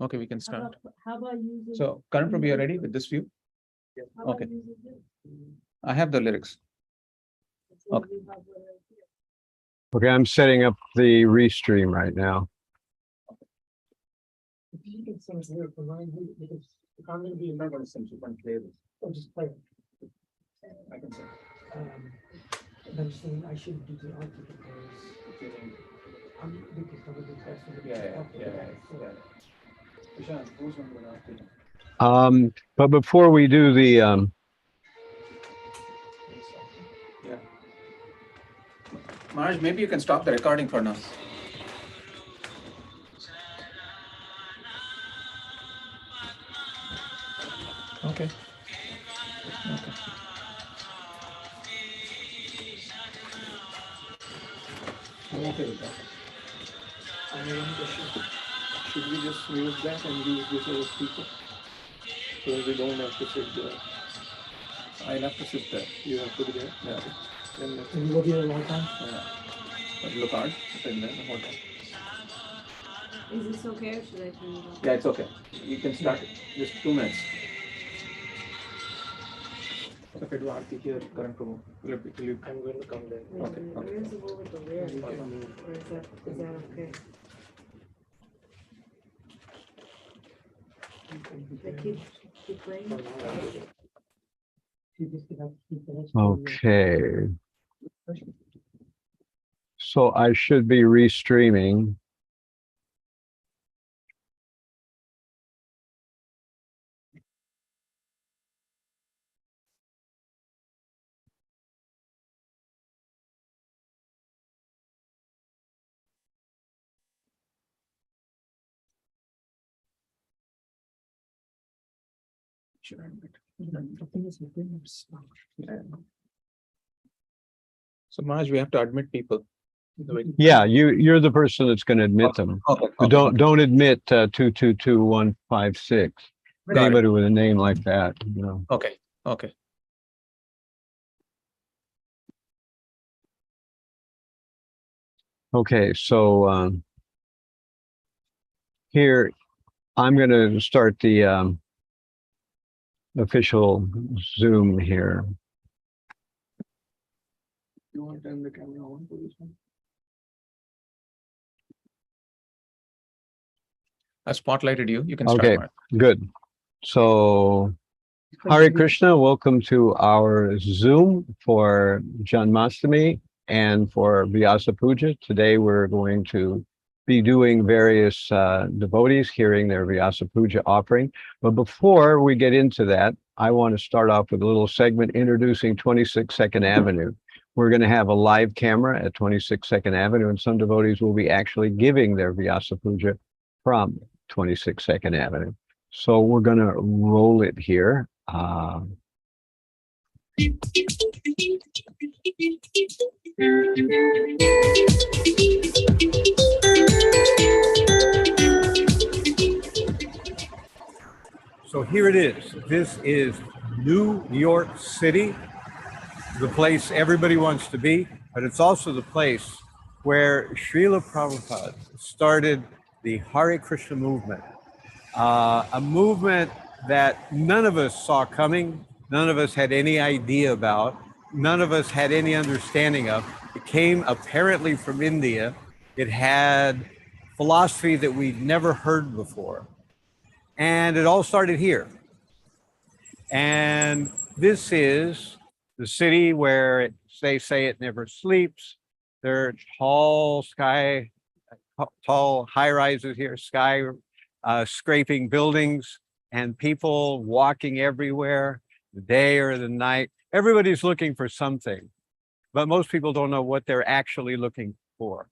Okay, we can start. How about using? So, Karan Prabhu, you are ready with this view? How about Okay. using this? I have the lyrics. So Okay. we have one right here. Okay, I'm setting up the restream right now. If you can send us here for mine, because if I'm gonna be in number, since you can play this, I'll just play it. I can say. And I'm saying I should do the art because I'm because some of the tests are. Prashant, who's going to But before we do the Yeah. Maharaj, maybe you can stop the recording for now. Okay. Okay. I'm okay with that. Should we just mute that and use this as a speaker? So we don't have to sit there. I'll have to sit there. You have to be there? Yeah. Then And you will be there a long time? yeah. But look hard. Sit there the whole time. Is this okay or should I turn it off? Yeah, it's okay. You can start it. Just 2 minutes. So if I do Aarti here, Karan Prabhu, will you I'm going to come there. Wait a Okay, minute, okay. Where's the one with the rear? Or is that okay? Like keep playing? You just have to keep the next. okay. So I should be restreaming. should admit? The thing is, within them stuck. Yeah. So Maharaj, we have to admit people. Yeah, you're the person that's going to admit them. Okay. But don't admit 222156. Got it. Anybody with a name like that, you know. Okay. Okay. Okay, so here I'm going to start the official Zoom here. You want to turn the camera on for this one? I spotlighted you. You can start. Okay, Maharaj. good. So, Hare Krishna, welcome to our Zoom for Janmashtami and for Vyasa Puja. Today we're going to be doing various devotees hearing their Vyasa Puja offering. But before we get into that, I want to start off with a little segment introducing 26 Second Avenue. We're going to have a live camera at 26 Second Avenue, and some devotees will be actually giving their Vyasa Puja from 26 Second Avenue. So we're going to roll it here. So here it is. This is New York City, the place everybody wants to be, but it's also the place where Srila Prabhupada started the Hare Krishna movement, a movement that none of us saw coming, none of us had any idea about, none of us had any understanding of. It came apparently from India. It had philosophy that we'd never heard before. And it all started here. And this is the city where they say it never sleeps. There are tall high rises here, scraping buildings, and people walking everywhere, the day or the night. Everybody's looking for something, but most people don't know what they're actually looking for.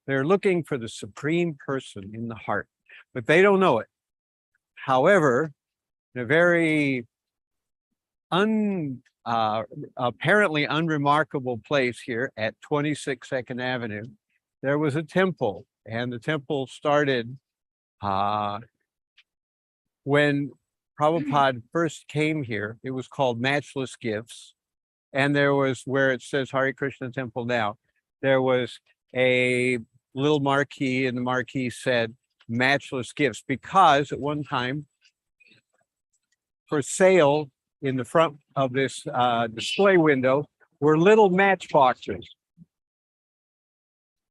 They're looking for the supreme person in the heart, but they don't know it. However, in a very apparently unremarkable place here at 26 Second Avenue, there was a temple, and the temple started when Prabhupada first came here. It was called Matchless Gifts, and there was, where it says Hare Krishna Temple now, there was a little marquee, and the marquee said, matchless gifts, because at one time, for sale in the front of this display window were little matchboxes.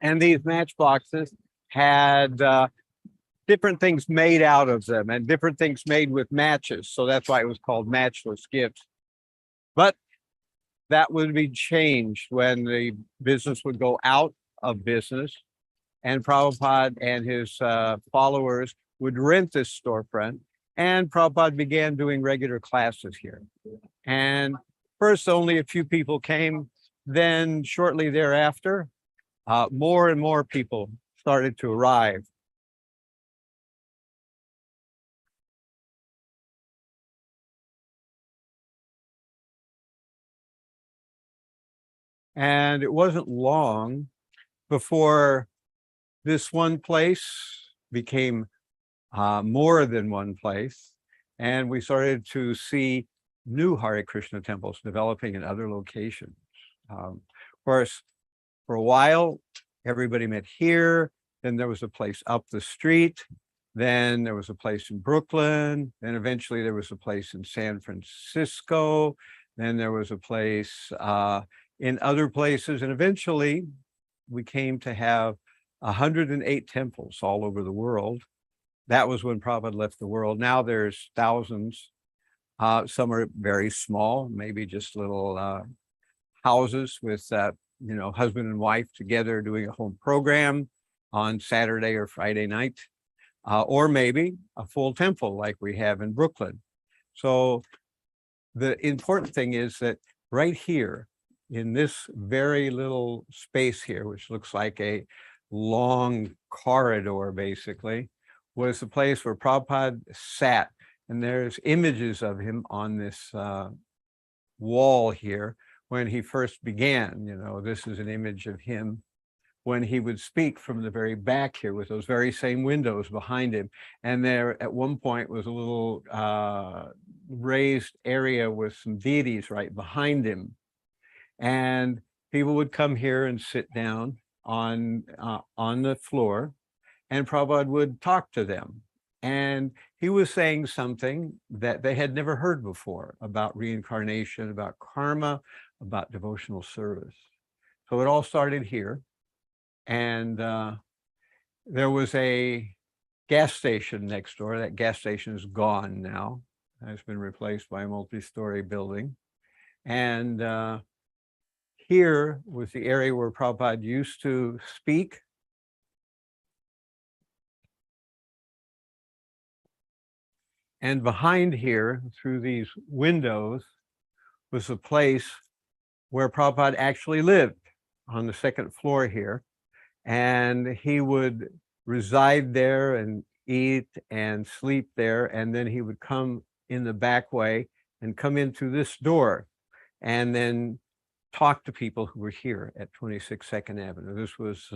And these matchboxes had different things made out of them and different things made with matches. So that's why it was called matchless gifts. But that would be changed when the business would go out of business, and Prabhupada and his followers would rent this storefront, and Prabhupada began doing regular classes here. And first only a few people came, then shortly thereafter, more and more people started to arrive. And it wasn't long before this one place became more than one place. And we started to see new Hare Krishna temples developing in other locations. Of course, for a while, everybody met here. Then there was a place up the street. Then there was a place in Brooklyn. Then eventually there was a place in San Francisco. Then there was a place in other places. And eventually we came to have 108 temples all over the world. That was when Prabhupada left the world. Now there's thousands. Some are very small, maybe just little houses with husband and wife together doing a home program on Saturday or Friday night, or maybe a full temple like we have in Brooklyn. So the important thing is that right here in this very little space here, which looks like a long corridor basically, was the place where Prabhupada sat. And there's images of him on this wall here when he first began. This is an image of him when he would speak from the very back here with those very same windows behind him. And there at one point was a little raised area with some deities right behind him. And people would come here and sit down on the floor, and Prabhupada would talk to them. And he was saying something that they had never heard before about reincarnation, about karma, about devotional service. So it all started here. And there was a gas station next door. That gas station is gone now. It's been replaced by a multi-story building. And here was the area where Prabhupada used to speak. And behind here, through these windows, was a place where Prabhupada actually lived on the second floor here. And he would reside there and eat and sleep there. And then he would come in the back way and come in through this door and then talk to people who were here at 26 2nd Avenue. This was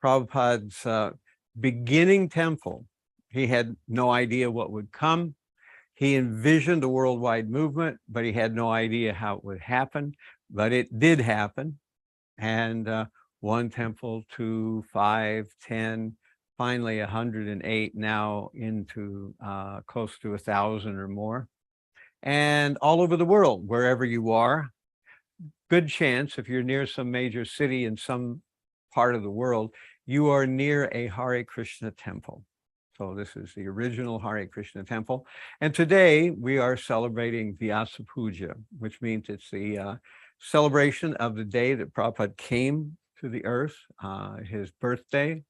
Prabhupada's beginning temple. He had no idea what would come. He envisioned a worldwide movement, but he had no idea how it would happen. But it did happen. And 1 temple, 2, 5, 10, finally 108, now into close to 1,000 or more. And all over the world, wherever you are, good chance if you're near some major city in some part of the world, you are near a Hare Krishna temple. So this is the original Hare Krishna temple. And today we are celebrating Vyasa Puja, which means it's the celebration of the day that Prabhupada came to the earth, his birthday.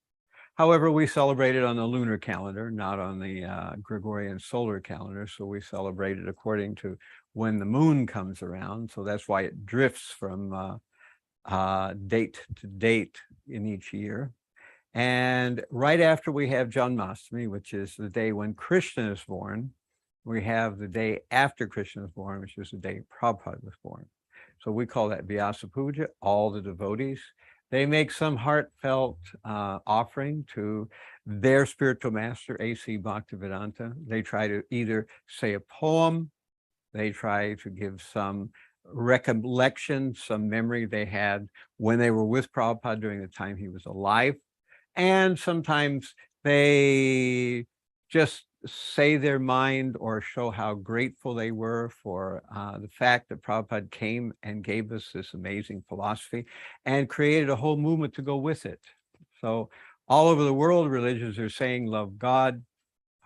However, we celebrate it on the lunar calendar, not on the Gregorian solar calendar. So we celebrate it according to when the moon comes around. So that's why it drifts from date to date in each year. And right after we have Janmashtami, which is the day when Krishna is born, we have the day after Krishna is born, which is the day Prabhupada was born. So we call that Vyasa Puja. All the devotees, they make some heartfelt offering to their spiritual master, A.C. Bhaktivedanta. They try to either say a poem, they try to give some recollection, some memory they had when they were with Prabhupada during the time he was alive. And sometimes they just say their mind or show how grateful they were for the fact that Prabhupada came and gave us this amazing philosophy and created a whole movement to go with it. So all over the world, religions are saying love God.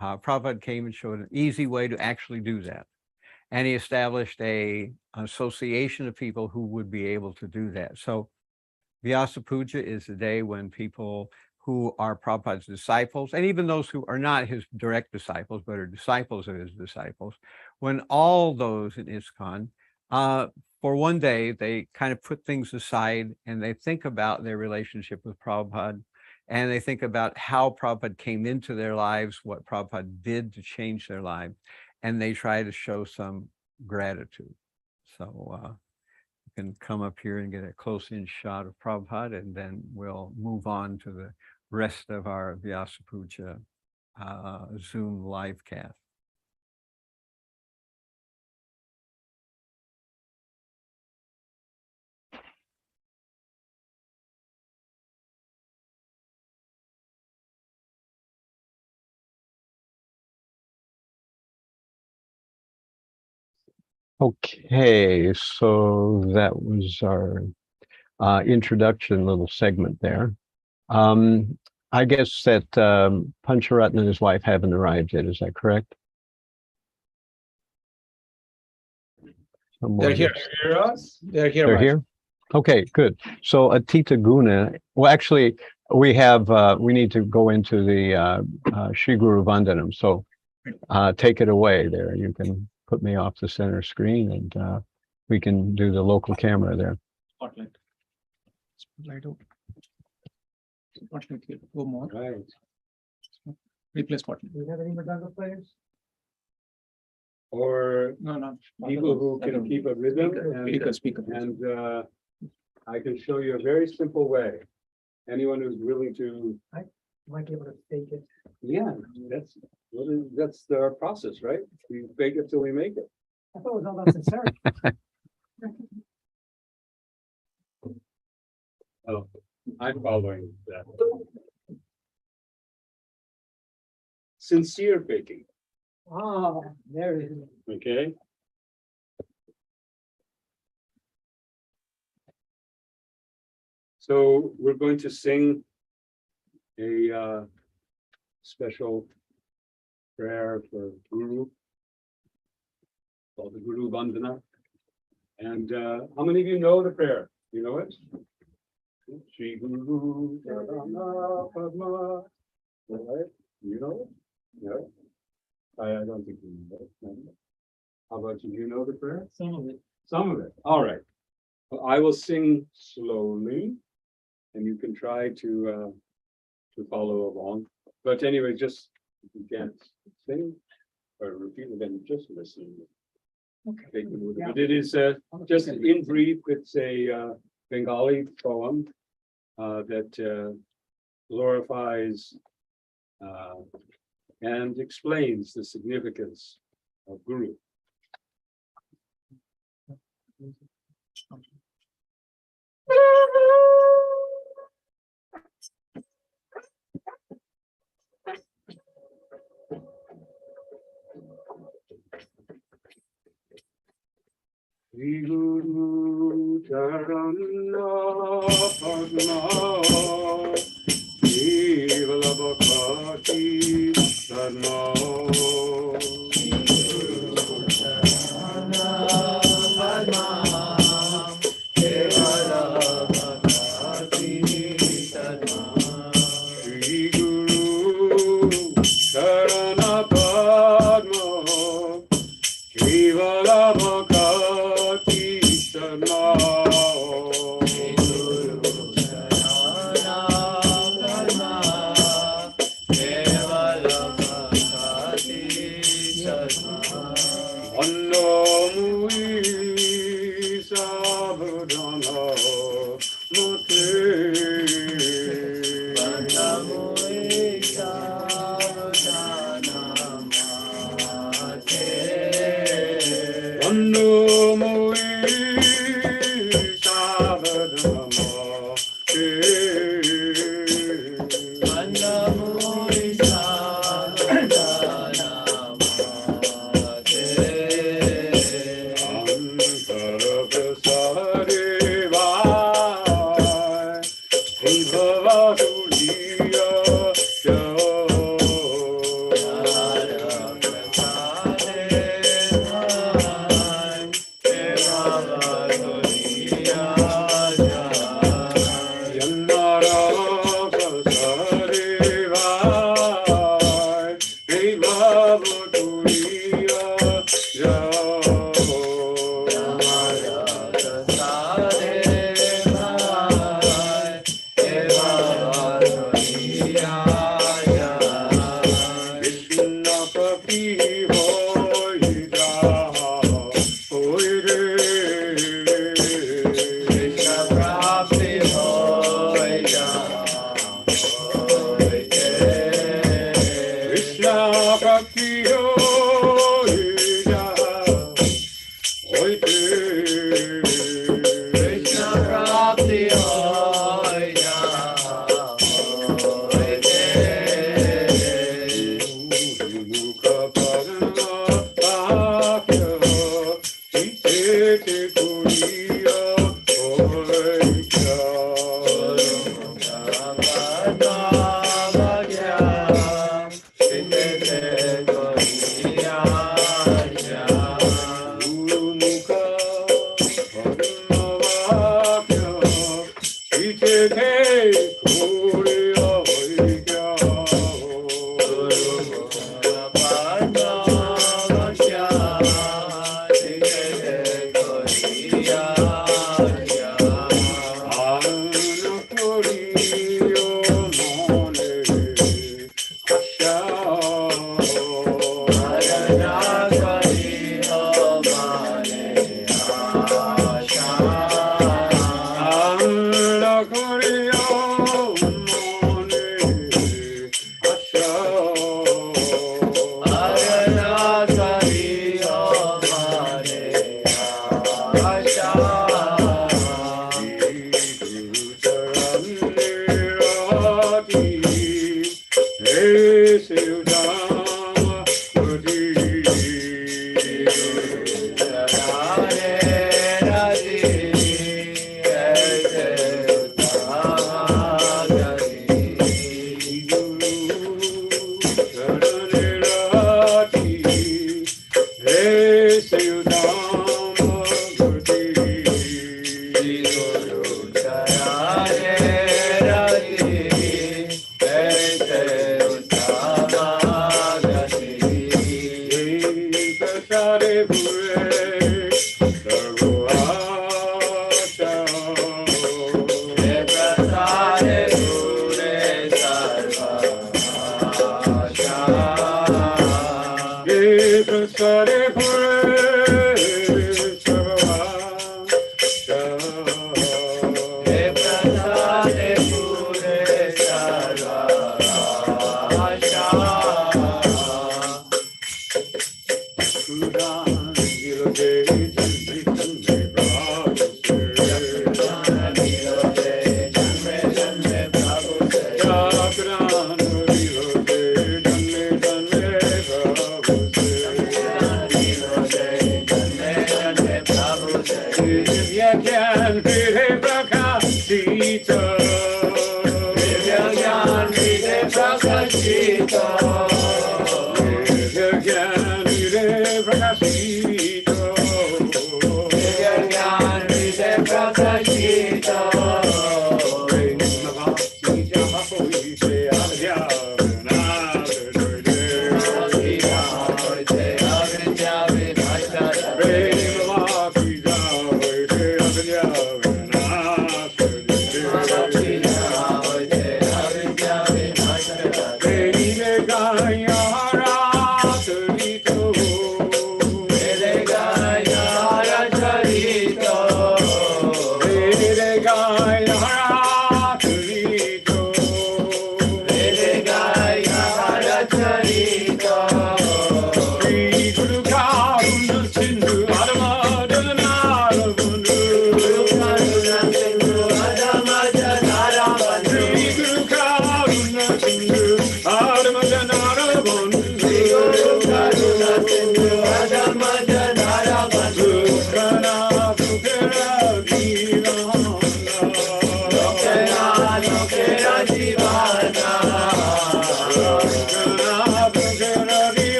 Prabhupada came and showed an easy way to actually do that. And he established an association of people who would be able to do that. So Vyasa Puja is the day when people who are Prabhupada's disciples, and even those who are not his direct disciples, but are disciples of his disciples, when all those in ISKCON, for one day, they kind of put things aside and they think about their relationship with Prabhupada, and they think about how Prabhupada came into their lives, what Prabhupada did to change their lives, and they try to show some gratitude. So you can come up here and get a close-in shot of Prabhupada, and then we'll move on to the rest of our Vyasa Puja Zoom live cast. Okay, so that was our introduction little segment there. I guess that Pañcaratna and his wife haven't arrived yet. Is that correct? They're here. Hear us? They're here. They're here? Okay, good. So Atītaguṇa, well, actually, we have, we need to go into the Śrī Guru-Vandanā. So take it away there. You can put me off the center screen and we can do the local camera there. Spotlight. Spotlight out. Spotlight here. Go more. Right. Replace spotlight. Do you have any Madanga players? Or No. people who can keep a rhythm. Speaker. And I can show you a very simple way. Anyone who's willing to. Might be able to fake it. Yeah, that's the process, right? We fake it till we make it. I thought it was all about sincerity. Oh, I'm following that. Sincere faking. Oh, there it is. Okay. So we're going to sing a special prayer for Guru, called the Guru-Vandanā. And how many of you know the prayer? You know it? Śrī Guru-Vandanā Padma. Right? You know it? No? I don't think you know it. How about you? Do you know the prayer? Some of it. Some of it. All right. Well, I will sing slowly, and you can try to follow along. But anyway, just if you can't sing or repeat it, then just listen. Okay. But it is just in brief. It's a Bengali poem that glorifies and explains the significance of Guru. Śrī Guru-Charana Padma Kevala Bhakti Dharma. Śrī Guru-Charana Padma Kevala Bhakti Dharma. Śrī Guru-Charana Padma Kevala Bhakti.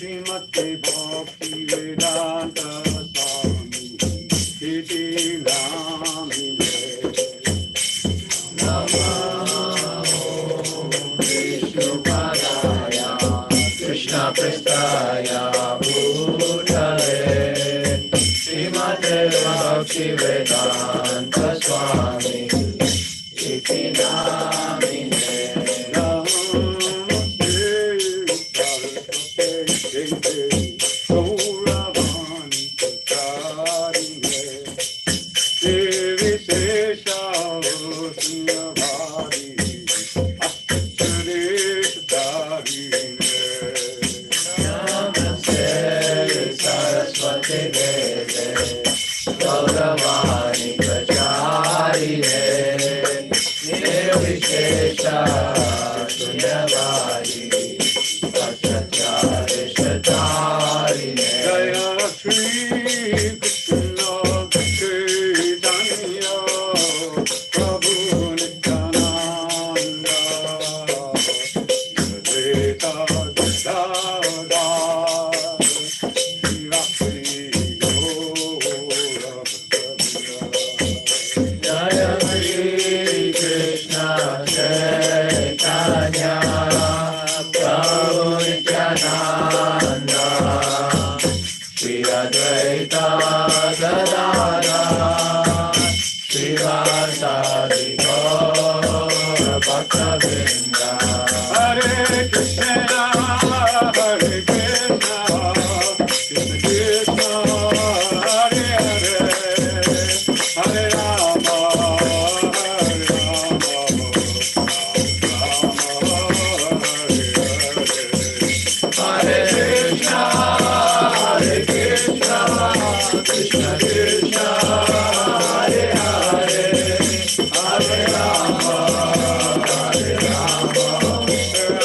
Srimate Bhaktivedanta Swami DD Namine Krishna Prestaya Bhutale Srimate Bhaktivedanta Swami Iti Namine Gauravāṇī Pracārine Nirviṣeṣa Sunyavādi Pañcaratna Jaya Śrī Guru-Vandanā Prabhu Nityananda Advaita Gadadhara Jaya Śrī Krishna Chaitanya Prabhu Nityananda Śrī Advaita Gadadhara Śrī Vasadi Gaura Bhaktivedanta Hare Krishna Hare Krishna Krishna Krishna Hare Hare Hare Rama Hare Rama Rama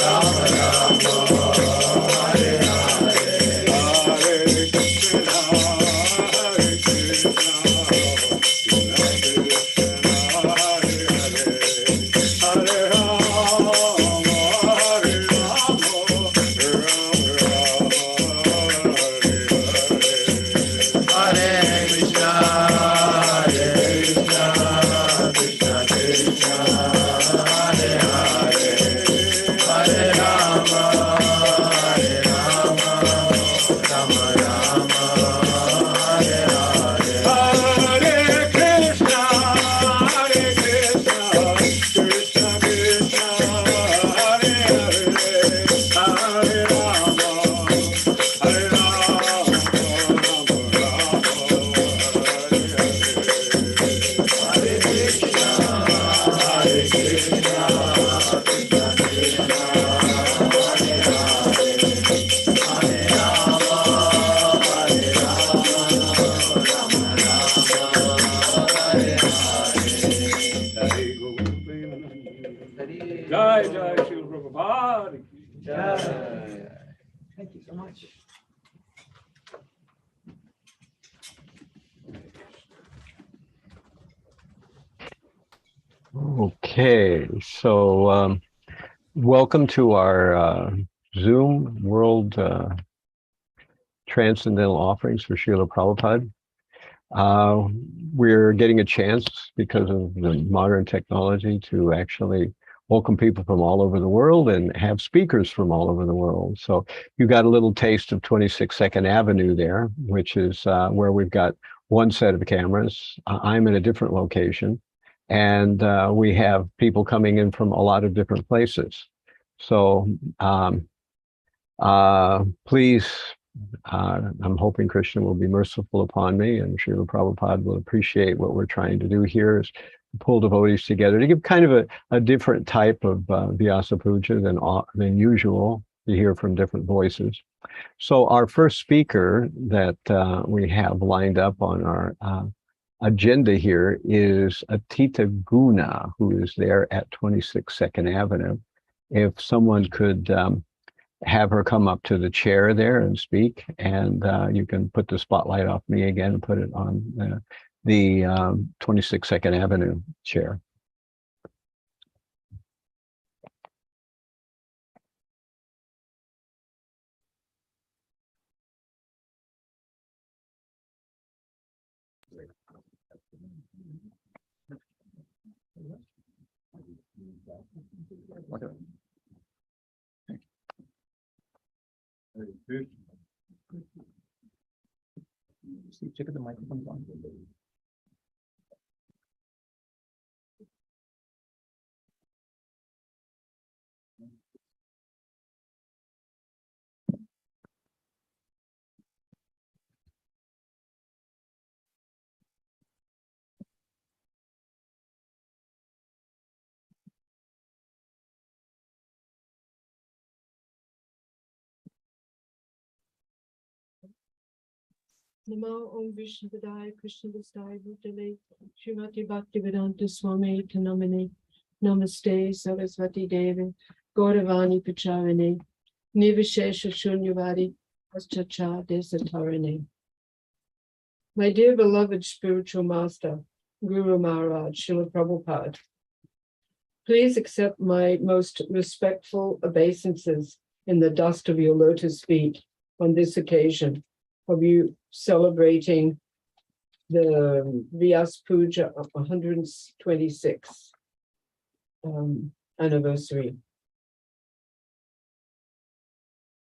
Hare Hare Hare Krishna Hare Krishna Krishna Krishna Hare Hare Hare Rama Hare Rama Rama Rama Hare Hare Hare Krishna Hare Krishna Krishna Krishna Hare Hare Hare Rama Hare Rama Hare Krishna Hare Krishna Krishna Krishna Hare Hare Hare Rama Hare Rama Rama Rama Hare Hare Hare Krishna Hare Krishna Krishna Krishna Hare Hare Hare Rama Hare Rama Rama Hare Krishna Hare Krishna Krishna Krishna Hare Hare Hare Rama Hare Rama Rama Rama Hare Hare Hare Govinda Jai Jai Śrī Prabhupada Jai. Thank you so much. Okay. Okay, so welcome to our Zoom World Transcendental Offerings for Srila Prabhupada. We're getting a chance, because of the modern technology, to actually welcome people from all over the world and have speakers from all over the world. So you got a little taste of 22nd Avenue there, which is where we've got one set of cameras. I'm in a different location, and we have people coming in from a lot of different places. So please, I'm hoping Krishna will be merciful upon me, and Srila Prabhupada will appreciate what we're trying to do here, is pull devotees together to give kind of a different type of Vyasa Puja than usual, to hear from different voices. So our first speaker that we have lined up on our agenda here is Atītaguṇa, who is there at 262nd Avenue. If someone could have her come up to the chair there and speak, and you can put the spotlight off me again and put it on the 262nd Avenue chair. Whatever. See, check the microphone on. Namo Om Vishnupadaya Krishna Vistaya Bhutale Srimati Bhaktivedanta Swami Tanamane Namaste Saraswati Devi Gauravāṇī Pacharane Nivishesha Shunyavadi Aschacha Desatarane. My dear beloved spiritual master, Guru Maharaj, Srila Prabhupada, please accept my most respectful obeisances in the dust of your lotus feet on this occasion of you celebrating the Vyasa Puja of 126th anniversary.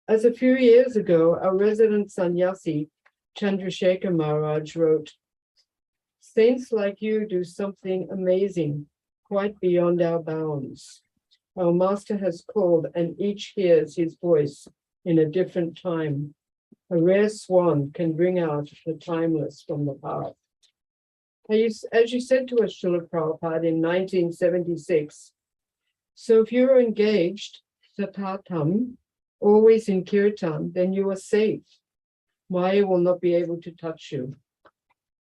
As a few years ago, our resident sannyasi, Chandrasekhar Maharaj, wrote, "Saints like you do something amazing, quite beyond our bounds. Our master has called, and each hears his voice in a different time. A rare swan can bring out the timeless from the past." As you said to us, Srila Prabhupada, in 1976, so if you're engaged, satatam, always in kirtan, then you are safe. Maya will not be able to touch you.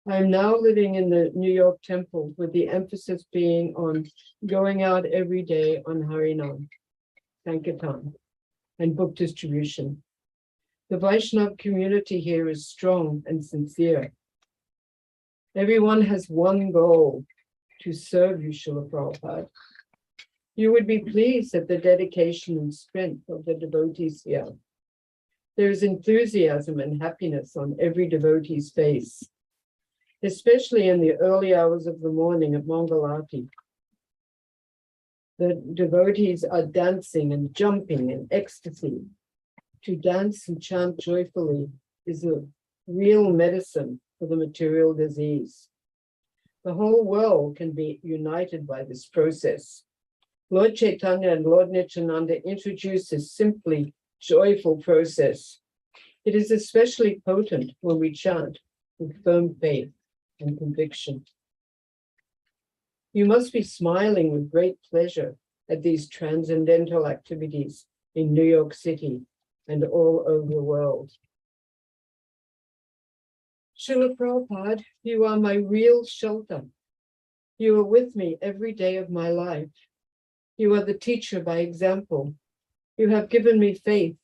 I am now living in the New York temple, with the emphasis being on going out every day on Harinam, Sankirtan, and book distribution. The Vaishnava community here is strong and sincere. Everyone has one goal: to serve you, Srila Prabhupada. You would be pleased at the dedication and strength of the devotees here. There is enthusiasm and happiness on every devotee's face, especially in the early hours of the morning at Mangalati. The devotees are dancing and jumping in ecstasy. To dance and chant joyfully is a real medicine for the material disease. The whole world can be united by this process. Lord Chaitanya and Lord Nityananda introduced this simply joyful process. It is especially potent when we chant with firm faith and conviction. You must be smiling with great pleasure at these transcendental activities in New York City and all over the world. Srila Prabhupada, you are my real shelter. You are with me every day of my life. You are the teacher by example. You have given me faith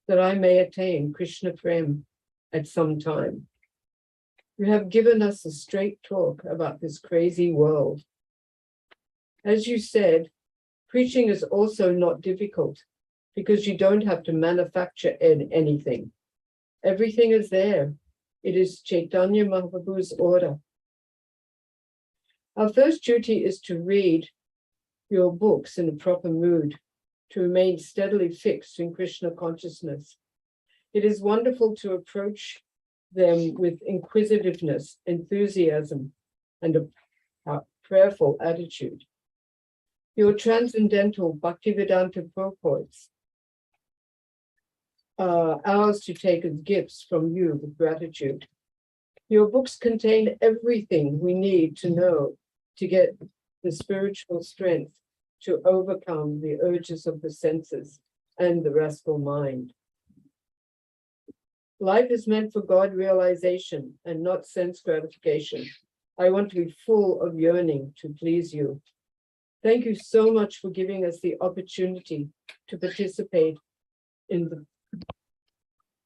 that I may attain Krishna Prem at some time. You have given us a straight talk about this crazy world. As you said, preaching is also not difficult because you don't have to manufacture anything. Everything is there. It is Chaitanya Mahaprabhu's order. Our first duty is to read your books in a proper mood, to remain steadily fixed in Krishna consciousness. It is wonderful to approach them with inquisitiveness, enthusiasm, and a prayerful attitude. Your transcendental Bhaktivedanta purports are ours to take as gifts from you with gratitude. Your books contain everything we need to know to get the spiritual strength to overcome the urges of the senses and the restful mind. Life is meant for God realization and not sense gratification. I want to be full of yearning to please you. Thank you so much for giving us the opportunity to participate in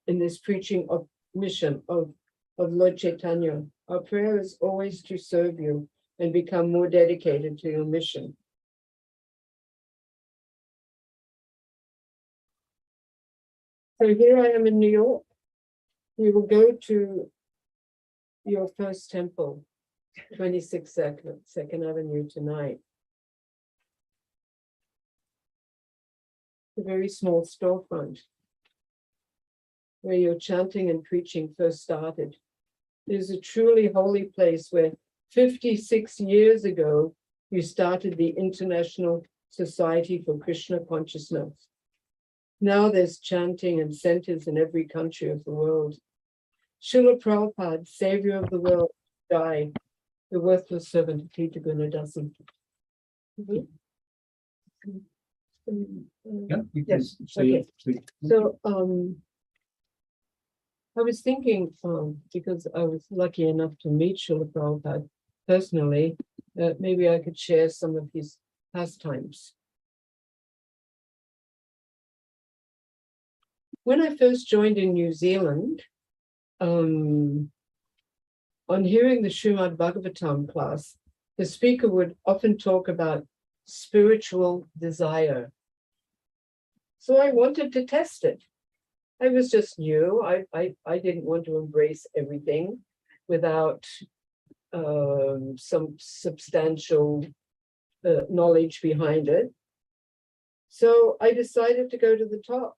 this preaching of mission of Lord Chaitanya. Our prayer is always to serve you and become more dedicated to your mission. So here I am in New York. We will go to your first temple, 26 Second Avenue tonight. A very small storefront where your chanting and preaching first started. It is a truly holy place where 56 years ago, you started the International Society for Krishna Consciousness. Now there's chanting and centers in every country of the world. Srila Prabhupada, savior of the world, died, the worthless servant of Atītaguṇa DD. Yes, okay. So I was thinking, because I was lucky enough to meet Srila Prabhupada personally, that maybe I could share some of his pastimes. When I first joined in New Zealand, on hearing the Srimad Bhagavatam class, the speaker would often talk about spiritual desire. So I wanted to test it. I was just new. I didn't want to embrace everything without some substantial knowledge behind it. So I decided to go to the top.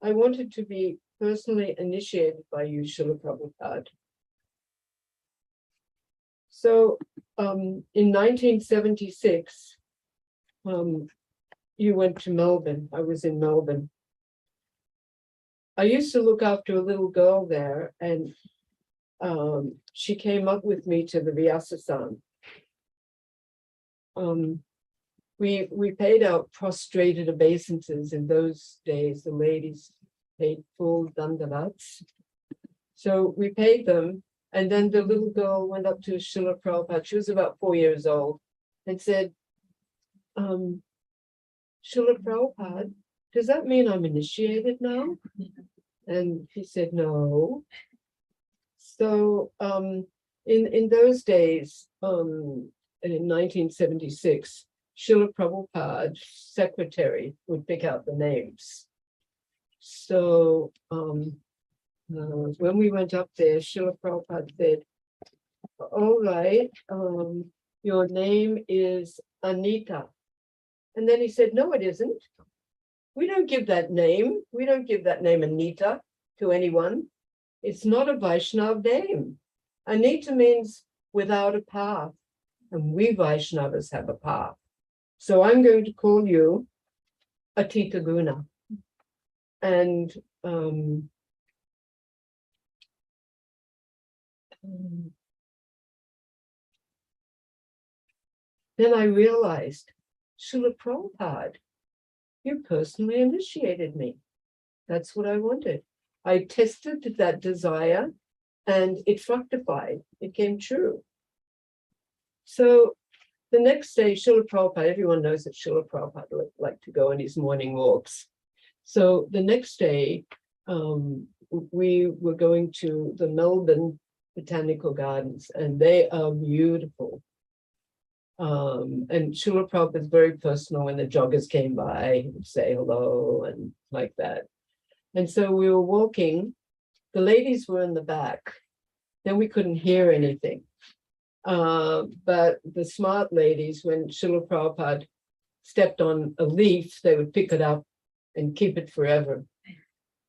I wanted to be personally initiated by you, Srila Prabhupada. So in 1976, you went to Melbourne. I was in Melbourne. I used to look after a little girl there, and she came up with me to the Vyasa-san. We paid out prostrated obeisances in those days. The ladies paid full dandavats. So we paid them, and then the little girl went up to Srila Prabhupada. She was about 4 years old, and said, Srila Prabhupada, does that mean I'm initiated now? And he said, no. So in those days, in 1976, Srila Prabhupada's secretary would pick out the names. So when we went up there, Srila Prabhupada said, all right, your name is Anita. And then he said, no, it isn't. We don't give that name. We don't give that name Anita to anyone. It's not a Vaishnava name. Anita means without a path. And we Vaishnavas have a path. So I'm going to call you Atītaguṇa. And then I realized, Srila Prabhupada, you personally initiated me. That's what I wanted. I tested that desire and it fructified. It came true. So the next day, Srila Prabhupada, everyone knows that Srila Prabhupada liked to go on his morning walks. So the next day, we were going to the Melbourne Botanical Gardens, and they are beautiful. And Srila Prabhupada is very personal. When the joggers came by, he would say hello and like that. And so we were walking, the ladies were in the back, then we couldn't hear anything. But the smart ladies, when Srila Prabhupada stepped on a leaf, they would pick it up and keep it forever.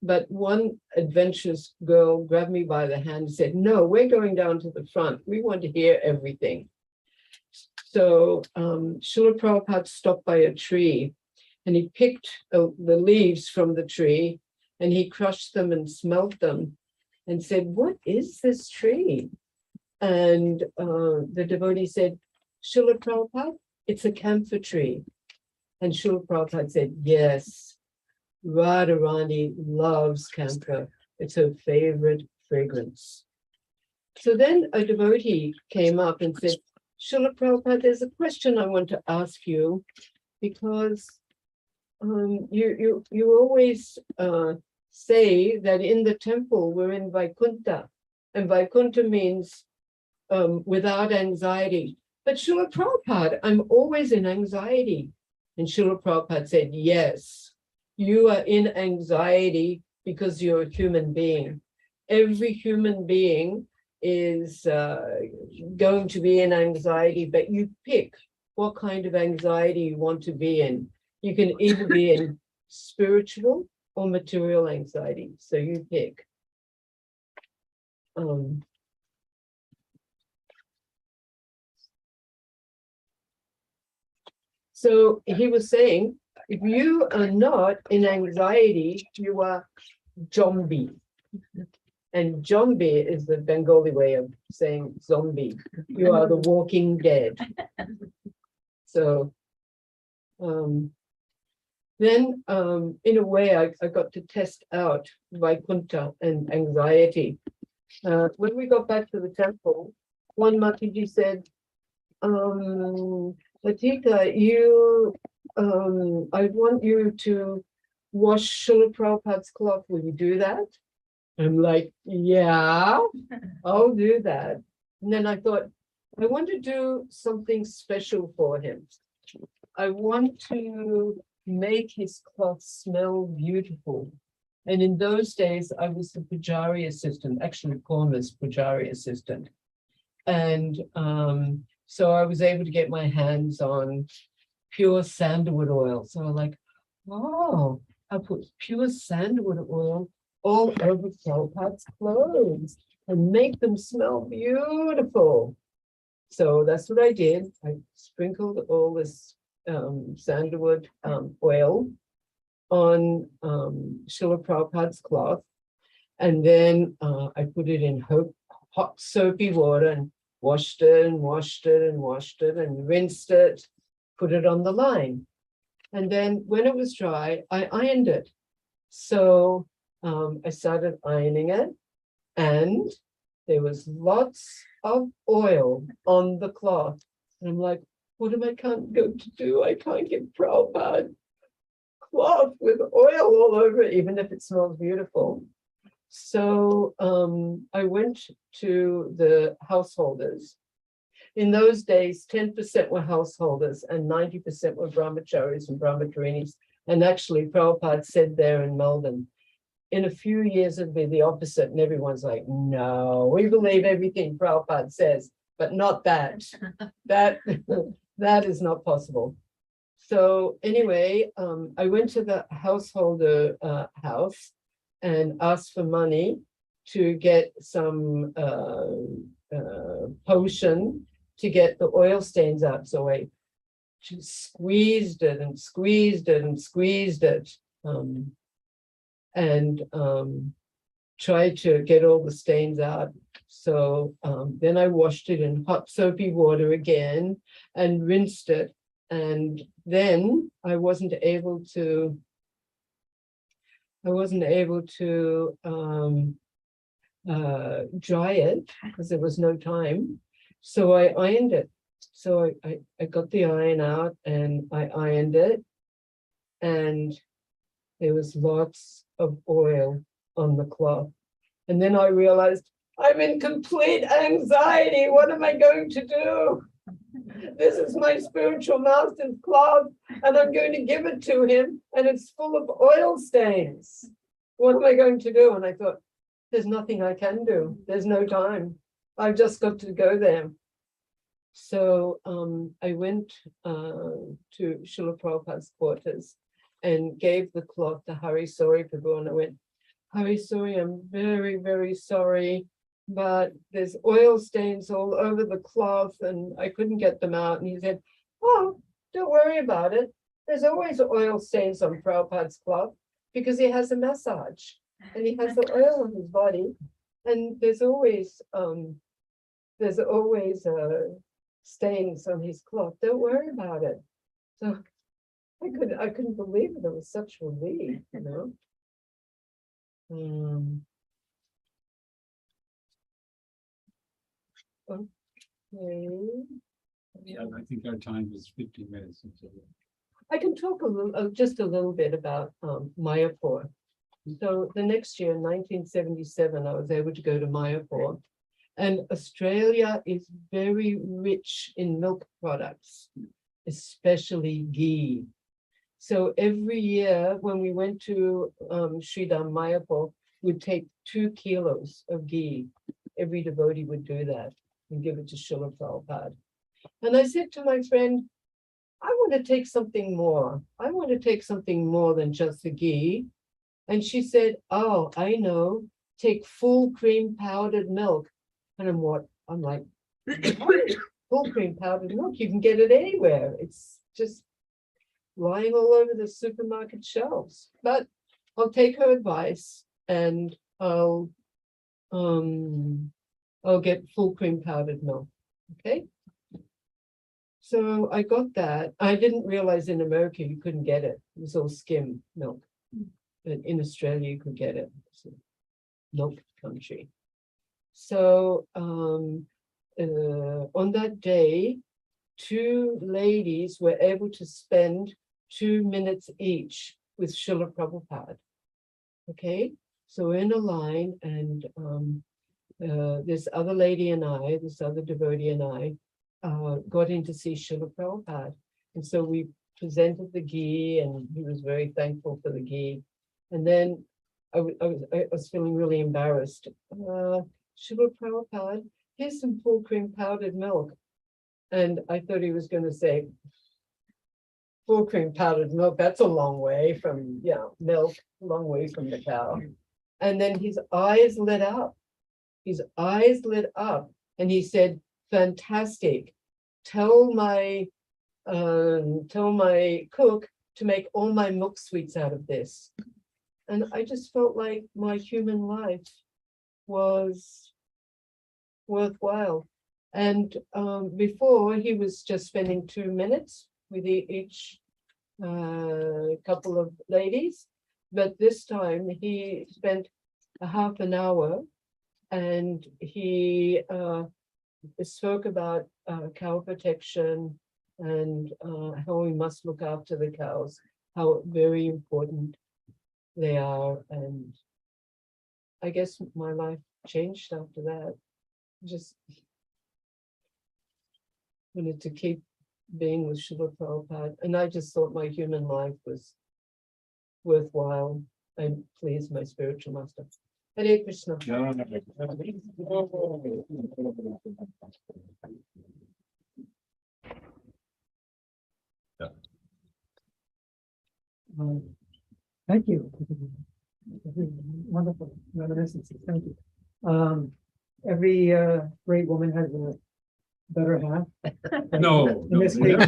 But one adventurous girl grabbed me by the hand and said, "No, we're going down to the front. We want to hear everything." So Srila Prabhupada stopped by a tree and he picked the leaves from the tree and he crushed them and smelt them and said, "What is this tree?" And the devotee said, "Srila Prabhupada, it's a camphor tree." And Srila Prabhupada said, "Yes, Radharani loves camphor. It's her favorite fragrance." So then a devotee came up and said, "Srila Prabhupada, there's a question I want to ask you, because you always say that in the temple we're in Vaikuntha, and Vaikuntha means without anxiety. But Srila Prabhupada, I'm always in anxiety." And Srila Prabhupada said, "Yes, you are in anxiety because you're a human being. Every human being is going to be in anxiety, but you pick what kind of anxiety you want to be in. You can either be in spiritual or material anxiety, so you pick." So he was saying, if you are not in anxiety, you are zombie. And zombie is the Bengali way of saying zombie. You are the walking dead. So then in a way, I got to test out Vaikuntha and anxiety. When we got back to the temple, one Mataji said, "Atita, I want you to wash Srila Prabhupada's cloth. Will you do that?" I'm like, "Yeah, I'll do that." And then I thought, I want to do something special for him. I want to make his cloth smell beautiful. And in those days, I was the Pujari assistant, actually Korma's Pujari assistant. And so I was able to get my hands on pure sandalwood oil. So I'm like, oh, I put pure sandalwood oil all over Prabhupada's clothes and make them smell beautiful. So that's what I did. I sprinkled all this sandalwood oil on Srila Prabhupada's cloth. And then I put it in hot soapy water and washed it and washed it and washed it and rinsed it, put it on the line. And then when it was dry, I ironed it. So I started ironing it, and there was lots of oil on the cloth. And I'm like, what am I going to do? I can't get Prabhupada cloth with oil all over it, even if it smells beautiful. So I went to the householders. In those days, 10% were householders and 90% were brahmacharis and brahmacharinis. And actually, Prabhupada said there in Melbourne, in a few years it'll be the opposite. And everyone's like, no, we believe everything Prabhupada says, but not that. That is not possible. So anyway, I went to the householder house and asked for money to get some potion to get the oil stains out. So I just squeezed it and squeezed it and squeezed it, and tried to get all the stains out. So then I washed it in hot soapy water again and rinsed it. And then I wasn't able to dry it because there was no time. So I ironed it. So I got the iron out and I ironed it, and there was lots of oil on the cloth. And then I realized I'm in complete anxiety. What am I going to do? This is my spiritual master's cloth, and I'm going to give it to him, and it's full of oil stains. What am I going to do? And I thought, there's nothing I can do. There's no time. I've just got to go there. So I went to Srila Prabhupada's quarters and gave the cloth to Hari Sori Prabhu, and I went, Hari Sori, I'm very, very sorry, but there's oil stains all over the cloth and I couldn't get them out. And he said, oh, don't worry about it. There's always oil stains on Prabhupada's cloth because he has a massage and he has the oil on his body, and there's always stains on his cloth. Don't worry about it. So I couldn't believe it. It was such relief, you know. Okay. Yeah, I think our time is 15 minutes. I can talk a little, just a little bit about Mayapur. So the next year, in 1977, I was able to go to Mayapur, and Australia is very rich in milk products, especially ghee. So every year when we went to Sridham Mayapur, we'd take 2 kilos of ghee. Every devotee would do that and give it to Srila Prabhupada. And I said to my friend, I want to take something more. I want to take something more than just the ghee. And she said, oh, I know, take full cream powdered milk. And I'm like, full cream powdered milk, you can get it anywhere. It's just lying all over the supermarket shelves. But I'll take her advice and I'll get full cream powdered milk. Okay. So I got that. I didn't realize in America you couldn't get it. It was all skim milk. But in Australia you could get it. It's a milk country. So on that day, 2 ladies were able to spend 2 minutes each with Srila Prabhupada. Okay, so we're in a line, and this other lady and I, this other devotee and I, got in to see Srila Prabhupada. And so we presented the ghee, and he was very thankful for the ghee. And then I was feeling really embarrassed. Srila Prabhupada, here's some full cream powdered milk. And I thought he was going to say, full cream powdered milk, that's a long way from, milk, a long way from the cow. And then his eyes lit up. His eyes lit up, and he said, fantastic. Tell my cook to make all my milk sweets out of this. And I just felt like my human life was worthwhile. And before, he was just spending 2 minutes with each couple of ladies, but this time he spent a half an hour, and he spoke about cow protection and how we must look after the cows, how very important they are. And I guess my life changed after that. Just wanted to keep being with Srila Prabhupada, and I just thought my human life was worthwhile and pleased my spiritual master. Hare Krishna. Thank you. Wonderful reminiscences. Thank you. Every great woman has a better half. No. In this case,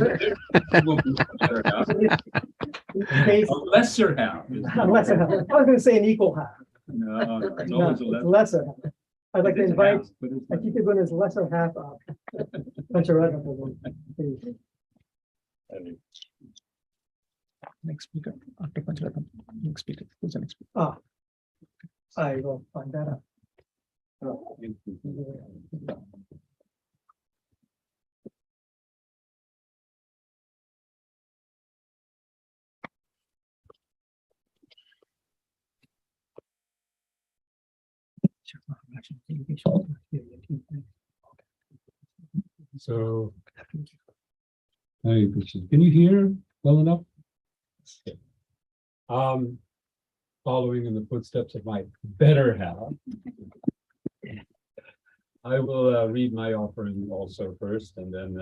A lesser half. a lesser half. I was going to say an equal half. No, it's No, always it's a lesser. I'd like to It's invite half, but it's Atītaguṇa's lesser half up. Pañcaratna, please. Next speaker, after Pañcaratna, next speaker, who's the next speaker? I will find that out. So Hare Krishna. Can you hear well enough? Okay. Following in the footsteps of my better half, I will read my offering also first, and then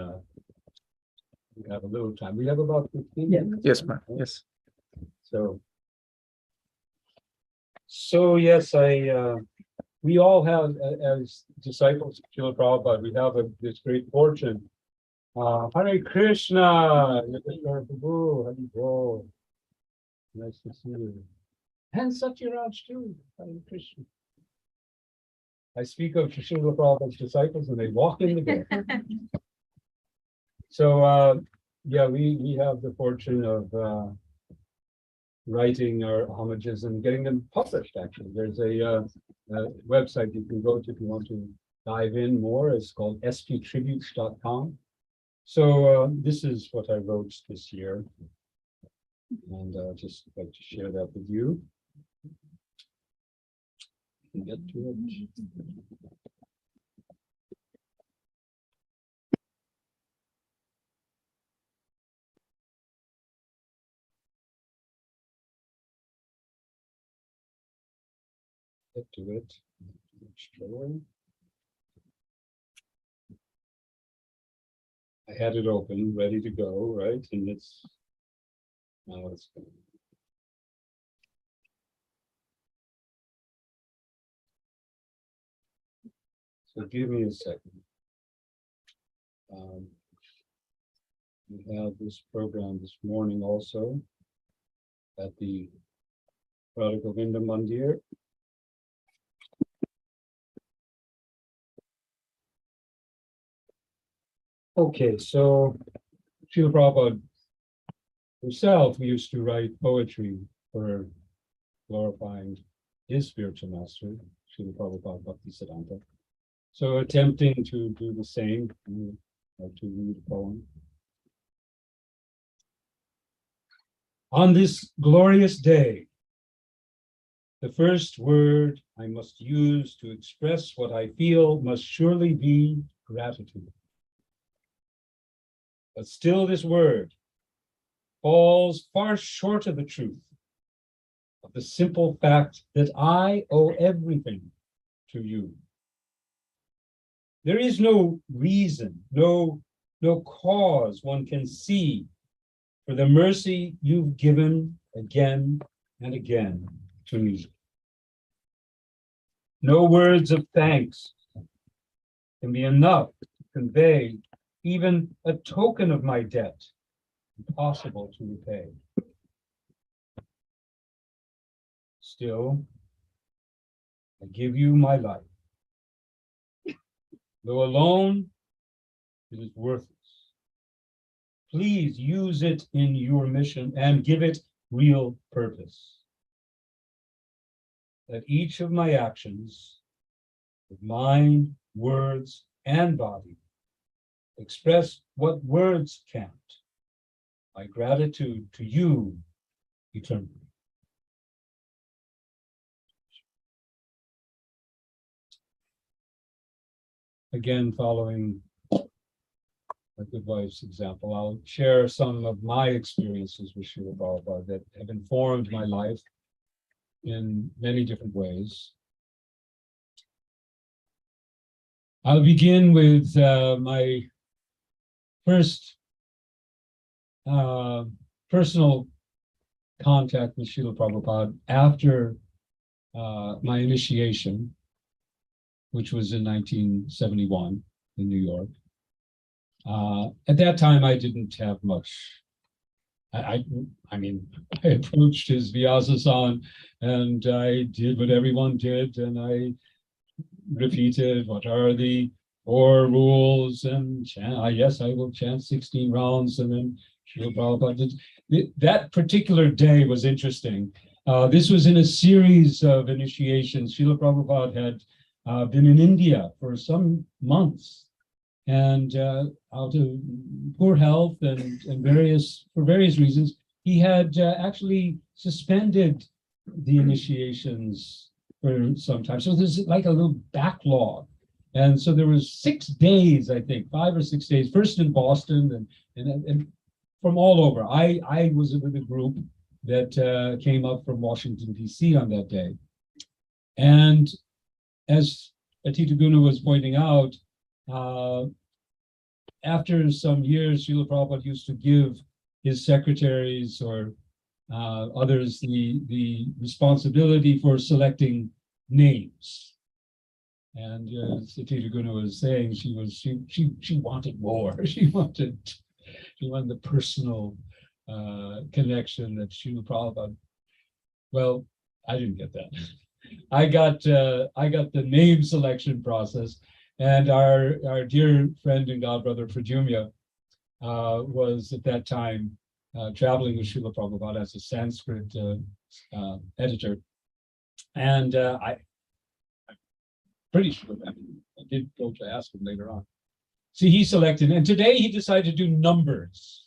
we have a little time. We have about 15 minutes. Yes, ma'am. Yes. So yes, we all have, as disciples of Srila Prabhupada, we have this great fortune. Hare Krishna, Yogeśvara Prabhu, Hare Krishna. Nice to see you. And Satyanarayana too, Hare Krishna. I speak of Srila Prabhupada's disciples and they walk in the door. So yeah, we have the fortune of writing our homages and getting them published. Actually, there's a website you can go to if you want to dive in more. It's called sptributes.com. So this is what I wrote this year, and just like to share that with you. Get to it. Get to it. I had it open, ready to go, right? And it's now it's going. So give me a second. We have this program this morning also at the Prahladananda Mandir. Okay, so Srila Prabhupada himself used to write poetry for glorifying his spiritual master, Srila Prabhupada Bhaktivedanta. So attempting to do the same, to read a poem. On this glorious day, the first word I must use to express what I feel must surely be gratitude. But still this word falls far short of the truth of the simple fact that I owe everything to you. There is no reason, no cause one can see for the mercy you've given again and again to me. No words of thanks can be enough to convey even a token of my debt, impossible to repay. Still, I give you my life. Though alone, it is worthless. Please use it in your mission and give it real purpose. Let each of my actions, with mind, words, and body, express what words can't, my gratitude to you eternally. Again, following my good wife's example, I'll share some of my experiences with Srila Prabhupada that have informed my life in many different ways. I'll begin with my first personal contact with Srila Prabhupada after my initiation, which was in 1971 in New York. At that time, I didn't have much. I mean, I approached his Vyasa and I did what everyone did, and I repeated what are the 4 rules, and yes, I will chant 16 rounds, and then Srila Prabhupada did. That particular day was interesting. This was in a series of initiations. Srila Prabhupada had been in India for some months, and out of poor health and for various reasons, he had actually suspended the initiations for some time. So there's like a little backlog. And so there was 6 days, I think, 5 or 6 days, first in Boston and from all over. I was with a group that came up from Washington, D.C. on that day. And as Atītaguṇa was pointing out, after some years, Srila Prabhupada used to give his secretaries or others the responsibility for selecting names. And as Atītaguṇa was saying, she wanted more. She wanted the personal connection that Srila Prabhupada. Well, I didn't get that. I got the name selection process, and our dear friend and godbrother Pradyumna was at that time traveling with Srila Prabhupada as a Sanskrit editor, and I'm pretty sure I did go to ask him later on. See, he selected, and today he decided to do numbers.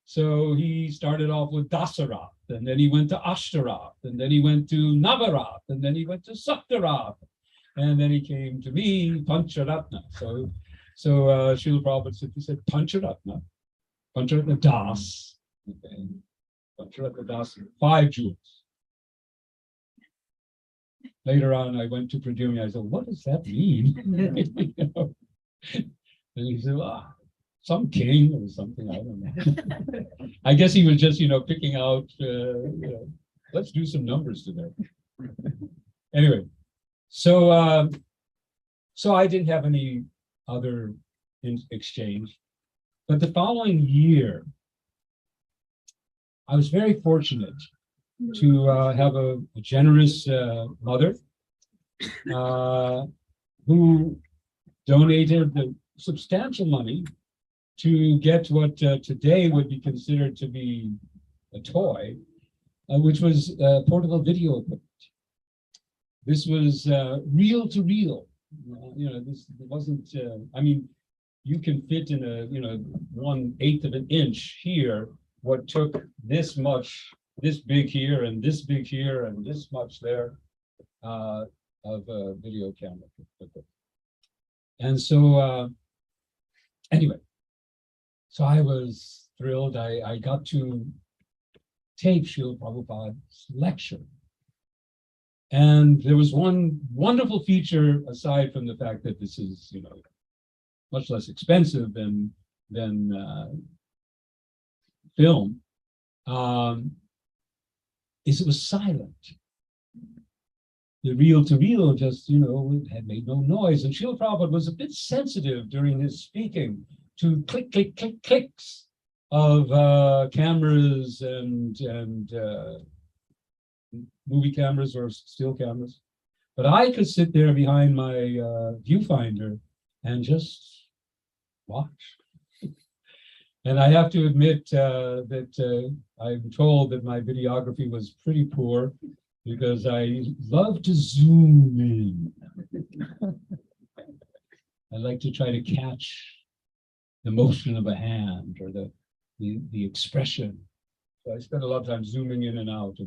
So he started off with Dasarath, and then he went to Ashtarath, and then he went to Navarath, and then he went to Saptarath, and then he came to me, Pañcaratna. So Srila Prabhupada said Pañcaratna, Pañcaratna Das, okay. Pañcaratna Das, 5 jewels. Later on, I went to Pradyumna. I said, "What does that mean?" You know? And he said, some king or something, I don't know. I guess he was just, picking out, let's do some numbers today. Anyway, so I didn't have any other exchange. But the following year, I was very fortunate to have a generous mother who donated the substantial money to get what today would be considered to be a toy, which was portable video equipment. This was reel to reel. This wasn't. I mean, you can fit in a 1/8 of an inch here. What took this much, this big here, and this big here, and this much there, of a video camera. And so, anyway. So I was thrilled. I got to tape Srila Prabhupada's lecture. And there was one wonderful feature, aside from the fact that this is, much less expensive than film, is it was silent. The reel-to-reel just, had made no noise. And Srila Prabhupada was a bit sensitive during his speaking to click, click, click, clicks of cameras and movie cameras or still cameras. But I could sit there behind my viewfinder and just watch. And I have to admit that I'm told that my videography was pretty poor because I love to zoom in. I like to try to catch the motion of a hand or the expression. So I spent a lot of time zooming in and out,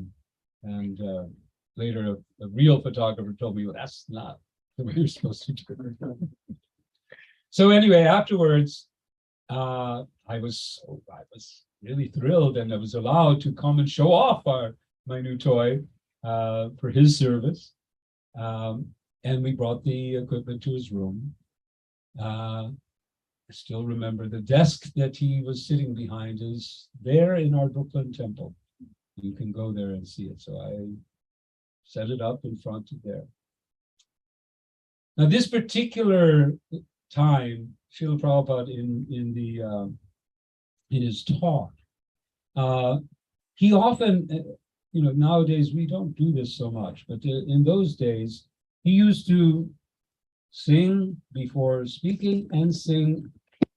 and later a real photographer told me, well, that's not the way you're supposed to do it. So anyway, afterwards, I was really thrilled, and I was allowed to come and show off my new toy for his service. And we brought the equipment to his room. I still remember the desk that he was sitting behind is there in our Brooklyn temple. You can go there and see it. So I set it up in front of there. Now, this particular time, Srila Prabhupada in his talk, he often, nowadays we don't do this so much, but in those days, he used to sing before speaking and sing.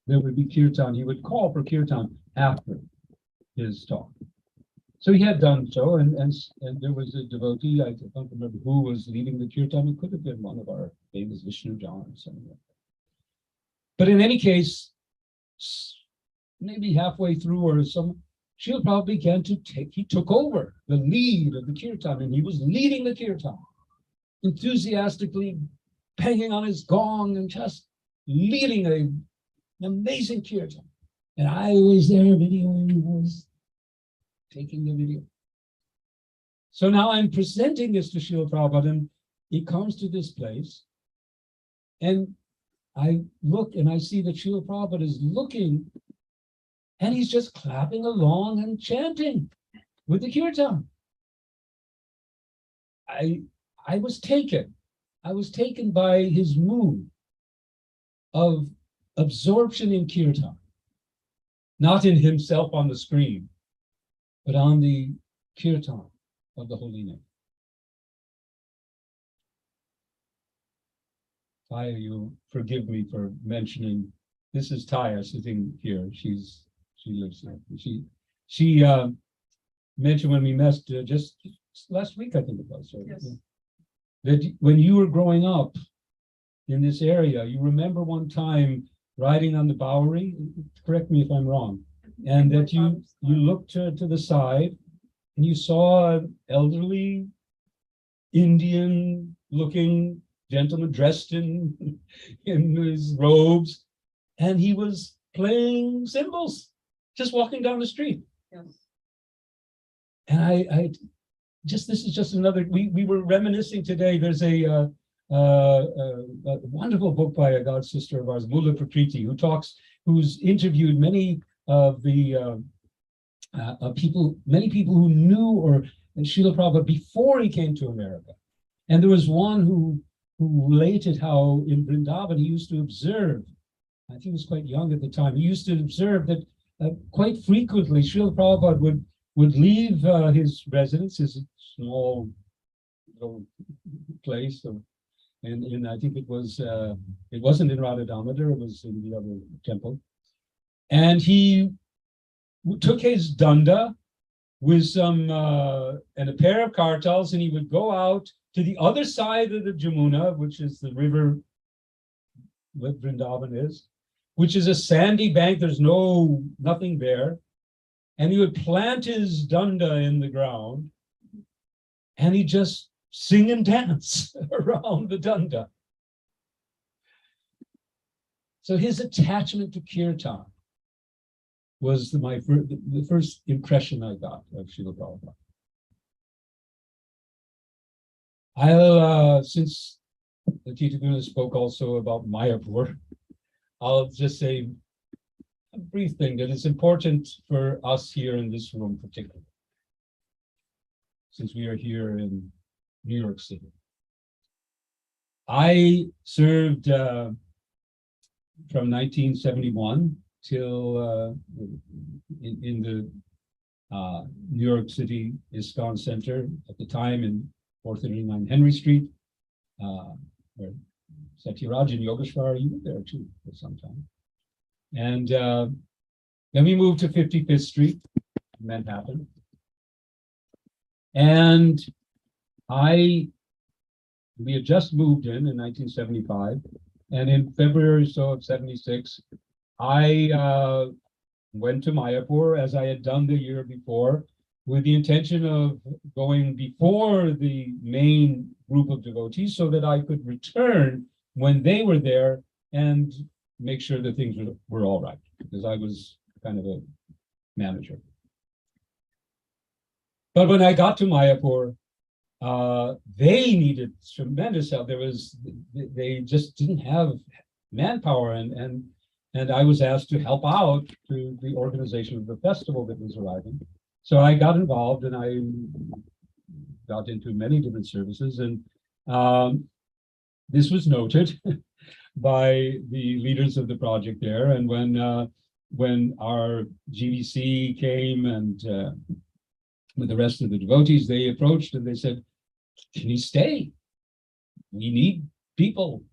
There would be kirtan. He would call for kirtan after his talk. So he had done so, and there was a devotee, I don't remember who was leading the kirtan. It could have been one of our famous Vishnu John or something like that. But in any case, maybe halfway through or some, Srila Prabhupada he took over the lead of the kirtan, and he was leading the kirtan enthusiastically, banging on his gong and just leading an amazing kirtan. And I was there videoing, I was taking the video. So now I'm presenting this to Srila Prabhupada, and he comes to this place, and I look and I see that Srila Prabhupada is looking, and he's just clapping along and chanting with the kirtan. I was taken by his mood of absorption in kirtan, not in himself on the screen, but on the kirtan of the holy name. Taya, you forgive me for mentioning, this is Taya sitting here. She lives here. She mentioned when we met just last week, I think it was. Right? Yes. That when you were growing up in this area, you remember one time riding on the Bowery, correct me if I'm wrong, and that you looked to the side and you saw an elderly Indian-looking gentleman dressed in his robes, and he was playing cymbals, just walking down the street. Yes. And I just, this is just another, we were reminiscing today. There's a wonderful book by a god sister of ours, Mula Prakriti, who's interviewed many of the many people who knew or Srila Prabhupada before he came to America. And there was one who related how in Vrindavan he used to observe, I think he was quite young at the time, he used to observe that quite frequently Srila Prabhupada would leave his residence, his small little place, and I think it wasn't in Radha Damodar, it was in the other temple. And he took his danda with some and a pair of kartals, and he would go out to the other side of the Jamuna, which is the river that Vrindavan is, which is a sandy bank. There's nothing there. And he would plant his danda in the ground, and he'd just sing and dance around the danda. So his attachment to kirtan was the first impression I got of Srila Prabhupada. Since Atītaguṇa spoke also about Mayapur, I'll just say a brief thing that is important for us here in this room particularly, since we are here in New York City. I served from 1971 till in the New York City ISKCON Center at the time in 439 Henry Street, where Satyaraj and Yogeśvara, you were there too for some time. And then we moved to 55th Street, Manhattan. And we had just moved in 1975. And in February so of 76, I went to Mayapur as I had done the year before, with the intention of going before the main group of devotees so that I could return when they were there and make sure that things were all right, because I was kind of a manager. But when I got to Mayapur, they needed tremendous help. They just didn't have manpower, and I was asked to help out to the organization of the festival that was arriving. So I got involved, and I got into many different services, and this was noted by the leaders of the project there. And when our GVC came and with the rest of the devotees, they approached and they said, "Can you stay? We need people,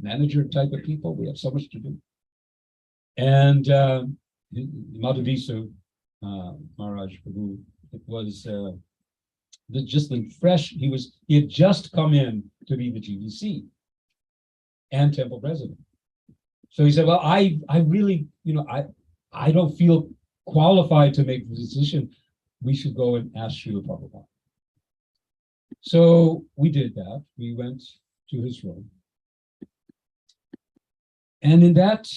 manager type of people. We have so much to do." And Madhavisa Maharaj Prabhu, it was just the fresh. He had just come in to be the GVC and temple president. So he said, "Well, I really, I don't feel qualified to make the decision. We should go and ask Srila Prabhupada." So we did that. We went to his room, And in that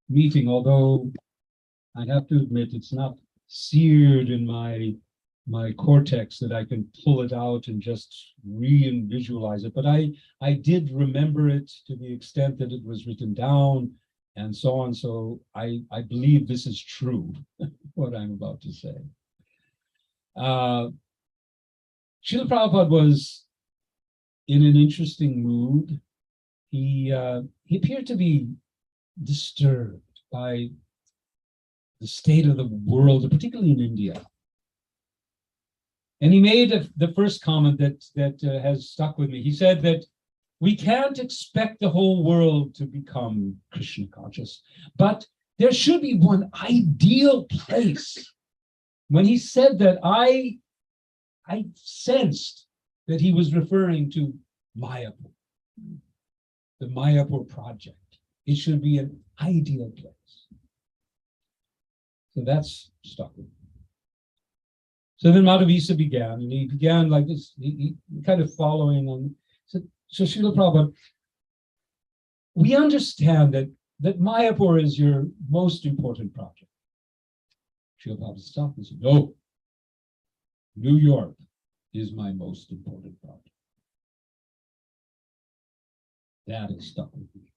meeting, although I have to admit it's not seared in my cortex that I can pull it out and just visualize it, but I did remember it to the extent that it was written down and so on. So I believe this is true, what I'm about to say. Srila Prabhupada was in an interesting mood. He appeared to be disturbed by the state of the world, particularly in India. And he made the first comment that has stuck with me. He said that we can't expect the whole world to become Krishna conscious, but there should be one ideal place. When he said that, I sensed that he was referring to Mayapur, the Mayapur project. It should be an ideal place. So that's stuck with me. So then Madhavisa began, and he began like this, he kind of following on. So Srila Prabhupada, we understand that Mayapur is your most important project. Srila Prabhupada stopped and said, no, New York is my most important project. That is stuck with me.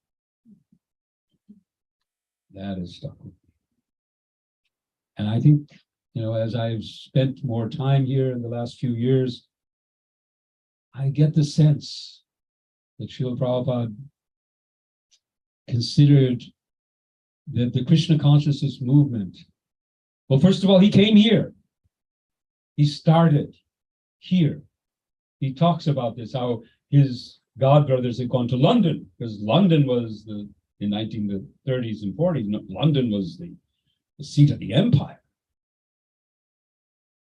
That is stuck with me. And I think, as I've spent more time here in the last few years, I get the sense that Srila Prabhupada considered that the Krishna consciousness movement, well, first of all, he came here. He started here. He talks about this, how his godbrothers had gone to London, because London was in 1930s and 40s, London was the seat of the empire.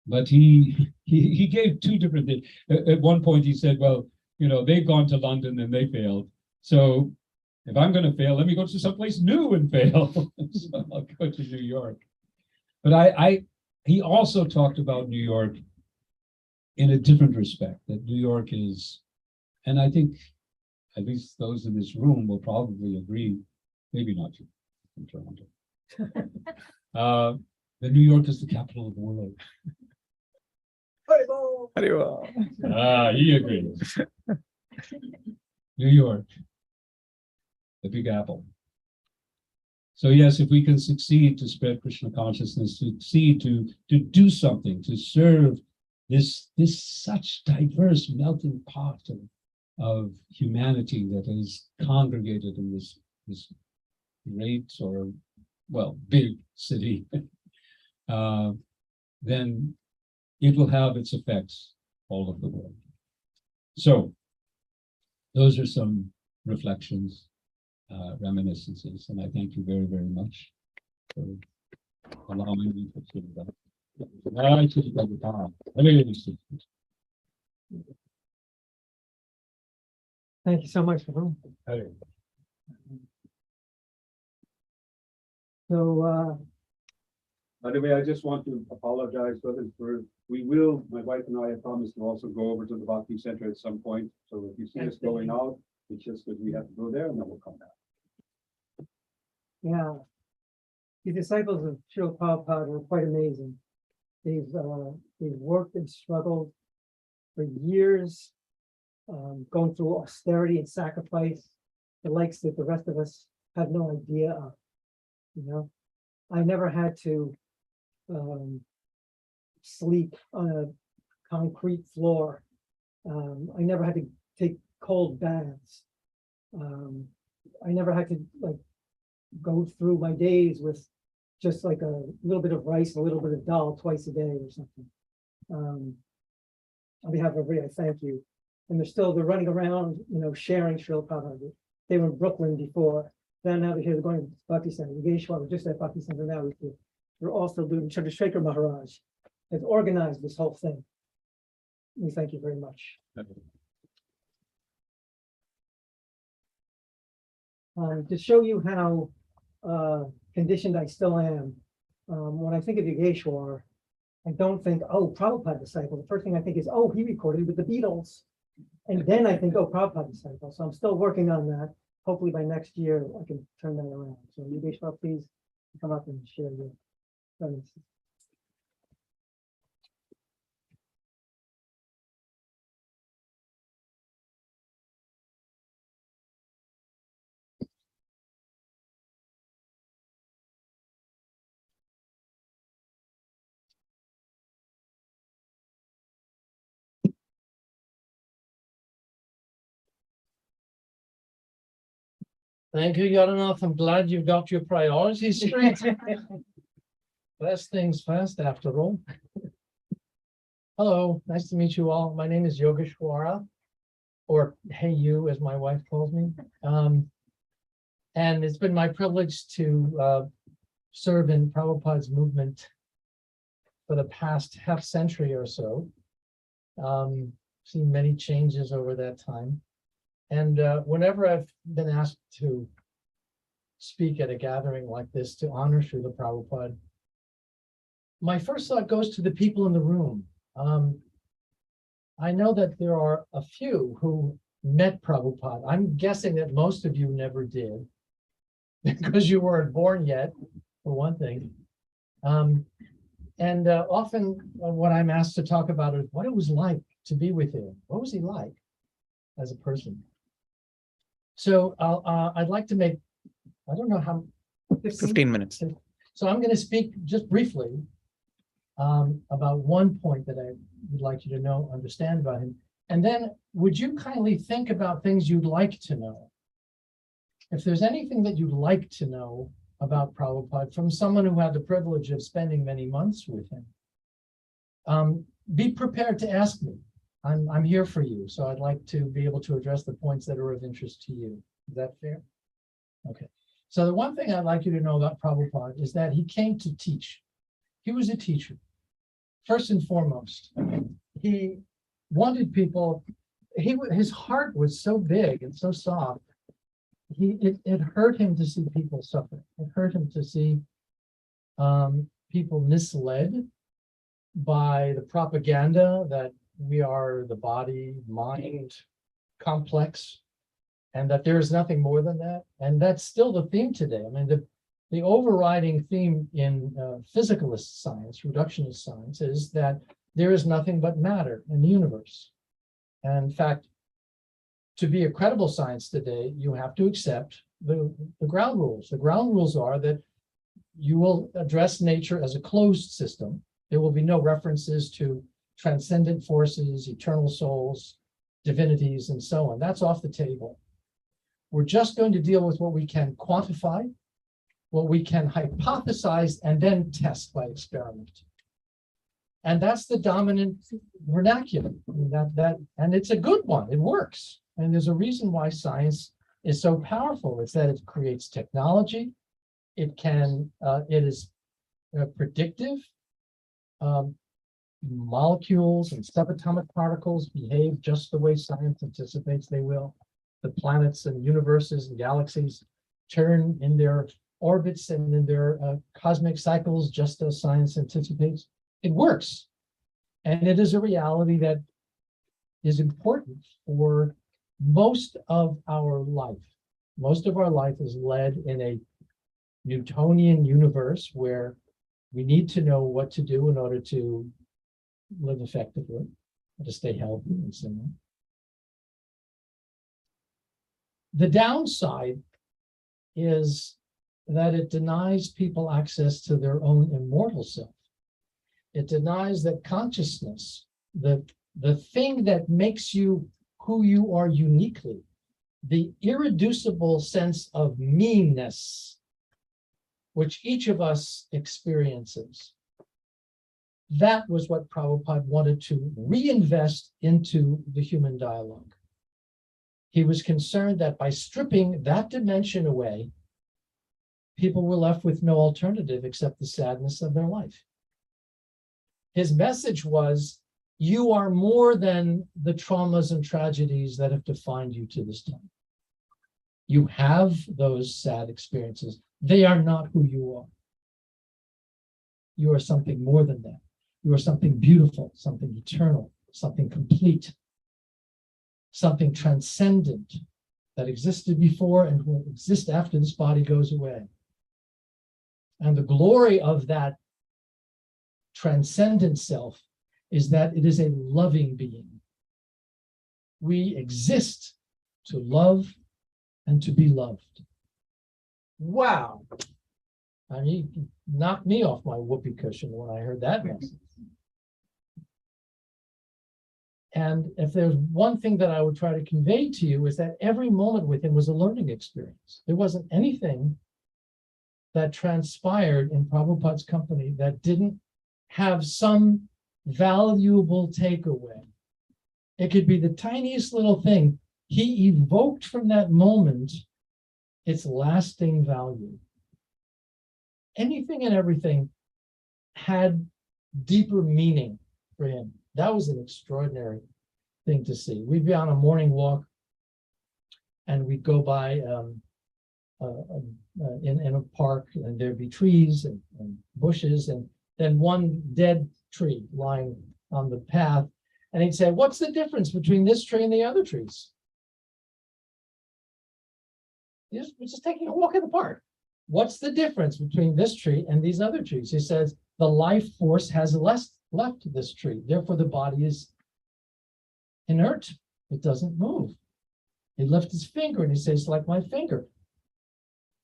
But he gave two different things. At one point he said, well, they've gone to London and they failed. So if I'm going to fail, let me go to someplace new and fail. So I'll go to New York. But he also talked about New York in a different respect, that New York is, and I think at least those in this room will probably agree, maybe not you from Toronto, that New York is the capital of the world. He agrees. New York, the Big Apple. So yes, if we can succeed to spread Krishna consciousness, succeed to do something, to serve this such diverse melting pot of humanity that is congregated in this great big city, then it will have its effects all over the world. So those are some reflections, reminiscences, and I thank you very, very much for allowing me to say that. Thank you so much. So, By the way, I just want to apologize my wife and I have promised to also go over to the Bhakti Center at some point. So if you see us going out, it's just that we have to go there and then we'll come back. yeah, the disciples of Srila Prabhupada were quite amazing. They've worked and struggled for years, going through austerity and sacrifice, the likes that the rest of us have no idea of. I never had to sleep on a concrete floor. I never had to take cold baths. I never had to go through my days with just like a little bit of rice, a little bit of dal twice a day or something. On behalf of everybody, I thank you. And they're running around, sharing Srila Prabhupada. They were in Brooklyn before. Then now they're here, they're going to Bhakti Center. Yogeśvara, just at Bhakti Center now. We're also doing Chandrasekhar Maharaj has organized this whole thing. We thank you very much. To show you how conditioned I still am, when I think of Yogeśvara, I don't think, oh, Prabhupada disciple. The first thing I think is, oh, he recorded with the Beatles. And then I think, oh, Prabhupada disciple. So I'm still working on that. hopefully by next year, I can turn that around. So Yogeśvara, please come up and share your reminiscences. Thank you, Yaranath. I'm glad you've got your priorities straight. First things first, after all. Hello, nice to meet you all. My name is Yogeśvara, or Hey You, as my wife calls me. And it's been my privilege to serve in Prabhupada's movement for the past half century or so. Seen many changes over that time. And whenever I've been asked to speak at a gathering like this to honor Srila Prabhupada, my first thought goes to the people in the room. I know that there are a few who met Prabhupada. I'm guessing that most of you never did, because you weren't born yet, for one thing. Often what I'm asked to talk about is what it was like to be with him. What was he like as a person? So I'd like to make, I don't know how. 15 minutes. So I'm going to speak just briefly about one point that I would like you to know, understand about him. And then would you kindly think about things you'd like to know? If there's anything that you'd like to know about Prabhupada from someone who had the privilege of spending many months with him, be prepared to ask me. I'm here for you, so I'd like to be able to address the points that are of interest to you. Is that fair? Okay. So the one thing I'd like you to know about Prabhupada is that he came to teach. He was a teacher. First and foremost, he wanted people, his heart was so big and so soft, it hurt him to see people suffer. It hurt him to see people misled by the propaganda that we are the body, mind complex, and that there is nothing more than that. And that's still the theme today. I mean, the overriding theme in physicalist science, reductionist science, is that there is nothing but matter in the universe. And in fact, to be a credible science today, you have to accept the ground rules. The ground rules are that you will address nature as a closed system. There will be no references to transcendent forces, eternal souls, divinities, and so on. That's off the table. We're just going to deal with what we can quantify, what we can hypothesize, and then test by experiment. And that's the dominant vernacular. And it's a good one. It works. And there's a reason why science is so powerful. It's that it creates technology. It is predictive. Molecules and subatomic particles behave just the way science anticipates they will. The planets and universes and galaxies turn in their orbits and in their cosmic cycles just as science anticipates. It works. And it is a reality that is important for most of our life. Most of our life is led in a Newtonian universe where we need to know what to do in order to live effectively, to stay healthy and so on. The downside is that it denies people access to their own immortal self. It denies that consciousness, the thing that makes you who you are uniquely, the irreducible sense of meanness, which each of us experiences. That was what Prabhupada wanted to reinvest into the human dialogue. He was concerned that by stripping that dimension away, people were left with no alternative except the sadness of their life. His message was, you are more than the traumas and tragedies that have defined you to this time. You have those sad experiences. They are not who you are. You are something more than that. You are something beautiful, something eternal, something complete, something transcendent, that existed before and will exist after this body goes away. And the glory of that transcendent self is that it is a loving being. We exist to love and to be loved. Wow. I mean, you knocked me off my whoopee cushion when I heard that message. And if there's one thing that I would try to convey to you is that every moment with him was a learning experience. There wasn't anything that transpired in Prabhupada's company that didn't have some valuable takeaway. It could be the tiniest little thing. He evoked from that moment its lasting value. Anything and everything had deeper meaning for him. That was an extraordinary thing to see. We'd be on a morning walk and we'd go by in a park, and there'd be trees and bushes, and then one dead tree lying on the path. And he'd say, "What's the difference between this tree and the other trees?" We're just taking a walk in the park. What's the difference between this tree and these other trees? He says, the life force has left this tree. Therefore, the body is inert. It doesn't move. He lifts his finger and he says, like my finger.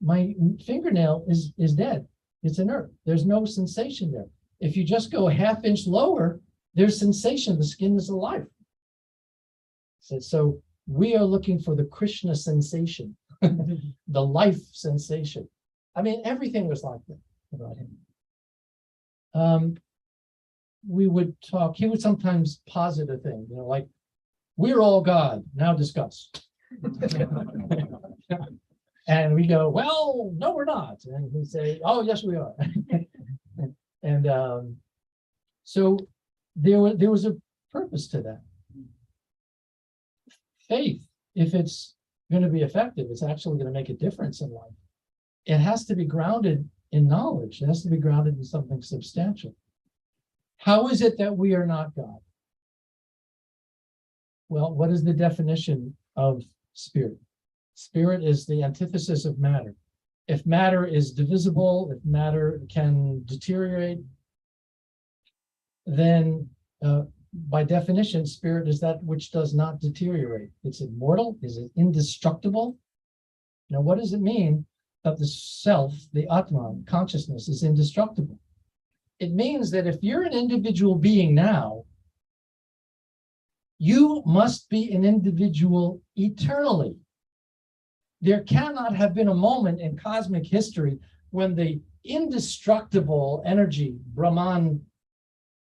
My fingernail is dead. It's inert. There's no sensation there. If you just go a half inch lower, there's sensation. The skin is alive. So we are looking for the Krishna sensation, the life sensation. I mean, everything was like that about him. We would talk, he would sometimes posit a thing, like, we're all God, now discuss. And we go, well, no, we're not. And we say, oh, yes, we are. And so there was a purpose to that. Faith, if it's going to be effective, it's actually going to make a difference in life. It has to be grounded in knowledge. It has to be grounded in something substantial. How is it that we are not God? Well, what is the definition of spirit? Spirit is the antithesis of matter. If matter is divisible, if matter can deteriorate, then by definition, spirit is that which does not deteriorate. It's immortal. Is it indestructible? Now, what does it mean that the self, the Atman, consciousness, is indestructible? It means that if you're an individual being now, you must be an individual eternally. There cannot have been a moment in cosmic history when the indestructible energy, Brahman,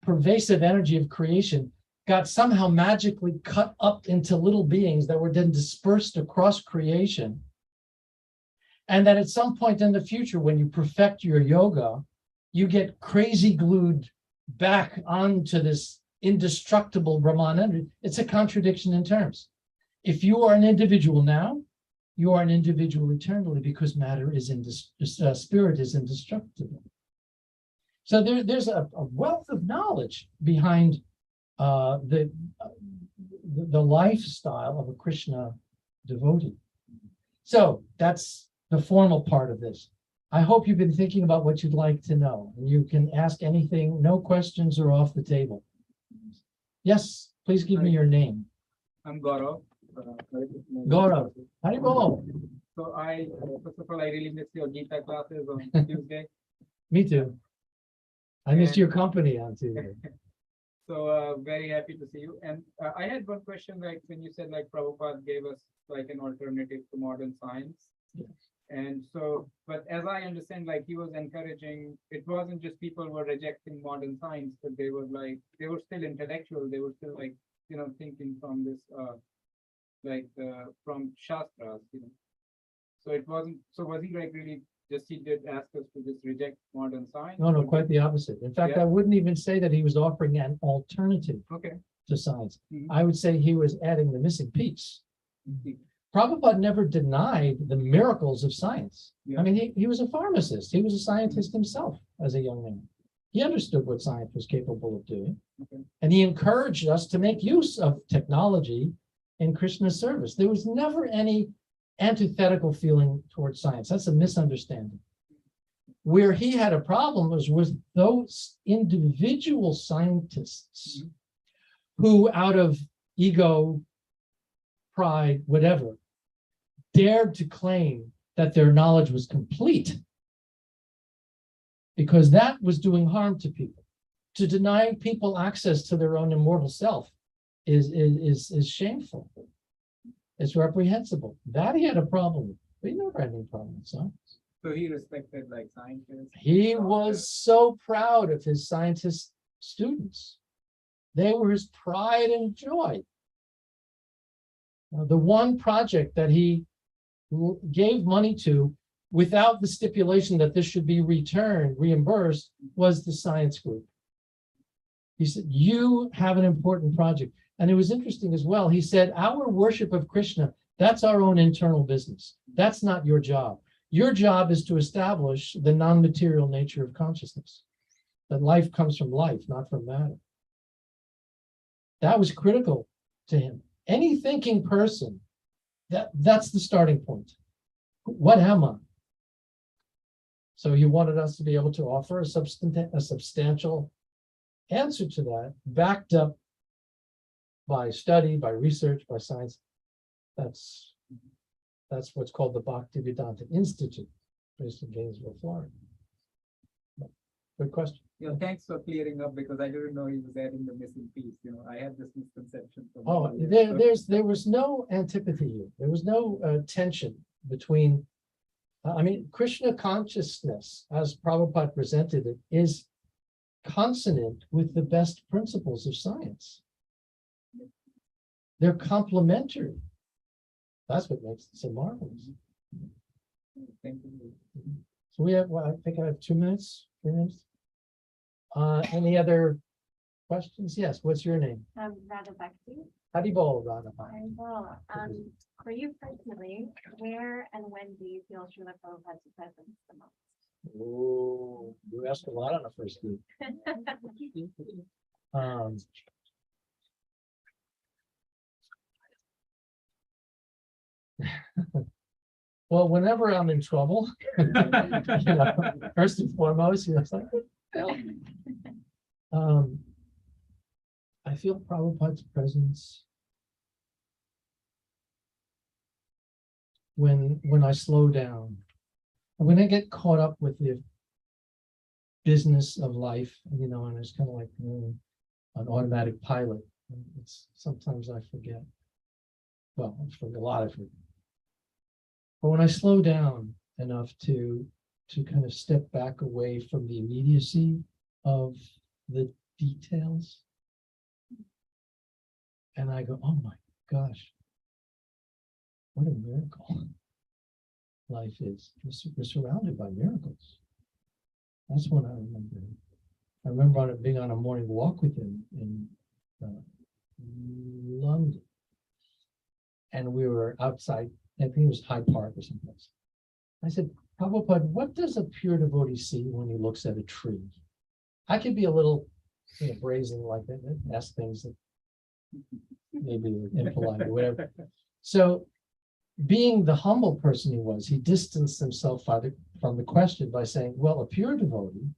pervasive energy of creation, got somehow magically cut up into little beings that were then dispersed across creation. And that at some point in the future, when you perfect your yoga, you get crazy glued back onto this indestructible Brahman energy. It's a contradiction in terms. If you are an individual now, you are an individual eternally, because matter is spirit is indestructible. So there's a wealth of knowledge behind the lifestyle of a Krishna devotee. So that's the formal part of this. I hope you've been thinking about what you'd like to know. And you can ask anything. No questions are off the table. Yes, please give me your name. I'm Gaurav. Gaurav. Haribol. So first of all, I really miss your Gita classes on Tuesday. Me too. I missed your company on Tuesday. So very happy to see you. And I had one question, like when you said like Prabhupada gave us like an alternative to modern science. Yes. And so, but as I understand, like he was encouraging, it wasn't just people were rejecting modern science, but they were still intellectual. They were still like, thinking from this, from Shastras, So it wasn't, so was he like really he did ask us to just reject modern science? No, quite the opposite. In fact, I wouldn't even say that he was offering an alternative to science. Mhm. I would say he was adding the missing piece. Prabhupada never denied the miracles of science. Yeah. I mean, he was a pharmacist. He was a scientist himself as a young man. He understood what science was capable of doing. Okay. And he encouraged us to make use of technology in Krishna's service. There was never any antithetical feeling towards science. That's a misunderstanding. Where he had a problem was with those individual scientists who, out of ego, pride, whatever, dared to claim that their knowledge was complete, because that was doing harm to people. To deny people access to their own immortal self is shameful. It's reprehensible. That he had a problem with. But he never had any problem with science. So he respected like scientists. He was so proud of his scientist students. They were his pride and joy. The one project that he gave money to without the stipulation that this should be reimbursed, was the science group. He said, you have an important project. And it was interesting as well. He said, our worship of Krishna, that's our own internal business. That's not your job. Your job is to establish the non-material nature of consciousness. That life comes from life, not from matter. That was critical to him. Any thinking person, that's the starting point. What am I? So he wanted us to be able to offer a substantial answer to that, backed up by study, by research, by science. That's what's called the Bhaktivedanta Institute, based in Gainesville, Florida. Good question. Yeah, thanks for clearing up, because I didn't know he was adding the missing piece. You know, I had this misconception. From Oh, there was no antipathy here. There was no tension between. I mean, Krishna consciousness, as Prabhupada presented it, is consonant with the best principles of science. They're complementary. That's what makes it so marvelous. Thank you. So we have, well, I think I have 2 minutes, 3 minutes. Any other questions? Yes, what's your name? Radha Bhakti. Haribol, Radha Bhakti. Well, for you personally, where and when do you feel Srila Prabhupada's presence the most? Oh, you asked a lot on the first group. Well, whenever I'm in trouble, first and foremost, it's like, help. I feel Prabhupada's presence when I slow down, when I get caught up with the business of life, and it's kind of like an automatic pilot. It's sometimes I forget. Well, for a lot of it. But when I slow down enough to kind of step back away from the immediacy of the details, and I go, oh my gosh, what a miracle life is. We're surrounded by miracles. That's what I remember. I remember being on a morning walk with him in London. And we were outside, I think it was Hyde Park or someplace. I said, Prabhupada, what does a pure devotee see when he looks at a tree? I could be a little brazen like that, ask things that maybe were impolite or whatever. So being the humble person he was, he distanced himself from the question by saying, well, a pure devotee,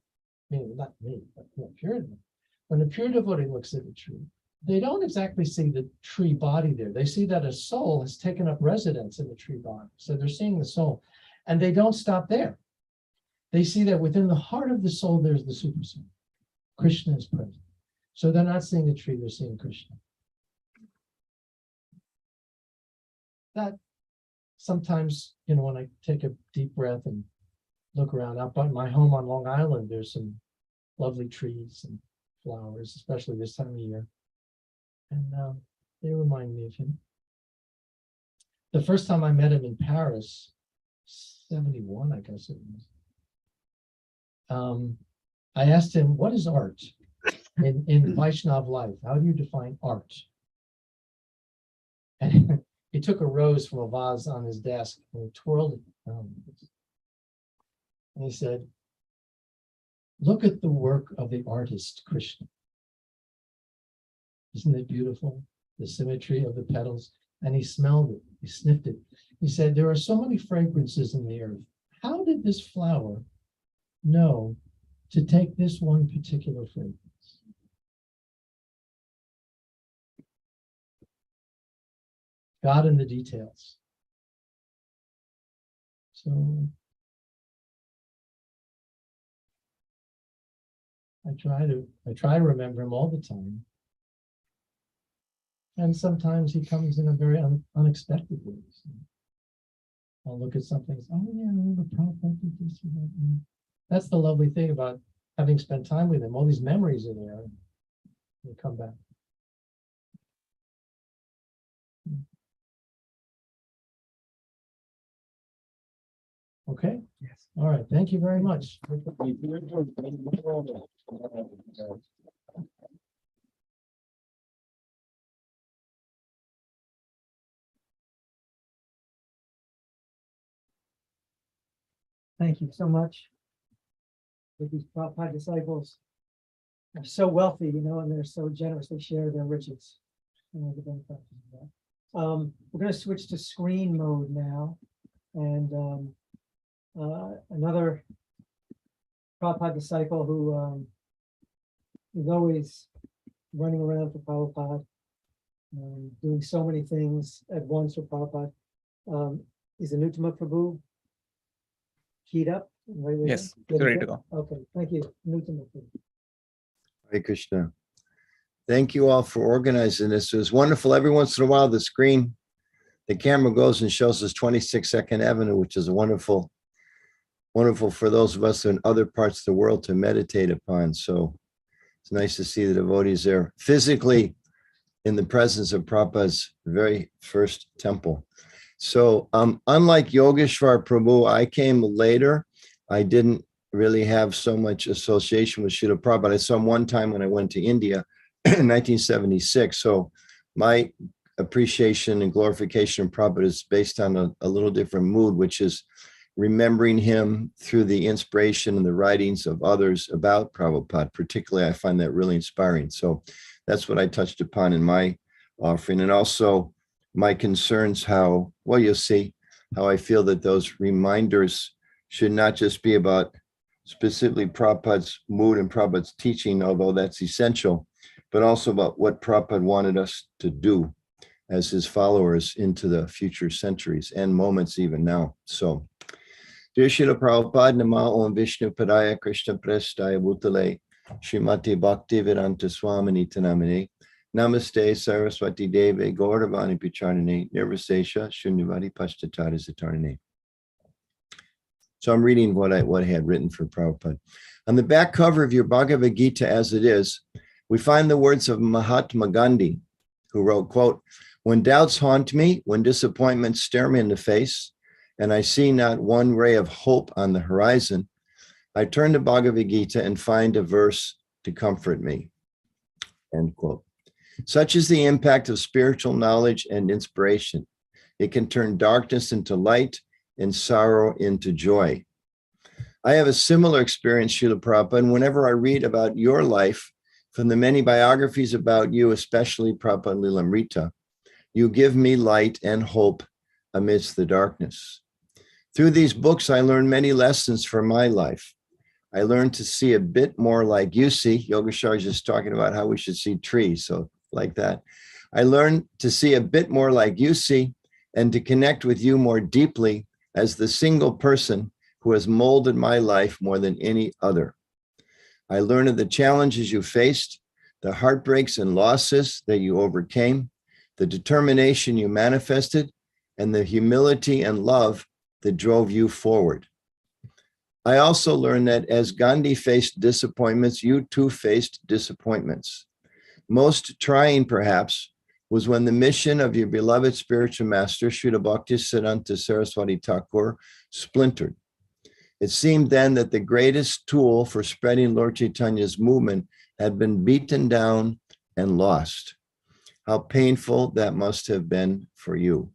meaning not me, but pure devotee, when a pure devotee looks at a tree, they don't exactly see the tree body there. They see that a soul has taken up residence in the tree body. So they're seeing the soul. And they don't stop there. They see that within the heart of the soul, there's the super soul. Krishna is present. So they're not seeing a tree, they're seeing Krishna. That sometimes, when I take a deep breath and look around, out by my home on Long Island, there's some lovely trees and flowers, especially this time of year. And they remind me of him. The first time I met him in Paris, 71, I guess it was. I asked him, what is art in Vaishnav life? How do you define art? And he took a rose from a vase on his desk and he twirled it around. And he said, look at the work of the artist, Krishna. Isn't it beautiful? The symmetry of the petals. and he smelled it, he sniffed it. He said, there are so many fragrances in the earth. How did this flower know to take this one particular fragrance? God in the details. So I try to remember him all the time. And sometimes he comes in a very unexpected way. So I'll look at something, oh yeah, I remember Prabhupada did this or that. And that's the lovely thing about having spent time with him. All these memories are there. They come back. Okay. Yes. All right. Thank you very much. Thank you so much. These Prabhupada disciples are so wealthy, and they're so generous. They share their riches. We're going to switch to screen mode now, and another Prabhupada disciple who is always running around for Prabhupada, doing so many things at once for Prabhupada, is Anuttamā Prabhu. Keyed up? Yes, ready to go. Okay, thank you. Anuttamā Prabhu. Hare Krishna. Thank you all for organizing this. It was wonderful. Every once in a while, the camera goes and shows us 26nd Avenue, which is wonderful for those of us in other parts of the world to meditate upon. So it's nice to see the devotees there physically in the presence of Prabhupada's very first temple. So unlike Yogeśvara Prabhu, I came later. I didn't really have so much association with Srila Prabhupada. I saw him one time when I went to India in 1976. So my appreciation and glorification of Prabhupada is based on a little different mood, which is remembering him through the inspiration and the writings of others about Prabhupada. Particularly, I find that really inspiring. So that's what I touched upon in my offering. And also my concerns you'll see how I feel that those reminders should not just be about specifically Prabhupada's mood and Prabhupada's teaching, although that's essential, but also about what Prabhupada wanted us to do as his followers into the future centuries and moments even now. So, dear Srila Prabhupada, Nama Om Vishnu Padaya Krishna Prestaya Bhutale Srimati Bhaktivedanta Swami Nitanamane Namaste Saraswati Deve Gauravāṇī Picharnane Nirvasesha Shunyavadi Pashtatara Zatarnane. So I'm reading what I had written for Prabhupada. On the back cover of your Bhagavad Gita as it is, we find the words of Mahatma Gandhi, who wrote, quote, "When doubts haunt me, when disappointments stare me in the face, and I see not one ray of hope on the horizon, I turn to Bhagavad Gita and find a verse to comfort me." End quote. Such is the impact of spiritual knowledge and inspiration. It can turn darkness into light and sorrow into joy. I have a similar experience, Srila Prabhupada, and whenever I read about your life, from the many biographies about you, especially Prabhupada Lilamrita, you give me light and hope amidst the darkness. Through these books, I learned many lessons for my life. I learned to see a bit more like you see. Yogeśvara is just talking about how we should see trees, so like that. I learned to see a bit more like you see and to connect with you more deeply as the single person who has molded my life more than any other. I learned of the challenges you faced, the heartbreaks and losses that you overcame, the determination you manifested, and the humility and love that drove you forward. I also learned that as Gandhi faced disappointments, you too faced disappointments. Most trying, perhaps, was when the mission of your beloved spiritual master, Srila Bhaktisiddhanta Saraswati Thakur, splintered. It seemed then that the greatest tool for spreading Lord Chaitanya's movement had been beaten down and lost. How painful that must have been for you.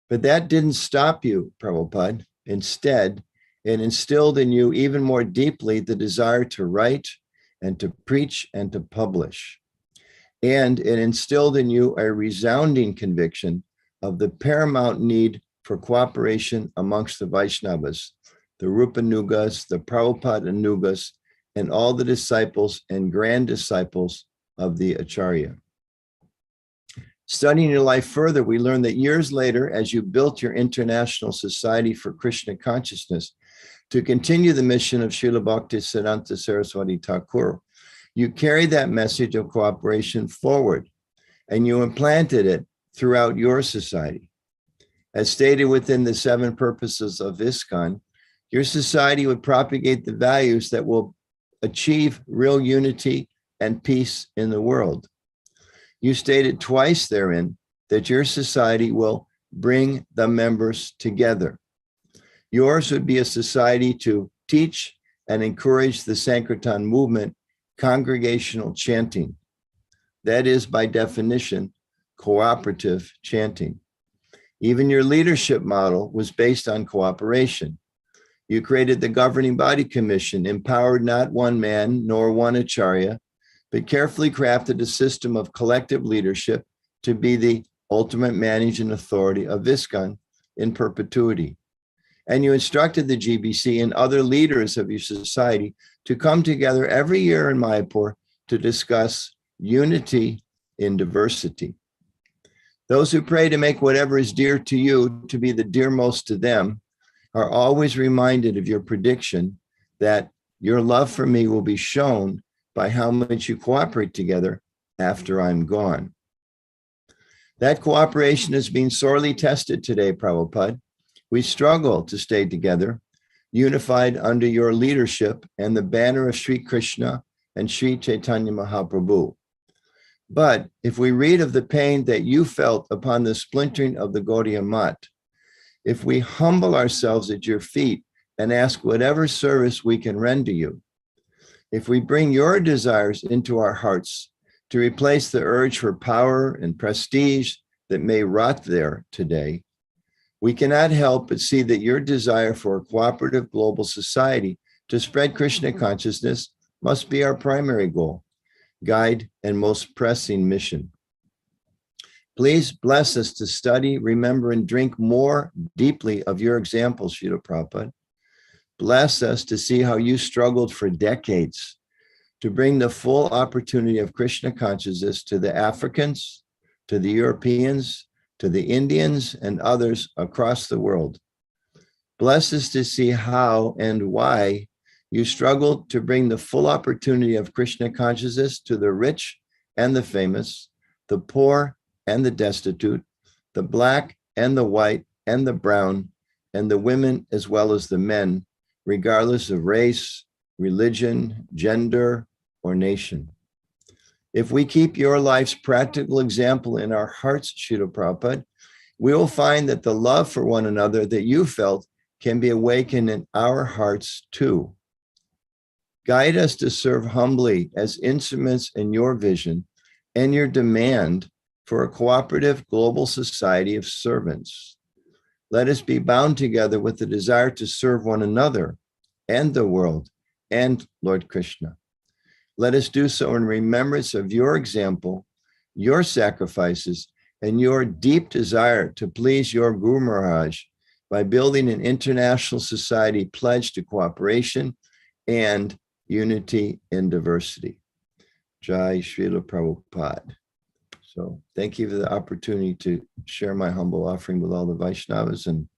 But that didn't stop you, Prabhupada. Instead, it instilled in you even more deeply the desire to write and to preach and to publish. and it instilled in you a resounding conviction of the paramount need for cooperation amongst the Vaishnavas, the Rupanugas, the Prabhupada-nugas, and all the disciples and grand disciples of the Acharya. Studying your life further, we learn that years later, as you built your International Society for Krishna Consciousness to continue the mission of Srila Bhaktisiddhanta Saraswati Thakur, you carried that message of cooperation forward, and you implanted it throughout your society. As stated within the 7 purposes of ISKCON, your society would propagate the values that will achieve real unity and peace in the world. You stated twice therein that your society will bring the members together. Yours would be a society to teach and encourage the Sankirtan movement, congregational chanting. That is, by definition, cooperative chanting. Even your leadership model was based on cooperation. You created the Governing Body Commission, empowered not one man nor one acharya, but carefully crafted a system of collective leadership to be the ultimate managing authority of ISKCON in perpetuity. And you instructed the GBC and other leaders of your society to come together every year in Mayapur to discuss unity in diversity. Those who pray to make whatever is dear to you to be the dearmost to them are always reminded of your prediction that your love for me will be shown by how much you cooperate together after I'm gone. That cooperation is being sorely tested today, Prabhupada. We struggle to stay together, unified under your leadership and the banner of Sri Krishna and Sri Chaitanya Mahaprabhu. But if we read of the pain that you felt upon the splintering of the Gaudiya Math, if we humble ourselves at your feet and ask whatever service we can render you, if we bring your desires into our hearts to replace the urge for power and prestige that may rot there today, we cannot help but see that your desire for a cooperative global society to spread Krishna consciousness must be our primary goal, guide, and most pressing mission. Please bless us to study, remember, and drink more deeply of your examples, Srila Prabhupada. Bless us to see how you struggled for decades to bring the full opportunity of Krishna consciousness to the Africans, to the Europeans, to the Indians, and others across the world. Bless us to see how and why you struggled to bring the full opportunity of Krishna consciousness to the rich and the famous, the poor and the destitute, the black and the white and the brown, and the women as well as the men, regardless of race, religion, gender, or nation. If we keep your life's practical example in our hearts, Srila Prabhupada, we will find that the love for one another that you felt can be awakened in our hearts too. Guide us to serve humbly as instruments in your vision and your demand for a cooperative global society of servants. Let us be bound together with the desire to serve one another and the world and Lord Krishna. Let us do so in remembrance of your example, your sacrifices, and your deep desire to please your Guru Maharaj by building an international society pledged to cooperation and unity in diversity. Jai Srila Prabhupada. So thank you for the opportunity to share my humble offering with all the Vaishnavas. And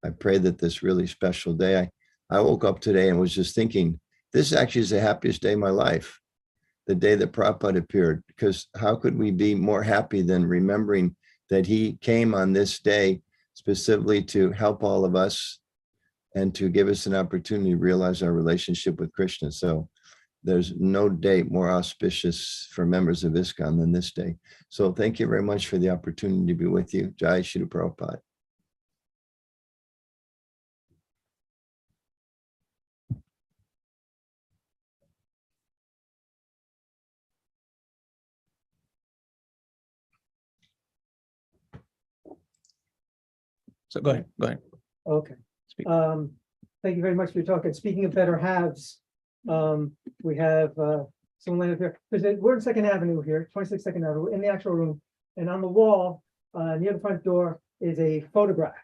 I pray that this really special day, I woke up today and was just thinking, this actually is the happiest day of my life, the day that Prabhupada appeared, because how could we be more happy than remembering that he came on this day specifically to help all of us and to give us an opportunity to realize our relationship with Krishna. So there's no day more auspicious for members of ISKCON than this day. So thank you very much for the opportunity to be with you. Jai Śrīla Prabhupada. So go ahead, go ahead. Okay. Speak. Thank you very much for your talk. And speaking of better halves, we have someone landed here. We're in Second Avenue here, 26 Second Avenue, in the actual room. And on the wall, near the front door, is a photograph.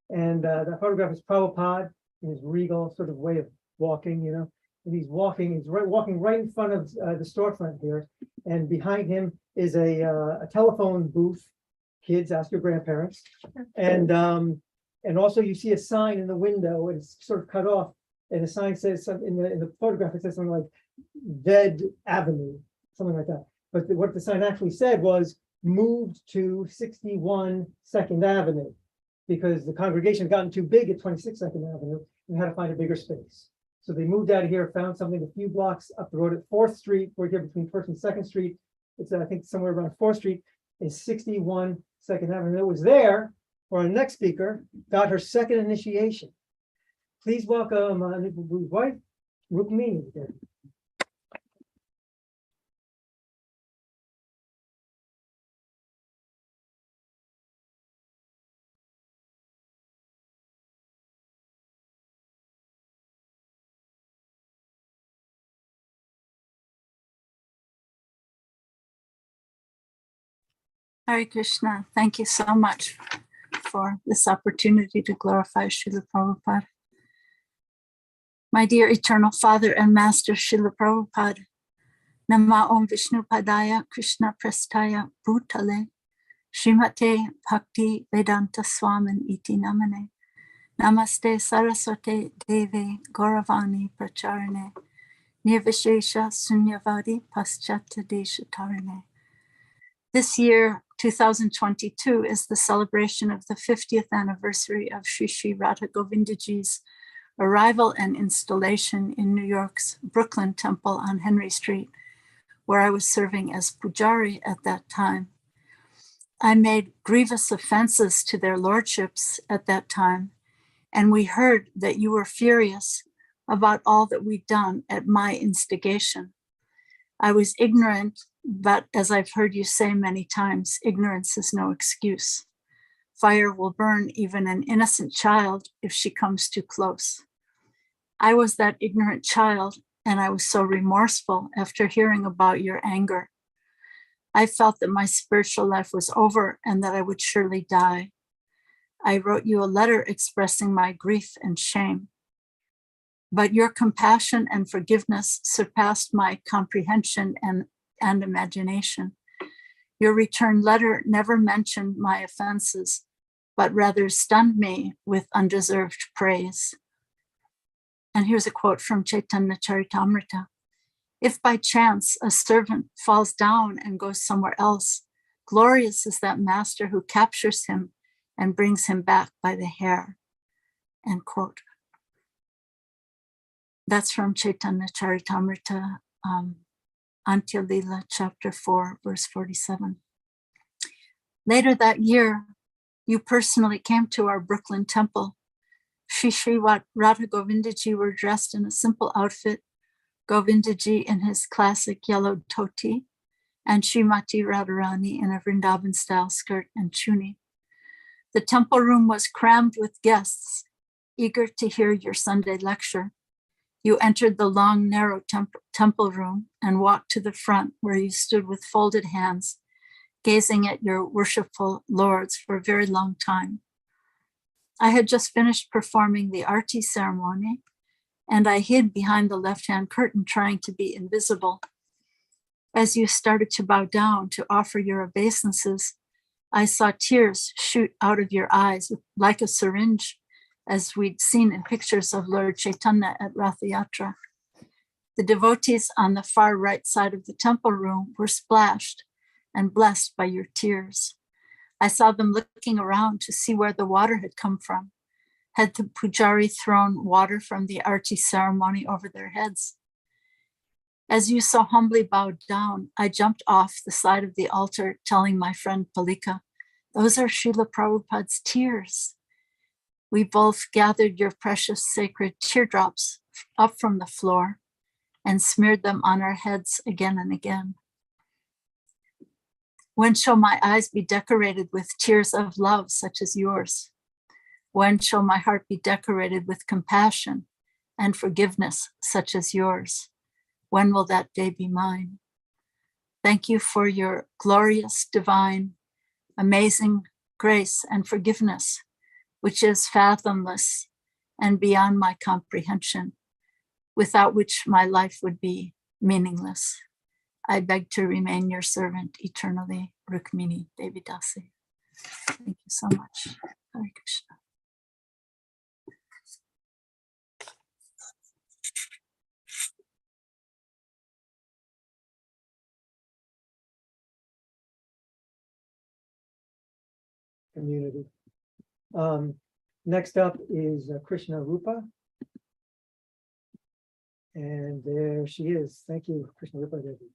And that photograph is Prabhupada in his regal sort of way of walking, you know. And he's walking right in front of the storefront here. And behind him is a telephone booth. Kids, ask your grandparents. And also you see a sign in the window, and it's sort of cut off. And the sign says in the photograph, it says something like Ved Avenue, something like that. But what the sign actually said was moved to 61 Second Avenue, because the congregation had gotten too big at 26 Second Avenue and had to find a bigger space. So they moved out of here, found something a few blocks up the road at 4th Street. We're here between 1st and 2nd Street. It's I think somewhere around 4th Street is 61 Second Avenue. It was there where our next speaker got her second initiation. Please welcome Anuttama's wife, Rukmiṇī. Hare Krishna. Thank you so much for this opportunity to glorify Srila Prabhupada. My dear Eternal Father and Master Srila Prabhupada, Nama Om Vishnu Padaya Krishna Prestaya Bhutale Srimate Bhaktivedanta Swami Iti Namane Namaste Saraswate Deve Gauravāṇī Pracharane Nirvishesha Sunyavadi Paschata Deshatarane. This year, 2022, is the celebration of the 50th anniversary of Sri Sri Radha Govindaji's arrival and installation in New York's Brooklyn Temple on Henry Street, where I was serving as Pujari at that time. I made grievous offenses to their lordships at that time, and we heard that you were furious about all that we'd done at my instigation. I was ignorant, but as I've heard you say many times, ignorance is no excuse. Fire will burn even an innocent child if she comes too close. I was that ignorant child, and I was so remorseful after hearing about your anger. I felt that my spiritual life was over and that I would surely die. I wrote you a letter expressing my grief and shame. But your compassion and forgiveness surpassed my comprehension and imagination. Your return letter never mentioned my offenses, but rather stunned me with undeserved praise. And here's a quote from Chaitanya Charitamrita. If by chance a servant falls down and goes somewhere else, glorious is that master who captures him and brings him back by the hair. End quote. That's from Chaitanya Charitamrita, Antya Lila, chapter 4, verse 47. Later that year, you personally came to our Brooklyn temple. Sri Sri Radha Govindaji were dressed in a simple outfit, Govindaji in his classic yellow dhoti, and Srimati Radharani in a Vrindavan-style skirt and chuni. The temple room was crammed with guests, eager to hear your Sunday lecture. You entered the long, narrow temple room and walked to the front, where you stood with folded hands, gazing at your worshipful lords for a very long time. I had just finished performing the Arti ceremony, and I hid behind the left-hand curtain, trying to be invisible. As you started to bow down to offer your obeisances, I saw tears shoot out of your eyes like a syringe, as we'd seen in pictures of Lord Chaitanya at Ratha Yatra. The devotees on the far right side of the temple room were splashed and blessed by your tears. I saw them looking around to see where the water had come from. Had the pujari thrown water from the Arti ceremony over their heads? As you so humbly bowed down, I jumped off the side of the altar, telling my friend Palika, "Those are Srila Prabhupada's tears." We both gathered your precious sacred teardrops up from the floor and smeared them on our heads again and again. When shall my eyes be decorated with tears of love such as yours? When shall my heart be decorated with compassion and forgiveness such as yours? When will that day be mine? Thank you for your glorious, divine, amazing grace and forgiveness, which is fathomless and beyond my comprehension, without which my life would be meaningless. I beg to remain your servant eternally, Rukmiṇī Devi Dasi. Thank you so much. Hare Krishna. Community. Next up is Kṛṣṇarūpā. And there she is. Thank you, Kṛṣṇarūpā Devi.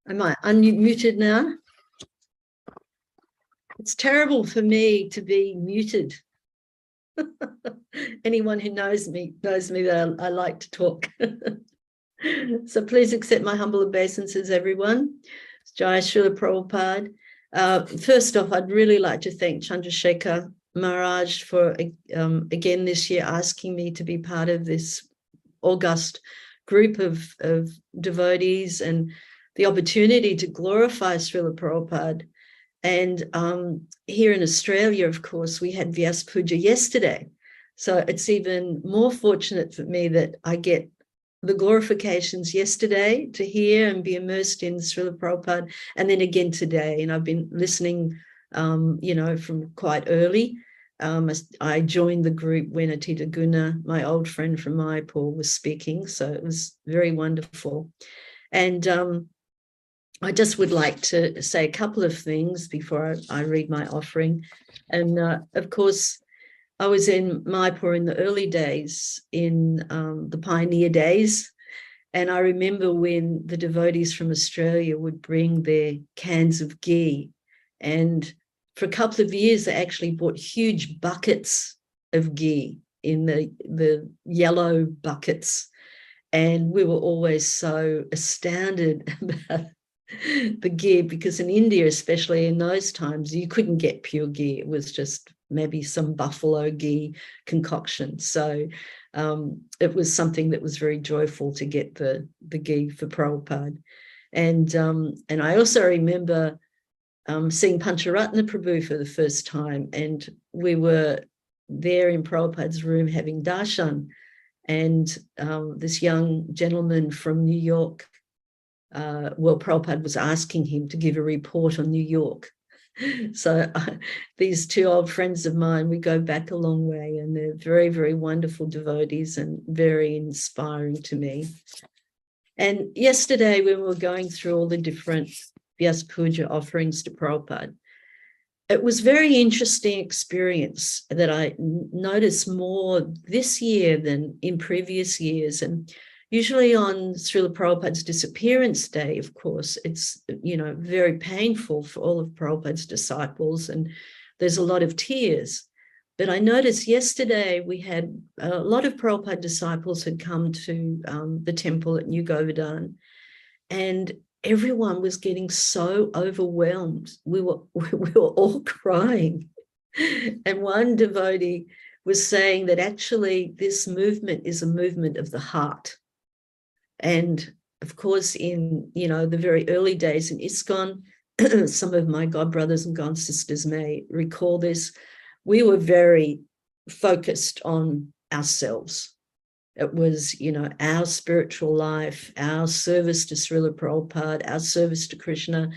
Am I unmuted now? It's terrible for me to be muted. Anyone who knows me that I like to talk. So please accept my humble obeisances, everyone. Jai Srila Prabhupada. First off, I'd really like to thank Chandrasekhar Maharaj for, again this year, asking me to be part of this august group of devotees and the opportunity to glorify Srila Prabhupada. And here in Australia, of course, we had Vyasa Puja yesterday. So it's even more fortunate for me that I get the glorifications yesterday to hear and be immersed in Srila Prabhupada, and then again today. And I've been listening, from quite early. I joined the group when Atītaguṇa, my old friend from Mayapur, was speaking. So it was very wonderful. And I just would like to say a couple of things before I read my offering. And of course, I was in Mayapur in the early days, in the pioneer days. And I remember when the devotees from Australia would bring their cans of ghee. And for a couple of years, they actually bought huge buckets of ghee in the yellow buckets. And we were always so astounded about the ghee, because in India, especially in those times, you couldn't get pure ghee. It was just maybe some buffalo ghee concoction. So it was something that was very joyful to get the ghee for Prabhupada. And I also remember seeing Pañcaratna Prabhu for the first time, and we were there in Prabhupada's room having darshan, and this young gentleman from New York, Prabhupada was asking him to give a report on New York. So these two old friends of mine, we go back a long way, and they're very, very wonderful devotees and very inspiring to me. And yesterday, when we were going through all the different Vyasa Puja offerings to Prabhupada, it was a very interesting experience that I noticed more this year than in previous years. And usually on Srila Prabhupada's disappearance day, of course, it's, very painful for all of Prabhupada's disciples, and there's a lot of tears. But I noticed yesterday we had a lot of Prabhupada disciples had come to the temple at New Govardhan, and everyone was getting so overwhelmed. We were all crying. And one devotee was saying that actually this movement is a movement of the heart. And of course, in the very early days in ISKCON, some of my godbrothers and godsisters may recall this, we were very focused on ourselves. It was, our spiritual life, our service to Srila Prabhupada, our service to Krishna.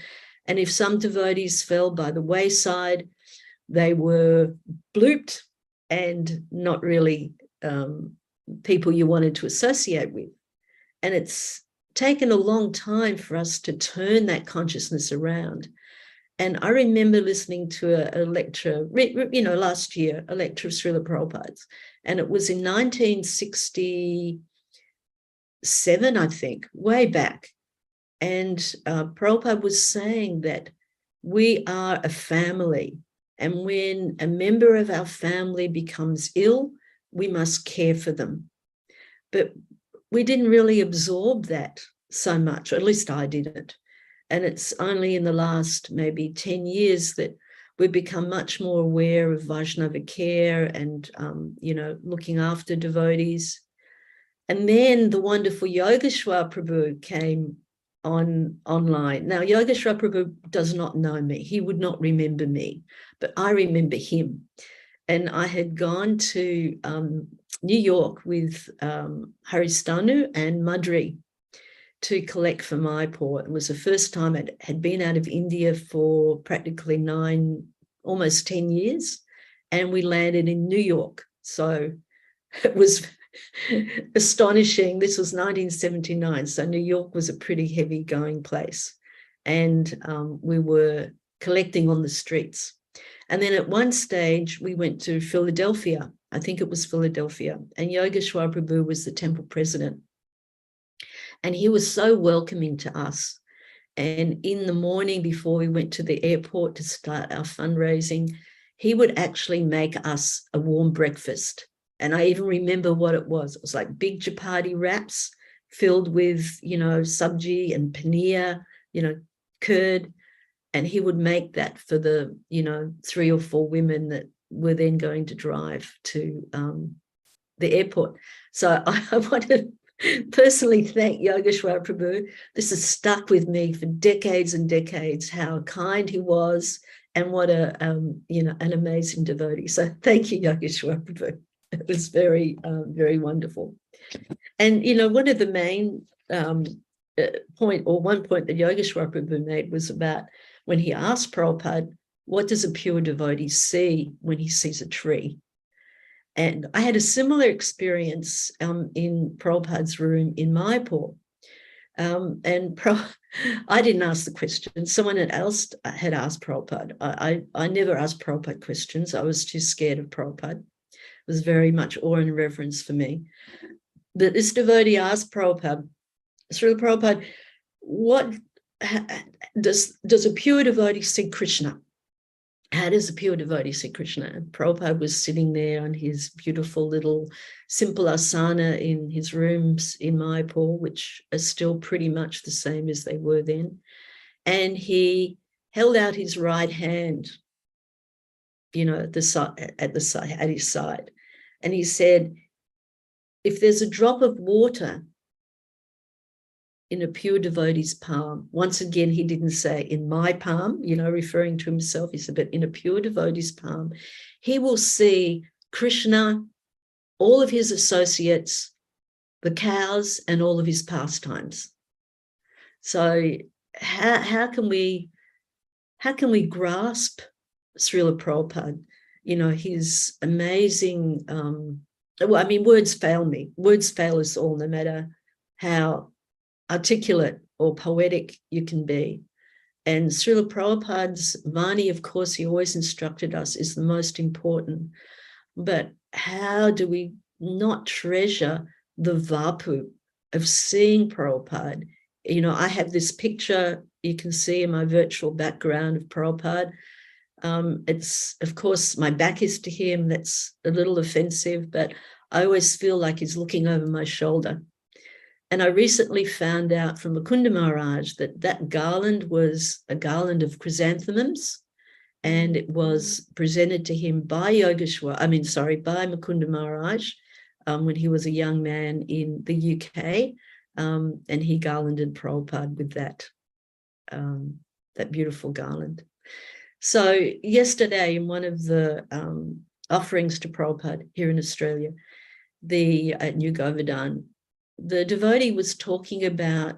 And if some devotees fell by the wayside, they were blooped and not really people you wanted to associate with. And it's taken a long time for us to turn that consciousness around. And I remember listening to a lecture, last year, a lecture of Srila Prabhupada's, and it was in 1967, I think, way back. And Prabhupada was saying that we are a family. And when a member of our family becomes ill, we must care for them. But we didn't really absorb that so much, or at least I didn't. And it's only in the last maybe 10 years that we've become much more aware of Vaishnava care and, looking after devotees. And then the wonderful Yogeśvara Prabhu came online. Now, Yogeśvara Prabhu does not know me. He would not remember me, but I remember him. And I had gone to New York with Haristanu and Madri to collect for Mayapur. It was the first time I had been out of India for practically almost 10 years. And we landed in New York. So it was astonishing. This was 1979. So New York was a pretty heavy going place. And we were collecting on the streets. And then at one stage, we went to Philadelphia. I think it was Philadelphia. And Yogeśvara Prabhu was the temple president. And he was so welcoming to us. And in the morning before we went to the airport to start our fundraising, he would actually make us a warm breakfast. And I even remember what it was. It was like big chapati wraps filled with, sabji and paneer, curd. And he would make that for the, 3 or 4 women that were then going to drive to the airport. So I want to personally thank Yogeśvara Prabhu. This has stuck with me for decades and decades, how kind he was and what an amazing devotee. So thank you, Yogeśvara Prabhu. It was very, very wonderful. And, one of the main one point that Yogeśvara Prabhu made was about when he asked Prabhupada, what does a pure devotee see when he sees a tree? And I had a similar experience in Prabhupada's room in Mayapur. I didn't ask the question. Someone else had asked Prabhupada. I never asked Prabhupada questions. I was too scared of Prabhupada. It was very much awe and reverence for me. But this devotee asked Prabhupada, Srila Prabhupada, what does a pure devotee see Krishna? How does a pure devotee see Krishna? And Prabhupada was sitting there on his beautiful little simple asana in his rooms in Mayapur, which are still pretty much the same as they were then. And he held out his right hand, at his side. And he said, if there's a drop of water in a pure devotee's palm, once again, he didn't say in my palm, referring to himself, he said, but in a pure devotee's palm, he will see Krishna, all of his associates, the cows, and all of his pastimes. So how can we grasp Srila Prabhupada, his amazing, words fail me. Words fail us all, no matter how articulate or poetic you can be. And Srila Prabhupada's Vani, of course, he always instructed us, is the most important. But how do we not treasure the vapu of seeing Prabhupada? I have this picture you can see in my virtual background of Prabhupada. It's, of course, my back is to him. That's a little offensive, but I always feel like he's looking over my shoulder. And I recently found out from Mukunda Maharaj that garland was a garland of chrysanthemums, and it was presented to him by by Mukunda Maharaj when he was a young man in the UK, and he garlanded Prabhupada with that beautiful garland. So yesterday, in one of the offerings to Prabhupada here in Australia, at New Govardhan, the devotee was talking about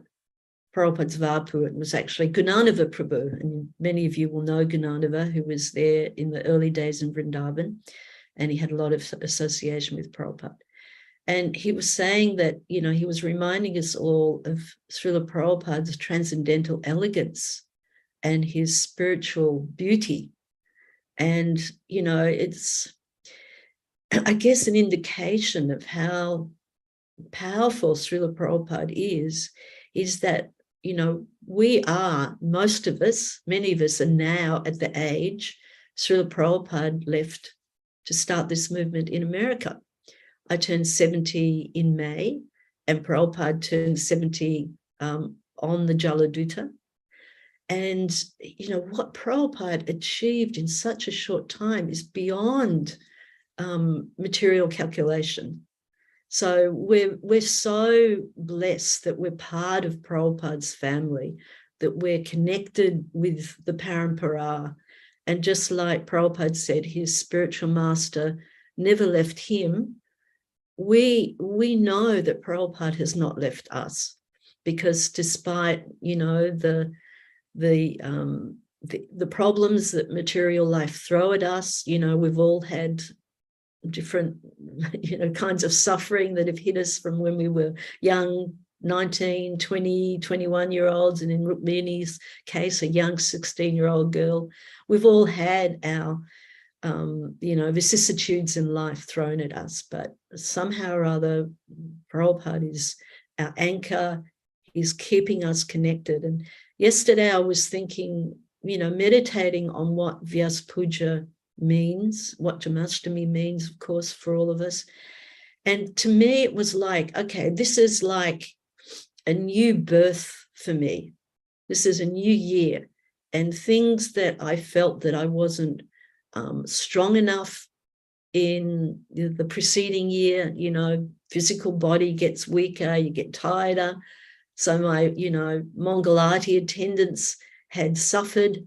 Prabhupada's Vapu. It was actually Gunanava Prabhu, and many of you will know Gunanava, who was there in the early days in Vrindavan, and he had a lot of association with Prabhupada. And he was saying that, he was reminding us all of Srila Prabhupada's transcendental elegance and his spiritual beauty. And, it's, I guess, an indication of how powerful Srila Prabhupada is that, we are, most of us, many of us are now at the age Srila Prabhupada left to start this movement in America. I turned 70 in May, and Prabhupada turned 70 on the Jaladuta. And, you know, what Prabhupada achieved in such a short time is beyond material calculation. So we're so blessed that we're part of Prabhupada's family, that we're connected with the Parampara. And just like Prabhupada said, his spiritual master never left him. We know that Prabhupada has not left us, because despite, you know, the problems that material life throw at us, you know, we've all had different, you know, kinds of suffering that have hit us from when we were young, 19, 20, 21-year-olds, and in Rukmiṇī's case, a young 16-year-old girl. We've all had our, you know, vicissitudes in life thrown at us, but somehow or other, Prabhupada is our anchor. He's keeping us connected. And yesterday I was thinking, you know, meditating on what Vyasa Puja means, what Jamashtami means, of course, for all of us. And to me, it was like, okay, this is like a new birth for me. This is a new year. And things that I felt that I wasn't strong enough in the preceding year, you know, physical body gets weaker, you get tireder. So my, you know, Mangalati attendance had suffered.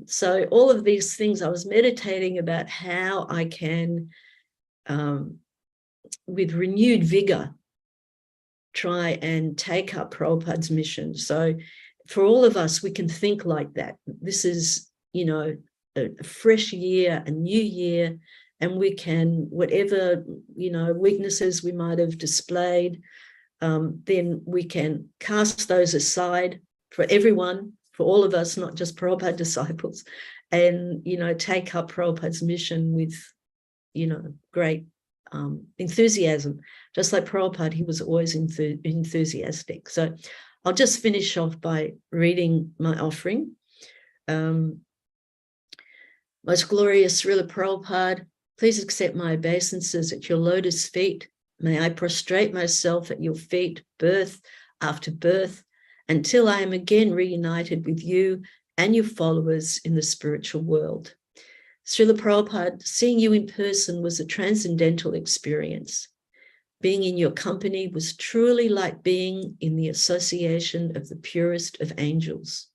So all of these things, I was meditating about how I can, with renewed vigor, try and take up Prabhupada's mission. So for all of us, we can think like that. This is, you know, a fresh year, a new year, and we can, whatever, you know, weaknesses we might have displayed, then we can cast those aside for everyone, for all of us, not just Prabhupada disciples, and, you know, take up Prabhupada's mission with, you know, great enthusiasm. Just like Prabhupada, he was always enthusiastic. So I'll just finish off by reading my offering. Most glorious Srila Prabhupada, please accept my obeisances at your lotus feet. May I prostrate myself at your feet, birth after birth, until I am again reunited with you and your followers in the spiritual world. Srila Prabhupada, seeing you in person was a transcendental experience. Being in your company was truly like being in the association of the purest of angels.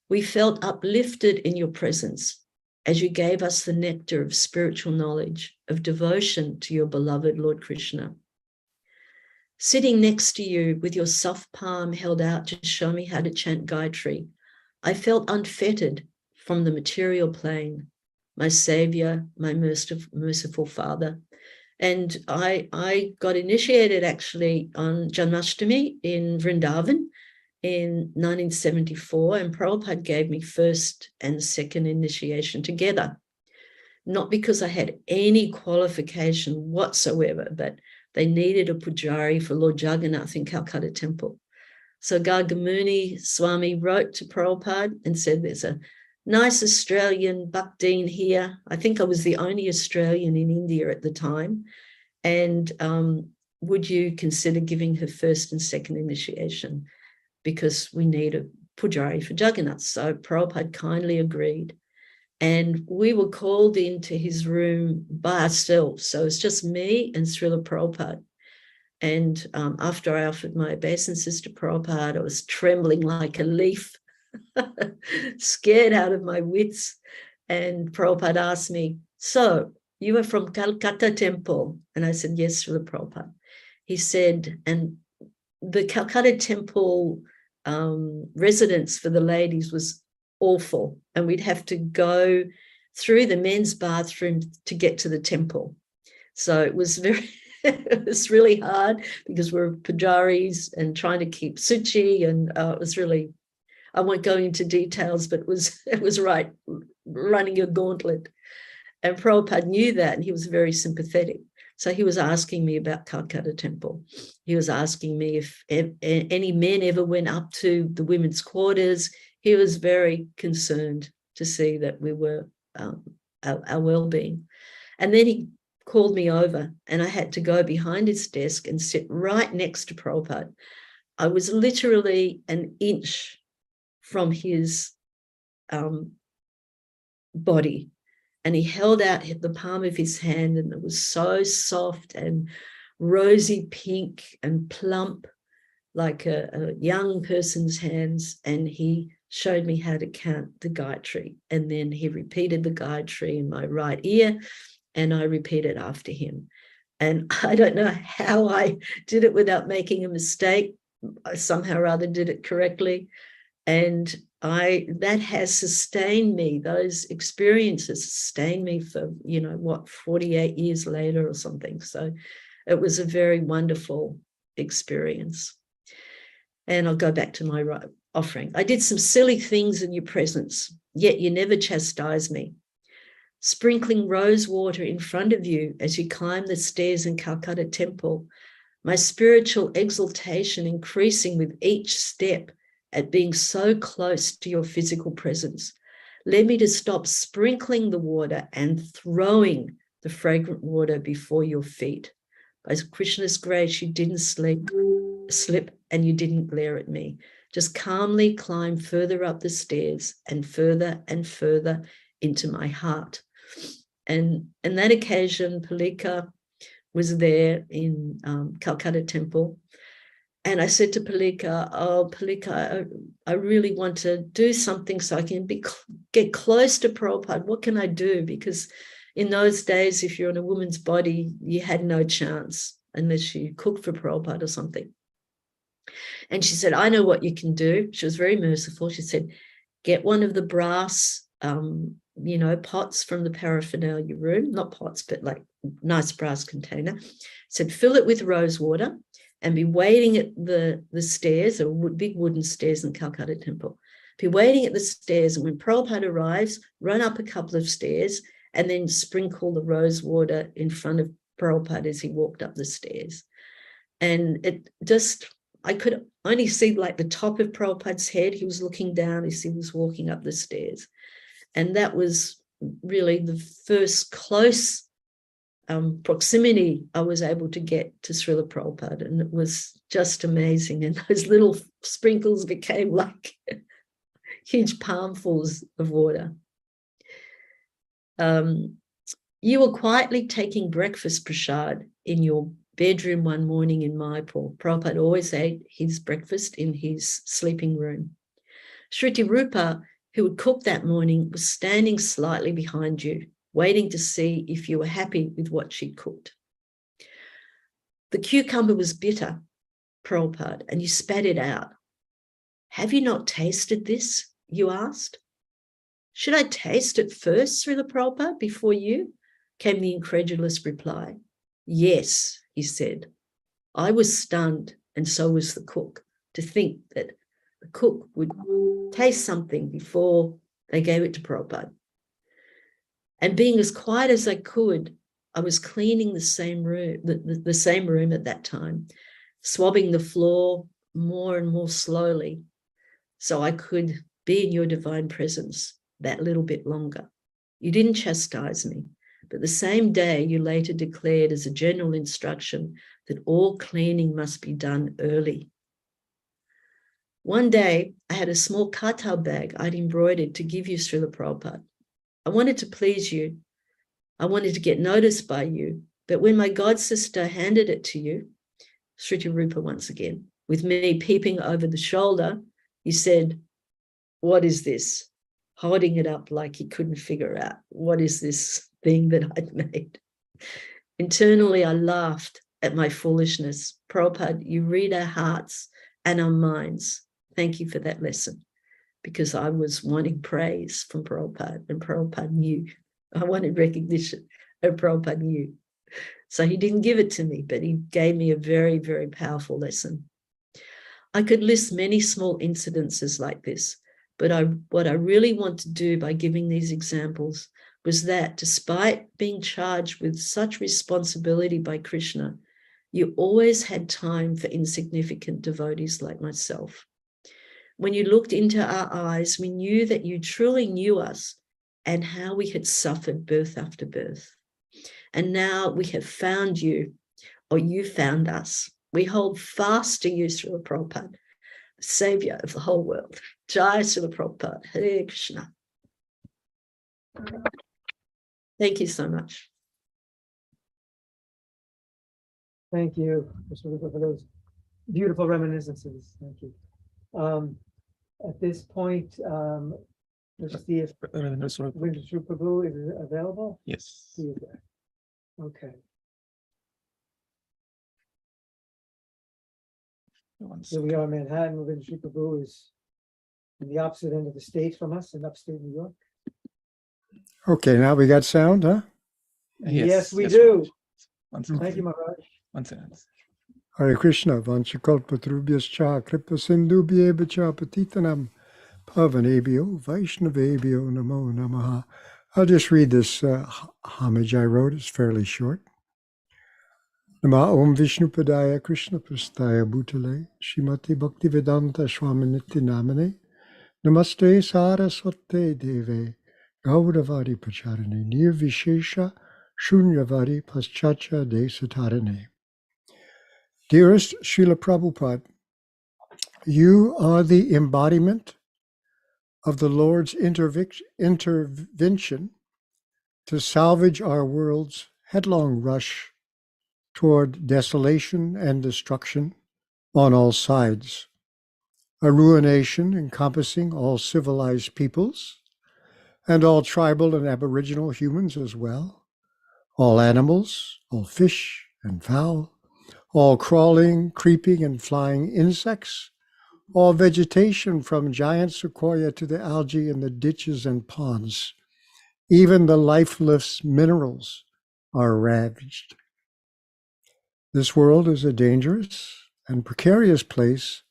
We felt uplifted in your presence as you gave us the nectar of spiritual knowledge, of devotion to your beloved Lord Krishna. Sitting next to you with your soft palm held out to show me how to chant Gayatri, I felt unfettered from the material plane, my savior, my merciful father. And I got initiated actually on Janmashtami in Vrindavan in 1974, and Prabhupada gave me first and second initiation together. Not because I had any qualification whatsoever, but they needed a pujari for Lord Jagannath in Calcutta Temple. So Gauravāṇī Swami wrote to Prabhupada and said, there's a nice Australian Bhaktin here. I think I was the only Australian in India at the time. And would you consider giving her first and second initiation? Because we need a pujari for Jagannath. So Prabhupada kindly agreed. And we were called into his room by ourselves. So it's just me and Srila Prabhupada. And after I offered my obeisances to Prabhupada, I was trembling like a leaf, scared out of my wits. And Prabhupada asked me, so you are from Calcutta Temple? And I said, yes, Srila Prabhupada. He said, and the Calcutta Temple residence for the ladies was awful, and we'd have to go through the men's bathroom to get to the temple. So it was it was really hard because we're pujaris and trying to keep suchi, and it was really, I won't go into details, but it was right running a gauntlet. And Prabhupada knew that, and he was very sympathetic. So he was asking me about Calcutta Temple. He was asking me if any men ever went up to the women's quarters. He was very concerned to see that we were our well-being. And then he called me over, and I had to go behind his desk and sit right next to Prabhupada. I was literally an inch from his body, and he held out the palm of his hand, and it was so soft and rosy pink and plump, like a young person's hands. And he showed me how to count the Gayatri, and then he repeated the Gayatri in my right ear, and I repeated after him. And I don't know how I did it without making a mistake. I somehow or other did it correctly. And that has sustained me. Those experiences sustained me for, 48 years later or something. So it was a very wonderful experience. And I'll go back to my offering. I did some silly things in your presence, yet you never chastised me. Sprinkling rose water in front of you as you climb the stairs in Calcutta Temple, my spiritual exaltation increasing with each step at being so close to your physical presence, led me to stop sprinkling the water and throwing the fragrant water before your feet. By Krishna's grace, you didn't slip and you didn't glare at me. Just calmly climb further up the stairs and further into my heart. And that occasion, Palika was there in Calcutta Temple. And I said to Palika, oh, Palika, I really want to do something so I can get close to Prabhupada. What can I do? Because in those days, if you're in a woman's body, you had no chance unless you cooked for Prabhupada or something. And she said, I know what you can do. She was very merciful. She said, get one of the brass pots from the paraphernalia room, not pots, but like nice brass container. Said, fill it with rose water and be waiting at the stairs, or big wooden stairs in Calcutta Temple. Be waiting at the stairs, and when Prabhupada arrives, run up a couple of stairs and then sprinkle the rose water in front of Prabhupada as he walked up the stairs. And I could only see like the top of Prabhupada's head. He was looking down as he was walking up the stairs. And that was really the first close proximity I was able to get to Srila Prabhupada. And it was just amazing. And those little sprinkles became like huge palmfuls of water. You were quietly taking breakfast prasad in your bedroom one morning in Mayapur. Prabhupada always ate his breakfast in his sleeping room. Shruti-Rupa, who would cook that morning, was standing slightly behind you, waiting to see if you were happy with what she'd cooked. The cucumber was bitter, Prabhupada, and you spat it out. Have you not tasted this? You asked. Should I taste it first, Srila Prabhupada, before you? Came the incredulous reply. Yes, he said. I was stunned, and so was the cook, to think that the cook would taste something before they gave it to Prabhupada. And being as quiet as I could, I was cleaning the same room, the same room at that time, swabbing the floor more and more slowly, so I could be in your divine presence that little bit longer. You didn't chastise me, but the same day you later declared as a general instruction that all cleaning must be done early. One day, I had a small katal bag I'd embroidered to give you, Srila Prabhupada. I wanted to please you. I wanted to get noticed by you. But when my god sister handed it to you, Shruti-Rupa once again, with me peeping over the shoulder, you said, what is this? Holding it up like he couldn't figure out, what is this thing that I'd made? Internally, I laughed at my foolishness. Prabhupada, you read our hearts and our minds. Thank you for that lesson, because I was wanting praise from Prabhupada, and Prabhupada knew. I wanted recognition, and Prabhupada knew. So he didn't give it to me, but he gave me a very, very powerful lesson. I could list many small incidences like this, but what I really want to do by giving these examples was that despite being charged with such responsibility by Krishna, you always had time for insignificant devotees like myself. When you looked into our eyes, we knew that you truly knew us and how we had suffered birth after birth. And now we have found you, or you found us. We hold fast to you, Srila Prabhupada, the savior of the whole world. Jai Srila Prabhupada, Hare Krishna. Thank you so much. Thank you, Mr. Rupa, for those beautiful reminiscences. Thank you. At this point, let's see if Ravīndrasvarūpa Prabhu is available. Yes. He is there. Okay. Here we are in Manhattan. Ravīndrasvarūpa Prabhu is in the opposite end of the state from us in upstate New York. Okay, now we got sound, huh? Yes, we do. One Thank you, Maharaj. One second. Hare Krishna, Vanchakalpatrubhyascha, Kripa Sindhubhyevacha, Patitanam, Pavanebhyo, Vaishnavebhyo, Namo Namaha. I'll just read this homage I wrote. It's fairly short. Nama Om Vishnupadaya Krishna Prasthaya Bhutale, Srimati Bhaktivedanta Swami Namane, Namaste Saraswate Deve, Gauravāṇī Pacharane, Nirvishesha Shunyavadi Paschacha De Satarane. Dearest Srila Prabhupada, you are the embodiment of the Lord's intervention to salvage our world's headlong rush toward desolation and destruction on all sides, a ruination encompassing all civilized peoples and all tribal and aboriginal humans as well, all animals, all fish and fowl, all crawling, creeping, and flying insects, all vegetation from giant sequoia to the algae in the ditches and ponds. Even the lifeless minerals are ravaged. This world is a dangerous and precarious place,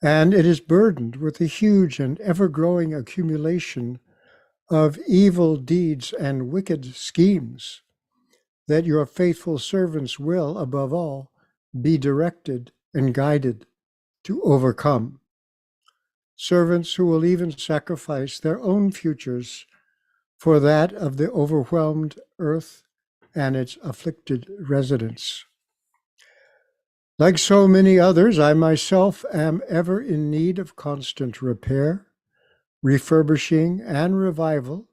and it is burdened with a huge and ever-growing accumulation of evil deeds and wicked schemes that your faithful servants will, above all, be directed and guided to overcome. Servants who will even sacrifice their own futures for that of the overwhelmed earth and its afflicted residents. Like so many others, I myself am ever in need of constant repair, refurbishing, and revival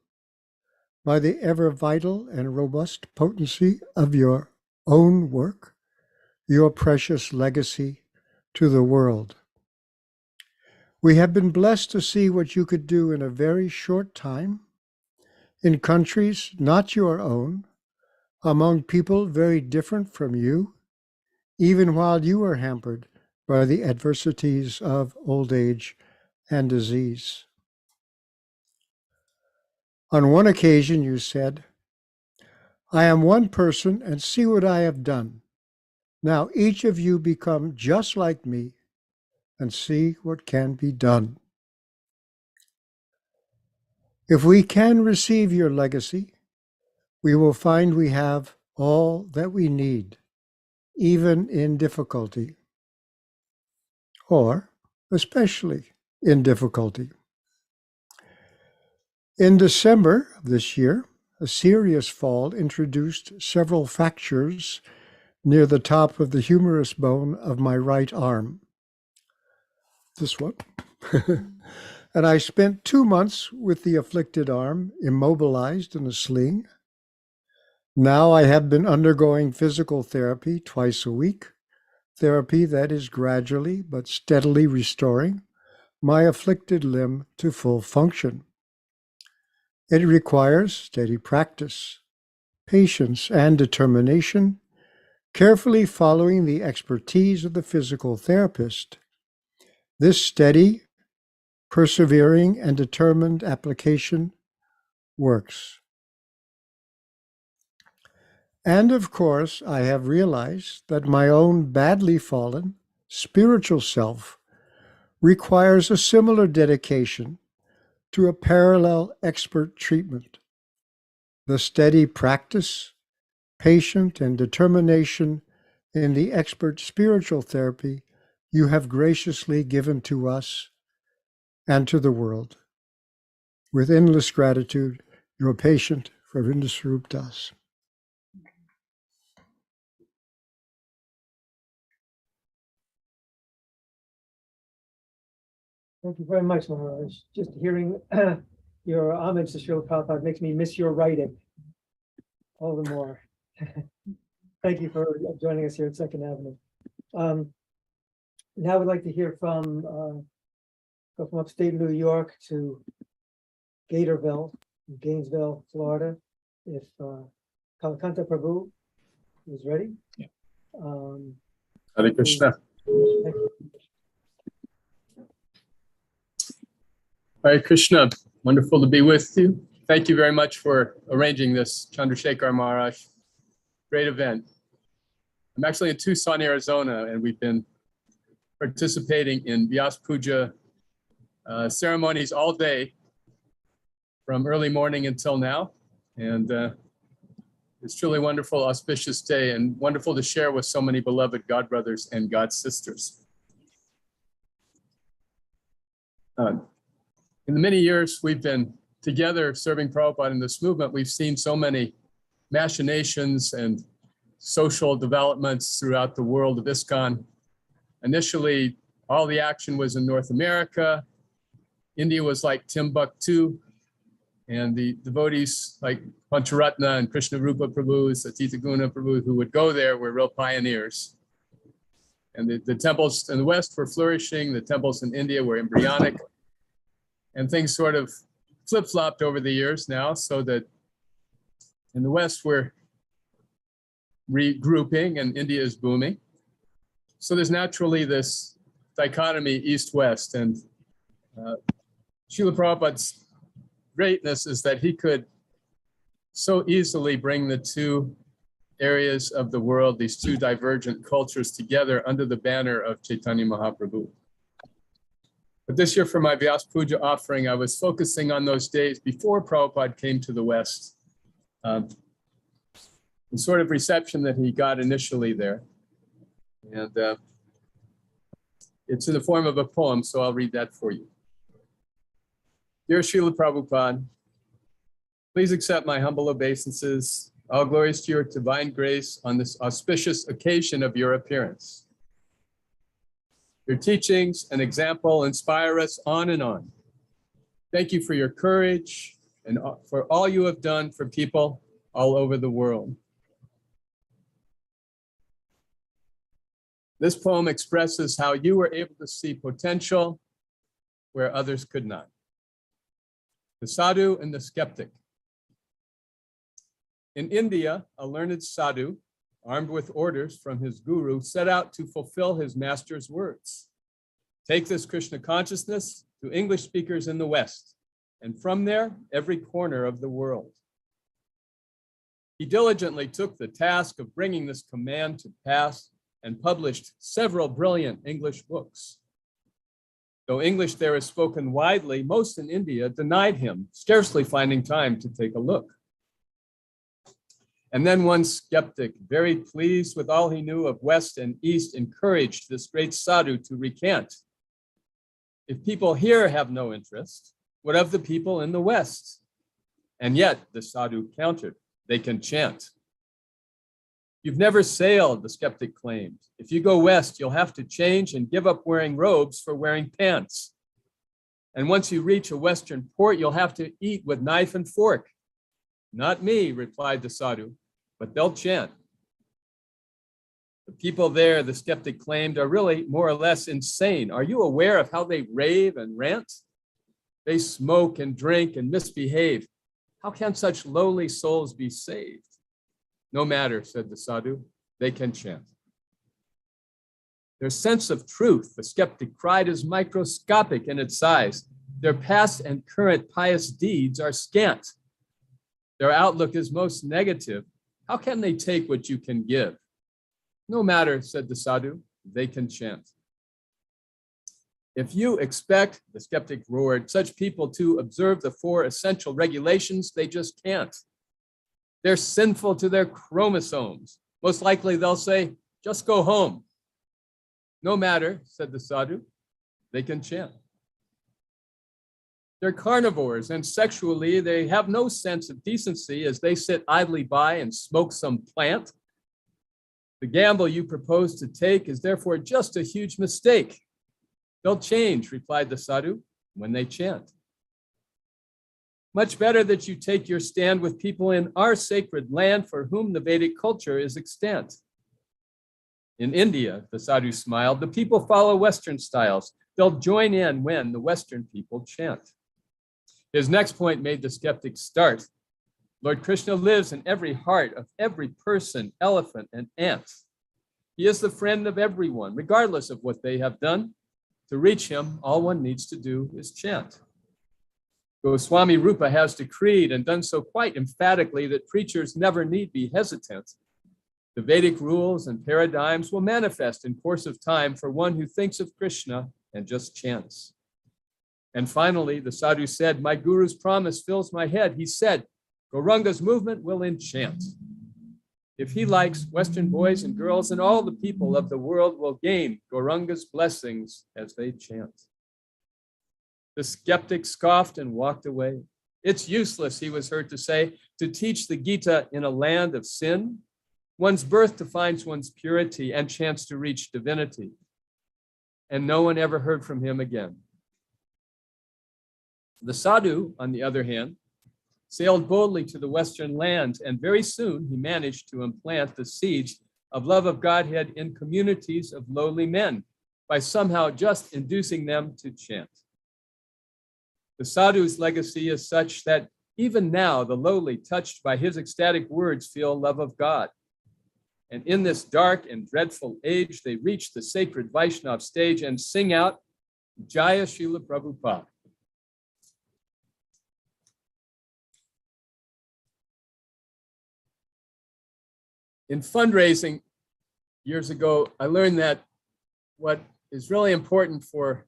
by the ever vital and robust potency of your own work, your precious legacy to the world. We have been blessed to see what you could do in a very short time, in countries not your own, among people very different from you, even while you are hampered by the adversities of old age and disease. On one occasion you said, "I am one person and see what I have done. Now each of you become just like me and see what can be done." If we can receive your legacy, we will find we have all that we need, even in difficulty, or especially in difficulty. In December of this year, a serious fall introduced several fractures near the top of the humerus bone of my right arm. This one. And I spent 2 months with the afflicted arm immobilized in a sling. Now I have been undergoing physical therapy twice a week, therapy that is gradually but steadily restoring my afflicted limb to full function. It requires steady practice, patience, and determination, carefully following the expertise of the physical therapist. This steady, persevering, and determined application works. And of course, I have realized that my own badly fallen spiritual self requires a similar dedication to a parallel expert treatment. The steady practice, patience, and determination in the expert spiritual therapy you have graciously given to us and to the world. With endless gratitude, your patient, Ravīndrasvarūpa Das. Thank you very much, Maharaj. Just hearing your homage to Srila Prabhupada makes me miss your writing all the more. Thank you for joining us here at Second Avenue. Now we'd like to hear from, go from upstate New York to Gainesville, Florida. If Kalakaṇṭha Prabhu is ready. Yeah. Hare Krishna. Hare Krishna, wonderful to be with you. Thank you very much for arranging this, Chandrasekhar Maharaj. Great event. I'm actually in Tucson, Arizona, and we've been participating in Vyasa Puja ceremonies all day from early morning until now. And it's truly a wonderful, auspicious day and wonderful to share with so many beloved God brothers and God sisters. In the many years we've been together serving Prabhupada in this movement, we've seen so many machinations and social developments throughout the world of ISKCON. Initially, all the action was in North America. India was like Timbuktu, and the devotees like Pañcaratna and Kṛṣṇarūpā Prabhus, Atītaguṇa Prabhu, who would go there were real pioneers. And the temples in the West were flourishing, the temples in India were embryonic, and things sort of flip-flopped over the years now, so that in the West we're regrouping and India is booming. So there's naturally this dichotomy East-West, and Srila Prabhupada's greatness is that he could so easily bring the two areas of the world, these two divergent cultures together under the banner of Chaitanya Mahaprabhu. But this year for my Vyasa Puja offering, I was focusing on those days before Prabhupada came to the West, the sort of reception that he got initially there. And it's in the form of a poem, so I'll read that for you. Dear Srila Prabhupada, please accept my humble obeisances. All glories to your divine grace on this auspicious occasion of your appearance. Your teachings and example inspire us on and on. Thank you for your courage and for all you have done for people all over the world. This poem expresses how you were able to see potential where others could not. The sadhu and the skeptic. In India, a learned sadhu, armed with orders from his guru, set out to fulfill his master's words. Take this Krishna consciousness to English speakers in the West, and from there, every corner of the world. He diligently took the task of bringing this command to pass and published several brilliant English books. Though English there is spoken widely, most in India denied him, scarcely finding time to take a look. And then one skeptic, very pleased with all he knew of West and East, encouraged this great sadhu to recant. If people here have no interest, what of the people in the West? And yet, the sadhu countered, they can chant. You've never sailed, the skeptic claimed. If you go west, you'll have to change and give up wearing robes for wearing pants. And once you reach a Western port, you'll have to eat with knife and fork. Not me, replied the sadhu, but they'll chant. The people there, the skeptic claimed, are really more or less insane. Are you aware of how they rave and rant? They smoke and drink and misbehave. How can such lowly souls be saved? No matter, said the sadhu, they can chant. Their sense of truth, the skeptic cried, is microscopic in its size. Their past and current pious deeds are scant. Their outlook is most negative. How can they take what you can give? No matter, said the sadhu, they can chant. If you expect, the skeptic roared, such people to observe the 4 essential regulations, they just can't. They're sinful to their chromosomes. Most likely they'll say, just go home. No matter, said the sadhu, they can chant. They're carnivores, and sexually they have no sense of decency as they sit idly by and smoke some plant. The gamble you propose to take is therefore just a huge mistake. They'll change, replied the sadhu, when they chant. Much better that you take your stand with people in our sacred land for whom the Vedic culture is extant. In India, the sadhu smiled, the people follow Western styles. They'll join in when the Western people chant. His next point made the skeptic start. Lord Krishna lives in every heart of every person, elephant, and ant. He is the friend of everyone, regardless of what they have done. To reach him, all one needs to do is chant. Goswami Rupa has decreed and done so quite emphatically that preachers never need be hesitant. The Vedic rules and paradigms will manifest in course of time for one who thinks of Krishna and just chants. And finally, the sadhu said, my guru's promise fills my head. He said, Gauranga's movement will enchant. If he likes, Western boys and girls and all the people of the world will gain Gauranga's blessings as they chant. The skeptic scoffed and walked away. It's useless, he was heard to say, to teach the Gita in a land of sin. One's birth defines one's purity and chance to reach divinity. And no one ever heard from him again. The sadhu, on the other hand, sailed boldly to the Western lands, and very soon he managed to implant the seeds of love of Godhead in communities of lowly men by somehow just inducing them to chant. The sadhu's legacy is such that even now the lowly, touched by his ecstatic words, feel love of God. And in this dark and dreadful age, they reach the sacred Vaishnav stage and sing out, Jaya Srila Prabhupada. In fundraising years ago, I learned that what is really important for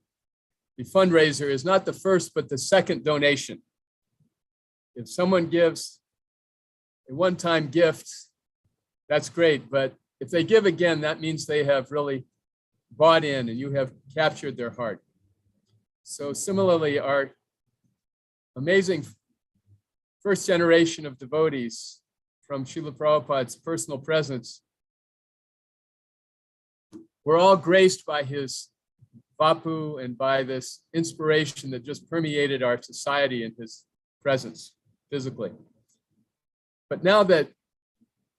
the fundraiser is not the first, but the second donation. If someone gives a one-time gift, that's great. But if they give again, that means they have really bought in and you have captured their heart. So similarly, our amazing first generation of devotees from Srila Prabhupada's personal presence were all graced by his vapu and by this inspiration that just permeated our society in his presence physically. But now that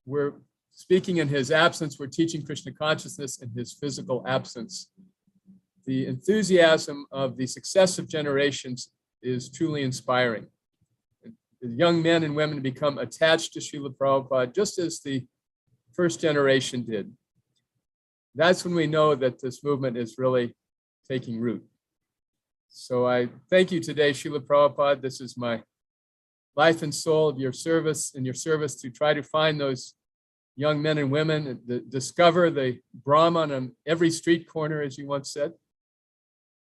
we're speaking in his absence, we're teaching Krishna consciousness in his physical absence. The enthusiasm of the successive generations is truly inspiring. The young men and women become attached to Srila Prabhupada just as the first generation did. That's when we know that this movement is really taking root. So I thank you today, Srila Prabhupada. This is my life and soul of your service, and your service to try to find those young men and women, discover the Brahman on every street corner, as you once said,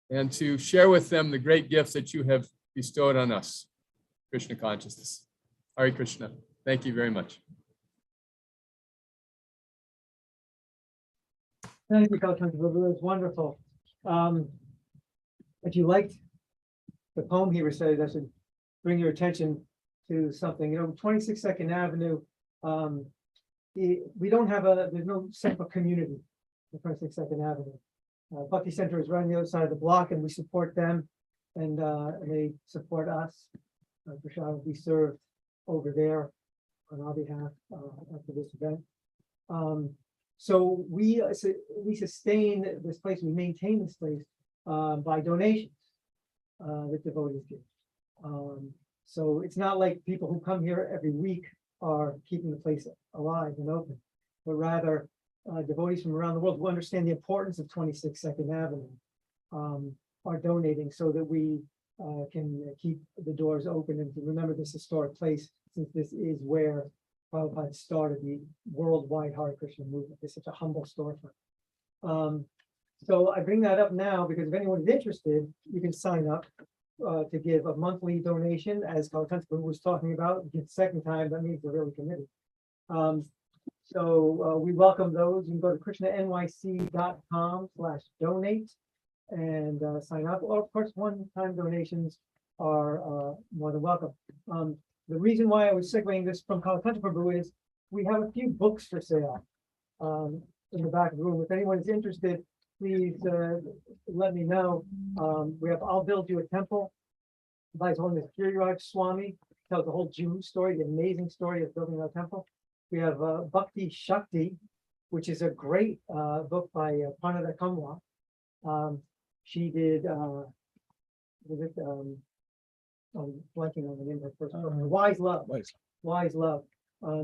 and to share with them the great gifts that you have bestowed on us, Krishna consciousness. Hare Krishna. Thank you very much. Thank you, Kalakaṇṭha. It was wonderful. If you liked the poem he recited, I should bring your attention to something. 26th Avenue, we don't have there's no central community in 26th Avenue. Bhakti Center is right on the other side of the block, and we support them, and they support us. Prashad will be served over there on our behalf after this event. So we sustain this place, we maintain this place by donations that devotees give. So it's not like people who come here every week are keeping the place alive and open, but rather devotees from around the world who understand the importance of 26 Second Avenue are donating so that we can keep the doors open and to remember this historic place, since this is where Prabhupada started the worldwide Hare Krishna movement. It's such a humble storefront. So I bring that up now because if anyone is interested, you can sign up to give a monthly donation, as Kalakaṇṭha was talking about. The second time, that means they're really committed. So we welcome those. You can go to KrishnaNYC.com/donate and sign up. Or of course, one-time donations are more than welcome. The reason why I was segueing this from Kalakaṇṭha Prabhu is we have a few books for sale in the back of the room. If anyone is interested, please let me know. We have I'll Build You a Temple by his Holiness Jayādvaita Swami. Tells the whole Jew story, the amazing story of building a temple. We have Bhakti Shakti, which is a great book by Prahladananda. She did, was it, I'm blanking on the name of her first book, Wise Love. Wise Love.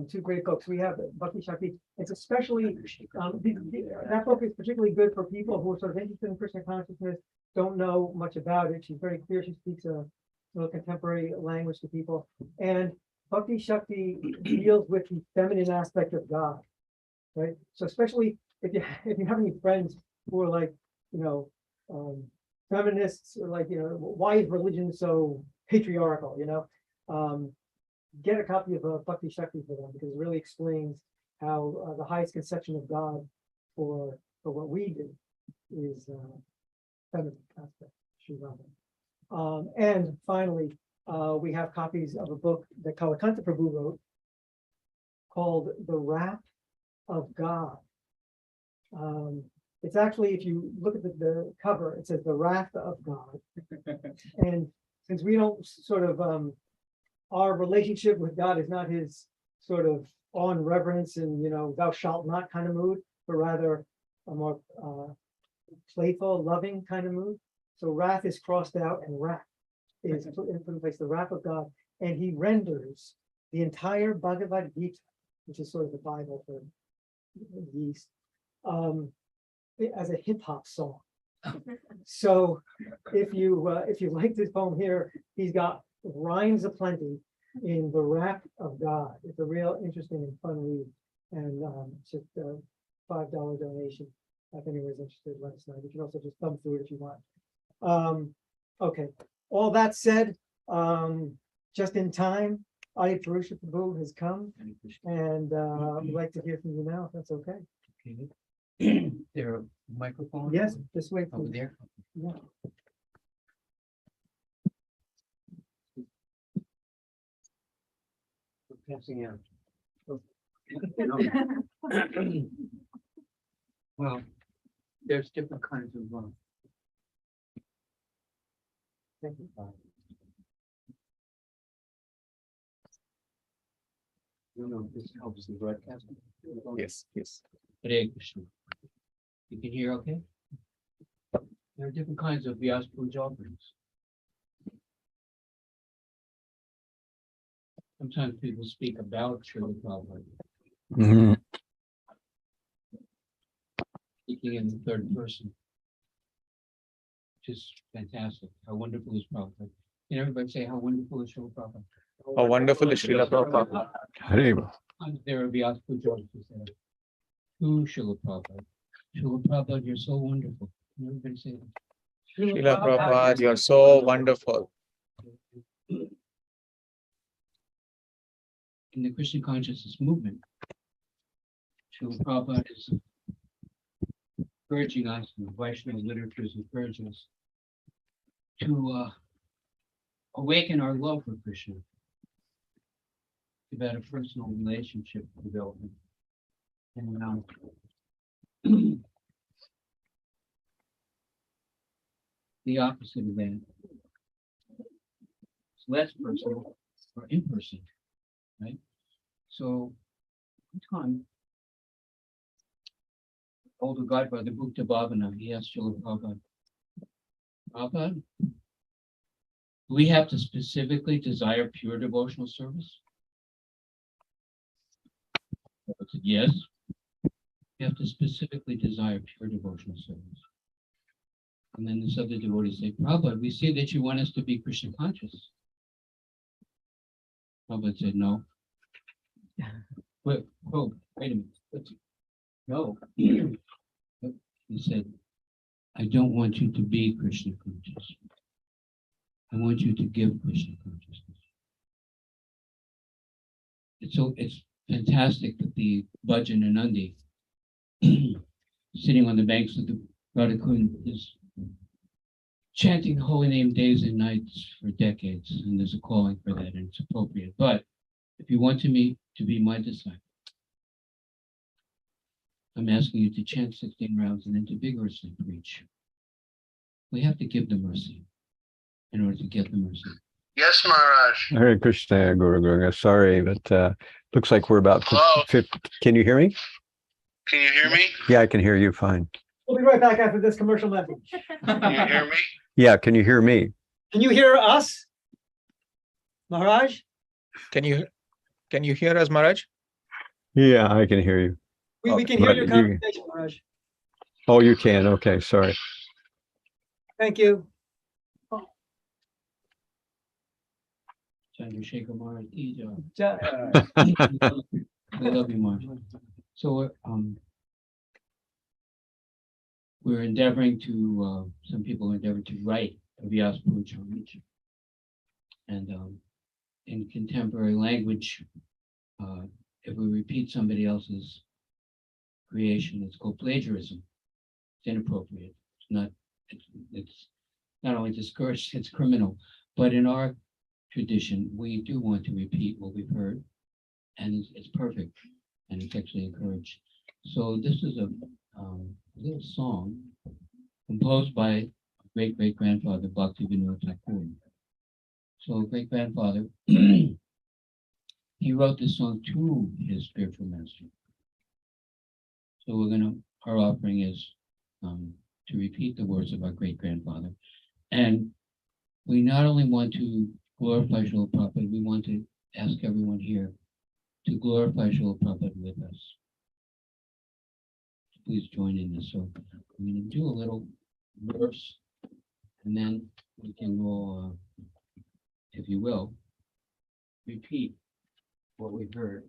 Two great books. We have Bhakti Shakti. It's especially, that book is particularly good for people who are sort of interested in Krishna consciousness, don't know much about it. She's very clear. She speaks a contemporary language to people. And Bhakti Shakti deals with the feminine aspect of God, right? So especially if you have any friends who are like, feminists, or like, why is religion so patriarchal, get a copy of Bhakti Shakti for them, because it really explains how the highest conception of God for what we do is feminine aspect. And finally, we have copies of a book that Kalakaṇṭha Prabhu wrote called The Wrath of God. It's actually, if you look at the cover, it says The Wrath of God. And since we don't sort of, our relationship with God is not his sort of awe and reverence and, thou shalt not kind of mood, but rather a more playful, loving kind of mood. So wrath is crossed out and wrath is put in place, the wrath of God. And he renders the entire Bhagavad Gita, which is sort of the Bible for the East, as a hip hop song. So if you like this poem here, he's got rhymes aplenty in The Wrath of God. It's a real interesting and fun read. And it's just a $5 donation. If anyone's interested, let us know. You can also just thumb through it if you want. Okay, all that said, just in time, Ādipuruṣa Prabhu has come, and we'd like to hear from you now, if that's okay. Okay. There a microphone? Yes, just wait. Over there. Yeah. We're passing out. Well, there's different kinds of this helps the broadcast. Yes, yes. Hare Krishna. You can hear okay? There are different kinds of Vyasa Puja offerings. Sometimes people speak about Śrīla Prabhupada. Speaking in the third person. Which is fantastic. How wonderful is Prabhupada? Can everybody say how wonderful is Śrīla Prabhupada? How wonderful is Śrīla Prabhupada. There are Vyasa Puja offerings to Śrīla Prabhupada. Śrīla Prabhupada, you're so wonderful. Can everybody say that? Śrīla Prabhupada, you're so wonderful. In the Krishna consciousness movement, Śrīla Prabhupada is encouraging us, and the Vaishnava literature is encouraging us to awaken our love for Krishna, about a personal relationship development. And the opposite of that, it's less personal or impersonal, right? So, one time, older godfather, Bhakta Bhavana, he asked Śrīla Prabhupada, Prabhupada, do we have to specifically desire pure devotional service? I said, yes. You have to specifically desire pure devotional service. And then this other devotee said, Prabhupada, we see that you want us to be Krishna conscious. Prabhupada said, no. Wait a minute. No. He said, I don't want you to be Krishna conscious. I want you to give Krishna consciousness. It's fantastic that the Bhajan Anandi, sitting on the banks of the Radhakund, is chanting the holy name days and nights for decades, and there's a calling for that, and it's appropriate. But if you want to be my disciple, I'm asking you to chant 16 rounds and then to vigorously preach. We have to give the mercy in order to get the mercy. Yes, Maharaj. Hare Krishna, Guru Gauranga. Sorry, but looks like we're about Hello? 50. Can you hear me? Can you hear me? Yeah, I can hear you fine. We'll be right back after this commercial message. Can you hear me? Yeah, can you hear me? Can you hear us? Maharaj? Can you hear us, Maharaj? Yeah, I can hear you. We can hear your conversation, Maharaj. Oh, you can. Okay, sorry. Thank you. Chandrasekhar Maharaj, Ja- we love you, Maharaj. So we're endeavoring to, some people are endeavoring to write a Vyasa Puja on each. And in contemporary language, if we repeat somebody else's creation, it's called plagiarism. It's inappropriate. It's not only discouraged, it's criminal. But in our tradition, we do want to repeat what we've heard, and it's perfect, and it's actually encouraged. So this is a little song composed by great-great-grandfather Bhaktivedanta Swami. So great-grandfather, he wrote this song to his spiritual master. So our offering is to repeat the words of our great-grandfather. And we not only want to glorify Srila Prabhupada, we want to ask everyone here to glorify Srila Prabhupada with us. Please join in this. So I'm going to do a little verse, and then we can all, if you will, repeat what we've heard.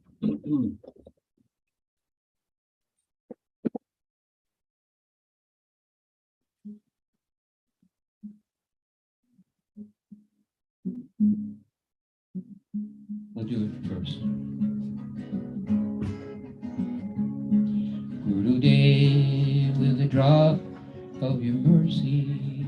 We'll do it first. Gurudev, with a drop of your mercy,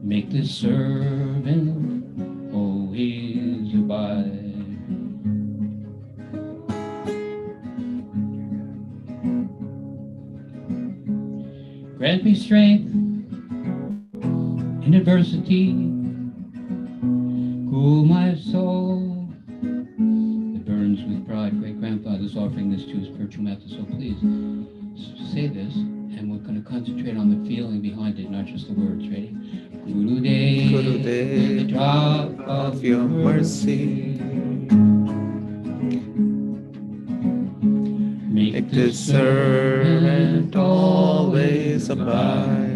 make this servant always abide. Grant me strength in adversity, cool my soul that burns with pride. Great-grandfather's offering this to his spiritual master, so please say this, and we're going to concentrate on the feeling behind it, not just the words. Ready? Gurudev, with the drop of your mercy, make this servant always abide.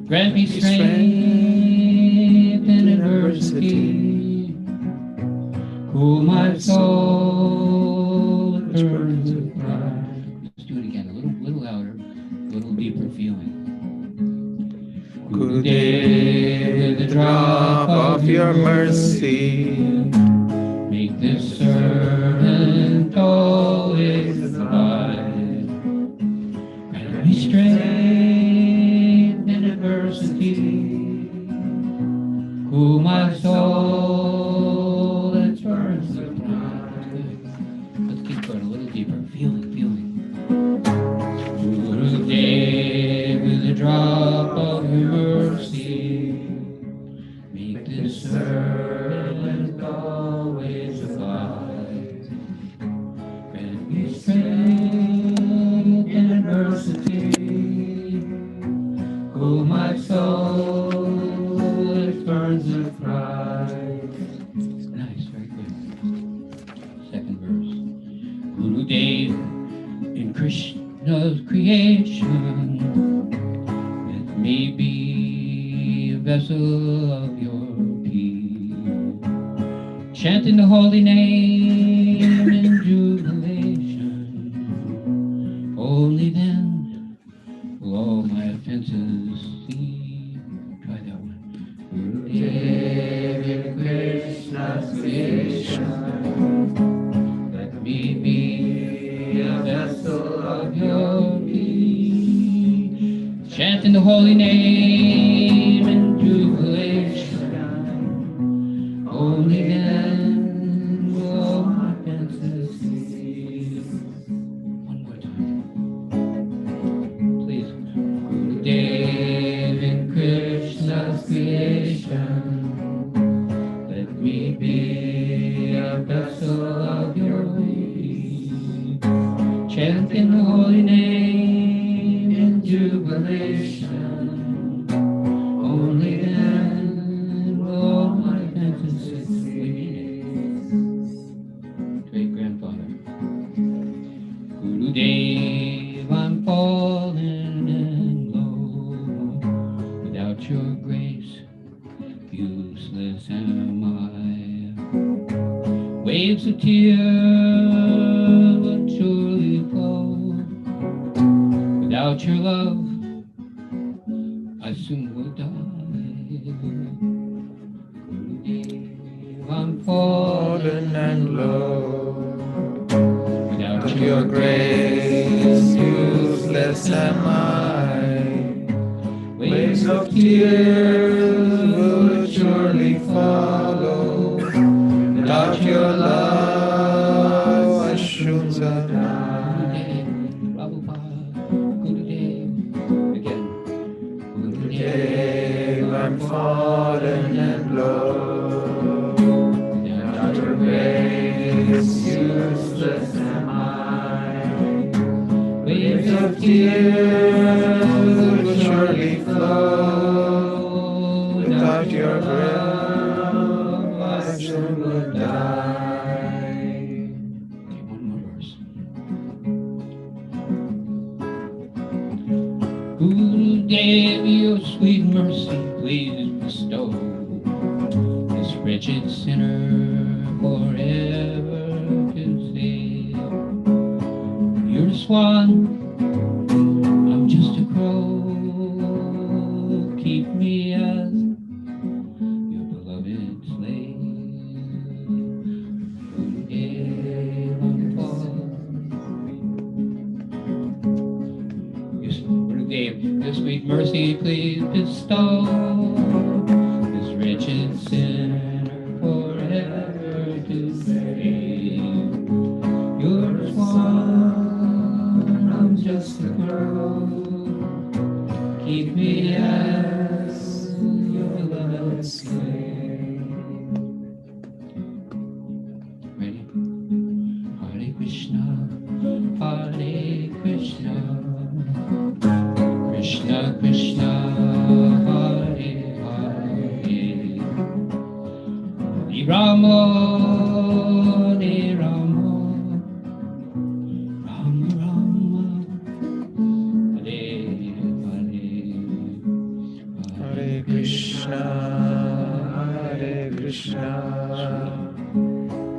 Grant me strength in adversity, cool my soul that burns with pride. Let's do it again, a little louder, a little deeper feeling. Gurudev, with a drop of your mercy, make this servant always abide. Grant me strength in adversity, cool my soul that burns with pride. Let's keep going a little deeper. Feeling. Gurudev, with a drop of your mercy, make this servant always abide. Grant me strength in adversity, cool my soul that burns with pride. Nice, very good. Second verse. Gurudev, in Krishna's creation, let me be a vessel of your peace, chanting the holy name in jubilation. Only then will all my offenses cease. Try that one. Gurudev, in Krishna's creation, let me be a chanting the holy name in jubilation. Only then will all my offenses cease. One more time. Please. Gurudev in Krishna's creation, let me be a vessel of your peace. Chanting the holy name in jubilation. Only then will all my offenses cease. Great grandfather. Gurudev, I'm fallen and low. Without your grace, useless am I. Waves of tears would surely flow. Without your love, I soon would die. I'm fallen and low. Without your grace, useless am I. Waves of tears would surely follow. Without your love, I should have died. Gurudev, I'm fallen and low. Without your grace, useless am I. Waves of tears would surely flow. Without your grace, I soon would die. Okay, one more verse. Gurudev, your sweet mercy, please bestow this wretched sinner forever to save. You're a swan, I'm just a crow. Keep me as your beloved slave. Gurudev, I'm fallen. Gurudev, your sweet mercy, please bestow this wretched sinner forever to save. You're a swan, I'm just a crow. Keep me as your beloved slave. Ready? Hare Krishna, Hare Krishna, Krishna Krishna, Hare Hare, Hare Rama, Hare Rama, Rama Rama, Hare Hare, Hare Krishna, Hare Krishna,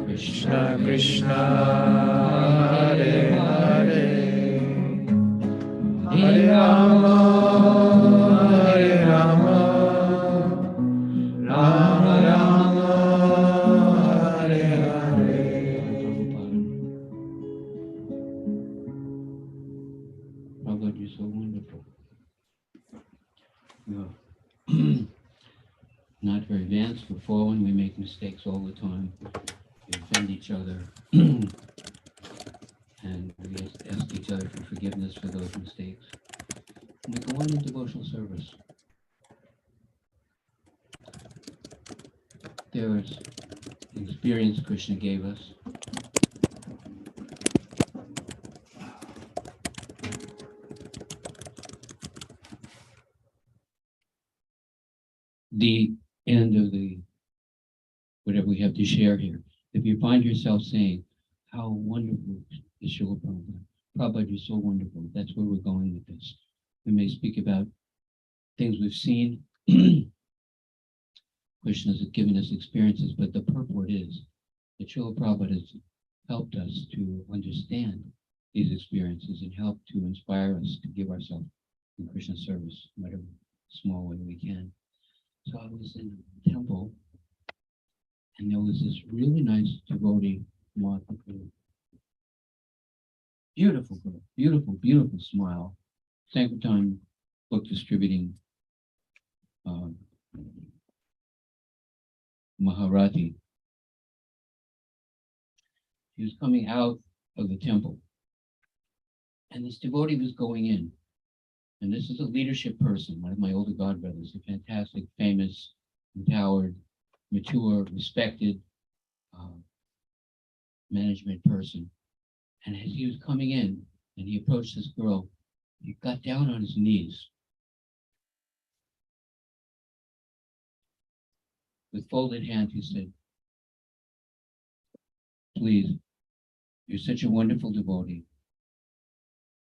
Krishna Krishna, Hare Hare, Hare Rama, Hare Rama, Rama Rama, Hare Hare. Prabhupada, you're so wonderful. You're not very advanced, we're fallen, we make mistakes all the time. We offend each other. And we ask each other for forgiveness for those mistakes. And we go on in devotional service. There is an experience Krishna gave us. The end of whatever we have to share here. If you find yourself saying, how wonderful is Srila Prabhupada. Prabhupada, you're so wonderful. That's where we're going with this. We may speak about things we've seen. Krishna has given us experiences, but the purport is that Srila Prabhupada has helped us to understand these experiences and help to inspire us to give ourselves in Krishna service, whatever small way we can. So I was in a temple, and there was this really nice devotee, Mālatī. Beautiful girl, beautiful, beautiful smile. Sankirtan book distributing Maharati. He was coming out of the temple, and this devotee was going in. And this is a leadership person, one of my older godbrothers, a fantastic, famous, empowered, mature, respected management person. And as he was coming in and he approached this girl, he got down on his knees. With folded hands, he said, "Please, you're such a wonderful devotee.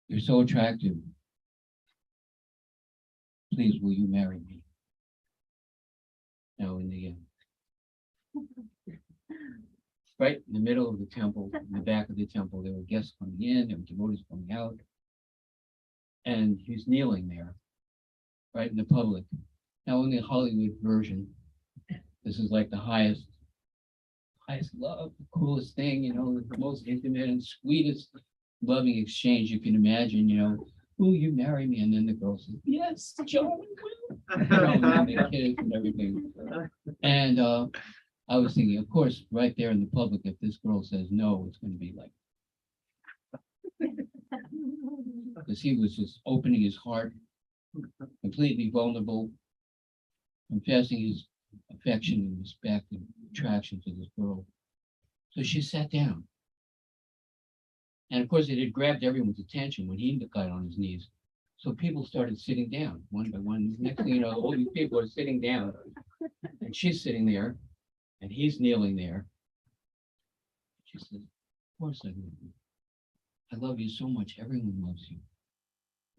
You're so attractive. Please, will you marry me?" Now in the right in the middle of the temple, in the back of the temple, there were guests coming in, there were devotees coming out, and he's kneeling there, right in the public. Now in the Hollywood version, this is like the highest love, the coolest thing, you know, the most intimate and sweetest loving exchange you can imagine, you know. "Will you marry me?" And then the girl says, "Yes, John will." You know, and the kids and everything. And I was thinking, of course, right there in the public, if this girl says no, it's going to be like, because he was just opening his heart, completely vulnerable, confessing his affection and respect and attraction to this girl. So she sat down. And of course, it had grabbed everyone's attention when he got on his knees. So people started sitting down one by one. Next thing you know, all these people are sitting down, and she's sitting there, and he's kneeling there. She said, "Of course I love you. I love you so much. Everyone loves you."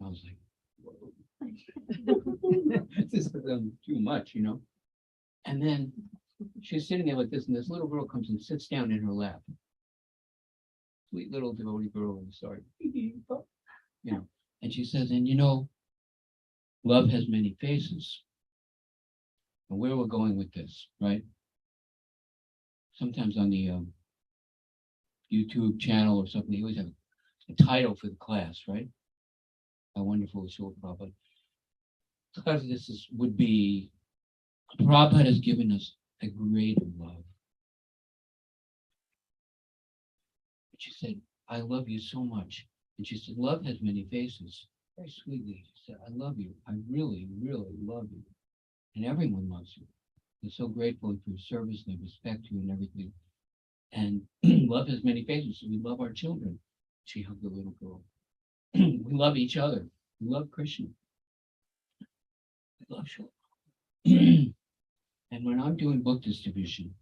I was like, "Whoa." This is too much, you know. And then she's sitting there like this, and this little girl comes and sits down in her lap. Sweet little devotee girl, and started, you know. And she says, "And you know, love has many faces." And where we're going with this, right? Sometimes on the YouTube channel or something, they always have a title for the class, right? How wonderful is Śrīla Prabhupada. Because this would be, Prabhupada has given us a greater love. She said, "I love you so much." And she said, "Love has many faces." Very sweetly, she said, "I love you. I really, really love you. And everyone loves you. They're so grateful for your service, and they respect you and everything. And love has many faces, so we love our children." She hugged the little girl. We love each other. We love Krishna. We love Śrīla. And when I'm doing book distribution,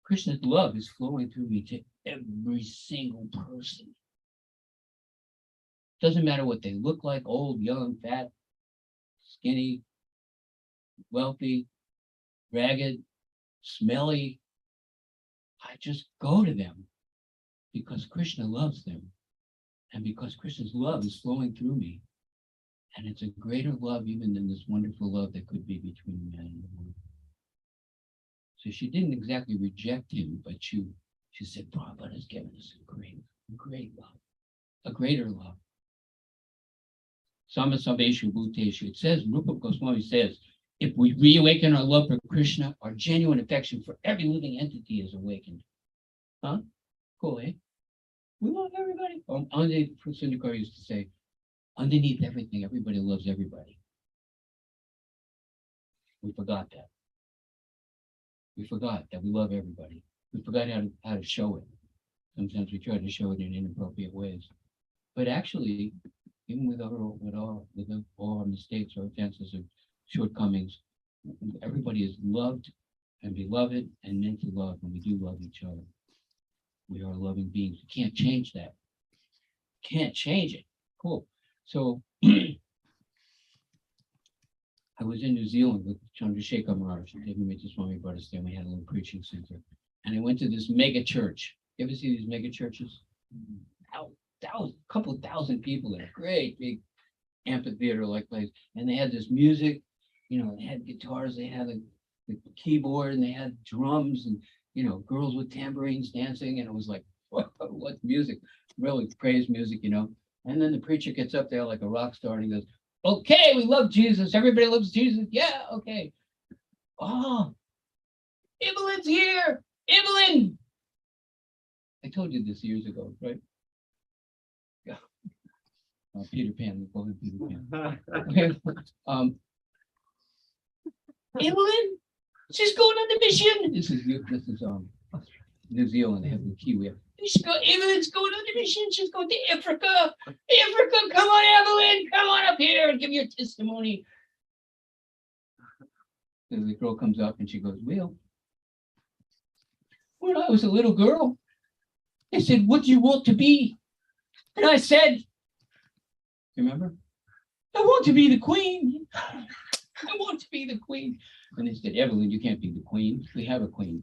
Krishna's love is flowing through me to every single person. Doesn't matter what they look like, old, young, fat, skinny, wealthy, ragged, smelly. I just go to them because Krishna loves them, and because Krishna's love is flowing through me. And it's a greater love even than this wonderful love that could be between man and woman. So she didn't exactly reject him, but she said, "Prabhupada has given us a great love, a greater love." Samasabeshu Bhuteshu. It says, Rupa Goswami says, if we reawaken our love for Krishna, our genuine affection for every living entity is awakened. Huh? Cool, eh? We love everybody. Ande Sundakar used to say, underneath everything, everybody loves everybody. We forgot that. We forgot that we love everybody. We forgot how to show it. Sometimes we try to show it in inappropriate ways. But actually, even with all our mistakes or offenses or shortcomings, everybody is loved and beloved and meant to love, and we do love each other. We are loving beings. We can't change that. Can't change it. Cool. So I was in New Zealand with Chandrasekhar Maharaj, Devotees Swami brought us there, and we had a little preaching center. And I went to this mega church. You ever see these mega churches? Couple thousand people in a great big amphitheater-like place. And they had this music, you know, they had guitars, they had a keyboard, and they had drums, and, you know, girls with tambourines dancing. And it was like, what music? really praise music, you know. And then the preacher gets up there like a rock star and he goes, okay, we love Jesus. Everybody loves Jesus. Yeah, okay. Oh, Evelyn's here. Evelyn. I told you this years ago, right? Yeah. Peter Pan, we call him Peter Pan. Okay. Evelyn, she's going on the mission. This is New Zealand. They have the Kiwi. Evelyn's going on the mission. She's going to Africa. Africa, come on, Evelyn, come on up here and give your testimony. And the girl comes up and she goes, well, when I was a little girl, they said, what do you want to be? And I said, remember? I want to be the queen. I want to be the queen. And they said, Evelyn, you can't be the queen. We have a queen.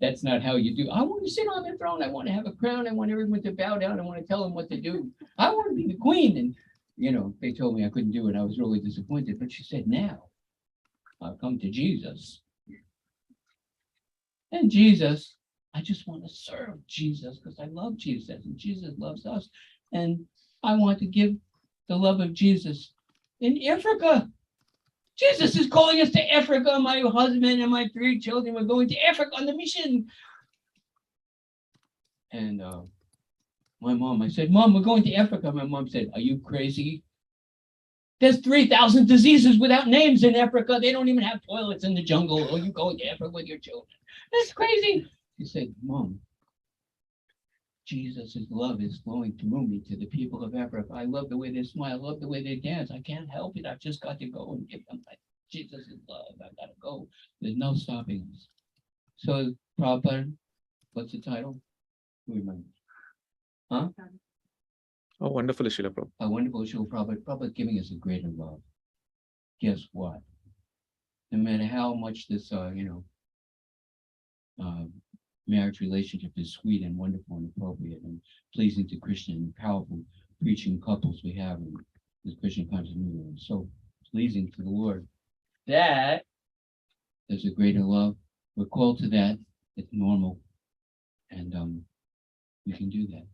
That's not how you do. I want to sit on the throne. I want to have a crown. I want everyone to bow down. I want to tell them what to do. I want to be the queen. And, you know, they told me I couldn't do it. I was really disappointed. But she said, now I'll come to Jesus. And Jesus, I just want to serve Jesus because I love Jesus and Jesus loves us. And I want to give the love of Jesus in Africa. Jesus is calling us to Africa. My husband and my 3 children were going to Africa on the mission. And my mom, I said, Mom, we're going to Africa. My mom said, are you crazy? There's 3,000 diseases without names in Africa. They don't even have toilets in the jungle. Are you going to Africa with your children? That's crazy. She said, Mom, Jesus' love is flowing through me to the people of Africa. I love the way they smile. I love the way they dance. I can't help it. I've just got to go and give them Jesus' love. I've got to go. There's no stopping us. So, Prabhupada, what's the title? Who remembers? Huh? Oh, wonderful, Srila Prabhupada. A wonderful Srila Prabhupada. Prabhupada giving us a greater love. Guess what? No matter how much this, marriage relationship is sweet and wonderful and appropriate and pleasing to Krishna and powerful preaching couples we have in this Christian continuity and so pleasing to the Lord, that there's a greater love. We're called to that. It's normal. And we can do that.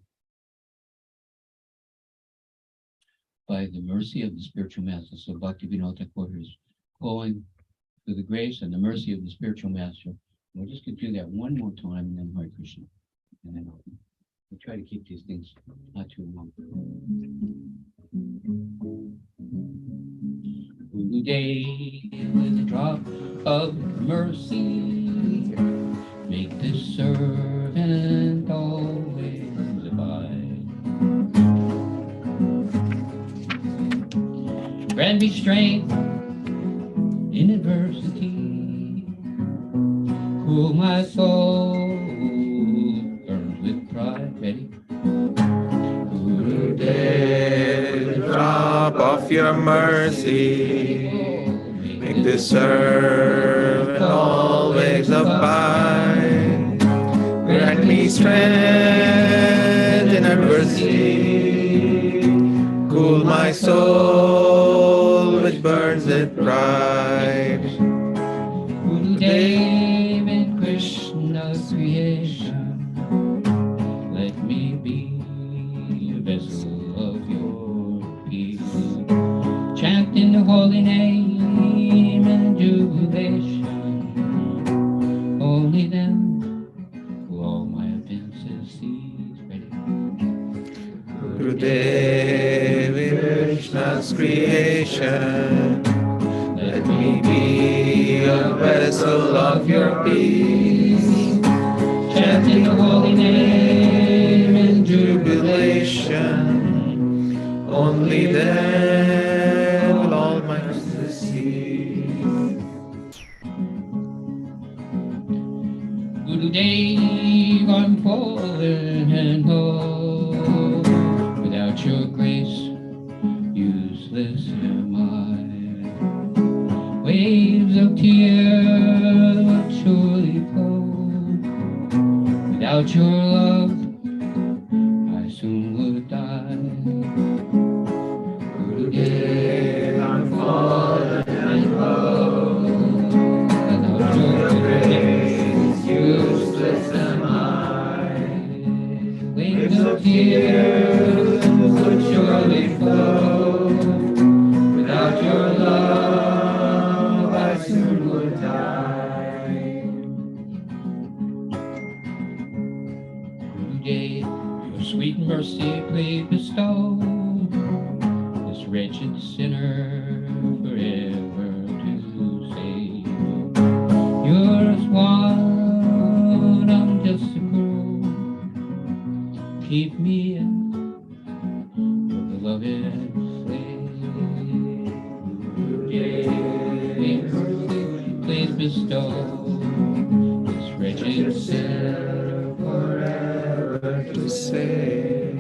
By the mercy of the spiritual master. So Bhaktivedanta Swami is calling to the grace and the mercy of the spiritual master. We're just going to do that one more time and then Hare Krishna. And then we'll try to keep these things not too long. Guru Day with a drop of mercy, make this servant always abide. Grant me strength in adversity. Cool my soul, burns with pride. Ready? Guru Dev, drop off your mercy, make this servant always abide. Grant me strength in adversity, cool my soul which burns with pride. Guru Dev, creation, let me be a vessel of your peace, chanting the holy name and jubilation, only then will all my offenses cease. Ready? Guru Dev, Krishna's creation, let me be a vessel of your peace, chanting the holy name in jubilation, only then will all my offenses cease. Guru Dev, I'm fallen and low, without your grace, useless am I. Waves of tears would surely flow. Without your love, I soon would die. Guru Dev, I'm fallen and low. Without your grace, useless am I. Waves tears would surely flow. Without your love, I soon would die. Today, your sweet mercy please bestow this wretched sinner forever to save. You're a swan, I'm just a crow. Keep me in your beloved slave. Today, mercy please bestow this wretched sinner forever to save.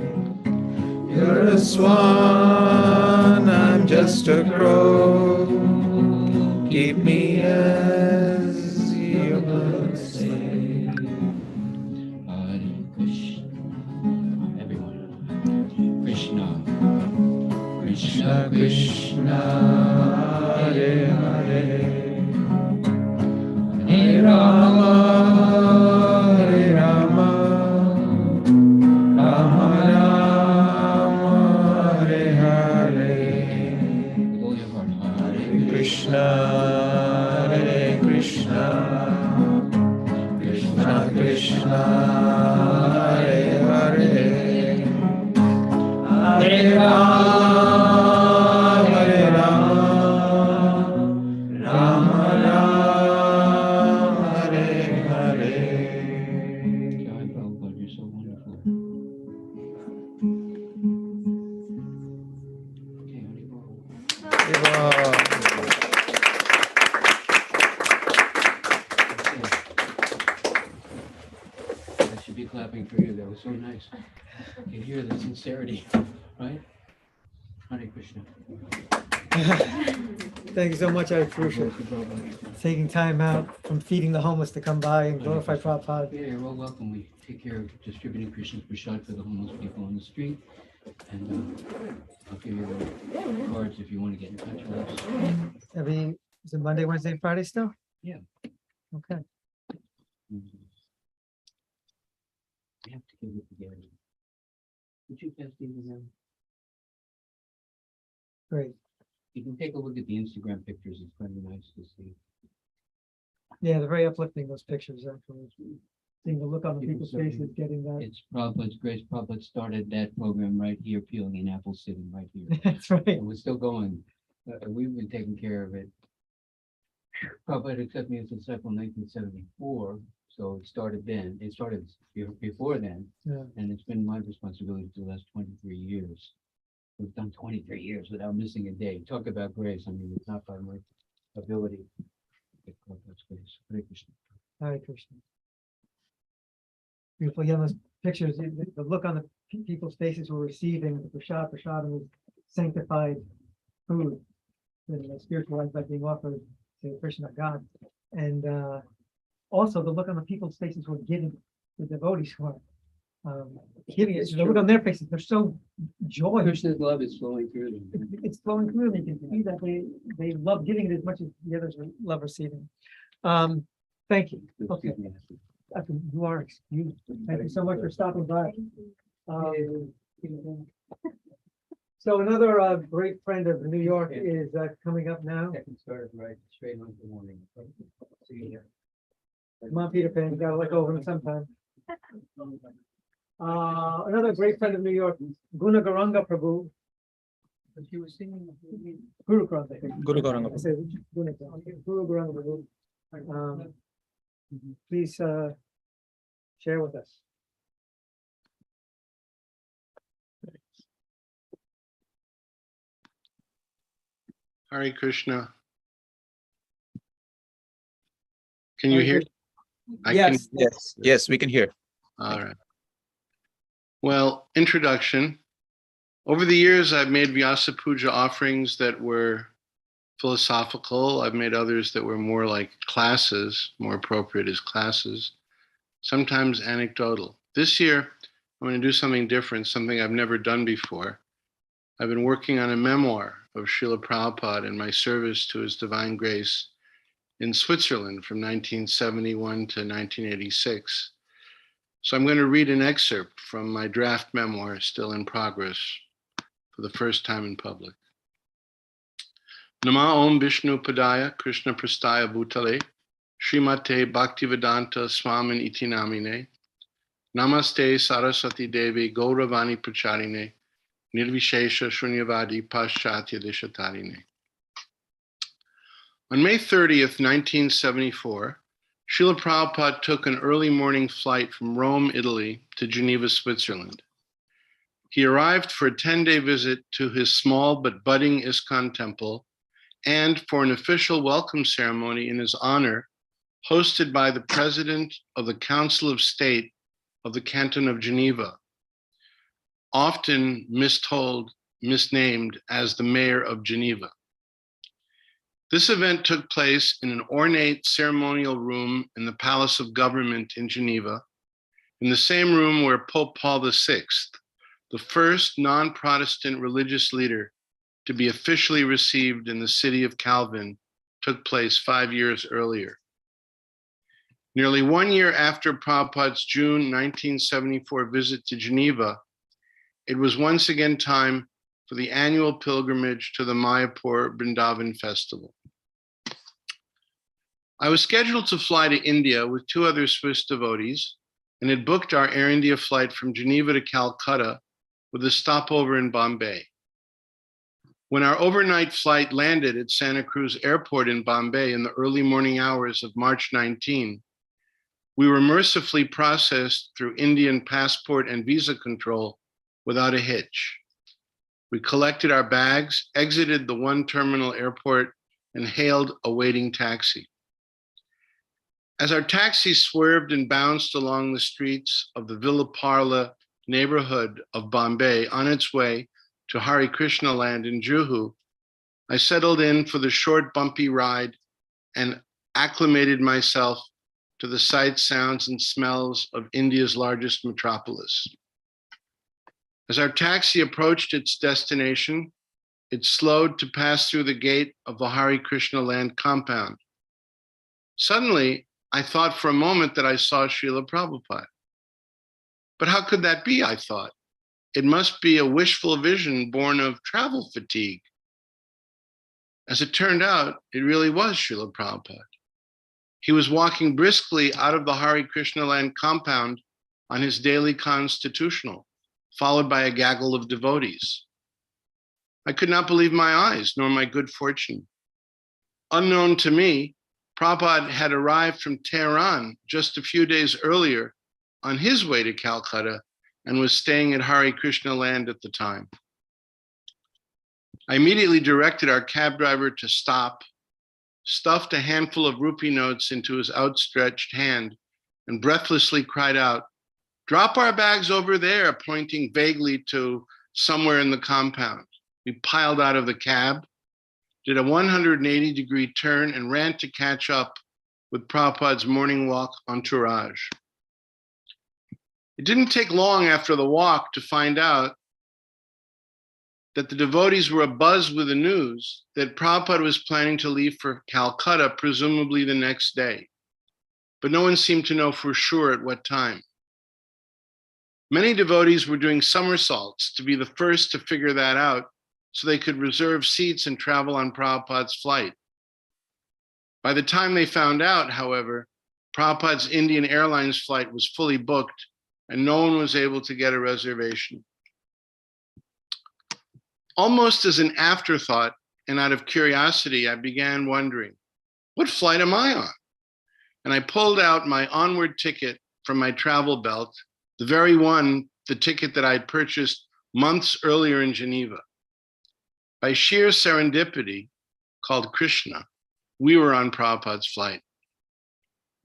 You're a swan, I'm just a crow. Keep me as your beloved slave. Hare Krishna, everyone. Krishna, Krishna, Krishna, Hare Hare, Hare Rama, Hare Rama, Rama Rama, Hare Hare. Hare Krishna, Hare Krishna, Krishna Krishna, Hare Hare, Hare Rama, Hare Rama, Rama Rama, Hare Hare. Jai Prabhupada, you're so wonderful. I should be clapping for you. That was so nice. You can hear the sincerity, right? Hare Krishna. Thank you so much, Ādipuruṣa, taking time out from feeding the homeless to come by and glorify Prabhupada. Yeah, you're all welcome. We take care of distributing Krishna's prasad for the homeless people on the street. And I'll give you the cards if you want to get in touch with us. Is it Monday, Wednesday, Friday still? Yeah. Okay. We have to give it together. Would you guys leave them? Great. You can take a look at the Instagram pictures. It's kind of nice to see. Yeah, they're very uplifting, those pictures, actually. Seeing the look on the people's faces, getting that. It's Prabhupada's grace. Prabhupada started that program right here, peeling an apple, sitting right here. That's right. And we're still going. We've been taking care of it. Prabhupada accepted me as a disciple in 1974, so it started then. It started before then, Yeah. and it's been my responsibility for the last 23 years. We've done 23 years without missing a day. Talk about grace. I mean, it's not by my ability. That's grace. Hare Krishna. Hare Krishna. Beautiful. Yeah, those pictures, the look on the people's faces who were receiving the prasad. Prasad was sanctified food, and the spiritual life by being offered to Krishna, God. And also the look on the people's faces who were giving, the devotees who are giving it. The look on their faces, they're so joyous. Krishna's love is flowing through them. It's flowing through them. You can see that they love giving it as much as the others love receiving. Thank you. Okay. You are excused. Thank you so much for stopping by. So another great friend of New York is coming up now. Second started right straight on the morning. See you here. Come on, Peter Pan, you gotta let go of him sometime. Another great friend of New York, Gauranga Prabhu. He was singing Guru Gauranga. Guru Gauranga. I said Guru Gauranga Prabhu. Please share with us. Hare Krishna. Can you hear? I can. Yes, we can hear. All right. Well, introduction. Over the years, I've made Vyasa Puja offerings that were philosophical. I've made others that were more like classes, more appropriate as classes, sometimes anecdotal. This year, I'm going to do something different, something I've never done before. I've been working on a memoir of Srila Prabhupada and my service to His Divine Grace in Switzerland from 1971 to 1986. So I'm going to read an excerpt from my draft memoir, still in progress, for the first time in public. Nama Om Vishnu Padaya Krishna Prastaya Bhutale Srimate Bhaktivedanta Swami Iti Namine Namaste Saraswati Devi Gauravāṇī Pracharine Nirvishesha Shunyavadi Paschatya Deshatarine. On May 30th, 1974, Srila Prabhupada took an early morning flight from Rome, Italy to Geneva, Switzerland. He arrived for a 10-day visit to his small but budding ISKCON temple and for an official welcome ceremony in his honor, hosted by the President of the Council of State of the Canton of Geneva, often misnamed as the Mayor of Geneva. This event took place in an ornate ceremonial room in the Palace of Government in Geneva, in the same room where Pope Paul VI, the first non-Protestant religious leader to be officially received in the city of Calvin, took place 5 years earlier. Nearly 1 year after Prabhupada's June 1974 visit to Geneva, it was once again time for the annual pilgrimage to the Mayapur Vrindavan festival. I was scheduled to fly to India with 2 other Swiss devotees and had booked our Air India flight from Geneva to Calcutta with a stopover in Bombay. When our overnight flight landed at Santa Cruz Airport in Bombay in the early morning hours of March 19, we were mercifully processed through Indian passport and visa control without a hitch. We collected our bags, exited the one terminal airport, and hailed a waiting taxi. As our taxi swerved and bounced along the streets of the Villa Parla neighborhood of Bombay on its way to Hare Krishna land in Juhu, I settled in for the short, bumpy ride and acclimated myself to the sights, sounds, and smells of India's largest metropolis. As our taxi approached its destination, it slowed to pass through the gate of the Hare Krishna land compound. Suddenly, I thought for a moment that I saw Srila Prabhupada. But how could that be, I thought? It must be a wishful vision born of travel fatigue. As it turned out, it really was Srila Prabhupada. He was walking briskly out of the Hare Krishna land compound on his daily constitutional, followed by a gaggle of devotees. I could not believe my eyes, nor my good fortune. Unknown to me, Prabhupada had arrived from Tehran just a few days earlier on his way to Calcutta and was staying at Hare Krishna land at the time. I immediately directed our cab driver to stop, stuffed a handful of rupee notes into his outstretched hand, and breathlessly cried out, "Drop our bags over there," pointing vaguely to somewhere in the compound. We piled out of the cab, did a 180-degree turn, and ran to catch up with Prabhupada's morning walk entourage. It didn't take long after the walk to find out that the devotees were abuzz with the news that Prabhupada was planning to leave for Calcutta, presumably the next day. But no one seemed to know for sure at what time. Many devotees were doing somersaults to be the first to figure that out so they could reserve seats and travel on Prabhupada's flight. By the time they found out, however, Prabhupada's Indian Airlines flight was fully booked and no one was able to get a reservation. Almost as an afterthought and out of curiosity, I began wondering, what flight am I on? And I pulled out my onward ticket from my travel belt, the very one, the ticket that I'd purchased months earlier in Geneva. By sheer serendipity, called Krishna, we were on Prabhupada's flight.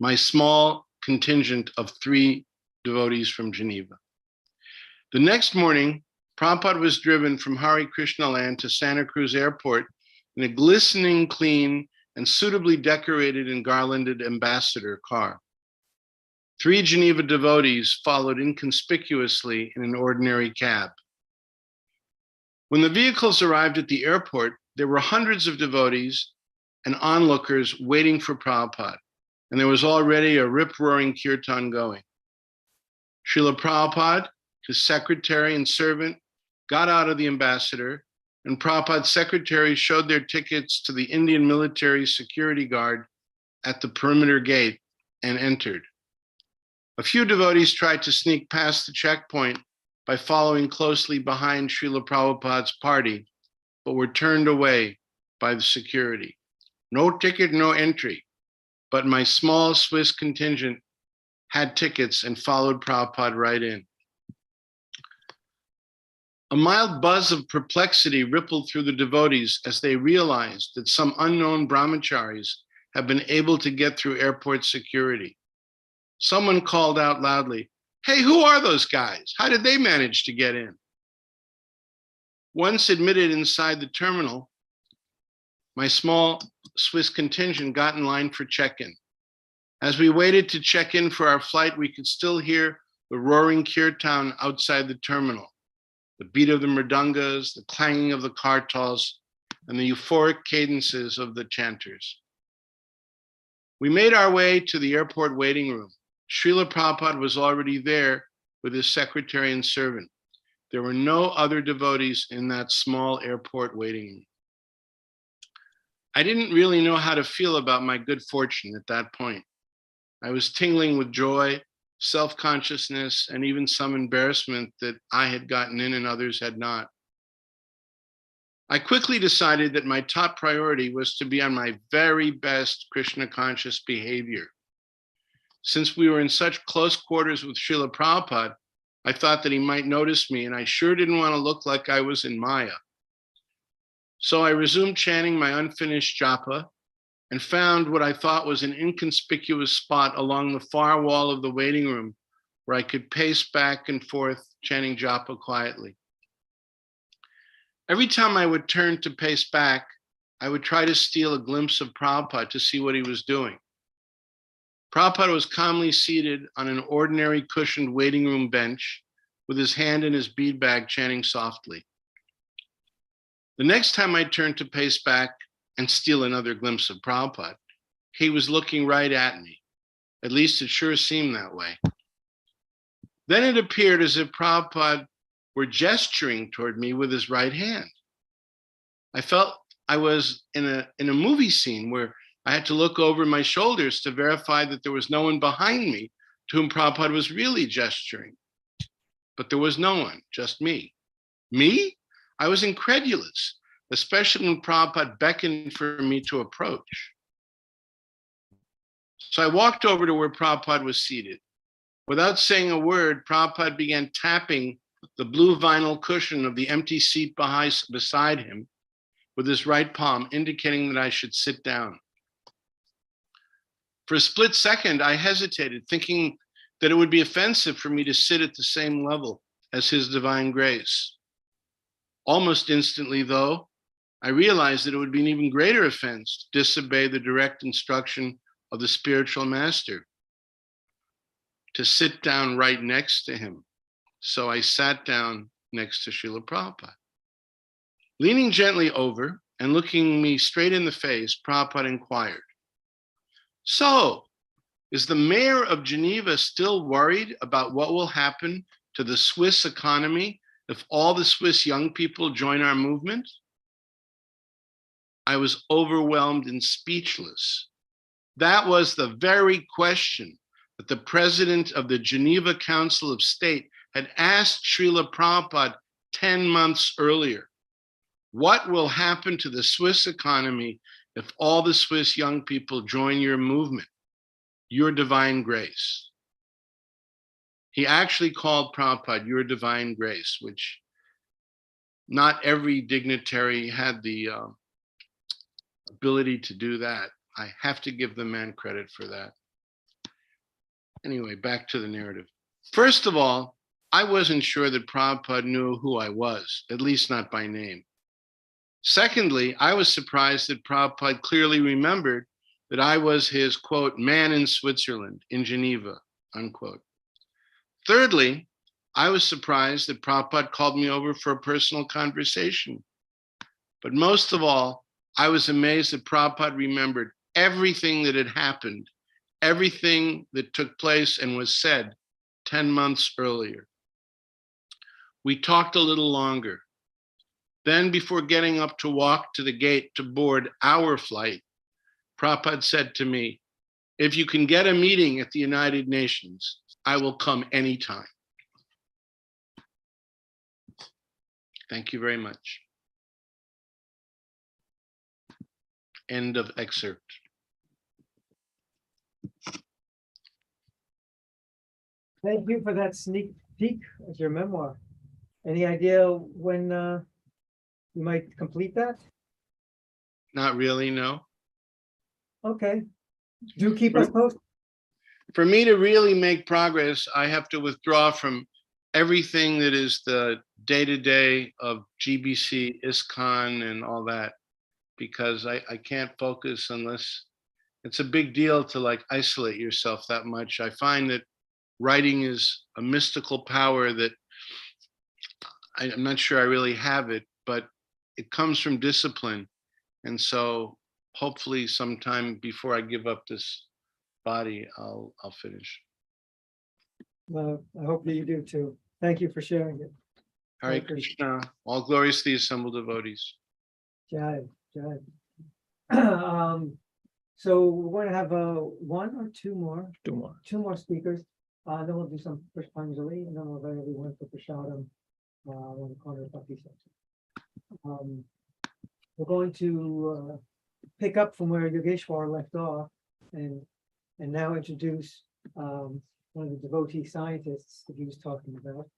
My small contingent of 3 devotees from Geneva. The next morning, Prabhupada was driven from Hare Krishna land to Santa Cruz Airport in a glistening, clean, and suitably decorated and garlanded ambassador car. 3 Geneva devotees followed inconspicuously in an ordinary cab. When the vehicles arrived at the airport, there were hundreds of devotees and onlookers waiting for Prabhupada, and there was already a rip-roaring kirtan going. Srila Prabhupada, his secretary and servant, got out of the ambassador, and Prabhupada's secretary showed their tickets to the Indian military security guard at the perimeter gate and entered. A few devotees tried to sneak past the checkpoint by following closely behind Srila Prabhupada's party, but were turned away by the security. No ticket, no entry, but my small Swiss contingent had tickets and followed Prabhupada right in. A mild buzz of perplexity rippled through the devotees as they realized that some unknown brahmacharis have been able to get through airport security. Someone called out loudly, "Hey, who are those guys? How did they manage to get in?" Once admitted inside the terminal, my small Swiss contingent got in line for check-in. As we waited to check in for our flight, we could still hear the roaring kirtan outside the terminal, the beat of the mridangas, the clanging of the kartals, and the euphoric cadences of the chanters. We made our way to the airport waiting room. Srila Prabhupada was already there with his secretary and servant. There were no other devotees in that small airport waiting room. I didn't really know how to feel about my good fortune at that point. I was tingling with joy, self-consciousness, and even some embarrassment that I had gotten in and others had not. I quickly decided that my top priority was to be on my very best Krishna conscious behavior. Since we were in such close quarters with Srila Prabhupada, I thought that he might notice me, and I sure didn't want to look like I was in Maya. So I resumed chanting my unfinished japa and found what I thought was an inconspicuous spot along the far wall of the waiting room where I could pace back and forth chanting japa quietly. Every time I would turn to pace back, I would try to steal a glimpse of Prabhupada to see what he was doing. Prabhupada was calmly seated on an ordinary cushioned waiting room bench with his hand in his bead bag chanting softly. The next time I turned to pace back and steal another glimpse of Prabhupada, he was looking right at me. At least it sure seemed that way. Then it appeared as if Prabhupada were gesturing toward me with his right hand. I felt I was in a movie scene where I had to look over my shoulders to verify that there was no one behind me to whom Prabhupada was really gesturing. But there was no one, just me. Me? I was incredulous, especially when Prabhupada beckoned for me to approach. So I walked over to where Prabhupada was seated. Without saying a word, Prabhupada began tapping the blue vinyl cushion of the empty seat beside him with his right palm, indicating that I should sit down. For a split second, I hesitated, thinking that it would be offensive for me to sit at the same level as His Divine Grace. Almost instantly, though, I realized that it would be an even greater offense to disobey the direct instruction of the spiritual master, to sit down right next to him. So I sat down next to Srila Prabhupada. Leaning gently over and looking me straight in the face, Prabhupada inquired, "So, is the mayor of Geneva still worried about what will happen to the Swiss economy if all the Swiss young people join our movement?" I was overwhelmed and speechless. That was the very question that the president of the Geneva Council of State had asked Srila Prabhupada 10 months earlier. What will happen to the Swiss economy if all the Swiss young people join your movement, your divine grace? He actually called Prabhupada your divine grace, which not every dignitary had the ability to do that. I have to give the man credit for that. Anyway, back to the narrative. First of all, I wasn't sure that Prabhupada knew who I was, at least not by name. Secondly, I was surprised that Prabhupada clearly remembered that I was his, quote, man in Switzerland, in Geneva, unquote. Thirdly, I was surprised that Prabhupada called me over for a personal conversation. But most of all, I was amazed that Prabhupada remembered everything that had happened, everything that took place and was said 10 months earlier. We talked a little longer. Then, before getting up to walk to the gate to board our flight, Prabhupada said to me, "If you can get a meeting at the United Nations, I will come anytime." Thank you very much. End of excerpt. Thank you for that sneak peek at your memoir. Any idea when you might complete that? Not really, no. Okay. Do keep us posted. For me to really make progress, I have to withdraw from everything that is the day-to-day of GBC, ISKCON, and all that, because I can't focus unless it's a big deal to like isolate yourself that much. I find that writing is a mystical power that I'm not sure I really have it, but it comes from discipline. And so hopefully sometime before I give up this body, I'll finish. I hope that you do too. Thank you for sharing it. Hare Krishna. All glories to the assembled devotees. Jai, Jai. So we're going to have one or two more? Two more speakers. Then we'll do some Pushpanjali, and then we'll invite everyone for Prasadam on the corner of Bhakti section. We're going to pick up from where Yogeśvara left off and now introduce one of the devotee scientists that he was talking about.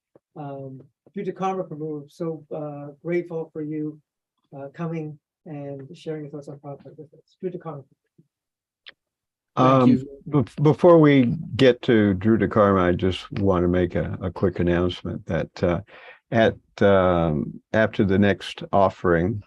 Drutakarma Prabhu, so grateful for you coming and sharing your thoughts on Prabhupada with us. Drutakarma. Before we get to Drutakarma, I just want to make a quick announcement that after the next offering,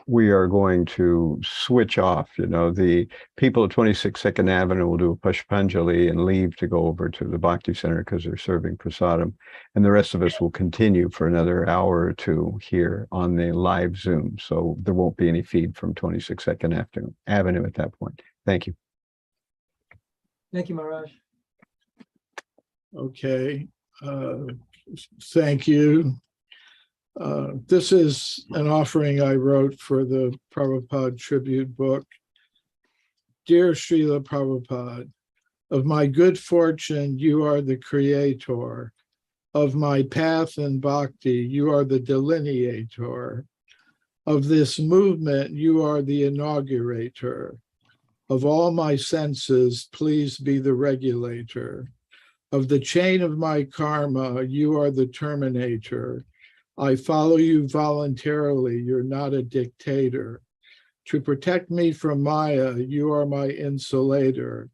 we are going to switch off. You know, the people at 26 Second Avenue will do a Pushpanjali and leave to go over to the Bhakti Center because they're serving prasadam. And the rest of us will continue for another hour or two here on the live Zoom. So there won't be any feed from 26 Second Avenue at that point. Thank you. Thank you, Maharaj. Okay. Thank you. This is an offering I wrote for the Prabhupada tribute book. Dear Srila Prabhupada, of my good fortune, you are the creator. Of my path in bhakti, you are the delineator. Of this movement, you are the inaugurator. Of all my senses, please be the regulator. Of the chain of my karma, you are the terminator. I follow you voluntarily, you're not a dictator. To protect me from Maya, you are my insulator.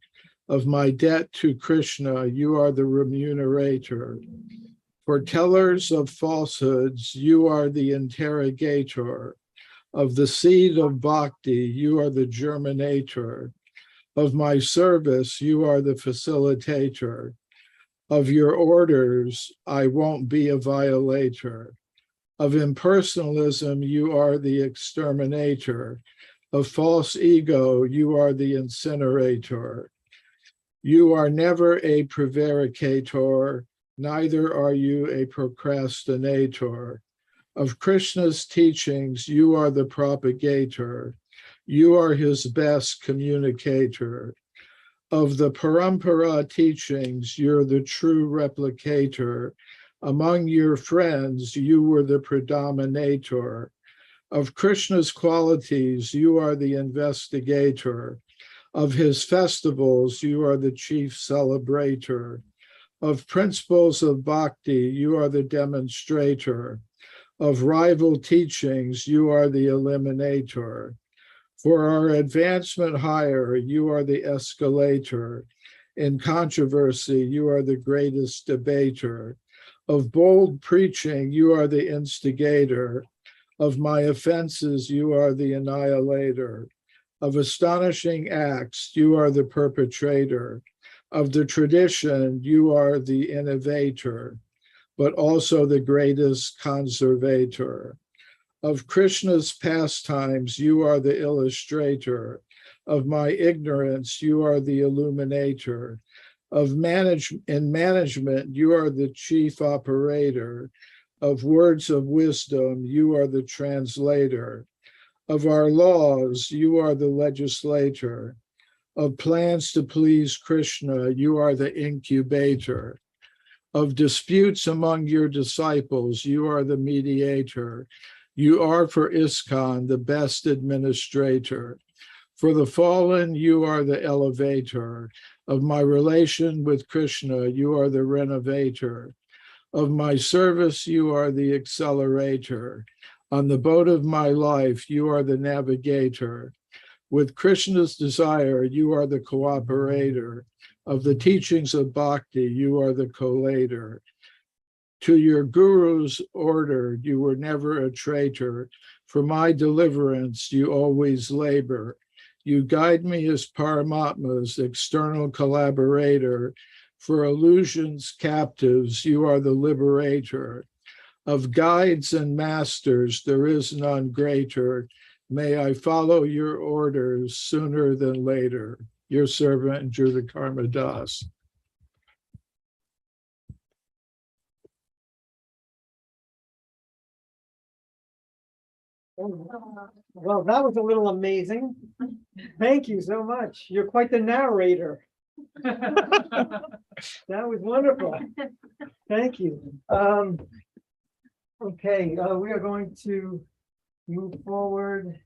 Of my debt to Krishna, you are the remunerator. For tellers of falsehoods, you are the interrogator. Of the seed of bhakti, you are the germinator. Of my service, you are the facilitator. Of your orders, I won't be a violator. Of impersonalism, you are the exterminator. Of false ego, you are the incinerator. You are never a prevaricator, neither are you a procrastinator. Of Krishna's teachings, you are the propagator. You are his best communicator. Of the parampara teachings, you're the true replicator. Among your friends, you were the predominator. Of Krishna's qualities, you are the investigator. Of his festivals, you are the chief celebrator. Of principles of bhakti, you are the demonstrator. Of rival teachings, you are the eliminator. For our advancement higher, you are the escalator. In controversy, you are the greatest debater. Of bold preaching, you are the instigator. Of my offenses, you are the annihilator. Of astonishing acts, you are the perpetrator. Of the tradition, you are the innovator, but also the greatest conservator. Of Krishna's pastimes, you are the illustrator. Of my ignorance, you are the illuminator. In management, you are the chief operator. Of words of wisdom, you are the translator. Of our laws, you are the legislator. Of plans to please Krishna, you are the incubator. Of disputes among your disciples, you are the mediator. You are for ISKCON the best administrator. For the fallen, you are the elevator. Of my relation with Krishna, you are the renovator. Of my service, you are the accelerator. On the boat of my life, you are the navigator. With Krishna's desire, you are the cooperator. Of the teachings of bhakti, you are the collator. To your guru's order, you were never a traitor. For my deliverance, you always labor. You guide me as Paramatma's external collaborator. For illusions captives, you are the liberator. Of guides and masters, there is none greater. May I follow your orders sooner than later. Your servant, Drutakarma Das. Well, that was a little amazing. Thank you so much. You're quite the narrator. That was wonderful. Thank you. Okay, we are going to move forward.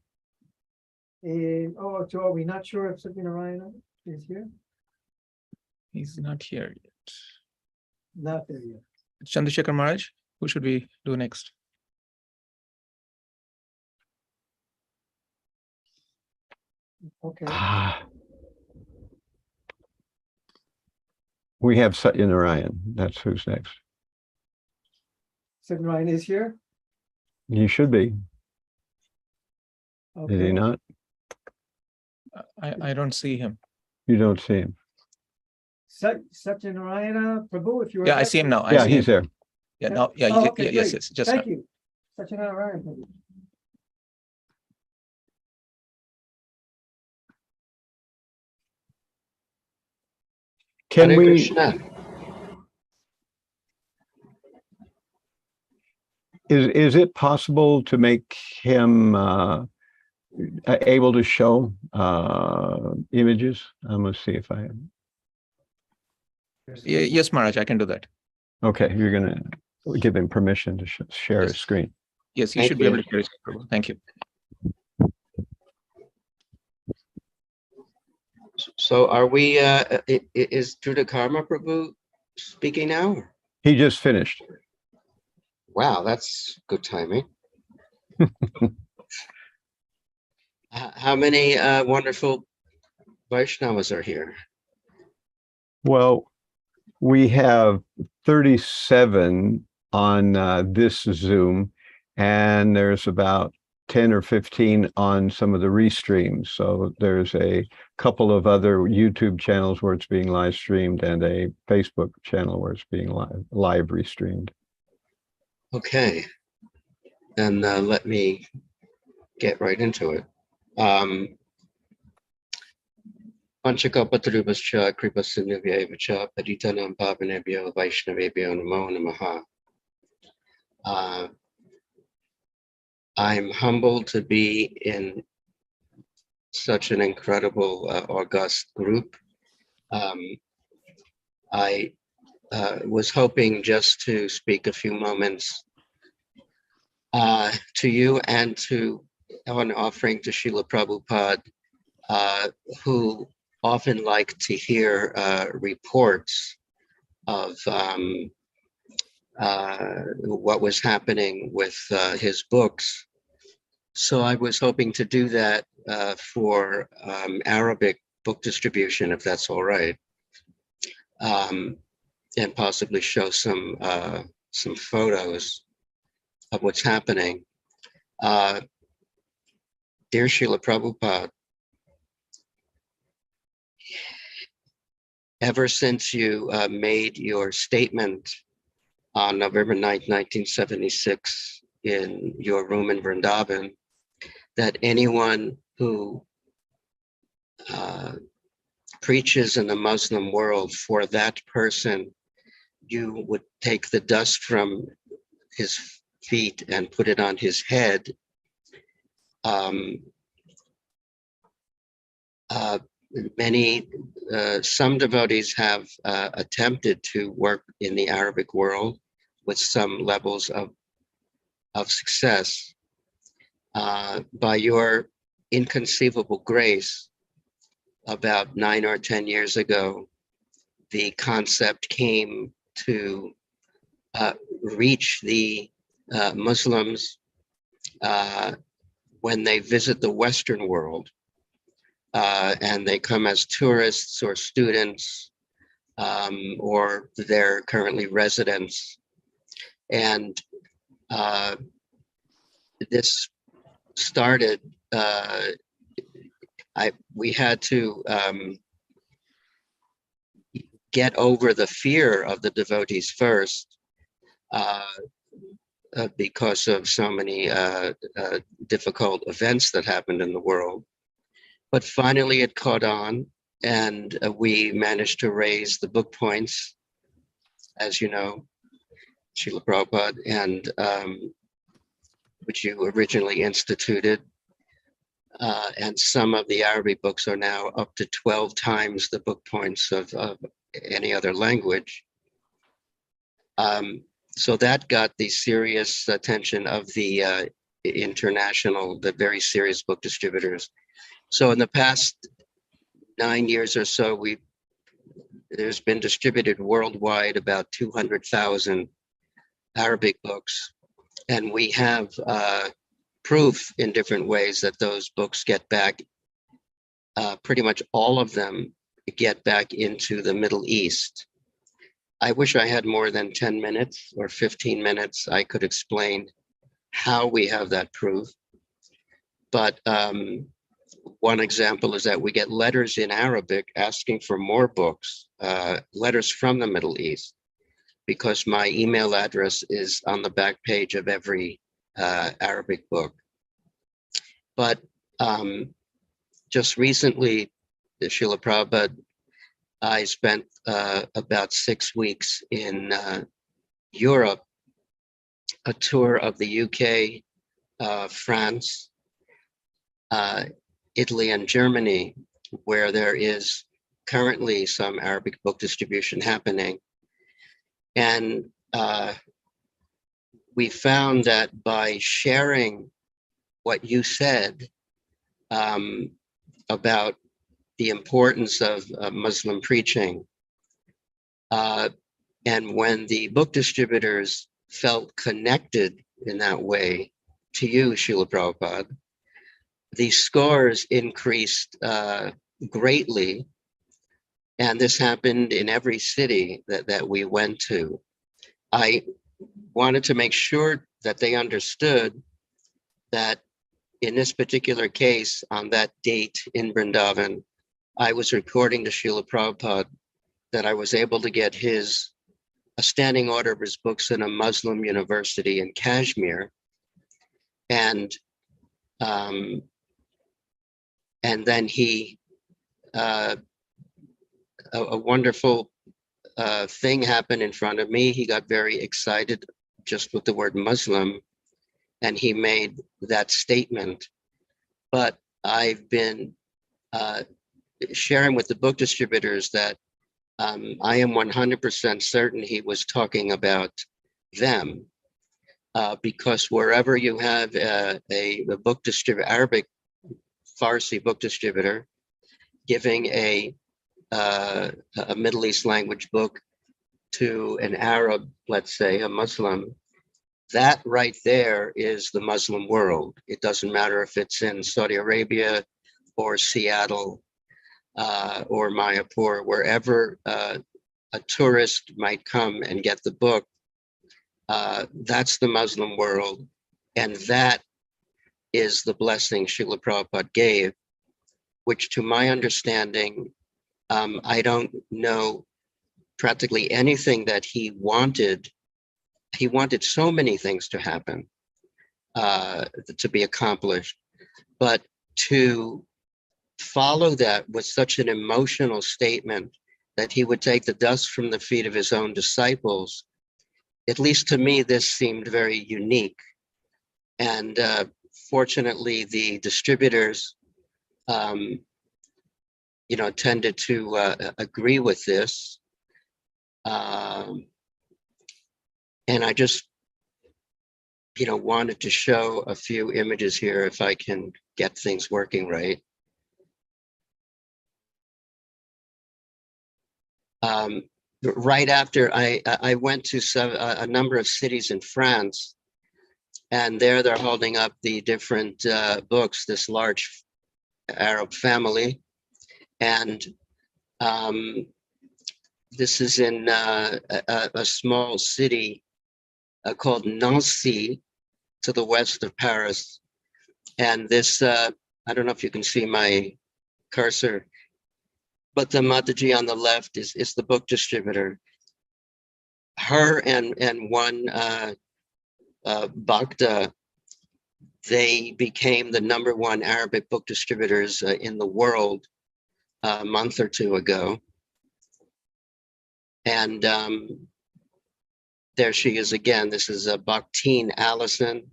So are we not sure if Satyanarayana is here? He's not here yet. Not there yet. Chandrasekhar Maharaj, who should we do next? Okay. We have Satyanarayan. That's who's next. Satyanarayana is here? He should be. Okay. Did he not? I don't see him. You don't see him. Satyanarayana Prabhu, if you were. Yeah, I see him now. Yeah, he's there. Yeah, no, yeah, Oh, okay, yes, great. yes, just Thank you. Satyanarayana Prabhu. Can Hare we? Krishna. Is it possible to make him able to show images? I'm gonna see if I. Yes, Maharaj, I can do that. Okay, you're gonna give him permission to share his screen. Yes, you Thank should be you. able to share his screen, Prabhu. Thank you. So are we, is Drutakarma Prabhu speaking now? He just finished. Wow, that's good timing. How many wonderful Vaishnavas are here? Well, we have 37 on this Zoom, and there's about 10 or 15 on some of the restreams. So there's a couple of other YouTube channels where it's being live streamed and a Facebook channel where it's being live restreamed. Okay, then let me get right into it. Pañcaratna kripa sindhuvya paditanam pavanebhyo vaishnavebhyo namo namaha. I'm humbled to be in such an incredible, august group. I was hoping just to speak a few moments to you and to an offering to Srila Prabhupada, who often like to hear reports of what was happening with his books. So I was hoping to do that for Arabic book distribution, if that's all right, and possibly show some photos of what's happening. Dear Srila Prabhupada, ever since you made your statement on November 9th, 1976 in your room in Vrindavan, that anyone who preaches in the Muslim world, for that person, you would take the dust from his feet and put it on his head. Some devotees have attempted to work in the Arabic world with some levels of success. By your inconceivable grace, about 9 or 10 years ago, the concept came to reach the Muslims when they visit the Western world, and they come as tourists or students, or they're currently residents. And this started, we had to get over the fear of the devotees first, because of so many difficult events that happened in the world. But finally it caught on, and we managed to raise the book points, as you know, Srila Prabhupada, and which you originally instituted. And some of the Arabic books are now up to 12 times the book points of any other language. So that got the serious attention of the the very serious book distributors. So in the past 9 years or so, there's been distributed worldwide about 200,000 Arabic books. And we have proof in different ways that those books get back, pretty much all of them get back into the Middle East. I wish I had more than 10 minutes or 15 minutes. I could explain how we have that proof. But one example is that we get letters in Arabic asking for more books, letters from the Middle East, because my email address is on the back page of every Arabic book. But just recently, the Srila Prabhupada, I spent about 6 weeks in Europe, a tour of the UK, France, Italy, and Germany, where there is currently some Arabic book distribution happening. And we found that by sharing what you said about the importance of Muslim preaching, and when the book distributors felt connected in that way to you, Srila Prabhupada, the scores increased greatly. And this happened in every city that we went to. I wanted to make sure that they understood that in this particular case, on that date in Vrindavan, I was reporting to Srila Prabhupada that I was able to get a standing order of his books in a Muslim university in Kashmir. And then he, a wonderful thing happened in front of me. He got very excited just with the word Muslim, and he made that statement. But I've been sharing with the book distributors that I am 100% certain he was talking about them, because wherever you have a book distributor, Arabic Farsi book distributor, giving a Middle East language book to an Arab, let's say a Muslim, that right there is the Muslim world. It doesn't matter if it's in Saudi Arabia or Seattle or Mayapur, wherever a tourist might come and get the book, that's the Muslim world. And that is the blessing Srila Prabhupada gave, which to my understanding, I don't know practically anything that he wanted. He wanted so many things to happen, to be accomplished, but to follow that with such an emotional statement that he would take the dust from the feet of his own disciples, at least to me, this seemed very unique. And fortunately, the distributors, tended to agree with this. And I just, wanted to show a few images here if I can get things working right. Right after I went to a number of cities in France, and there they're holding up the different books, this large Arab family. And this is in a small city called Nancy, to the west of Paris. And this, I don't know if you can see my cursor, but the Mataji on the left is the book distributor. Her and one Bhakta, they became the #1 Arabic book distributors in the world a month or two ago. And there she is again. This is Bhaktine Allison,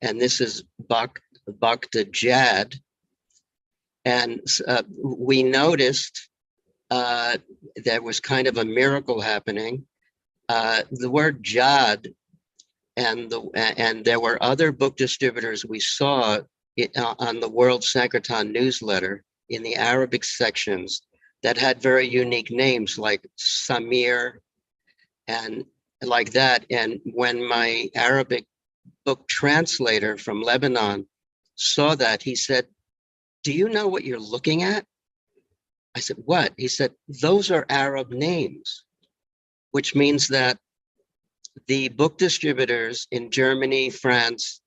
and this is Bhakta Jad. And we noticed there was kind of a miracle happening. The word Jad, and there were other book distributors we saw on the World Sankirtan newsletter in the Arabic sections that had very unique names like Samir and like that. And when my Arabic book translator from Lebanon saw that, he said, "Do you know what you're looking at?" I said, "What?" He said, "Those are Arab names," which means that the book distributors in Germany, France,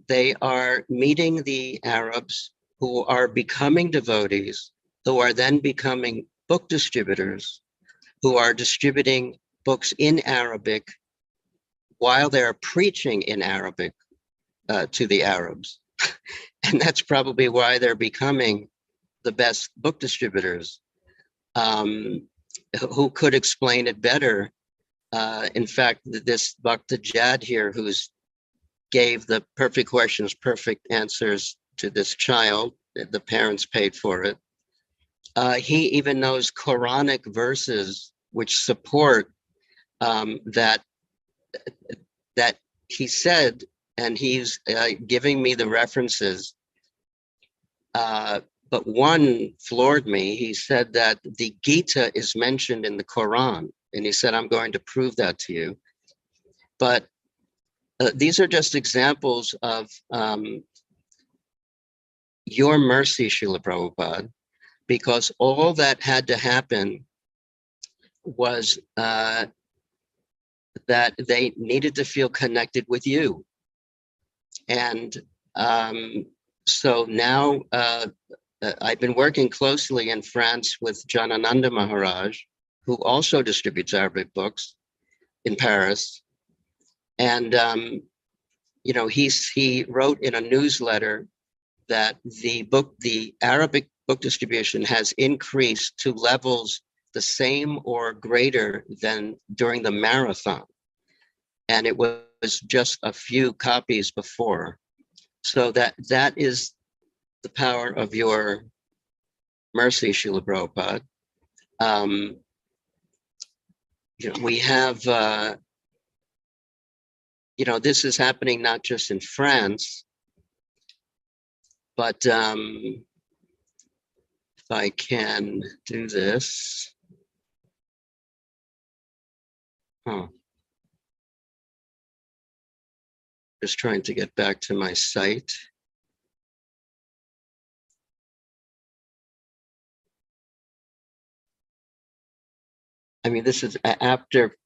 they are meeting the Arabs who are becoming devotees, who are then becoming book distributors, who are distributing books in Arabic while they're preaching in Arabic to the Arabs. And that's probably why they're becoming the best book distributors. Who could explain it better? In fact, this Bhakta Jad here, who's gave the perfect questions, perfect answers to this child, the parents paid for it. He even knows Quranic verses which support that he said, and he's giving me the references. But one floored me. He said that the Gita is mentioned in the Quran, and he said, "I'm going to prove that to you." But these are just examples of your mercy, Srila Prabhupada, because all that had to happen was that they needed to feel connected with you. And so now I've been working closely in France with Janananda Maharaj, who also distributes Arabic books in Paris. And, he wrote in a newsletter that the Arabic book distribution has increased to levels the same or greater than during the marathon. And it was just a few copies before. So that is the power of your mercy, Srila Prabhupada. We have, this is happening not just in France, but if I can do this. Just trying to get back to my site. I mean, this is after,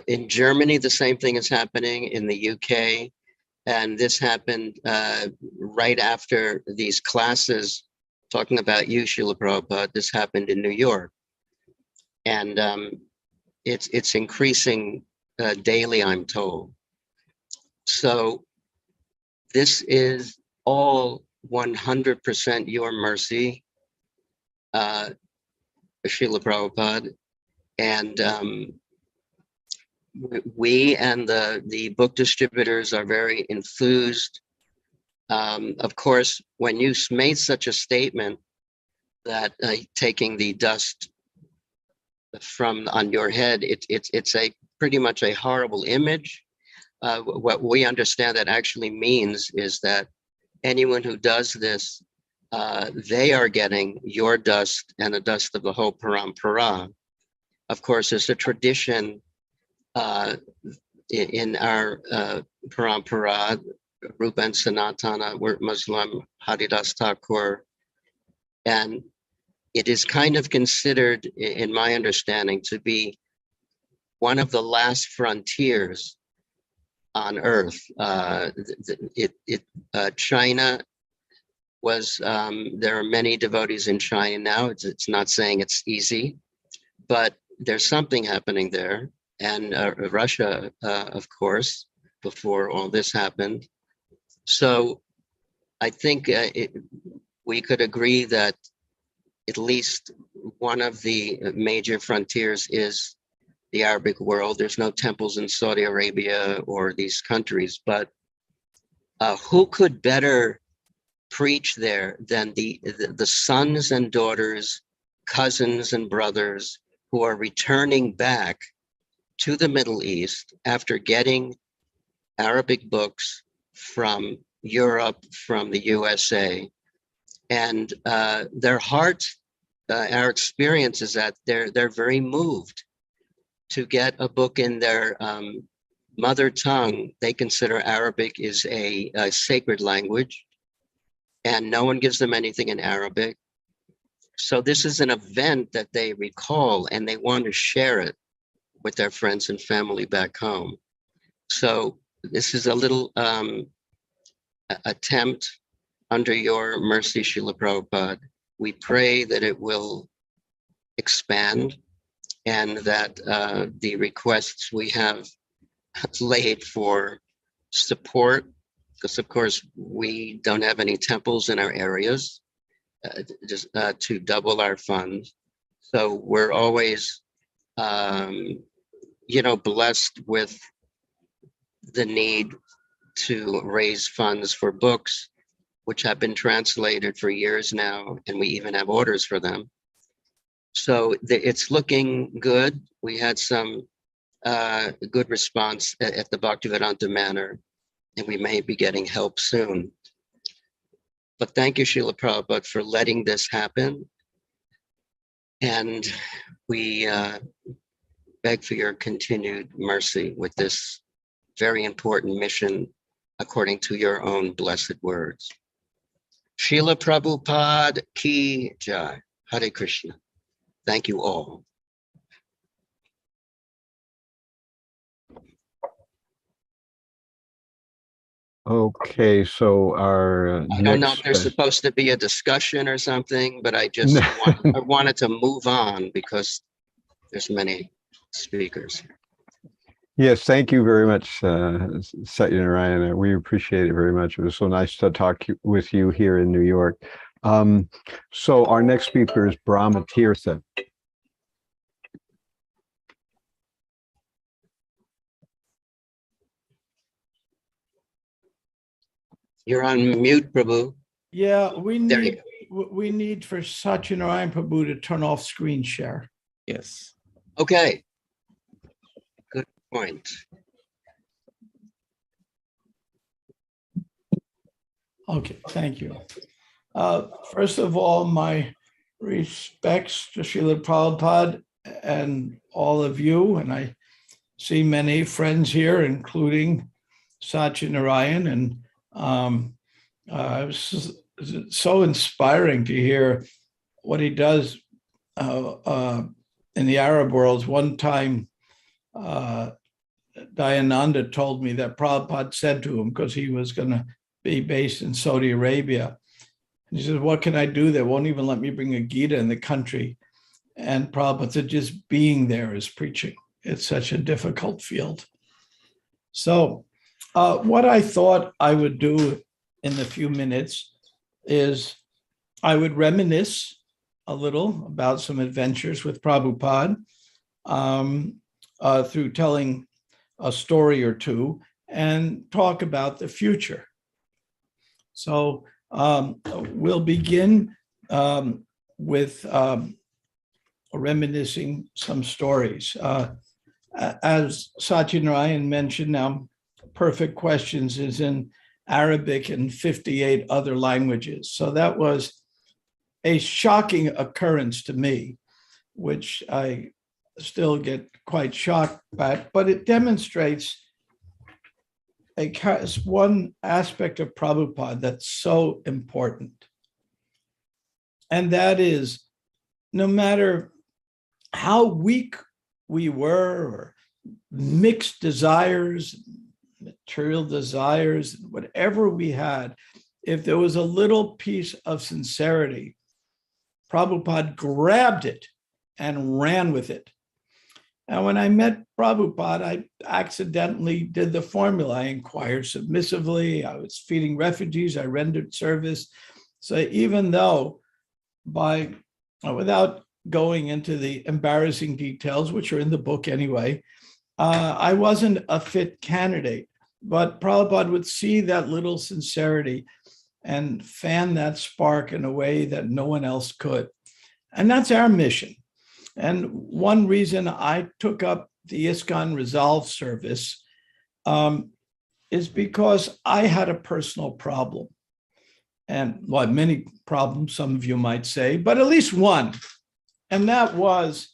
in Germany, the same thing is happening, in the UK. And this happened right after these classes talking about you, Srila Prabhupada. This happened in New York. And it's increasing daily, I'm told. So this is all 100% your mercy. Srila Prabhupada. And we and the book distributors are very enthused. Of course, when you made such a statement that taking the dust from on your head, it's a pretty much a horrible image. What we understand that actually means is that anyone who does this, they are getting your dust and the dust of the whole parampara. Of course, there's a tradition in our parampara, Rupa and Sanatana, we're Muslim, Haridas Thakur, and it is kind of considered, in my understanding, to be one of the last frontiers on earth. China was, there are many devotees in China now. It's not saying it's easy, but there's something happening there. And Russia, of course, before all this happened. So I think we could agree that at least one of the major frontiers is the Arabic world. There's no temples in Saudi Arabia or these countries, but who could better preach there than the sons and daughters, cousins and brothers who are returning back to the Middle East after getting Arabic books from Europe, from the USA, and their heart, our experience is that they're very moved to get a book in their mother tongue. They consider Arabic is a sacred language, and no one gives them anything in Arabic. So this is an event that they recall, and they want to share it with their friends and family back home. So this is a little attempt under your mercy, Srila Prabhupada. We pray that it will expand and that the requests we have laid for support, because of course we don't have any temples in our areas, just to double our funds. So we're always, blessed with the need to raise funds for books, which have been translated for years now, and we even have orders for them. So it's looking good. We had some good response at the Bhaktivedanta Manor, and we may be getting help soon. But thank you, Srila Prabhupada, for letting this happen. And we beg for your continued mercy with this very important mission, according to your own blessed words. Srila Prabhupada ki jai. Hare Krishna. Thank you all. Okay, so our I don't know if there's supposed to be a discussion or something, but I just I wanted to move on because there's many speakers. Yes, thank you very much, Satyanarayana. We appreciate it very much. It was so nice to talk with you here in New York. So our next speaker is Brahmatīrtha. You're on mute, Prabhu. Yeah, we need for Satyanarayana Prabhu to turn off screen share. Yes. Okay. Good point. Okay, thank you. First of all, my respects to Srila Prabhupada and all of you, and I see many friends here, including Satyanarayana, and it was so inspiring to hear what he does in the Arab world. One time, Dayananda told me that Prabhupada said to him, because he was going to be based in Saudi Arabia, and he says, "What can I do? They won't even let me bring a Gita in the country." And Prabhupada said, "Just being there is preaching. It's such a difficult field." So what I thought I would do in the few minutes is I would reminisce a little about some adventures with Prabhupada through telling a story or two and talk about the future. So we'll begin with reminiscing some stories. As Satyanarayana mentioned, now Perfect Questions is in Arabic and 58 other languages. So that was a shocking occurrence to me, which I still get quite shocked by, but it demonstrates one aspect of Prabhupada that's so important. And that is, no matter how weak we were, or mixed desires, material desires, whatever we had, if there was a little piece of sincerity, Prabhupada grabbed it and ran with it. And when I met Prabhupada, I accidentally did the formula. I inquired submissively. I was feeding refugees. I rendered service. So even though without going into the embarrassing details, which are in the book anyway, I wasn't a fit candidate, but Prabhupada would see that little sincerity and fan that spark in a way that no one else could. And that's our mission. And one reason I took up the ISKCON Resolve service is because I had a personal problem. And well, many problems, some of you might say, but at least one. And that was,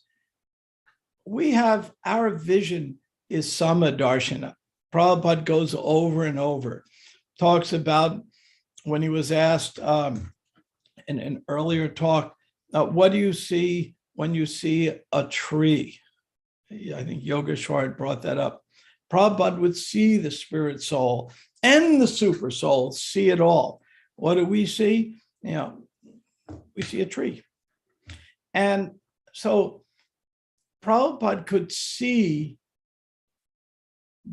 our vision is Samadarshana. Prabhupada goes over and over, talks about when he was asked in an earlier talk, what do you see when you see a tree? I think Yogeśvara brought that up. Prabhupada would see the spirit soul and the super soul, see it all. What do we see? We see a tree. And so Prabhupada could see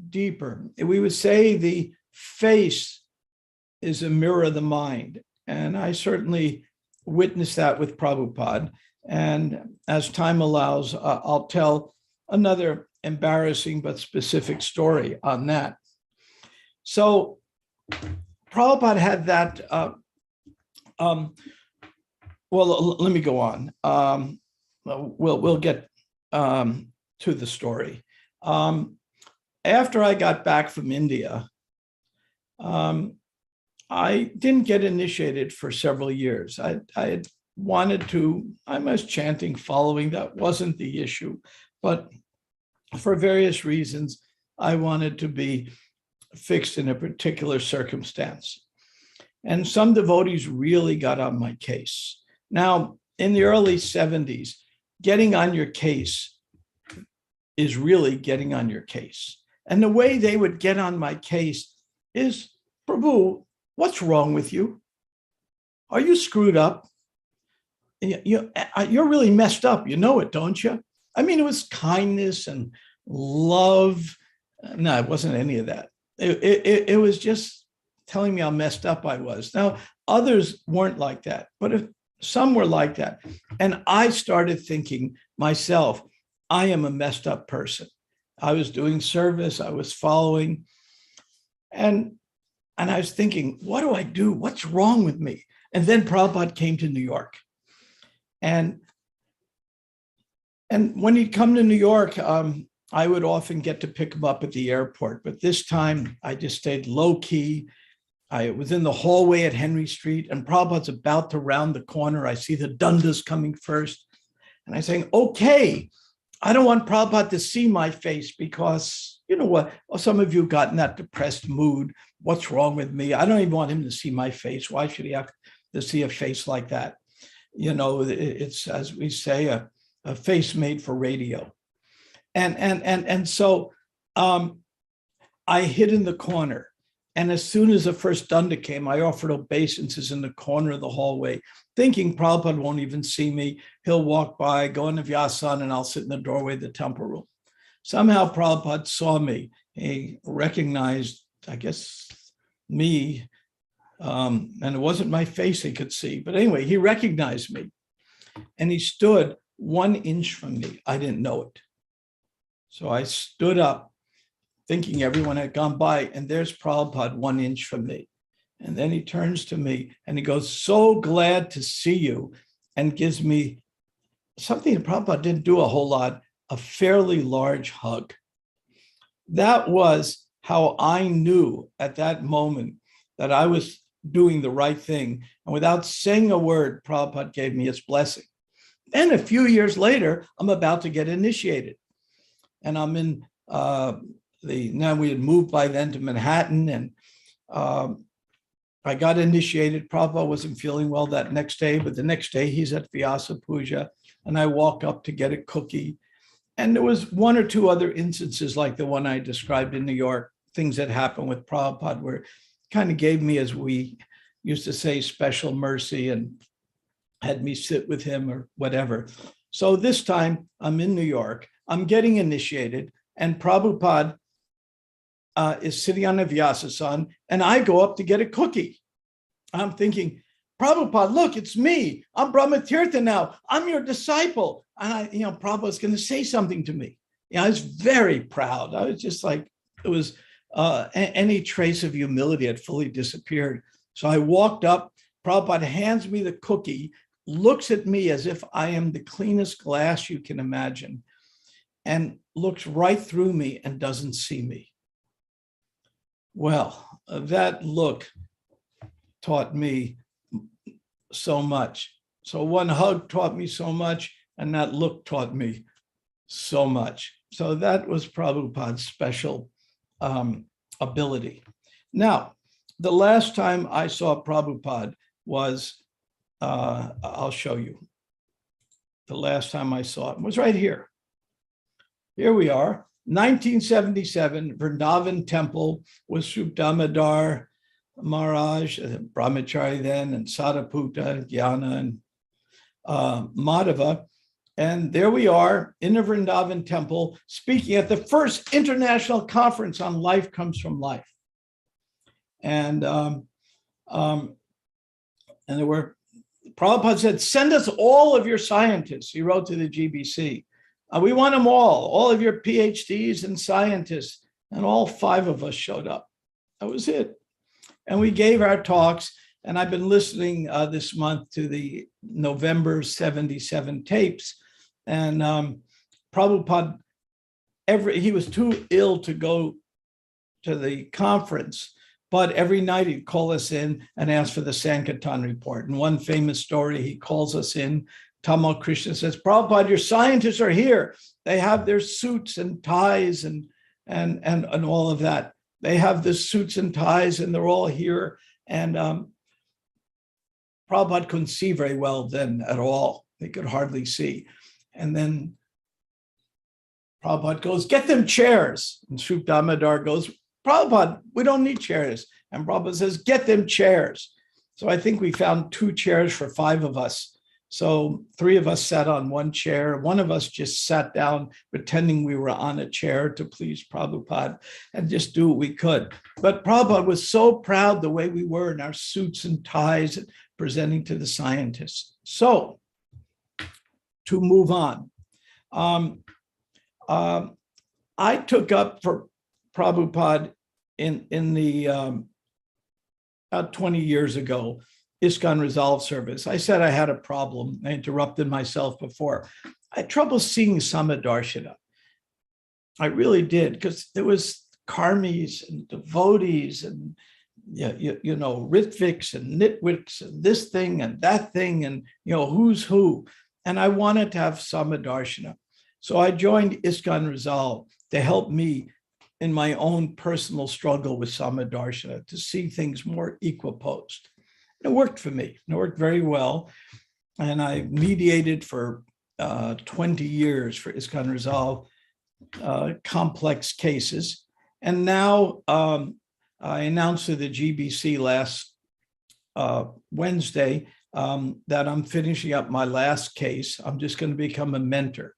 deeper. We would say the face is a mirror of the mind. And I certainly witnessed that with Prabhupada. And as time allows, I'll tell another embarrassing but specific story on that. So Prabhupada had that, well, let me go on. We'll get to the story. After I got back from India, I didn't get initiated for several years. I had wanted to, I was chanting, following, that wasn't the issue. But for various reasons, I wanted to be fixed in a particular circumstance. And some devotees really got on my case. Now, in the early 70s, getting on your case is really getting on your case. And the way they would get on my case is, Prabhu, what's wrong with you? Are you screwed up? You're really messed up. You know it, don't you? I mean, it was kindness and love. No, it wasn't any of that. It was just telling me how messed up I was. Now, others weren't like that, but if some were like that. And I started thinking myself, I am a messed up person. I was doing service, I was following, and I was thinking, what do I do? What's wrong with me? And then Prabhupada came to New York. And when he'd come to New York, I would often get to pick him up at the airport. But this time I just stayed low key. I was in the hallway at Henry Street, and Prabhupada's about to round the corner. I see the Dundas coming first. And I'm saying, okay, I don't want Prabhupada to see my face because, you know what, some of you got in that depressed mood. What's wrong with me? I don't even want him to see my face. Why should he have to see a face like that? You know, it's, as we say, a face made for radio. And so I hid in the corner. And as soon as the first dunda came, I offered obeisances in the corner of the hallway, thinking Prabhupada won't even see me. He'll walk by, go into Vyasa, and I'll sit in the doorway of the temple room. Somehow Prabhupada saw me. He recognized, I guess, me. And it wasn't my face he could see. But anyway, he recognized me. And he stood 1 inch from me. I didn't know it. So I stood up thinking everyone had gone by, and there's Prabhupada 1 inch from me. And then he turns to me and he goes, "So glad to see you," and gives me something that Prabhupada didn't do a whole lot, a fairly large hug. That was how I knew at that moment that I was doing the right thing. And without saying a word, Prabhupada gave me his blessing. Then a few years later, I'm about to get initiated. And I'm in now we had moved by then to Manhattan, and I got initiated. Prabhupada wasn't feeling well that next day, but the next day he's at Vyasa Puja, and I walk up to get a cookie. And there was 1 or 2 other instances like the one I described in New York, things that happened with Prabhupada where it kind of gave me, as we used to say, special mercy and had me sit with him or whatever. So this time I'm in New York, I'm getting initiated, and Prabhupada is sitting on a Vyasa-san, and I go up to get a cookie. I'm thinking, "Prabhupada, look, it's me. I'm Brahmatīrtha now. I'm your disciple." And Prabhupada's going to say something to me. I was very proud. I was just like, it was any trace of humility had fully disappeared. So I walked up, Prabhupada hands me the cookie, looks at me as if I am the cleanest glass you can imagine, and looks right through me and doesn't see me. Well, that look taught me so much. So one hug taught me so much, and that look taught me so much. So that was Prabhupada's special ability. Now, the last time I saw Prabhupada was, I'll show you. The last time I saw him was right here. Here we are, 1977, Vrindavan Temple with Sri Damodar Maharaj, Brahmachari then, and Sadaputa, Jnana, and Madhava. And there we are in the Vrindavan Temple speaking at the first international conference on life comes from life. And there were, Prabhupada said, "Send us all of your scientists." He wrote to the GBC. "We want them all of your PhDs and scientists." And all 5 of us showed up. That was it. And we gave our talks. And I've been listening this month to the November 77 tapes. And Prabhupada, he was too ill to go to the conference, but every night he'd call us in and ask for the Sankirtan report. And one famous story, he calls us in, Tamal Krishna says, "Prabhupada, your scientists are here. They have their suits and ties and all of that. They have the suits and ties and they're all here." And Prabhupada couldn't see very well then at all. He could hardly see. And then Prabhupada goes, "Get them chairs." And Sri Damodar goes, "Prabhupada, we don't need chairs." And Prabhupada says, "Get them chairs." So I think we found 2 chairs for 5 of us. So 3 of us sat on 1 chair. 1 of us just sat down pretending we were on a chair to please Prabhupada and just do what we could. But Prabhupada was so proud the way we were in our suits and ties and presenting to the scientists. So to move on, I took up for Prabhupada in the about 20 years ago, ISKCON Resolve service. I said I had a problem. I interrupted myself before. I had trouble seeing Samadarshana. I really did, because there was karmis and devotees and Ritviks and nitwits and this thing and that thing and who's who. And I wanted to have Samadarshana. So I joined ISKCON Resolve to help me in my own personal struggle with Samadarshana, to see things more equiposed. It worked for me. It worked very well. And I mediated for 20 years for ISKCON Resolve complex cases. And now I announced to the GBC last Wednesday that I'm finishing up my last case. I'm just going to become a mentor.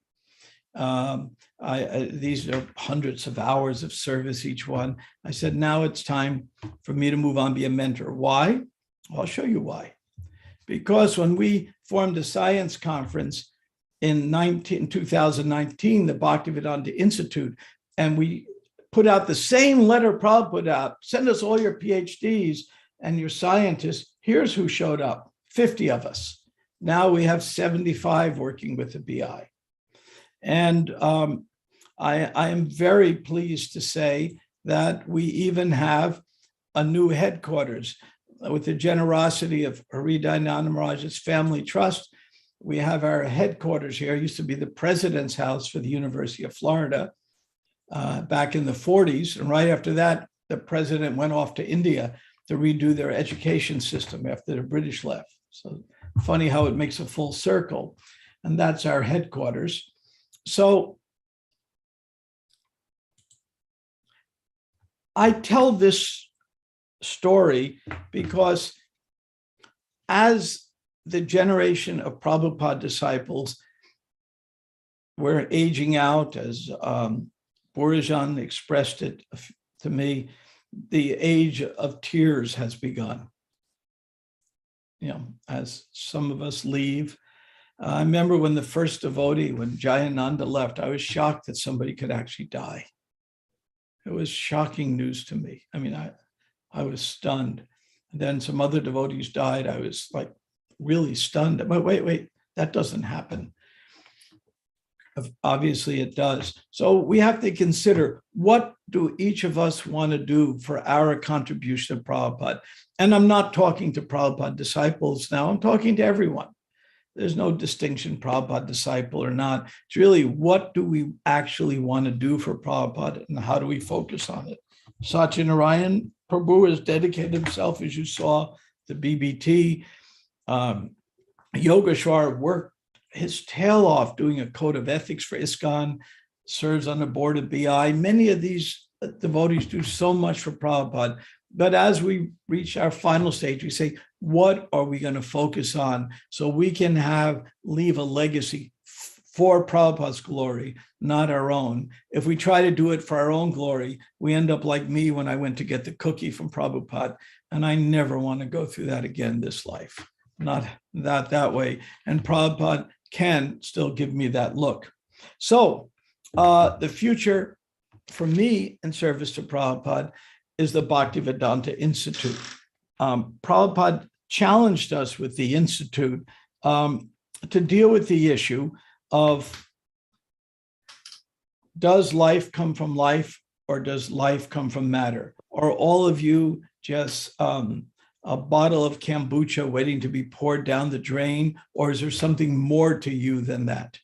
These are hundreds of hours of service, each one. I said, now it's time for me to move on, be a mentor. Why? I'll show you why. because when we formed a science conference in 2019, the Bhaktivedanta Institute, and we put out the same letter Prabhupada put out, send us all your PhDs and your scientists. Here's who showed up, 50 of us. Now we have 75 working with the BI. And I am very pleased to say that we even have a new headquarters. With the generosity of Hṛdayānanda Maharaj's family trust, we have our headquarters here. It used to be the president's house for the University of Florida back in the 40s. And right after that, the president went off to India to redo their education system after the British left. So funny how it makes a full circle. And that's our headquarters. So I tell this story because as the generation of Prabhupada disciples were aging out, as Borajan expressed it to me, the age of tears has begun. You know, as some of us leave. I remember when the first devotee, when Jayānanda left, I was shocked that somebody could actually die. It was shocking news to me. I mean, I was stunned. And then some other devotees died. I was like really stunned. But wait, that doesn't happen. Obviously it does. So we have to consider, what do each of us want to do for our contribution to Prabhupada? And I'm not talking to Prabhupada disciples now, I'm talking to everyone. There's no distinction, Prabhupada disciple or not. It's really, what do we actually want to do for Prabhupada and how do we focus on it? Satyanarayana Prabhu has dedicated himself, as you saw, to BBT. Yogeśvara worked his tail off doing a code of ethics for ISKCON, serves on the board of BI. Many of these devotees do so much for Prabhupada. But as we reach our final stage, we say, what are we going to focus on so we can leave a legacy for Prabhupada's glory, not our own? If we try to do it for our own glory, we end up like me when I went to get the cookie from Prabhupada, and I never want to go through that again this life, not that way. And Prabhupada can still give me that look. So the future for me in service to Prabhupada is the Bhaktivedanta Institute. Prabhupada challenged us with the Institute to deal with the issue of, does life come from life or does life come from matter? Are all of you just a bottle of kombucha waiting to be poured down the drain, or is there something more to you than that?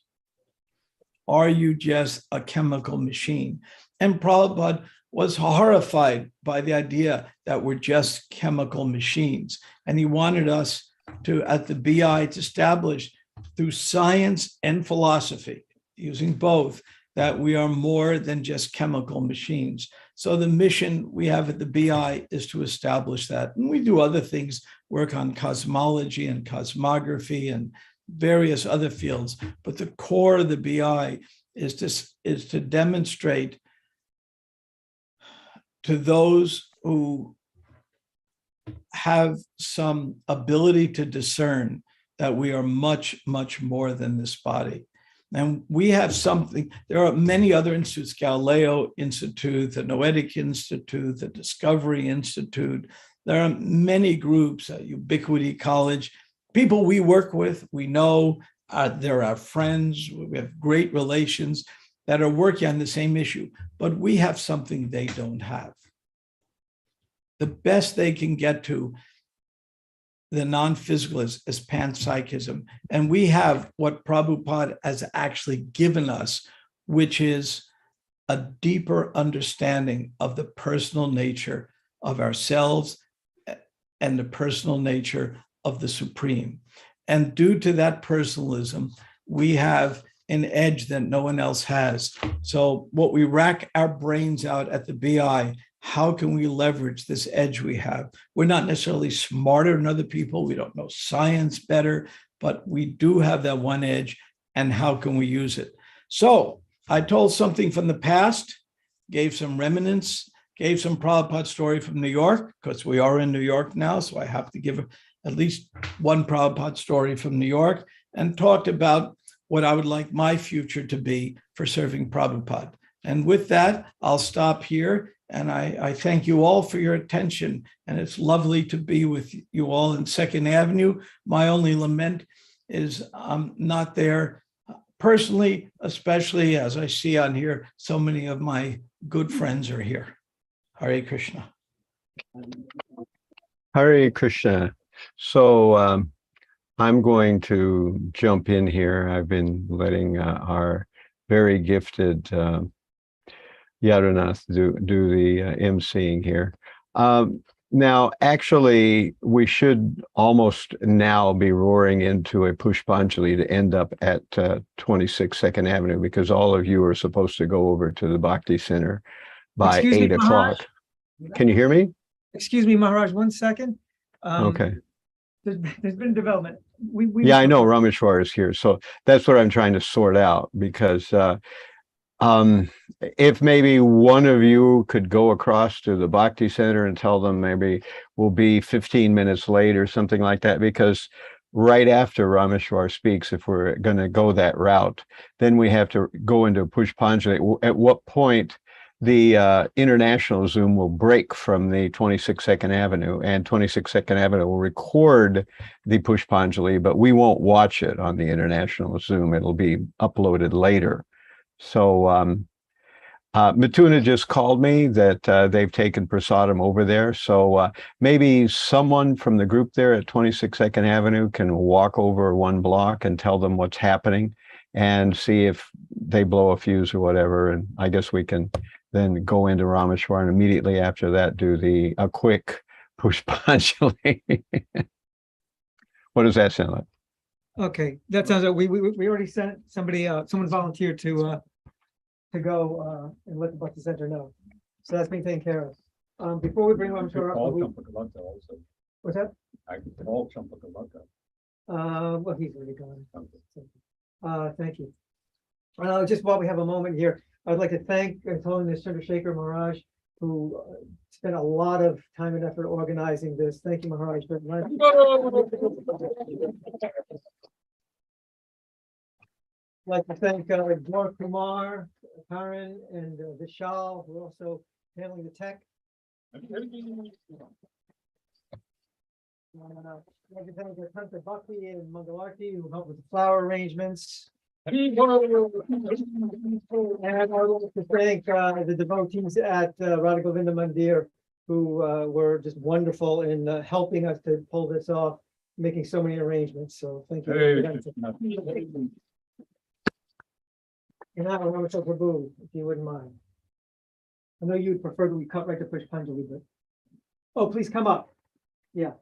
Are you just a chemical machine? And Prabhupada was horrified by the idea that we're just chemical machines. And he wanted us to, at the BI, to establish through science and philosophy, using both, that we are more than just chemical machines. So the mission we have at the BI is to establish that. And we do other things, work on cosmology and cosmography and various other fields. But the core of the BI is to demonstrate to those who have some ability to discern that we are much, much more than this body. And we have something, there are many other institutes, Galileo Institute, the Noetic Institute, the Discovery Institute. There are many groups, Ubiquity College, people we work with, we know, they're our friends, we have great relations that are working on the same issue, but we have something they don't have. The best they can get to, the non-physical, is panpsychism. And we have what Prabhupada has actually given us, which is a deeper understanding of the personal nature of ourselves and the personal nature of the Supreme. And due to that personalism, we have an edge that no one else has. So what we rack our brains out at the BI, how can we leverage this edge we have? We're not necessarily smarter than other people. We don't know science better, but we do have that one edge, and how can we use it? So I told something from the past, gave some remnants, gave some Prabhupada story from New York, because we are in New York now, so I have to give at least one Prabhupada story from New York, and talked about what I would like my future to be for serving Prabhupada. And with that, I'll stop here. And I thank you all for your attention. And it's lovely to be with you all in Second Avenue. My only lament is I'm not there personally, especially as I see on here, so many of my good friends are here. Hare Krishna. Hare Krishna. So I'm going to jump in here. I've been letting our very gifted Yadurnath do the emceeing here. Now, actually, we should almost now be roaring into a Pushpanjali to end up at 26 Second Avenue, because all of you are supposed to go over to the Bhakti Center by Excuse me, 8 o'clock. Can you hear me? Excuse me, Maharaj, 1 second. Okay. There's been development. Yeah, I know Rameśvara is here. So that's what I'm trying to sort out, because if maybe one of you could go across to the Bhakti Center and tell them maybe we'll be 15 minutes late or something like that, because right after Rameśvara speaks, if we're going to go that route, then we have to go into Pushpanjali, at what point the international Zoom will break from the 26 Second Avenue, and 26 Second Avenue will record the Pushpanjali, but we won't watch it on the international Zoom. It'll be uploaded later. So Mituna just called me that they've taken prasadam over there. So maybe someone from the group there at 26 Second Avenue can walk over 1 block and tell them what's happening and see if they blow a fuse or whatever. And I guess we can then go into Rameśvara and immediately after that do a quick Pushpanjali. What does that sound like? Okay, that sounds like we already sent somebody, someone volunteered to go and let the Bhakti Center know. So that's being taken care of. Before we bring Rameśvara up, what's that? I could call Champakalaka. Well, he's already gone. Thank you. Just while we have a moment here, I'd like to thank Holiness Chandrasekhar Maharaj, who spent a lot of time and effort organizing this. Thank you, Maharaj. I'd like to thank Gaur Kumar, Karen, and Vishal, who are also handling the tech. I'd like to thank Kalakaṇṭha Bhakti and Mangalarti, who helped with the flower arrangements. And I'd like to thank the devotees at Radha Govinda Mandir, who were just wonderful in helping us to pull this off, making so many arrangements. So thank you. And now, Rameśvara Prabhu, if you wouldn't mind. I know you'd prefer that we cut right to Pushpanjali, but oh, please come up. Yeah.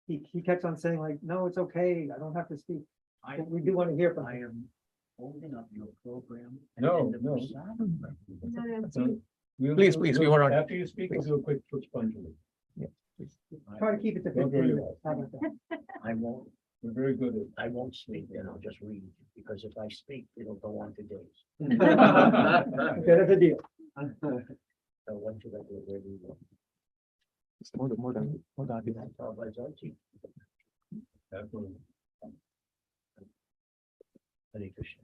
He kept on saying like, no, it's okay. I don't have to speak. We do want to hear from you. I am holding up your program. No. Please, we want to. After you speak, we'll do a quick Pushpanjali. Yeah, try to keep it to 15 minutes. How about that? I won't. We're very good at. I won't speak, then I'll just read, because if I speak, it'll go on to days. Okay, that's a deal. So once you got to where we go. More than Hare Krishna.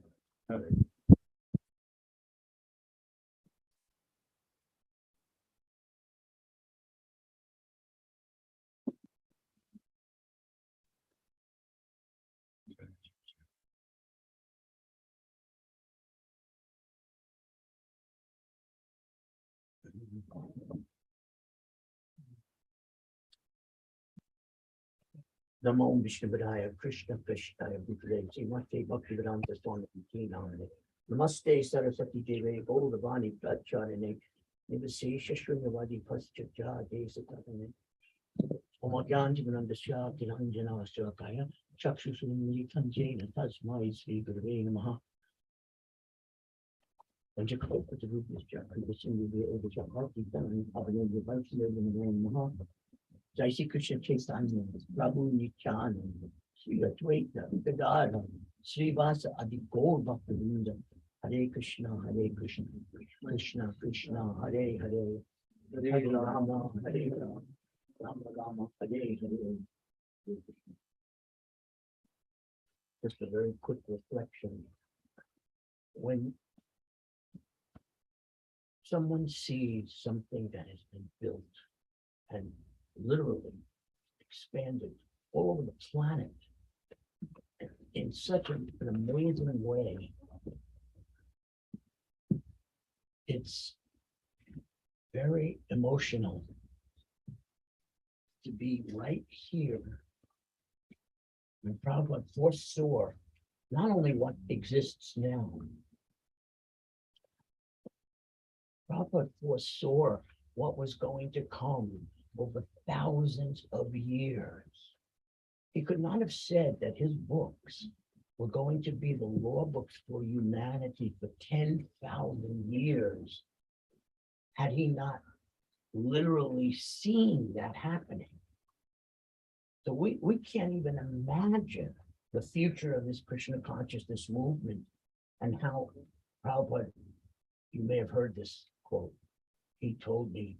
Namo Vishnupadaya Krishna Krishnaya Bhutale Srimate Bhaktivedanta Swami Prabhupāda. Namaste Saraswati Deve Gauravāṇī Pracharine Nivasesha Shunyavadi Paschacha Desatane Omagyanjivanandasya Kiranjana Svakaya Chakshusumili Tanjena Tasmai Śrī Guru-Vandanā. Jai Shri Krishna Chaitanya, Prabhu Nityananda, Śrī Gadadhara, Śrī Vyasa Ādipuruṣa, Hare Krishna, Krishna Krishna, Hare Hare, Hare Rama, Hare Rama, Just a very quick reflection. When someone sees something that has been built and literally expanded all over the planet in such an amazing way, it's very emotional to be right here when Prabhupada foresaw not only what exists now, Prabhupada foresaw what was going to come over thousands of years. He could not have said that his books were going to be the law books for humanity for 10,000 years had he not literally seen that happening. So we can't even imagine the future of this Krishna consciousness movement and how Prabhupada, you may have heard this quote, he told me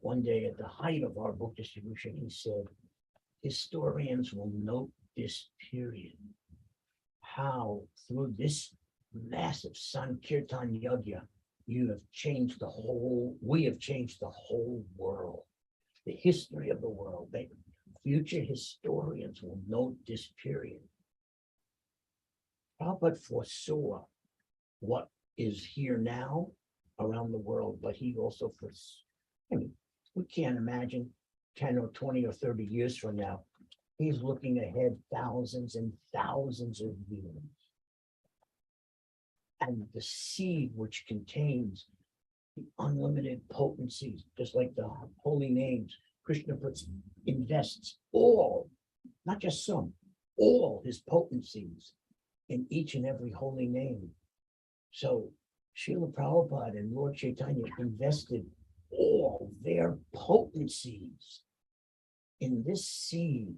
one day at the height of our book distribution, he said, historians will note this period, how through this massive Sankirtan Yajna, we have changed the whole world, the history of the world. Future historians will note this period. Prabhupada foresaw what is here now around the world, but he also foresaw, we can't imagine 10 or 20 or 30 years from now. He's looking ahead thousands and thousands of years. And the seed which contains the unlimited potencies, just like the holy names, Krishna invests all, not just some, all his potencies in each and every holy name. So Srila Prabhupada and Lord Chaitanya invested all their potencies in this seed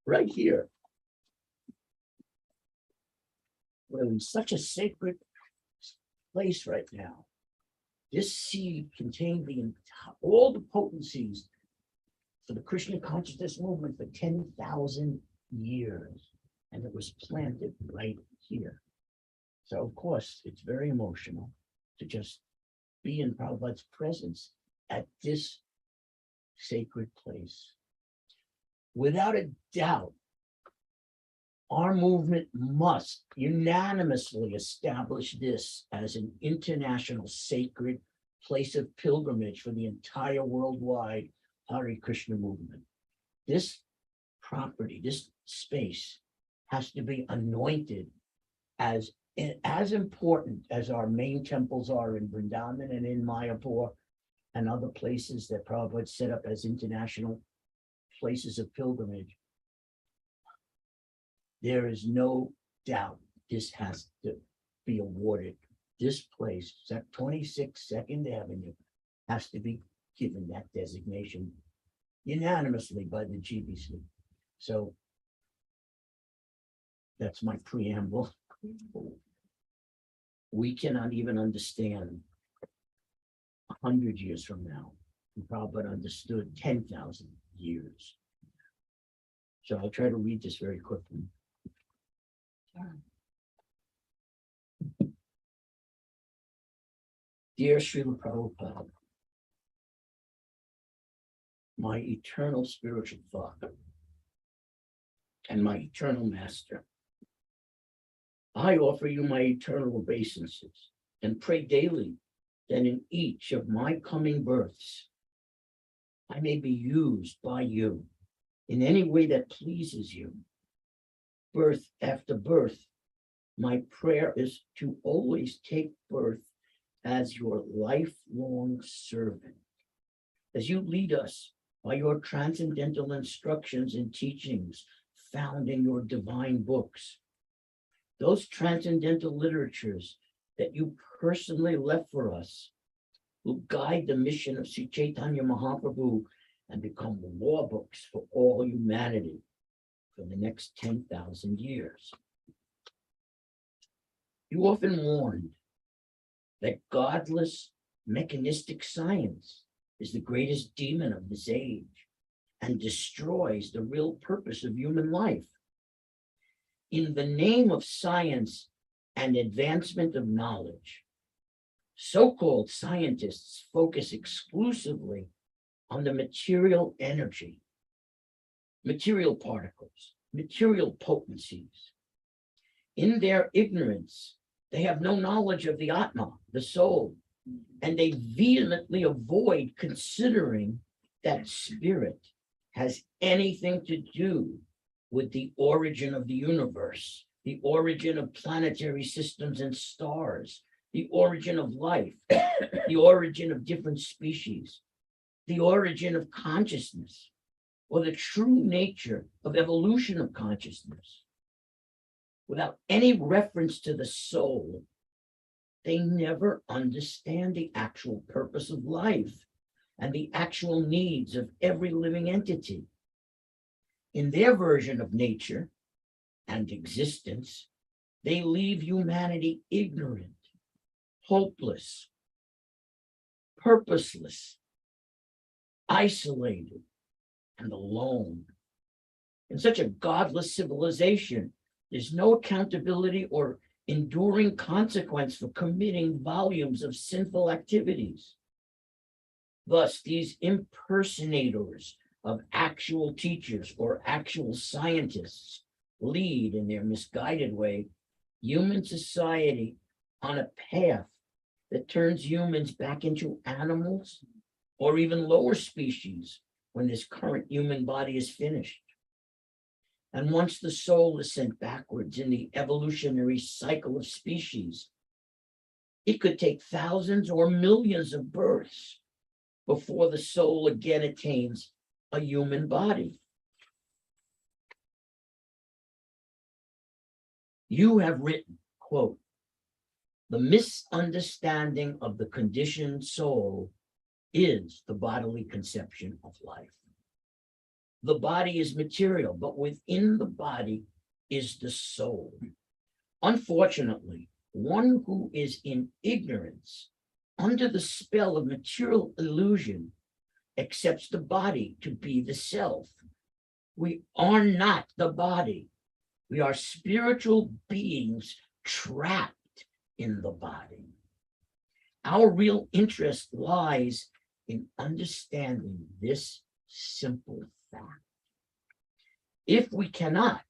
right here. We're in such a sacred place right now. This seed contained all the potencies for the Krishna consciousness movement for 10,000 years. And it was planted right here. So of course, it's very emotional to just be in Prabhupada's presence at this sacred place. Without a doubt, our movement must unanimously establish this as an international sacred place of pilgrimage for the entire worldwide Hare Krishna movement. This property, this space has to be anointed as important as our main temples are in Vrindavan and in Mayapur and other places that Prabhupada set up as international places of pilgrimage. There is no doubt this has to be awarded. This place, 26 Second Avenue, has to be given that designation unanimously by the GBC. So that's my preamble. We cannot even understand 100 years from now. Prabhupada understood 10,000 years. So I'll try to read this very quickly. Dear Srila Prabhupada, my eternal spiritual father and my eternal master, I offer you my eternal obeisances and pray daily that in each of my coming births, I may be used by you in any way that pleases you. Birth after birth, my prayer is to always take birth as your lifelong servant. As you lead us by your transcendental instructions and teachings found in your divine books, those transcendental literatures that you personally left for us will guide the mission of Sri Chaitanya Mahaprabhu and become law books for all humanity for the next 10,000 years. You often warned that godless mechanistic science is the greatest demon of this age and destroys the real purpose of human life. In the name of science and advancement of knowledge, so-called scientists focus exclusively on the material energy, material particles, material potencies. In their ignorance, they have no knowledge of the Atma, the soul, and they vehemently avoid considering that spirit has anything to do with the origin of the universe, the origin of planetary systems and stars, the origin of life, the origin of different species, the origin of consciousness, or the true nature of evolution of consciousness. Without any reference to the soul, they never understand the actual purpose of life and the actual needs of every living entity. In their version of nature and existence, they leave humanity ignorant, hopeless, purposeless, isolated, and alone. In such a godless civilization, there's no accountability or enduring consequence for committing volumes of sinful activities. Thus, these impersonators of actual teachers or actual scientists lead, in their misguided way, human society on a path that turns humans back into animals or even lower species when this current human body is finished. And once the soul is sent backwards in the evolutionary cycle of species, it could take thousands or millions of births before the soul again attains a human body. You have written, quote, "The misunderstanding of the conditioned soul is the bodily conception of life. The body is material, but within the body is the soul. Unfortunately, one who is in ignorance, under the spell of material illusion, accepts the body to be the self. We are not the body. We are spiritual beings trapped in the body. Our real interest lies in understanding this simple fact. If we cannot,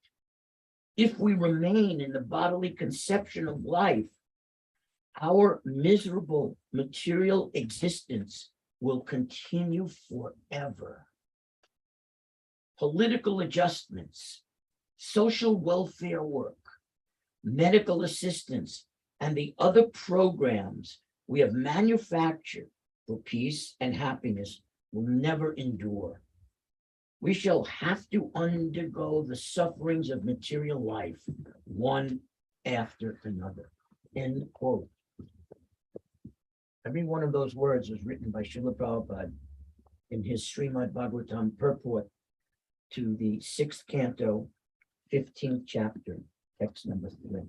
if we remain in the bodily conception of life, our miserable material existence will continue forever. Political adjustments, social welfare work, medical assistance, and the other programs we have manufactured for peace and happiness will never endure. We shall have to undergo the sufferings of material life, one after another." End quote. Every one of those words was written by Srila Prabhupada in his Srimad Bhagavatam purport to the 6th canto, 15th chapter, text number 3.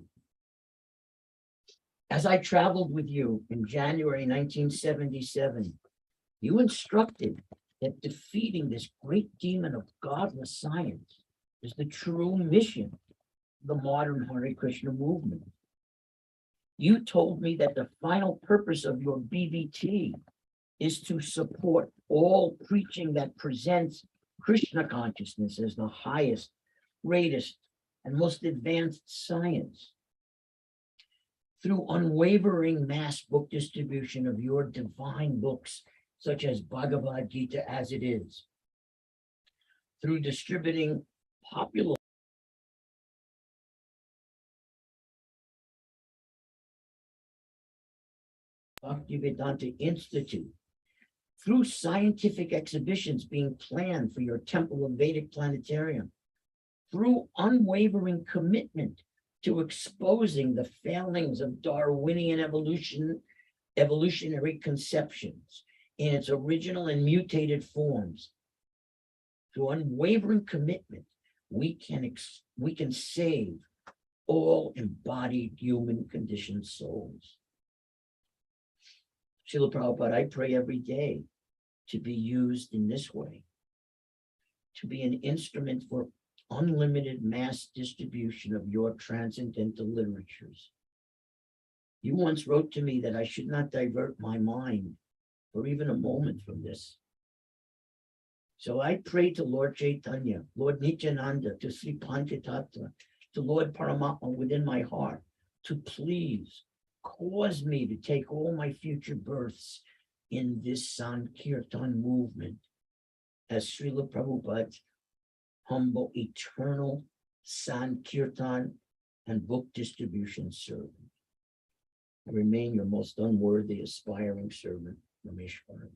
As I traveled with you in January 1977, you instructed that defeating this great demon of godless science is the true mission of the modern Hare Krishna movement. You told me that the final purpose of your BBT is to support all preaching that presents Krishna consciousness as the highest, greatest, and most advanced science. Through unwavering mass book distribution of your divine books, such as Bhagavad Gita as it is, through distributing popular Bhaktivedanta Institute, through scientific exhibitions being planned for your Temple of Vedic Planetarium, through unwavering commitment to exposing the failings of Darwinian evolutionary conceptions in its original and mutated forms. Through unwavering commitment, we can save all embodied human conditioned souls. Srila Prabhupada, I pray every day to be used in this way, to be an instrument for unlimited mass distribution of your transcendental literatures. You once wrote to me that I should not divert my mind for even a moment from this. So I pray to Lord Chaitanya, Lord Nityananda, to Sri Pañcaratna, to Lord Paramatma within my heart, to please cause me to take all my future births in this Sankirtan movement as Srila Prabhupada's humble, eternal Sankirtan and book distribution servant. I remain your most unworthy, aspiring servant, Rameśvara.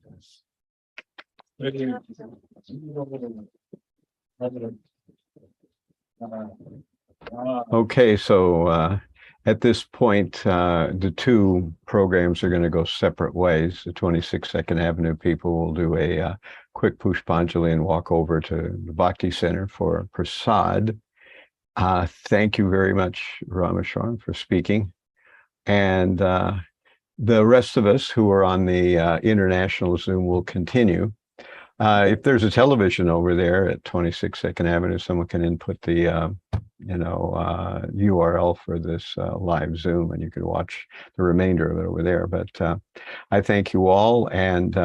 Okay, so at this point, the two programs are going to go separate ways. The 26th Avenue people will do a quick Pushpanjali and walk over to the Bhakti Center for prasad. Thank you very much, Rameśvara, for speaking. And the rest of us who are on the international Zoom will continue. If there's a television over there at 26th Avenue, someone can input the URL for this live Zoom, and you can watch the remainder of it over there. But I thank you all, and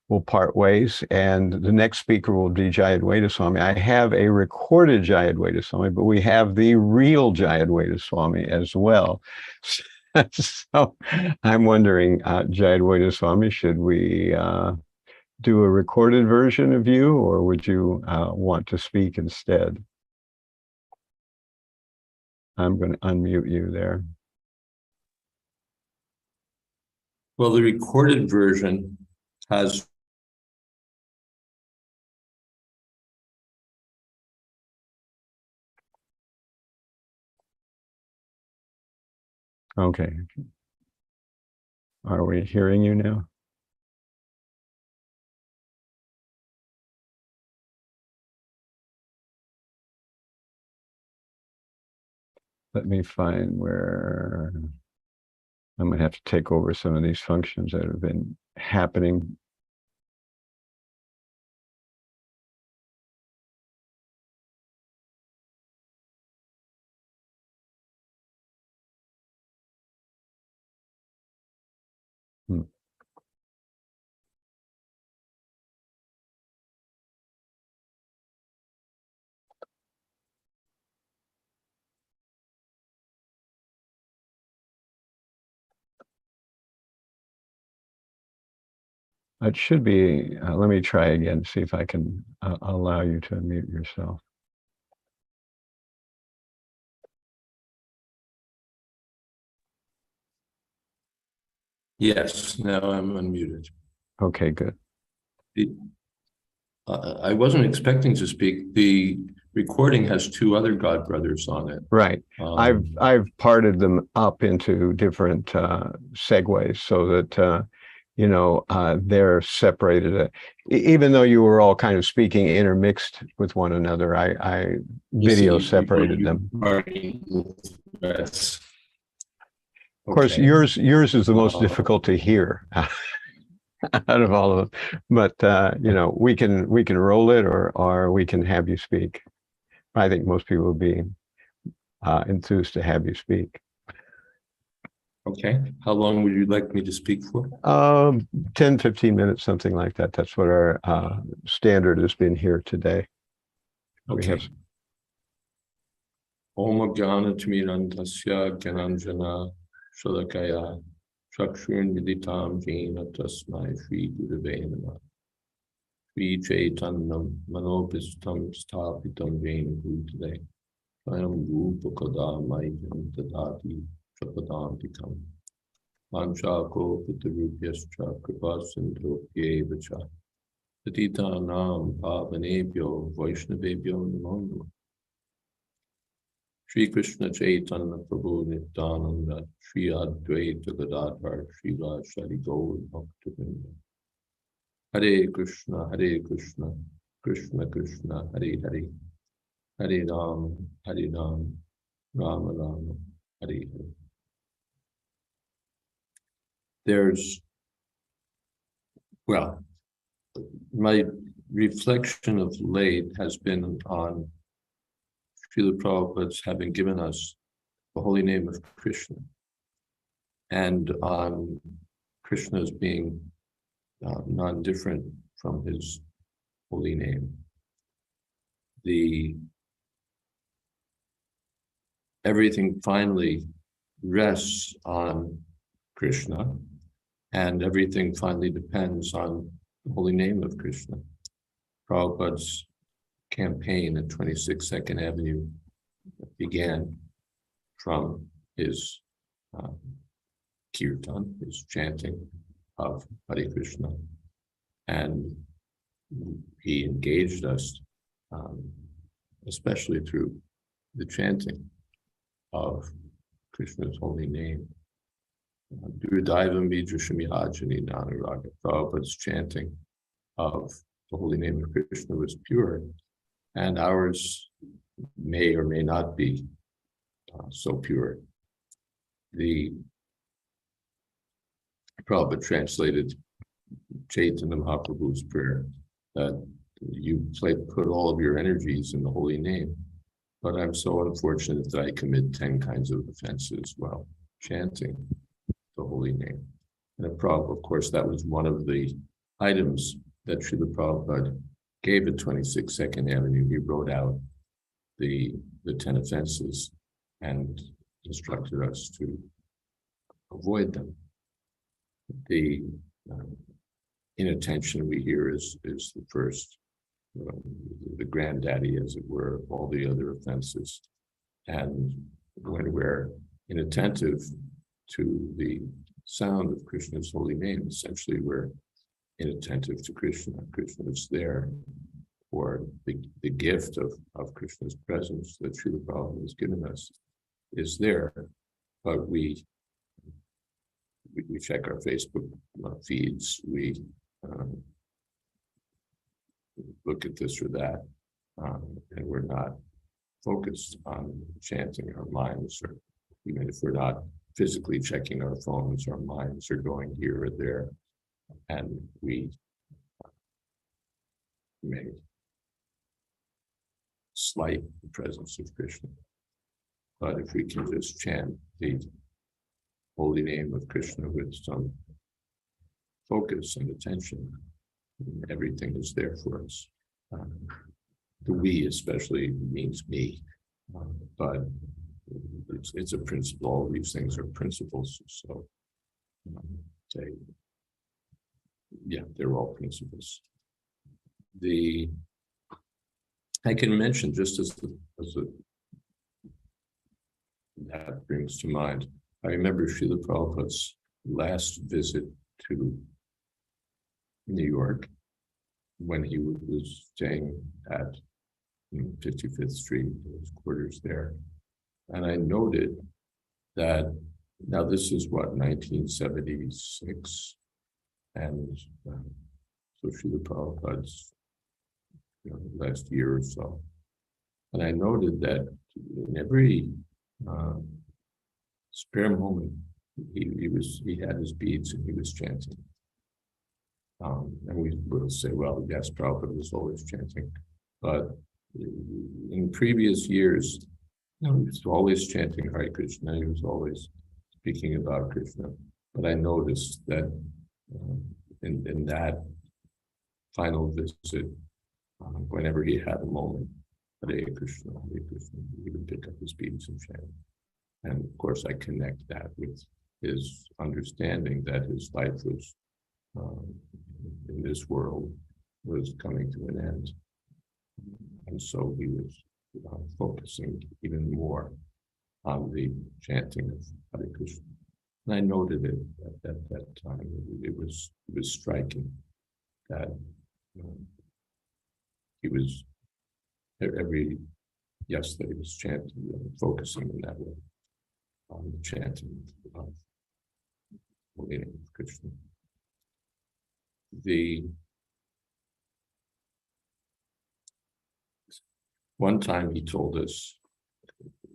we'll part ways. And the next speaker will be Jayādvaita Swami. I have a recorded Jayādvaita Swami, but we have the real Jayādvaita Swami as well. So I'm wondering, Jayādvaita Swami, should we do a recorded version of you, or would you want to speak instead? I'm going to unmute you there. Well, the recorded version has Okay. Are we hearing you now? Let me find where I'm going to have to take over some of these functions that have been happening. It should be, let me try again, see if I can allow you to unmute yourself. Yes, now I'm unmuted. Okay, good. I wasn't expecting to speak. The recording has two other godbrothers on it. Right. I've parted them up into different segues so that they're separated. Even though you were all kind of speaking intermixed with one another, I video separated them. Yes. Of course, yours is the most difficult to hear out of all of them. But we can roll it, or we can have you speak. I think most people would be enthused to have you speak. Okay. How long would you like me to speak for? 10, 15 minutes, something like that. That's what our standard has been here today. Okay. We have Om Jnana-Timirandasya Gyananjana Shalakaya Chakshun Viditam Jena Tasmai Śrī Guru-Vandanā Śrī Chaitanyam Manopistam Sthapitam Jena Bhutale Swayam Rupa Kadāmayam Dadāti Chapadantikam Panchako Pitarupyascha Kripasindhopyevacha Patitanam Pavanebhyo Vaishnavebhyo Namo Namaः. Shri Krishna Chaitanya Prabhu Nityananda Shri Ādipuruṣa Gadadhar Shri Vāsa Bhaktivedanta. Hare Krishna, Krishna Krishna, Hare Hare, Hare Rama, Rama Rama, Hare Hare. my reflection of late has been on Srila Prabhupada's having given us the holy name of Krishna, and on Krishna's being non-different from his holy name. Everything finally rests on Krishna, and everything finally depends on the holy name of Krishna. Prabhupada's campaign at 26 Second Avenue began from his kirtan, his chanting of Hare Krishna, and he engaged us, especially through the chanting of Krishna's holy name. Prabhupada's chanting of the holy name of Krishna was pure, and ours may or may not be so pure. The Prabhupada translated Chaitanya Mahaprabhu's prayer that you put all of your energies in the holy name. But I'm so unfortunate that I commit 10 kinds of offenses while chanting the holy name. And of course, that was one of the items that Srila Prabhupada gave at 26 Second Avenue. He wrote out the 10 offenses and instructed us to avoid them. The inattention we hear is the first, the granddaddy, as it were, of all the other offenses. And when we're inattentive to the sound of Krishna's holy name, essentially we're inattentive to Krishna. Krishna is there, or the gift of Krishna's presence that Srila Prabhupada has given us is there, but we check our Facebook feeds, we look at this or that, and we're not focused on chanting. Our minds, or even if we're not physically checking our phones, our minds are going here or there, and we may slight the presence of Krishna. But if we can just chant the holy name of Krishna with some focus and attention, everything is there for us. The we especially means me, but it's a principle. All these things are principles. So they're all principles. I can mention, just as that brings to mind, I remember Srila Prabhupada's last visit to New York, when he was staying at 55th Street, his quarters there. And I noted that, now this is what, 1976, and so Srila Prabhupada's last year or so. And I noted that in every spare moment, he had his beads and he was chanting. And we will say, well, yes, Prabhupada was always chanting, but in previous years, he was always chanting Hare Krishna. He was always speaking about Krishna. But I noticed that in that final visit, whenever he had a moment, Hare Krishna, he would pick up his beads and chant. And of course, I connect that with his understanding that his life was in this world was coming to an end. And so he was focusing even more on the chanting of Hare Krishna. And I noted it at that time. It was striking that he was that he was chanting, focusing in that way on the chanting of holy name of Krishna. One time he told us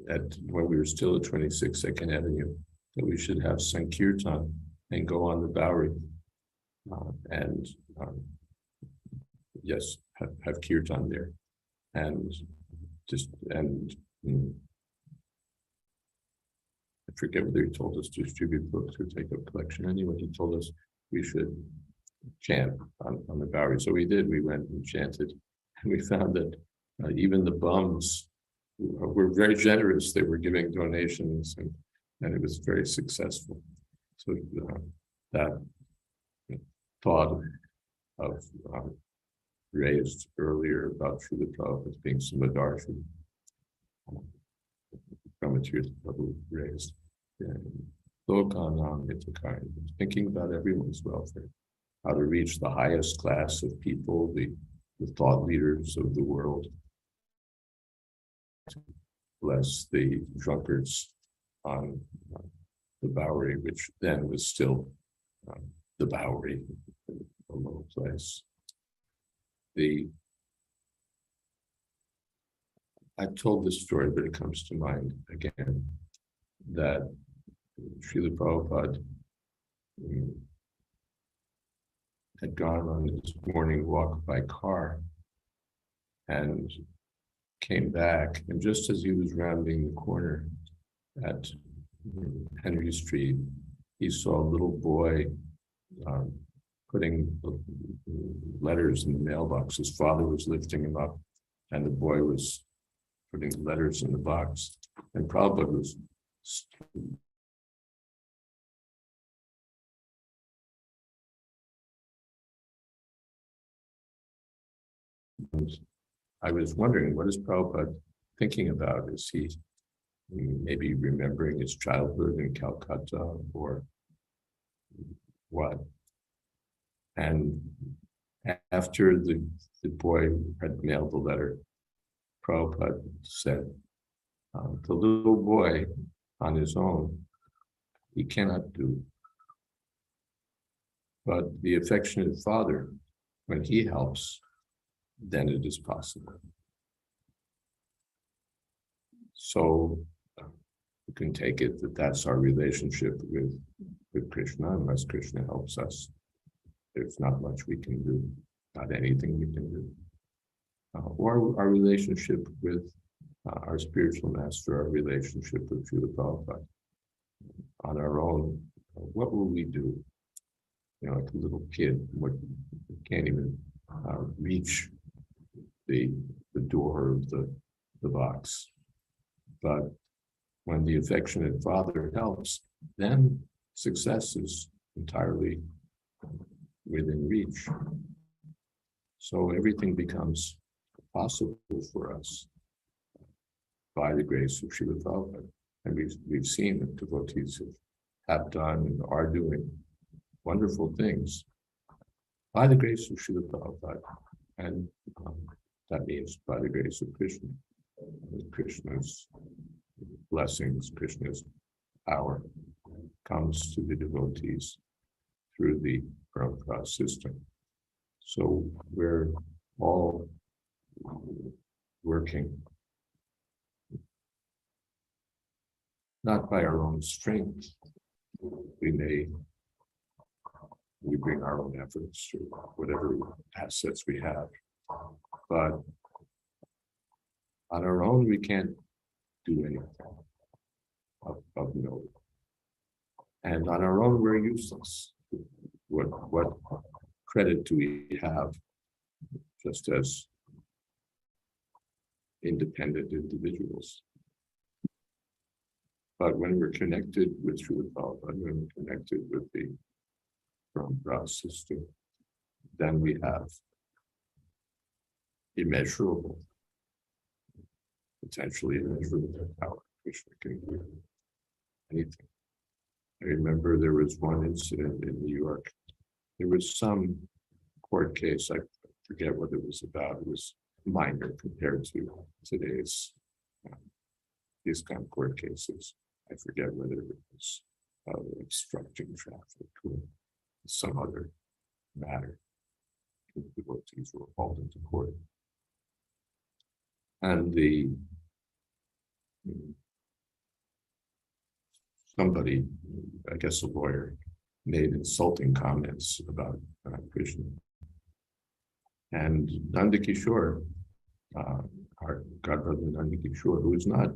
when we were still at 26 Second Avenue that we should have Sankirtan and go on the Bowery and yes, have kirtan there, and I forget whether he told us to distribute books or take a collection. Anyway, he told us we should chant on the Bowery. So we did. We went and chanted, and we found that even the bums were very generous. They were giving donations, and it was very successful. So that thought of raised earlier about Srila Prabhupada being Samadarshi, Brahmatīrtha Prabhu raised, thinking about everyone's welfare, how to reach the highest class of people, the thought leaders of the world, bless the drunkards on the Bowery, which then was still the Bowery, a low place. I've told this story, but it comes to mind again, that Srila Prabhupada had gone on his morning walk by car and came back, and just as he was rounding the corner at Henry Street, he saw a little boy putting letters in the mailbox. His father was lifting him up, and the boy was putting letters in the box. And Prabhupada was I was wondering, what is Prabhupada thinking about? Is he maybe remembering his childhood in Calcutta, or what? And after the boy had mailed the letter, Prabhupada said, the little boy on his own, he cannot do. But the affectionate father, when he helps, then it is possible. So you can take it that that's our relationship with Krishna. Unless Krishna helps us, there's not much we can do, not anything we can do. Or our relationship with our spiritual master, our relationship with Srila Prabhupada. On our own, what will we do? You know, like a little kid, can't even reach the door of the box. But when the affectionate father helps, then success is entirely within reach. So everything becomes possible for us by the grace of Srila Prabhupada. And we've seen that devotees have done and are doing wonderful things by the grace of Srila Prabhupada. And that means by the grace of Krishna. With Krishna's blessings, Krishna's power comes to the devotees through the Parampara system. So we're all working not by our own strength. We bring our own efforts or whatever assets we have, but on our own we can't do anything of note. And on our own we're useless. What credit do we have just as independent individuals? But when we're connected with Srila Prabhupada, when we're connected with the Parampara system, then we have immeasurable, potentially immeasurable power. Krishna can do anything. I remember there was one incident in New York. There was some court case, I forget what it was about. It was minor compared to today's these kind of court cases. I forget whether it was obstructing traffic or some other matter. The devotees were hauled into court. And somebody, I guess a lawyer, made insulting comments about Krishna. And Nanda Kishore, our godbrother Nanda Kishore, who is not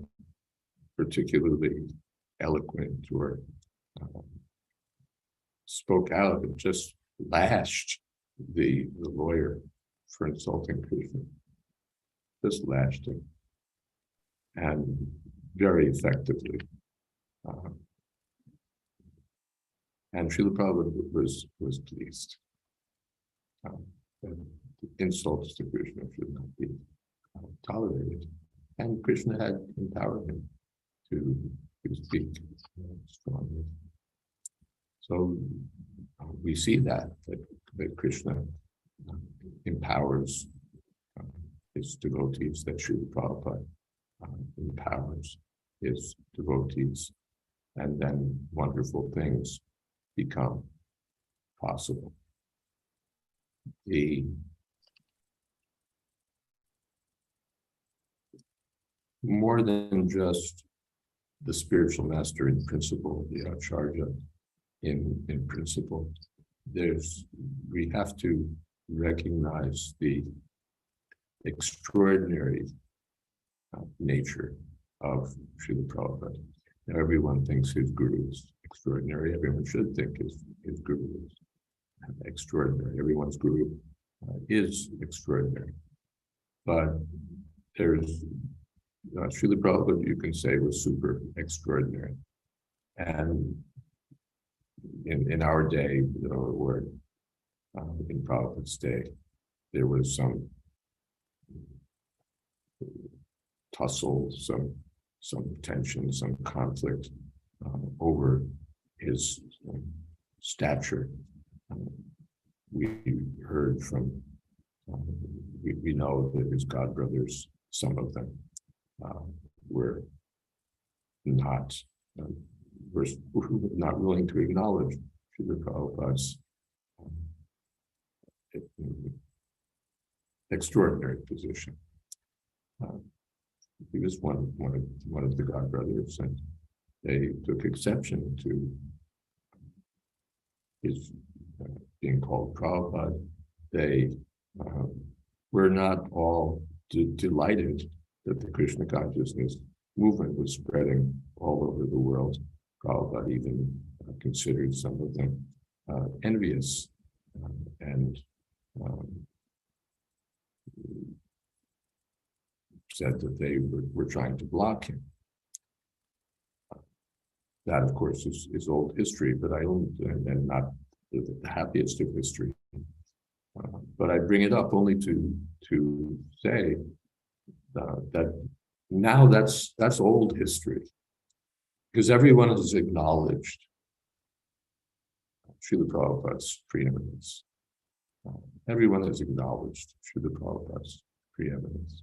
particularly eloquent or spoke out and just lashed the lawyer for insulting Krishna. Just lashed him, and very effectively. And Srila Prabhupada was pleased. Insults to Krishna should not be tolerated. And Krishna had empowered him to speak strongly. So we see that Krishna empowers his devotees, that Srila Prabhupada empowers his devotees, and then wonderful things become possible. More than just the spiritual master in principle, the acharya in principle, we have to recognize the extraordinary nature of Srila Prabhupada. Now, everyone thinks his guru is extraordinary. Everyone should think his guru is extraordinary. Everyone's guru is extraordinary. But there's Srila Prabhupada, you can say, was super extraordinary. And in our day, or in Prabhupada's day, there was some tussle, some tension, some conflict over his stature. We heard from, we know that his godbrothers, some of them, were not willing to acknowledge Srila Prabhupada's extraordinary position. He was one of the godbrothers, and they took exception to his being called Prabhupada. They were not all delighted that the Krishna consciousness movement was spreading all over the world. Prabhupada even considered some of them envious and said that they were trying to block him. That, of course, is old history, but and not the happiest of history. But I bring it up only to say that now that's old history, because everyone has acknowledged Srila Prabhupada's preeminence. Everyone has acknowledged Srila Prabhupada's preeminence.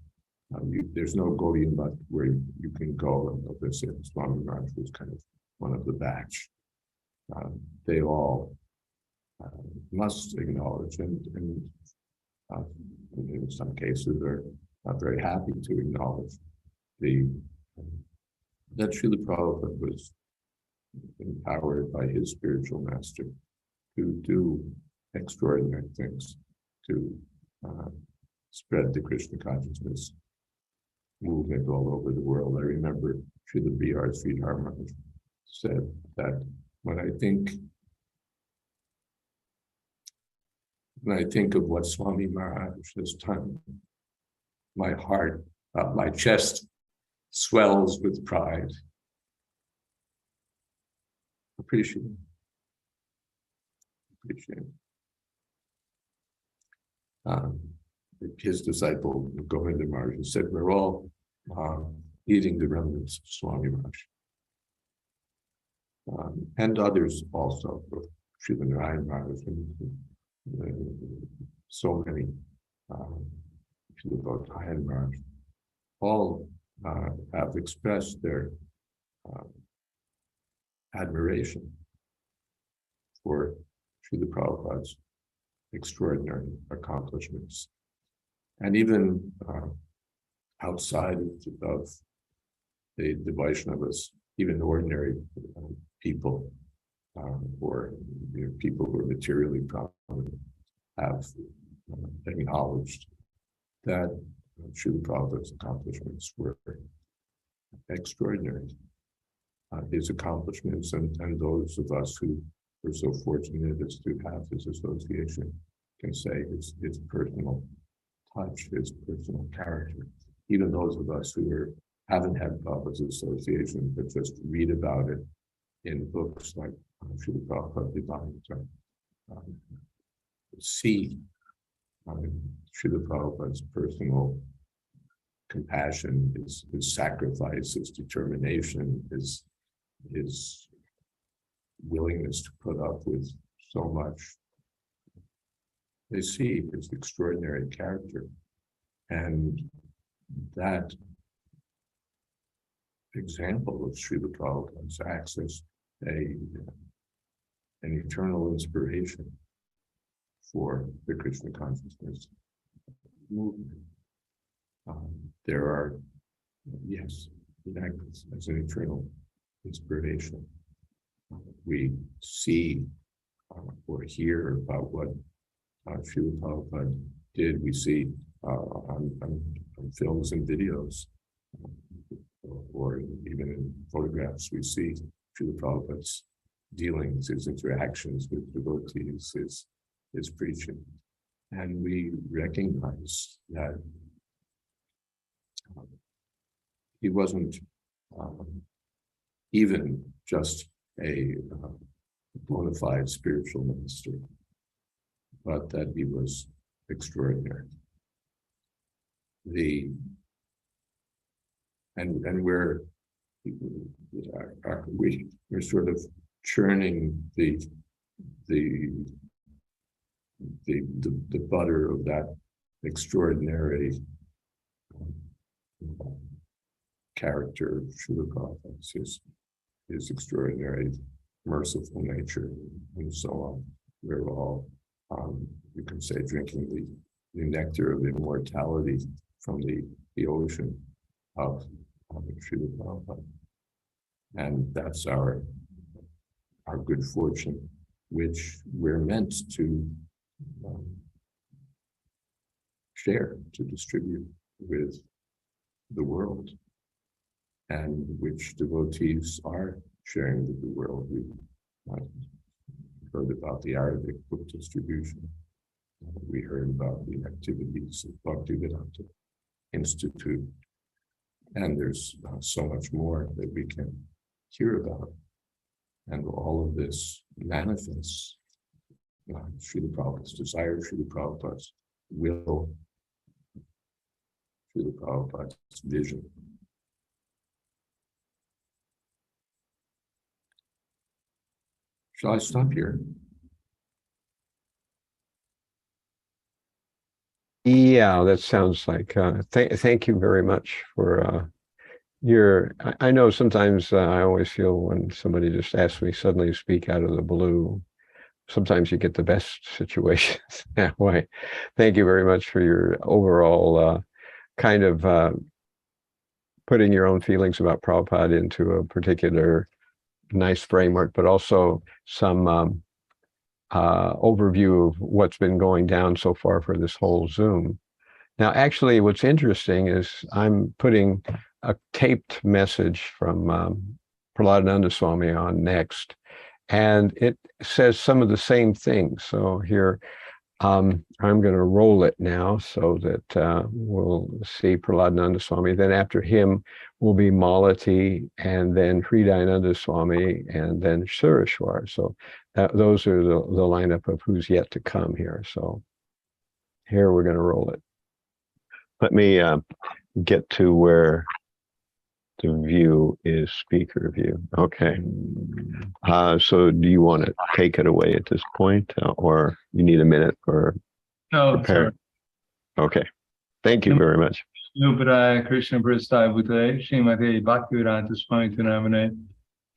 There's no going but where you can go. And they say Swami Maharaj was kind of one of the batch. They all must acknowledge, and in some cases are not very happy to acknowledge that Srila Prabhupada was empowered by his spiritual master to do extraordinary things, to spread the Krishna consciousness movement all over the world. I remember Srila B.R. Sridhar Maharaj said that when I think of what Swami Maharaj has done, my heart, my chest swells with pride. Appreciate it. His disciple, Govinda Maharaj, said, we're all eating the remnants of Swami Maharaj. And others also, Srila Narayana Maharaj, and so many, Srila Bhaktivedanta Maharaj, all have expressed their admiration for Srila Prabhupada's extraordinary accomplishments. And even outside of the Vaishnavas, even ordinary people, or people who are materially prominent, have acknowledged that Srila Prabhupada's accomplishments were extraordinary. His accomplishments and those of us who were so fortunate as to have his association can say his personal touch, his personal character. Even those of us who haven't had Prabhupada's association, but just read about it in books like Srila Prabhupada Divine, see Srila Prabhupada's personal compassion, his sacrifice, his determination, his willingness to put up with so much. They see his extraordinary character, and that example of Srila Prabhupada's acts as an eternal inspiration for the Krishna consciousness movement. There are, yes, as an eternal inspiration. We see or hear about what Srila Prabhupada did. We see on films and videos, or even in photographs, we see Srila Prabhupada's dealings, his interactions with devotees, his preaching. And we recognize that he wasn't even just a bona fide spiritual master, but that he was extraordinary. We're sort of churning the butter of that extraordinary character of Srila Prabhupada, his extraordinary merciful nature, and so on. We're all, you can say, drinking the nectar of immortality from the ocean of Srila Prabhupada. And that's our good fortune, which we're meant to share, to distribute with the world, and which devotees are sharing with the world. We heard about the Arabic book distribution. We heard about the activities of Bhaktivedanta Institute, and there's so much more that we can hear about. And all of this manifests Srila Prabhupada's desire, Srila Prabhupada's will, Srila Prabhupada's vision. Shall I stop here? Yeah, that sounds like, thank you very much for I know sometimes I always feel when somebody just asks me suddenly to speak out of the blue, sometimes you get the best situations that way. Thank you very much for your overall kind of putting your own feelings about Prabhupada into a particular nice framework, but also some overview of what's been going down so far for this whole Zoom. Now, actually, what's interesting is I'm putting a taped message from Prahladananda Swami on next, and it says some of the same things. So here, I'm going to roll it now so that we'll see Prahladananda Swami. Then after him will be Mālatī, and then Hṛdayānanda Swami, and then Yogeśvara. So those are the lineup of who's yet to come here. So here we're going to roll it. Let me get to where the view is speaker view. Okay. So do you want to take it away at this point, or you need a minute for prepare? Okay. Thank you very much. Krishna Prasthaya Bhutale, Srimate Bhaktivedanta Swami Namane,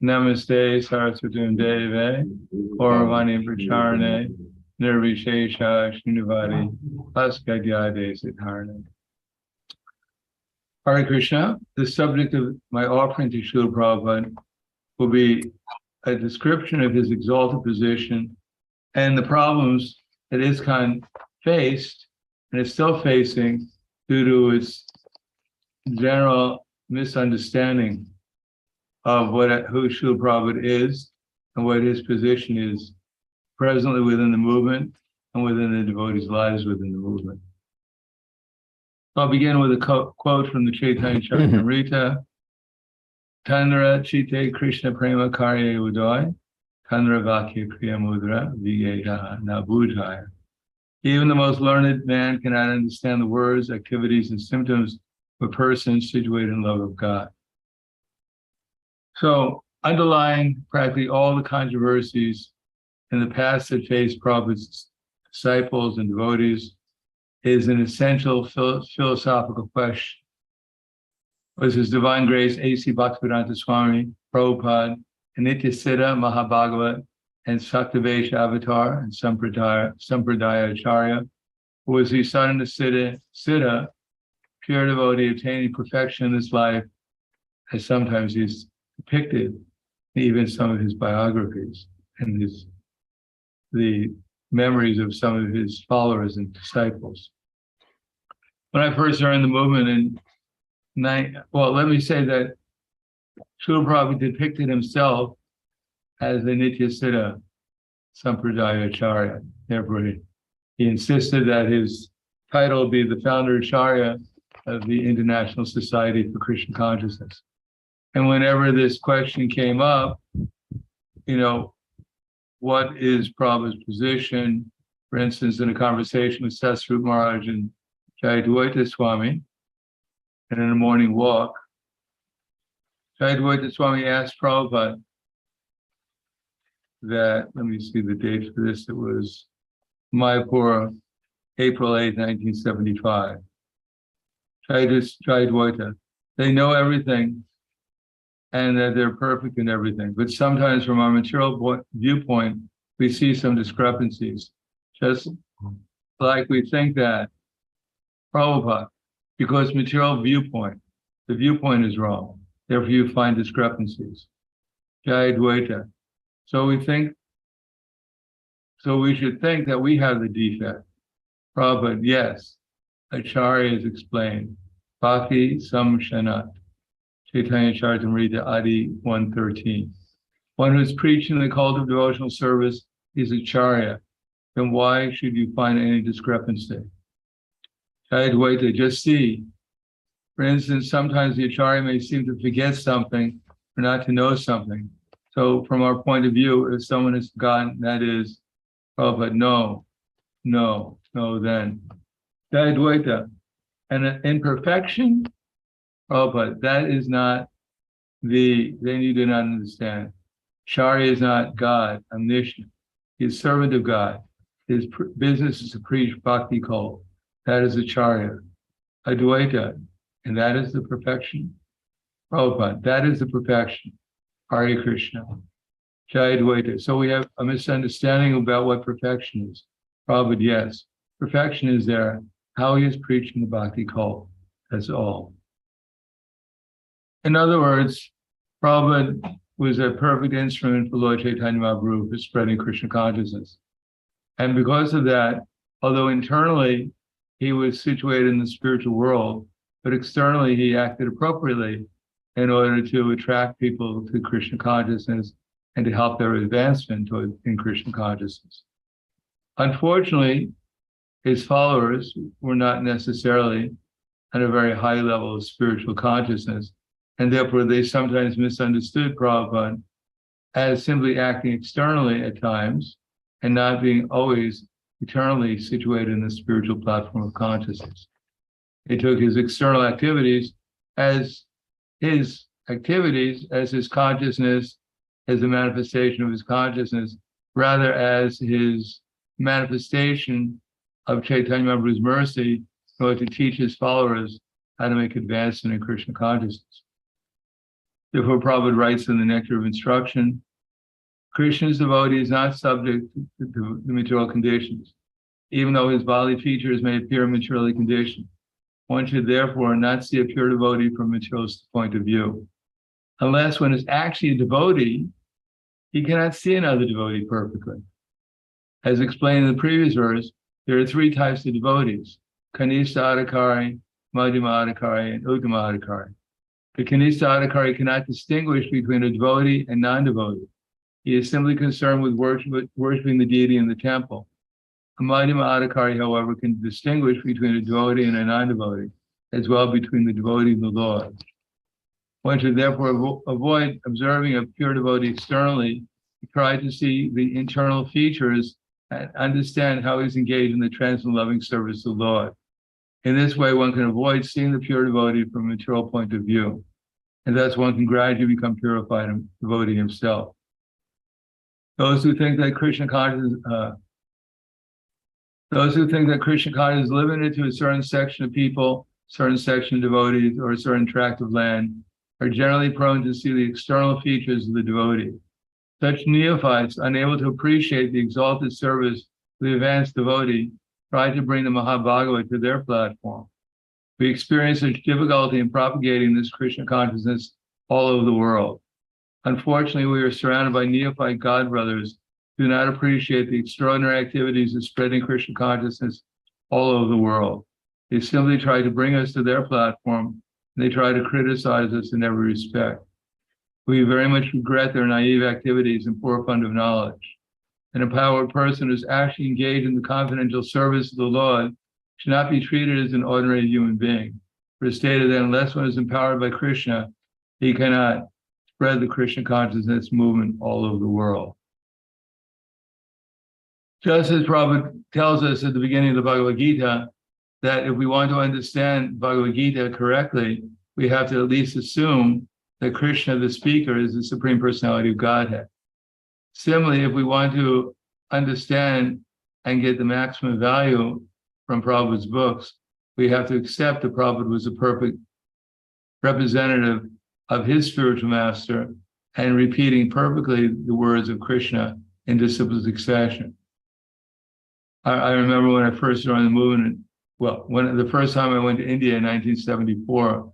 Namaste Saraswatam Deve, Gauravāṇī Pracharane, Nirvishesha Srinivadi, Paskadyade Siddharane. Hare Krishna, the subject of my offering to Srila Prabhupada will be a description of his exalted position and the problems that ISKCON faced and is still facing due to its general misunderstanding of who Srila Prabhupada is and what his position is presently within the movement and within the devotees' lives within the movement. I'll begin with a quote from the Chaitanya Charitamrita. Tandra Chite Krishna Prema Karya Udoy, Tandra Vakya Kriya Mudra, Vigeta Nabudhaya. Even the most learned man cannot understand the words, activities, and symptoms of a person situated in love of God. So, underlying practically all the controversies in the past that faced Prabhupada's disciples and devotees is an essential philosophical question. Was His Divine Grace A.C. Bhaktivedanta Swami Prabhupāda, Nityasiddha Mahabhagavat, and Saktavesh Avatar and Sampradaya Acharya, or was he Siddha, pure devotee attaining perfection in this life, as sometimes he's depicted in even some of his biographies and the memories of some of his followers and disciples. When I first joined the movement let me say that Srila Prabhupada depicted himself as the Nityasiddha Sampradaya Acharya. Therefore, he insisted that his title be the founder Acharya of the International Society for Krishna Consciousness. And whenever this question came up, what is Prabhupada's position? For instance, in a conversation with Sasrup Maharaj and Jayādvaita Swami, and in a morning walk, Jayādvaita Swami asked Prabhupada that, let me see the date for this, it was Mayapur, April 8, 1975. Jayādvaita, they know everything and that they're perfect in everything, but sometimes from our material viewpoint, we see some discrepancies. Just like we think that Prabhupada, because material viewpoint, the viewpoint is wrong. Therefore, you find discrepancies. Jayādvaita. So we should think that we have the defect. Prabhupada, yes. Acharya is explained. Bhakti Samshanat. Chaitanya Charitamrita Adi 113. One who's preaching the cult of devotional service is Acharya. Then why should you find any discrepancy? Jayādvaita, just see. For instance, sometimes the Acharya may seem to forget something or not to know something. So from our point of view, if someone has forgotten, that is, Prabhupada, no, then. Jayādvaita, and an imperfection, Prabhupada, that is not then you do not understand. Acharya is not God, omniscient. He is servant of God. His business is to preach bhakti cult. That is Acharya. Advaita, and that is the perfection. Prabhupada, that is the perfection. Hare Krishna. Jayādvaita. So we have a misunderstanding about what perfection is. Prabhupada, yes. Perfection is there. How he is preaching the bhakti cult. That's all. In other words, Prabhupada was a perfect instrument for Lord Chaitanya Mahaprabhu for spreading Krishna consciousness. And because of that, although internally he was situated in the spiritual world, but externally he acted appropriately in order to attract people to Krishna consciousness and to help their advancement in Krishna consciousness. Unfortunately, his followers were not necessarily at a very high level of spiritual consciousness, and therefore they sometimes misunderstood Prabhupada as simply acting externally at times and not being always eternally situated in the spiritual platform of consciousness. They took his external activities as his consciousness, as a manifestation of his consciousness, rather as his manifestation of Chaitanya Mahaprabhu's mercy in order to teach his followers how to make advancement in Krishna consciousness. Therefore, Prabhupada writes in the Nectar of Instruction, Krishna's devotee is not subject to the material conditions, even though his bodily features may appear materially conditioned. One should therefore not see a pure devotee from a materialist point of view. Unless one is actually a devotee, he cannot see another devotee perfectly. As explained in the previous verse, There are three types of devotees: Kanishta Adhikari, Madhyama Adhikari, and Uttama Adhikari. The Kanishta Adhikari cannot distinguish between a devotee and non-devotee. He is simply concerned with worshiping the deity in the temple. A Madhyama Adhikari, however, can distinguish between a devotee and a non-devotee, as well between the devotee and the Lord. One should therefore avoid observing a pure devotee externally, try to see the internal features and understand how he's engaged in the transcendental loving service of the Lord. In this way, one can avoid seeing the pure devotee from a material point of view, and thus one can gradually become purified and devotee himself. Those who think that Krishna consciousness is limited to a certain section of people, certain section of devotees, or a certain tract of land, are generally prone to see the external features of the devotee. Such neophytes, unable to appreciate the exalted service of the advanced devotee, try to bring the Mahabhagavad to their platform. We experience such difficulty in propagating this Krishna consciousness all over the world. Unfortunately, we are surrounded by neophyte God brothers who do not appreciate the extraordinary activities of spreading Krishna consciousness all over the world. They simply try to bring us to their platform, and they try to criticize us in every respect. We very much regret their naive activities and poor fund of knowledge. An empowered person who is actually engaged in the confidential service of the Lord should not be treated as an ordinary human being. For it is stated that unless one is empowered by Krishna, he cannot spread the Krishna consciousness movement all over the world. Just as Prabhupada tells us at the beginning of the Bhagavad Gita, that if we want to understand Bhagavad Gita correctly, we have to at least assume that Krishna, the speaker, is the Supreme Personality of Godhead. Similarly, if we want to understand and get the maximum value from Prabhupada's books, we have to accept that Prabhupada was a perfect representative of his spiritual master and repeating perfectly the words of Krishna in disciple succession. I remember when I first joined the movement, when the first time I went to India in 1974,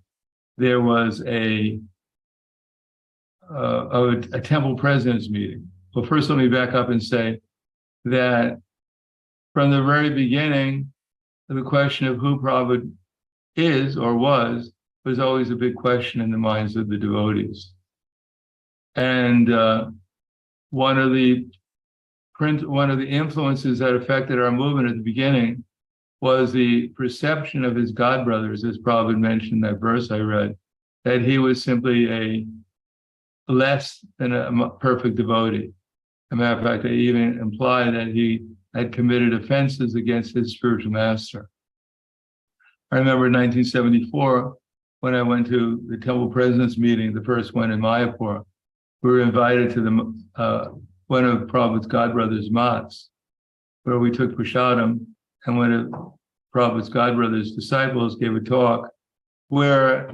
there was a temple president's meeting. Well, first let me back up and say that from the very beginning, the question of who Prabhupada is or was always a big question in the minds of the devotees. And one of the influences that affected our movement at the beginning was the perception of his god brothers, as Prabhupada mentioned in that verse I read, that he was simply a less than a perfect devotee. As a matter of fact, they even imply that he had committed offenses against his spiritual master. I remember in 1974, when I went to the temple president's meeting, the first one in Mayapur, we were invited to the one of Prabhupada's godbrothers' mats, where we took prasadam, and one of Prabhupada's godbrothers' disciples gave a talk where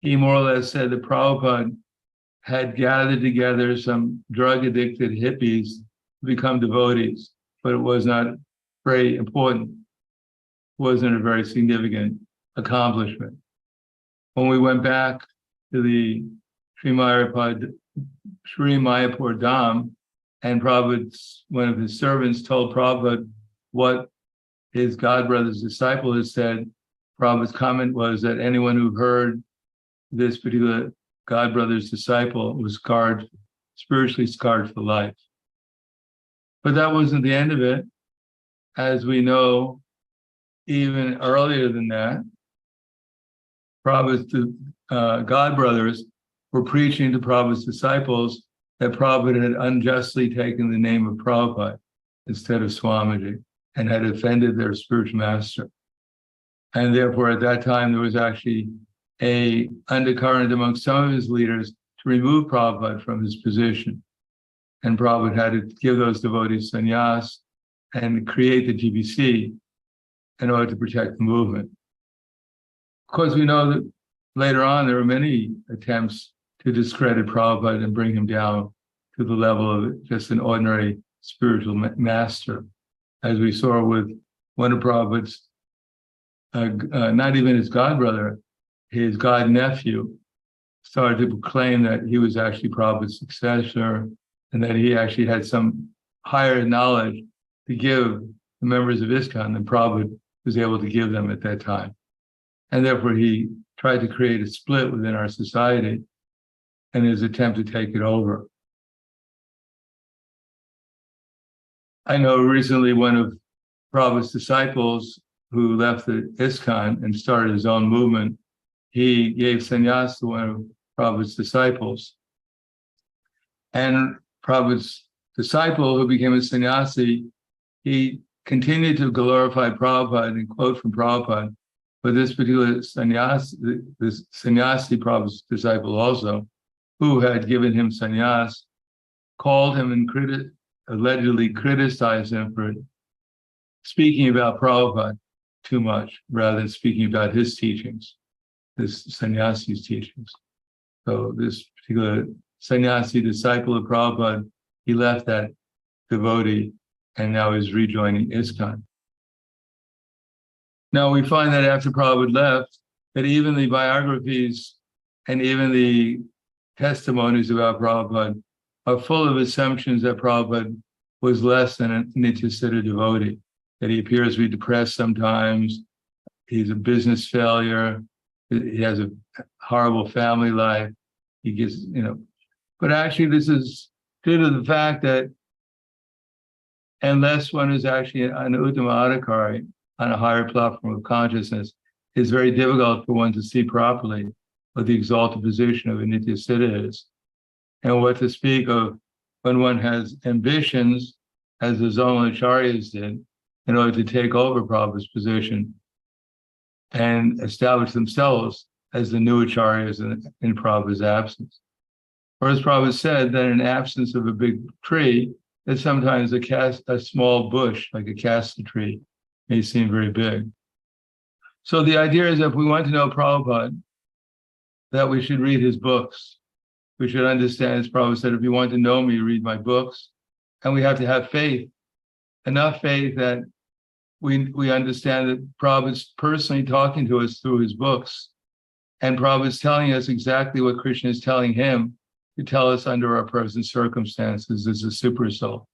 he more or less said that Prabhupada had gathered together some drug-addicted hippies to become devotees, but it was not very important, wasn't a very significant accomplishment. When we went back to the Sri Mayapur Dham, and Prabhupada's, one of his servants told Prabhupada what his godbrother's disciple had said, Prabhupada's comment was that anyone who heard this particular godbrother's disciple was spiritually scarred for life. But that wasn't the end of it. As we know, even earlier than that, Prabhupada's godbrothers were preaching to Prabhupada's disciples that Prabhupada had unjustly taken the name of Prabhupada instead of Swamiji and had offended their spiritual master. And therefore, at that time, there was actually a undercurrent among some of his leaders to remove Prabhupada from his position. And Prabhupada had to give those devotees sannyas and create the GBC in order to protect the movement. Of course, we know that later on, there were many attempts to discredit Prabhupada and bring him down to the level of just an ordinary spiritual master, as we saw with one of Prabhupada's, not even his godbrother, his god nephew, started to proclaim that he was actually Prabhupada's successor and that he actually had some higher knowledge to give the members of ISKCON than Prabhupada was able to give them at that time. And therefore he tried to create a split within our society in his attempt to take it over. I know recently one of Prabhupada's disciples who left the ISKCON and started his own movement, he gave sannyas to one of Prabhupada's disciples. And Prabhupada's disciple, who became a sannyasi, he continued to glorify Prabhupada and quote from Prabhupada. But this particular sannyasi, this sannyasi, Prabhupada's disciple also, who had given him sannyas, called him and allegedly criticized him for speaking about Prabhupada too much, rather than speaking about his teachings, this sannyasi's teachings. So this particular sannyasi disciple of Prabhupada, he left that devotee and now is rejoining ISKCON. Now we find that after Prabhupada left, that even the biographies and even the testimonies about Prabhupada are full of assumptions that Prabhupada was less than a Nityasiddha devotee, that he appears to be depressed sometimes, he's a business failure, he has a horrible family life, he gets, but actually this is due to the fact that unless one is actually an Uttama Adhikari on a higher platform of consciousness, it's very difficult for one to see properly what the exalted position of a Nityasiddha is. And what to speak of when one has ambitions, as the Zonal Acharyas did, in order to take over Prabhupada's position and establish themselves as the new Acharyas in Prabhupada's absence. Or as Prabhupada said, that in absence of a big tree, that sometimes a small bush, like a castor tree, may seem very big. So the idea is, if we want to know Prabhupada, that we should read his books. We should understand, as Prabhupada said, if you want to know me, read my books. And we have to have faith, enough faith that we understand that Prabhupada's personally talking to us through his books. And Prabhupada's telling us exactly what Krishna is telling him to tell us under our present circumstances as a super soul.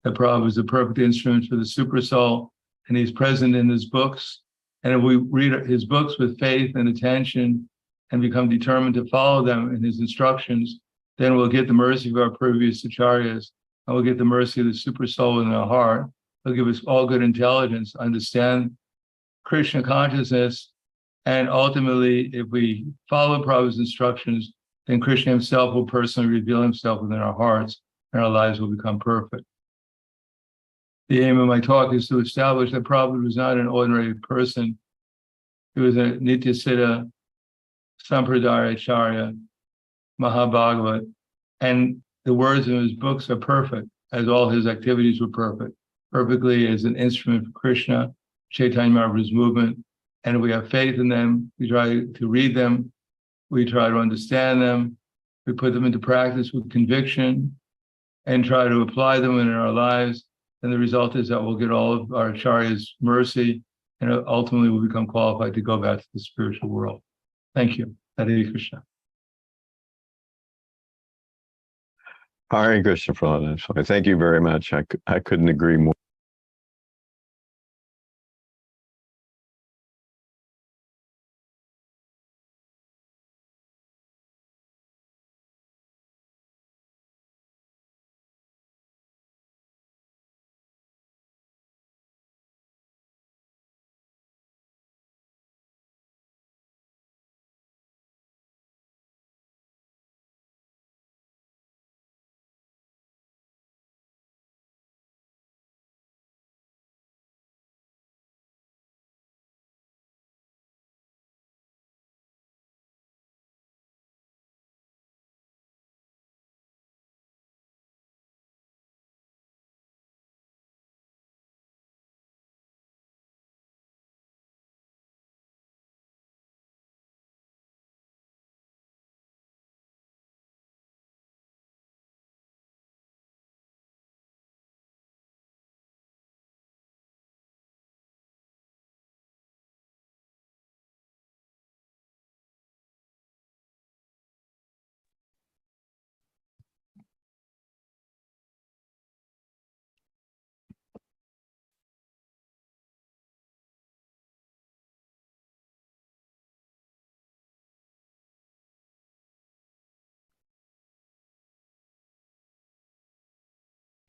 That Prabhupada is the perfect instrument for the super soul, and he's present in his books. And if we read his books with faith and attention and become determined to follow them in his instructions, then we'll get the mercy of our previous acharyas, and we'll get the mercy of the super soul in our heart. He'll give us all good intelligence, understand Krishna consciousness, and ultimately, if we follow Prabhupada's instructions, then Krishna himself will personally reveal himself within our hearts, and our lives will become perfect. The aim of my talk is to establish that Prabhupada was not an ordinary person. He was a Nityasiddha, Sampradaya Acharya, Mahabhagavat, and the words in his books are perfect, as all his activities were perfectly as an instrument for Krishna, Chaitanya Mahaprabhu's movement. And if we have faith in them, we try to read them, we try to understand them, we put them into practice with conviction, and try to apply them in our lives. And the result is that we'll get all of our acharyas' mercy, and ultimately we'll become qualified to go back to the spiritual world. Thank you. Hare Krishna. Hare Krishna, Prahladananda Swami. Thank you very much. I couldn't agree more.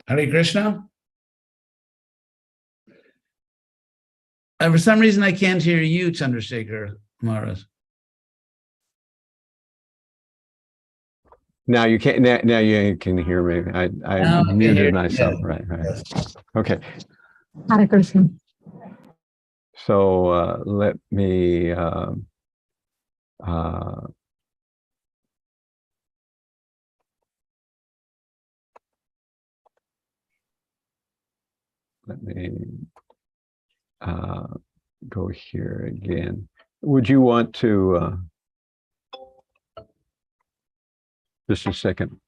Hare Krishna. For some reason, I can't hear you, Chandrasekhar Maharaj. Now you can. Now you can hear me. I muted myself. Yeah. Right. Yes. Okay. Hare Krishna. So let me. Let me go here again. Would you want to, just a second.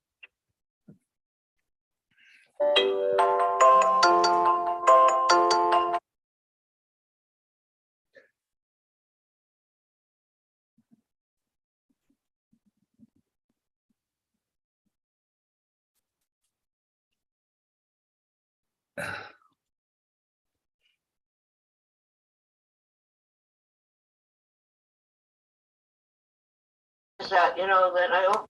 That, that I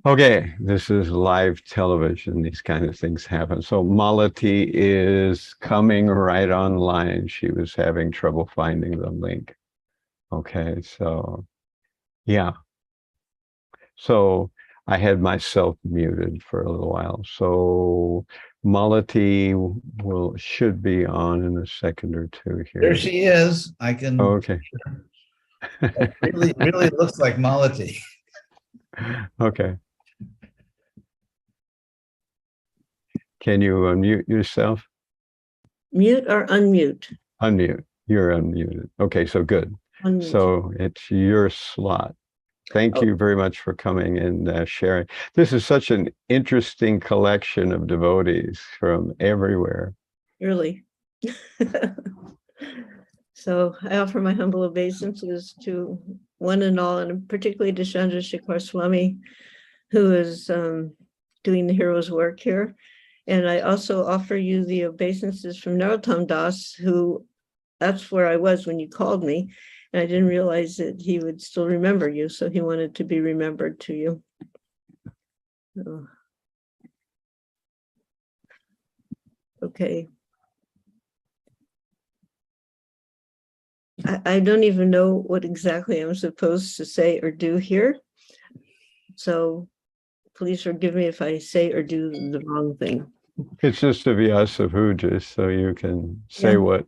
Okay, this is live television. These kind of things happen. So Mālatī is coming right online. She was having trouble finding the link. Okay, so yeah. So I had myself muted for a little while. So Mālatī should be on in a second or two here. There she is. I can. Okay. It really looks like Mālatī. Okay. Can you unmute yourself? mute or unmute. Unmute. You're unmuted. Okay, so good. Unmute. So it's your slot. Thank you very much for coming and sharing. This is such an interesting collection of devotees from everywhere. Really. So I offer my humble obeisances to one and all, and particularly to Chandrasekhar Swami, who is doing the hero's work here. And I also offer you the obeisances from Narottam Das, who, that's where I was when you called me. And I didn't realize that he would still remember you. So he wanted to be remembered to you. So, okay. I don't even know what exactly I'm supposed to say or do here. So please forgive me if I say or do the wrong thing. It's just a Vyasa Puja, so you can say what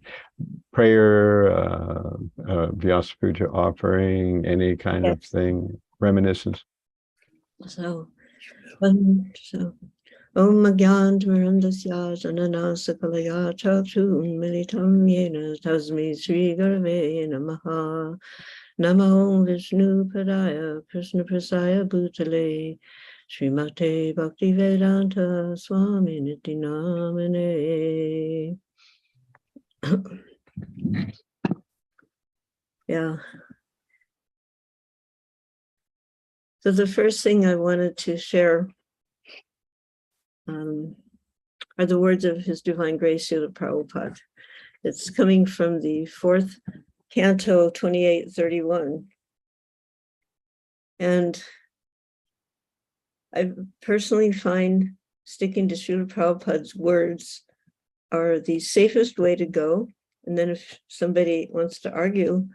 prayer, Vyasa Puja offering, any kind of thing, reminiscence. So Om Gyanmarandasya Janana Sakalaya Chakshun Militam Yena Tasmi Śrī Gurave Namaha Namo Vishnu Padaya Krishna Prasaya Bhutale Srimate Bhaktivedanta Swami Niti Namane. Yeah. So the first thing I wanted to share are the words of His Divine Grace, Śrīla Prabhupāda. It's coming from the 4th Canto 28:31. And I personally find sticking to Śrīla Prabhupāda's words are the safest way to go. And then if somebody wants to argue,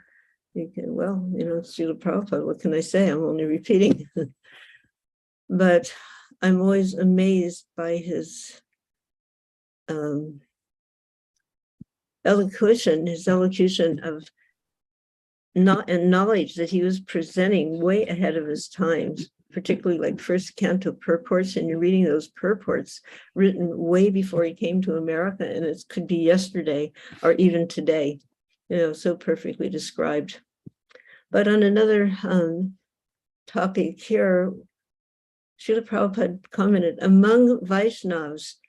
you can, well, it's Śrīla Prabhupāda, what can I say? I'm only repeating. But I'm always amazed by his elocution of knowledge that he was presenting way ahead of his times, particularly like first canto purports, and you're reading those purports written way before he came to America, and it could be yesterday or even today, so perfectly described. But on another topic here, Śrīla Prabhupada commented, among Vaishnavas,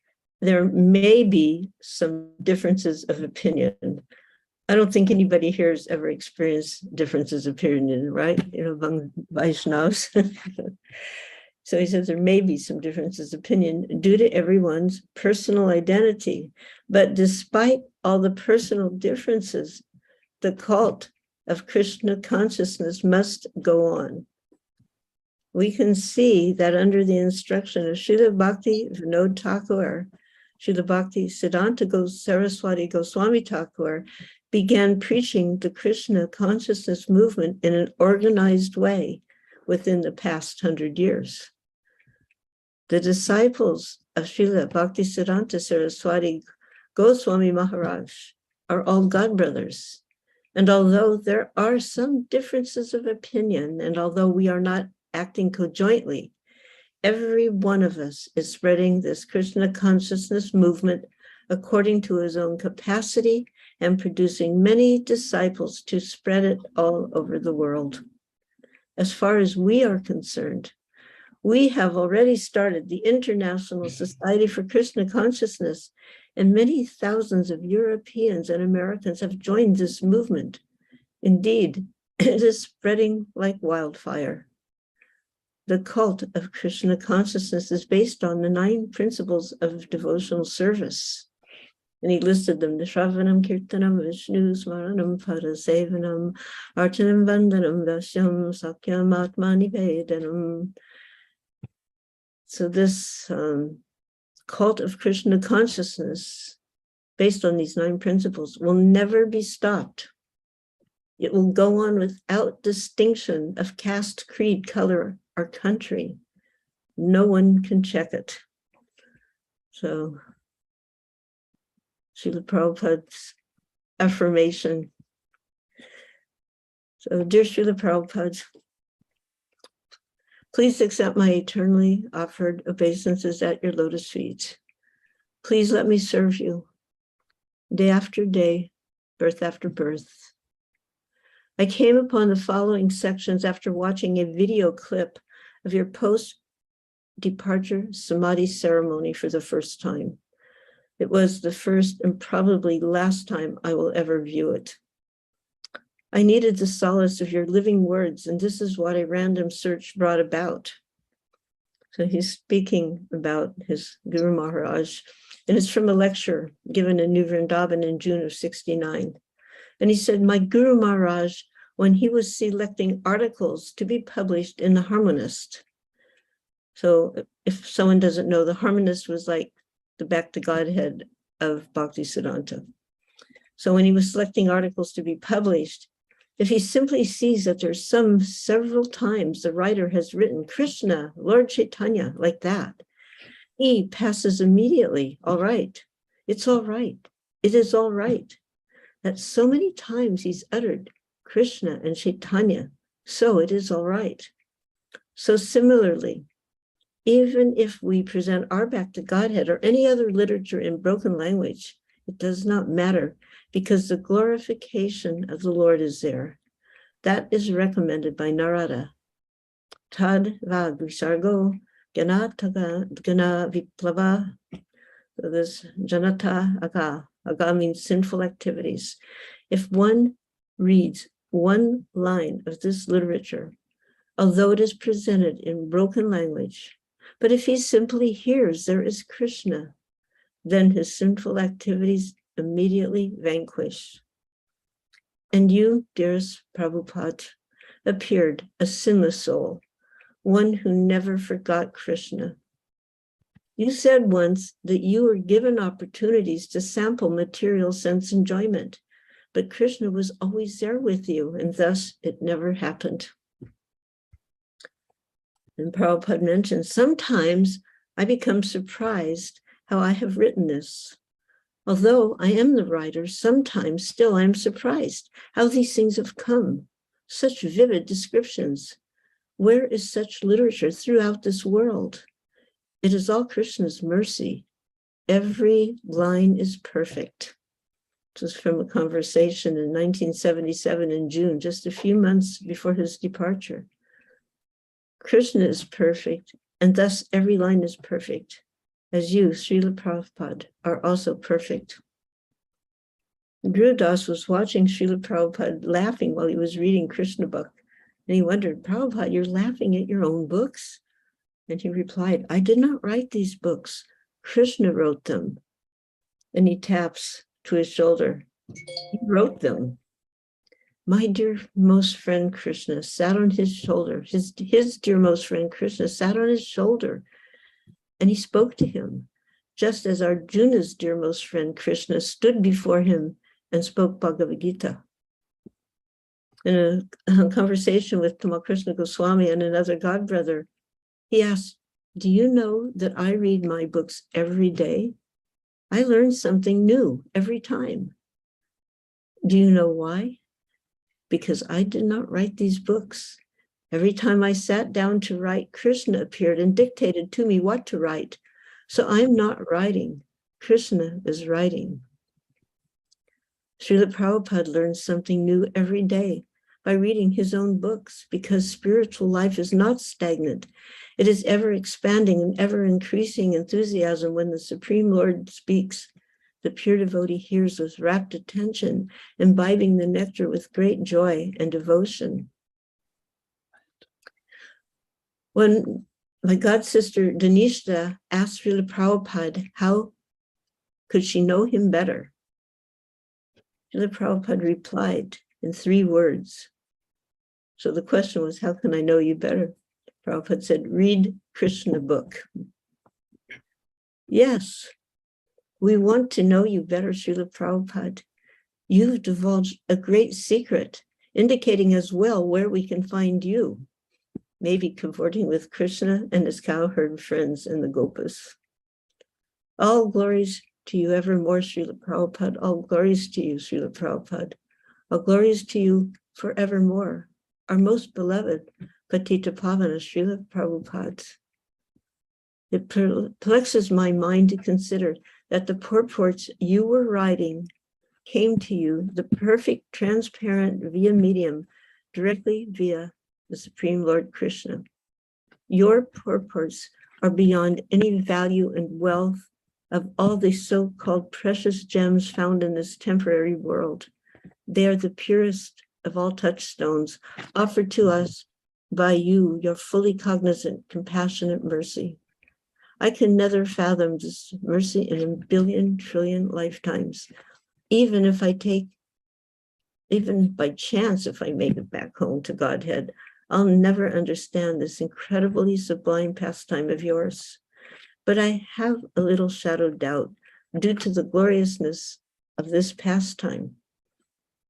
there may be some differences of opinion. I don't think anybody here has ever experienced differences of opinion, right? You know, among Vaishnavas. So he says there may be some differences of opinion due to everyone's personal identity. But despite all the personal differences, the cult of Krishna consciousness must go on. We can see that under the instruction of Srila Bhakti Vinod Thakur, Srila Bhakti Siddhanta Saraswati Goswami Thakur began preaching the Krishna consciousness movement in an organized way within the past 100 years. The disciples of Srila Bhakti Siddhanta Saraswati Goswami Maharaj are all godbrothers. And although there are some differences of opinion, and although we are not acting conjointly, every one of us is spreading this Krishna consciousness movement according to his own capacity and producing many disciples to spread it all over the world. As far as we are concerned, we have already started the International Society for Krishna Consciousness, and many thousands of Europeans and Americans have joined this movement. Indeed, it is spreading like wildfire. The cult of Krishna consciousness is based on the 9 principles of devotional service. And he listed them: Shravanam, Kirtanam, Vishnu, Smaranam, Padasevanam, Archanam, Vandanam, Vasyam, Sakyam, Atmani Vedanam. So this cult of Krishna consciousness, based on these 9 principles, will never be stopped. It will go on without distinction of caste, creed, color, or country. No one can check it. So, Srila Prabhupada's affirmation. So, dear Srila Prabhupada, please accept my eternally offered obeisances at your lotus feet. Please let me serve you day after day, birth after birth. I came upon the following sections after watching a video clip of your post-departure Samadhi ceremony for the first time. It was the first and probably last time I will ever view it. I needed the solace of your living words, and this is what a random search brought about. So he's speaking about his Guru Maharaj, and it's from a lecture given in New Vrindavan in June of '69. And he said, my Guru Maharaj, when he was selecting articles to be published in the Harmonist. So if someone doesn't know, the Harmonist was like the back to Godhead of Bhakti Siddhanta. So when he was selecting articles to be published, if he simply sees that there's several times the writer has written Krishna, Lord Chaitanya, like that, he passes immediately, all right, it's all right, it is all right. That so many times he's uttered Krishna and Chaitanya, so it is all right. So similarly, even if we present our back to Godhead or any other literature in broken language, it does not matter, because the glorification of the Lord is there. That is recommended by Narada. Tad va visargo gana viplava. So this janata aga. Aga means sinful activities. If one reads one line of this literature, although it is presented in broken language, but if he simply hears there is Krishna, then his sinful activities immediately vanquish. And you, dearest Prabhupada, appeared a sinless soul, one who never forgot Krishna. You said once that you were given opportunities to sample material sense enjoyment, but Krishna was always there with you, and thus it never happened. And Prabhupada mentioned, sometimes I become surprised how I have written this. Although I am the writer, sometimes still I am surprised how these things have come. Such vivid descriptions. Where is such literature throughout this world? It is all Krishna's mercy. Every line is perfect. This was from a conversation in 1977 in June, just a few months before his departure. Krishna is perfect, and thus every line is perfect. as you, Srila Prabhupada, are also perfect. Dhruv Das was watching Srila Prabhupada laughing while he was reading Krishna book. And he wondered, Prabhupada, you're laughing at your own books? And he replied, I did not write these books. Krishna wrote them. And he taps to his shoulder. He wrote them. My dear most friend Krishna sat on his shoulder. His dear most friend Krishna sat on his shoulder. And he spoke to him, just as Arjuna's dear most friend Krishna stood before him and spoke Bhagavad Gita. In a conversation with Tamal Goswami and another godbrother, he asked, do you know that I read my books every day? I learn something new every time. Do you know why? Because I did not write these books. Every time I sat down to write, Krishna appeared and dictated to me what to write. So I'm not writing. Krishna is writing. Srila Prabhupada learns something new every day by reading his own books, because spiritual life is not stagnant. It is ever expanding and ever increasing enthusiasm. When the Supreme Lord speaks, the pure devotee hears with rapt attention, imbibing the nectar with great joy and devotion. When my god sister Dhanishta asked Srila Prabhupada how could she know him better, Srila Prabhupada replied in 3 words. So the question was, how can I know you better? Prabhupada said, read Krishna book. Yes, we want to know you better, Srila Prabhupada. You've divulged a great secret, indicating as well where we can find you. Maybe cavorting with Krishna and his cowherd friends and the Gopas. All glories to you evermore, Srila Prabhupada. All glories to you, Srila Prabhupada. All glories to you forevermore. Our most beloved Patita Pavana, Srila Prabhupada. It perplexes my mind to consider that the purports you were writing came to you, the perfect, transparent via medium, directly via the Supreme Lord Krishna. Your purports are beyond any value and wealth of all the so-called precious gems found in this temporary world. They are the purest of all touchstones offered to us by you, your fully cognizant, compassionate mercy. I can never fathom this mercy in a billion trillion lifetimes, even by chance, if I make it back home to Godhead, I'll never understand this incredibly sublime pastime of yours. But I have a little shadow doubt due to the gloriousness of this pastime.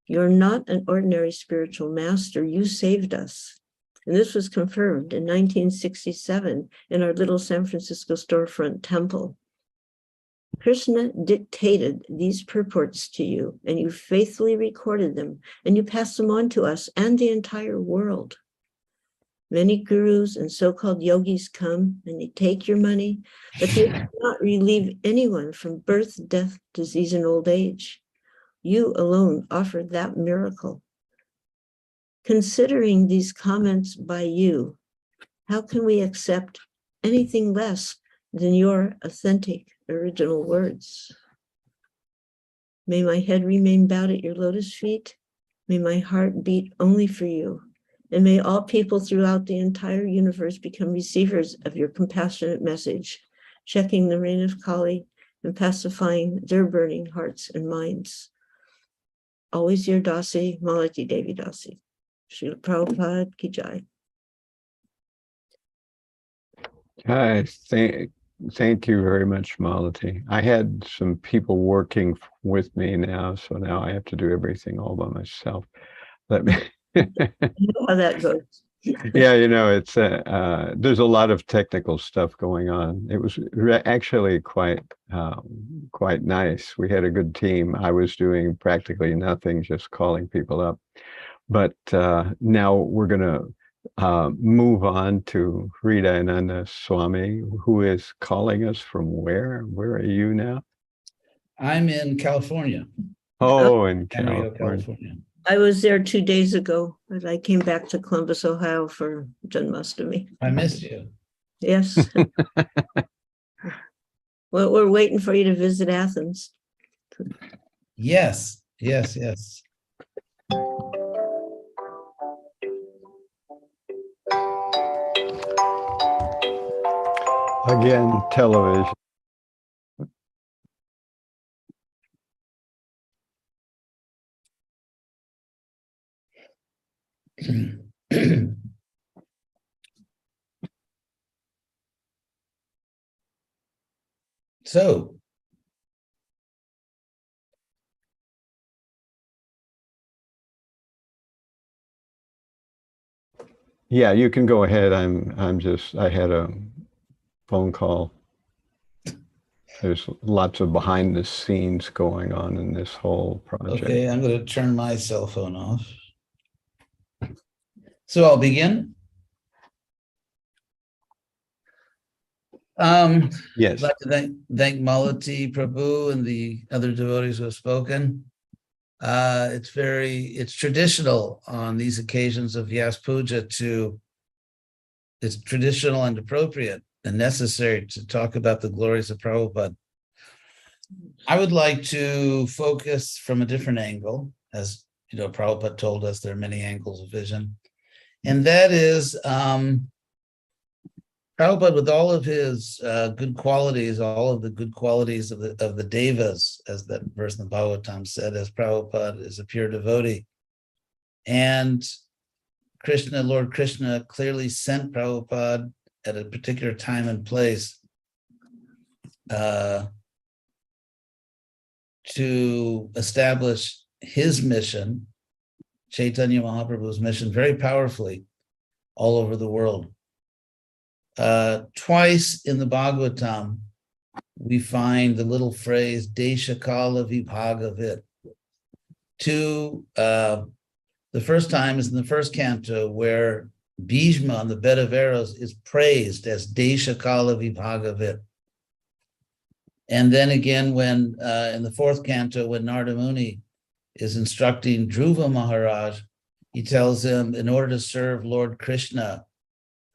You're not an ordinary spiritual master. You saved us. And this was confirmed in 1967 in our little San Francisco storefront temple. Krishna dictated these purports to you, and you faithfully recorded them, and you passed them on to us and the entire world. Many gurus and so-called yogis come and they take your money, but they cannot relieve anyone from birth, death, disease, and old age. You alone offered that miracle. Considering these comments by you, how can we accept anything less than your authentic original words? May my head remain bowed at your lotus feet. May my heart beat only for you. And may all people throughout the entire universe become receivers of your compassionate message, checking the reign of Kali and pacifying their burning hearts and minds. Always your Dasi, Mālatī Devi Dasi. Srila Prabhupada Ki Jai. Hi, thank you very much, Mālatī. I had some people working with me now, so now I have to do everything all by myself. Let me. You know how that goes. Yeah, it's there's a lot of technical stuff going on. It was actually quite nice. We had a good team. I was doing practically nothing, just calling people up. But now we're going to move on to Hṛdayānanda Swami, who is calling us from where? Where are you now? I'm in California. Oh, in California. I was there 2 days ago, but I came back to Columbus, Ohio for Janmashtami. I missed you. Yes. We're waiting for you to visit Athens. Yes, yes, yes. Again, television. So, Yeah, you can go ahead. I had a phone call. There's lots of behind the scenes going on in this whole project. okay, I'm going to turn my cell phone off. So I'll begin. Yes. I'd like to thank Mālatī Prabhu and the other devotees who have spoken. It's traditional on these occasions of Vyasa Puja it's traditional and appropriate and necessary to talk about the glories of Prabhupada. I would like to focus from a different angle, as you know, Prabhupada told us there are many angles of vision, and that is Prabhupada, with all of his good qualities, all of the good qualities of the devas, as that verse in the Bhagavatam said, as Prabhupada is a pure devotee. And Lord Krishna clearly sent Prabhupada at a particular time and place to establish his mission, Chaitanya Mahaprabhu's mission, very powerfully all over the world. Twice in the Bhagavatam, we find the little phrase Deshakala Vibhagavit. The first time is in the first canto, where Bhishma on the bed of arrows is praised as Deshakala Vibhagavit. And then again, when in the fourth canto, when Narada Muni is instructing Dhruva Maharaj, he tells him, in order to serve Lord Krishna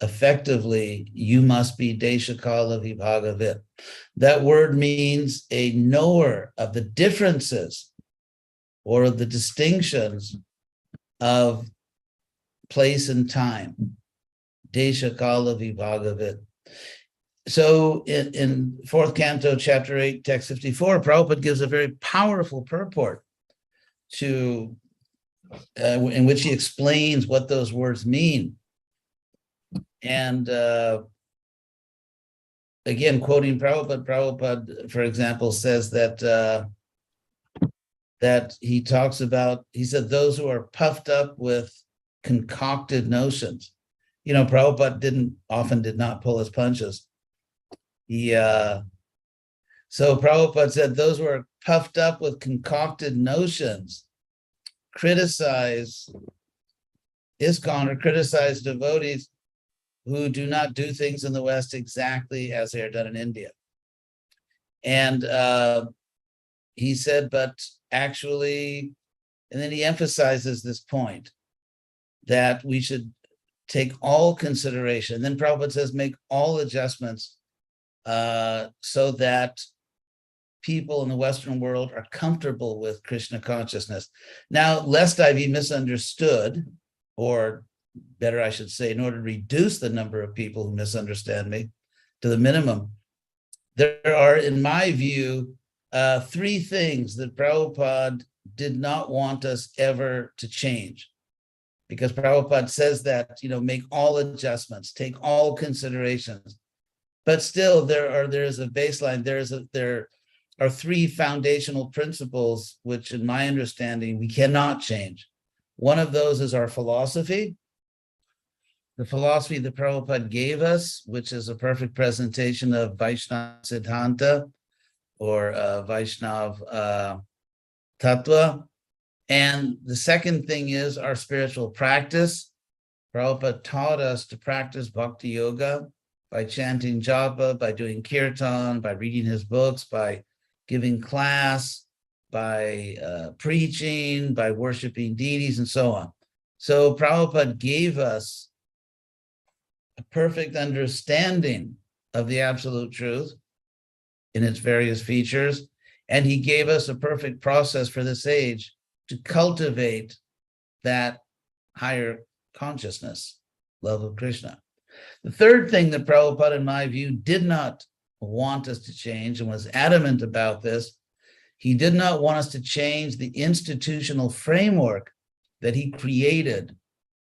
effectively, you must be Deshakala Vibhagavit. That word means a knower of the differences or of the distinctions of place and time. Deshakala Vibhagavit. So in fourth canto, chapter 8, text 54, Prabhupada gives a very powerful purport to in which he explains what those words mean. And again, quoting Prabhupada, for example, says that he talks about, he said, those who are puffed up with concocted notions. You know, Prabhupada often did not pull his punches. So Prabhupada said, those who are puffed up with concocted notions criticize ISKCON or criticize devotees who do not do things in the West exactly as they are done in India. And he said, but actually, and then he emphasizes this point, that we should take all consideration. Then Prabhupada says, make all adjustments so that people in the Western world are comfortable with Krishna consciousness. Now, lest I be misunderstood, or better, I should say, in order to reduce the number of people who misunderstand me to the minimum, there are, in my view, three things that Prabhupada did not want us ever to change. Because Prabhupada says that, you know, make all adjustments, take all considerations. But still, there is a baseline. There are three foundational principles, which in my understanding, we cannot change. One of those is our philosophy. The philosophy that Prabhupada gave us, which is a perfect presentation of Vaishnava Siddhanta or Vaishnava Tattva. And the second thing is our spiritual practice. Prabhupada taught us to practice bhakti yoga by chanting japa, by doing kirtan, by reading his books, by giving class, by preaching, by worshiping deities, and so on. So Prabhupada gave us a perfect understanding of the absolute truth. in its various features. And he gave us a perfect process for this age to cultivate that higher consciousness, love of Krishna. The third thing that Prabhupada, in my view, did not want us to change and was adamant about this, he did not want us to change the institutional framework that he created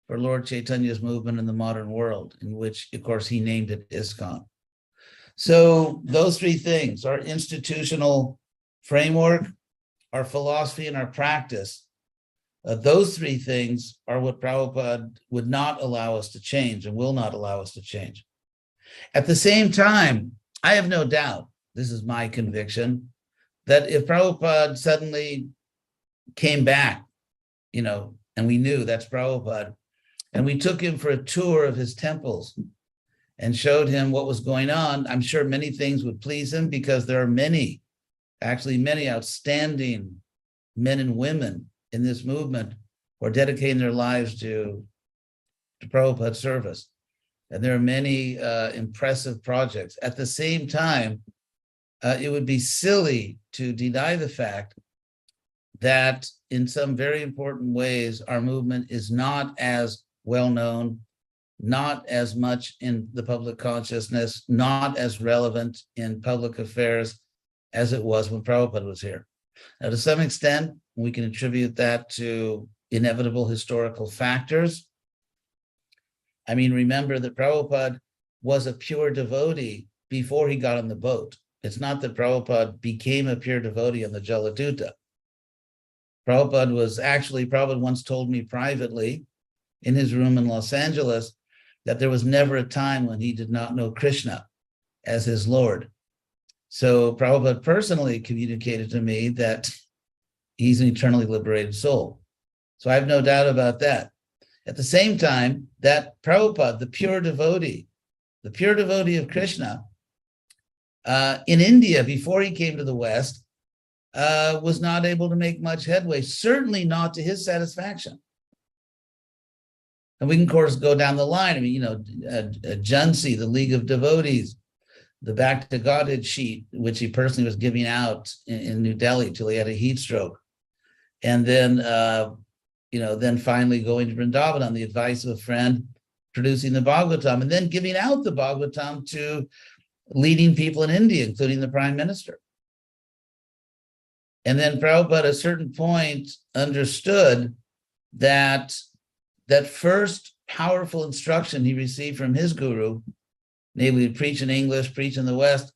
for Lord Chaitanya's movement in the modern world, in which, of course, he named it ISKCON. So those three things, our institutional framework, our philosophy, and our practice, those three things are what Prabhupada would not allow us to change and will not allow us to change. At the same time, I have no doubt, this is my conviction, that if Prabhupada suddenly came back, and we knew that's Prabhupada, and we took him for a tour of his temples and showed him what was going on, I'm sure many things would please him, because there are many outstanding men and women in this movement who are dedicating their lives to Prabhupada's service. And there are many impressive projects. At the same time, it would be silly to deny the fact that in some very important ways, our movement is not as well known, not as much in the public consciousness, not as relevant in public affairs as it was when Prabhupada was here. Now, to some extent, we can attribute that to inevitable historical factors. I mean, remember that Prabhupada was a pure devotee before he got on the boat. It's not that Prabhupada became a pure devotee on the Jaladuta. Prabhupada once told me privately in his room in Los Angeles that there was never a time when he did not know Krishna as his Lord. So Prabhupada personally communicated to me that he's an eternally liberated soul. So I have no doubt about that. At the same time, that Prabhupada, the pure devotee of Krishna, in India, before he came to the West, was not able to make much headway, certainly not to his satisfaction. And we can, of course, go down the line. I mean, Jansi, the League of Devotees, the Back to Godhead sheet, which he personally was giving out in New Delhi till he had a heat stroke. And then, then finally going to Vrindavan on the advice of a friend, producing the Bhagavatam, and then giving out the Bhagavatam to leading people in India, including the Prime Minister. And then Prabhupada at a certain point understood that that first powerful instruction he received from his guru, namely to preach in English, preach in the West,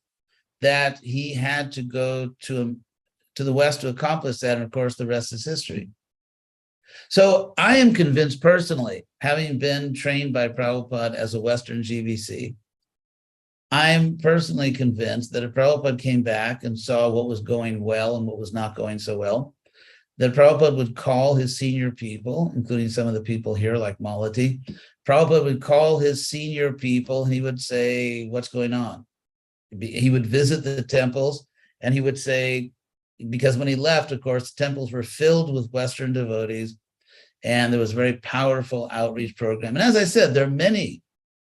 that he had to go to the West to accomplish that. And of course, the rest is history. So I am convinced personally, having been trained by Prabhupada as a Western GBC, I'm personally convinced that if Prabhupada came back and saw what was going well and what was not going so well, that Prabhupada would call his senior people, including some of the people here like Mālatī. Prabhupada would call his senior people and he would say, what's going on? He would visit the temples and he would say, because when he left, of course, the temples were filled with Western devotees and there was a very powerful outreach program. And as I said, there are many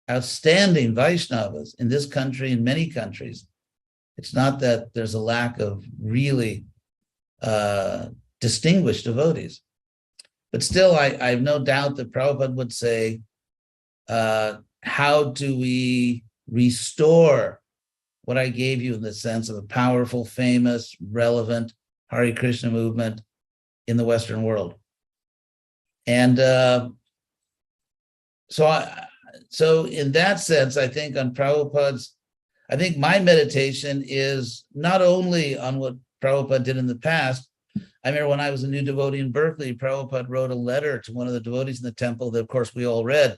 outstanding Vaishnavas in this country and many countries. It's not that there's a lack of really distinguished devotees. But still, I have no doubt that Prabhupada would say, how do we restore what I gave you in the sense of a powerful, famous, relevant Hare Krishna movement in the Western world? And so in that sense, I think on Prabhupada's, I think my meditation is not only on what Prabhupada did in the past. I remember when I was a new devotee in Berkeley, Prabhupada wrote a letter to one of the devotees in the temple that, of course, we all read,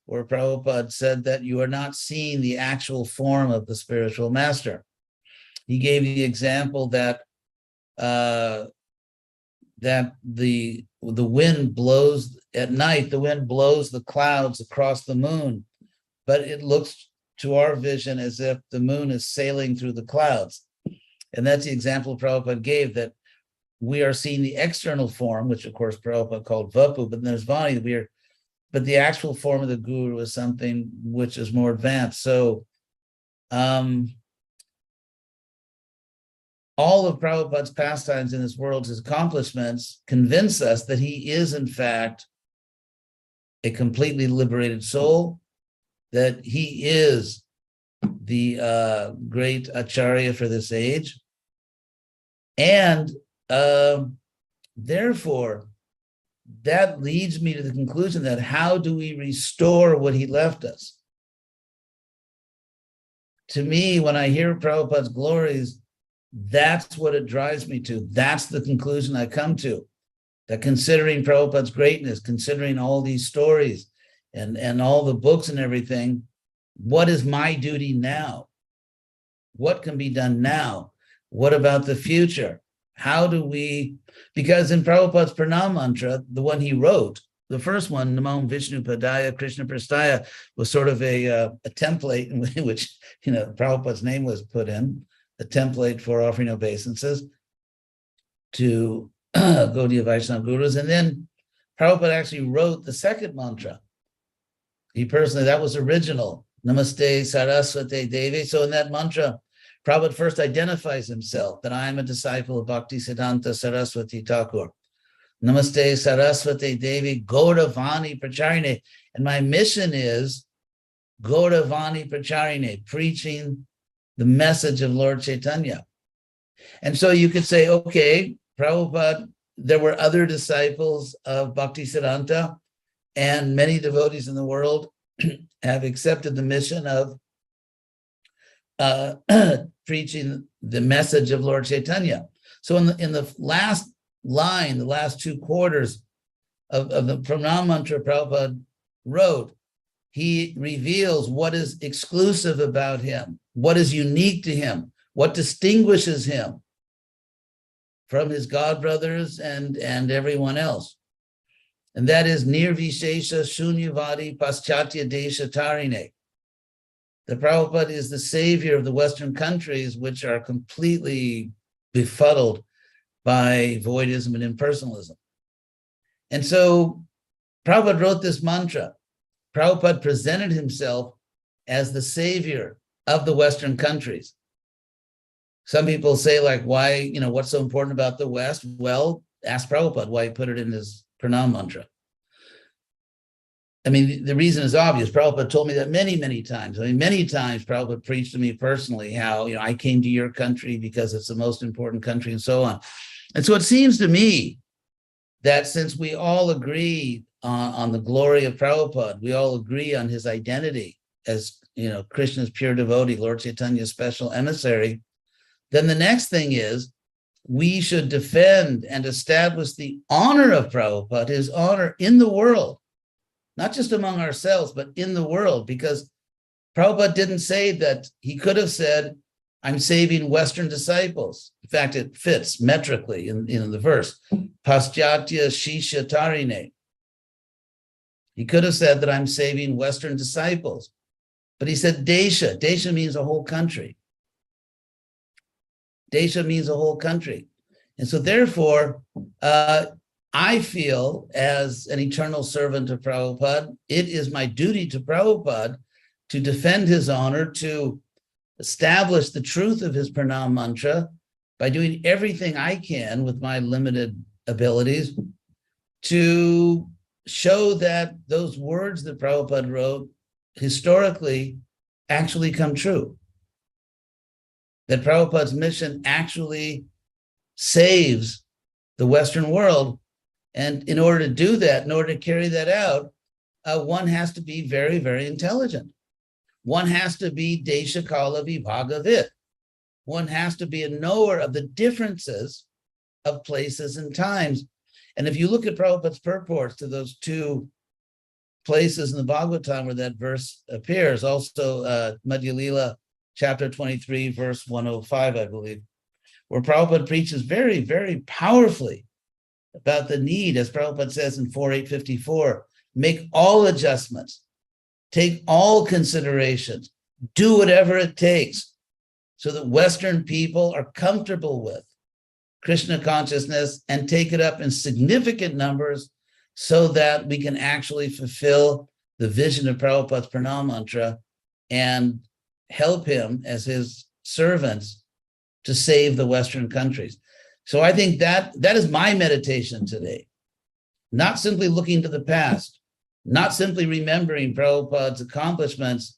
where Prabhupada said that you are not seeing the actual form of the spiritual master. He gave the example that the wind blows at night, the wind blows the clouds across the moon, but it looks to our vision as if the moon is sailing through the clouds. And that's the example Prabhupada gave, that we are seeing the external form, which of course Prabhupada called Vapu, but then there's Vani, but the actual form of the guru is something which is more advanced. So all of Prabhupada's pastimes in this world, his accomplishments, convince us that he is, in fact, a completely liberated soul, that he is the great Acharya for this age. And therefore, that leads me to the conclusion that how do we restore what he left us? To me, when I hear Prabhupada's glories, that's what it drives me to. That's the conclusion I come to. That considering Prabhupada's greatness, considering all these stories and all the books and everything, what is my duty now? What can be done now? What about the future? How do we, because in Prabhupada's Pranam mantra, the one he wrote, the first one, Namo Vishnu Padaya Krishna Prastaya, was sort of a template in which, Prabhupada's name was put in, a template for offering obeisances to Gaudiya Vaishnava gurus. And then Prabhupada actually wrote the second mantra. He personally, that was original, Namaste Saraswate Devi. So in that mantra, Prabhupada first identifies himself that I am a disciple of Bhaktisiddhanta Saraswati Thakur. Namaste Saraswati Devi Gauravāṇī Pracharine. And my mission is Gauravāṇī Pracharine, preaching the message of Lord Chaitanya. And so you could say, okay, Prabhupada, there were other disciples of Bhaktisiddhanta, and many devotees in the world have accepted the mission of preaching the message of Lord Chaitanya. So in the last line, the last two quarters of the Pranam mantra Prabhupada wrote, he reveals what is exclusive about him, what is unique to him, what distinguishes him from his god brothers and everyone else. And that is Nirvishesha Shunyavadi Paschatya Desha Tarine. The Prabhupada is the savior of the Western countries, which are completely befuddled by voidism and impersonalism. And so Prabhupada wrote this mantra. Prabhupada presented himself as the savior of the Western countries. Some people say, like, why, what's so important about the West? Well, ask Prabhupada why he put it in his Pranam mantra. I mean, the reason is obvious. Prabhupada told me that many, many times. Many times Prabhupada preached to me personally how, I came to your country because it's the most important country and so on. And so it seems to me that since we all agree on the glory of Prabhupada, we all agree on his identity as, Krishna's pure devotee, Lord Chaitanya's special emissary, then the next thing is we should defend and establish the honor of Prabhupada, his honor in the world. Not just among ourselves, but in the world, because Prabhupada didn't say that. He could have said, I'm saving Western disciples. In fact, it fits metrically in the verse. Paschatya Shishya Tarine. He could have said that I'm saving Western disciples. But he said Desha. Desha means a whole country. Desha means a whole country. And so therefore, I feel, as an eternal servant of Prabhupada, it is my duty to Prabhupada to defend his honor, to establish the truth of his Pranam mantra by doing everything I can with my limited abilities to show that those words that Prabhupada wrote historically actually come true. That Prabhupada's mission actually saves the Western world. And in order to do that, in order to carry that out, one has to be very, very intelligent. One has to be Desha Kala Vibhagavit. One has to be a knower of the differences of places and times. And if you look at Prabhupada's purports to those two places in the Bhagavatam where that verse appears, also Madhya Lila, chapter 23, verse 105, I believe, where Prabhupada preaches very, very powerfully about the need, as Prabhupada says in 4854, make all adjustments, take all considerations, do whatever it takes so that Western people are comfortable with Krishna consciousness and take it up in significant numbers so that we can actually fulfill the vision of Prabhupada's Pranam mantra and help him as his servants to save the Western countries. So I think that is my meditation today. Not simply looking to the past, not simply remembering Prabhupada's accomplishments,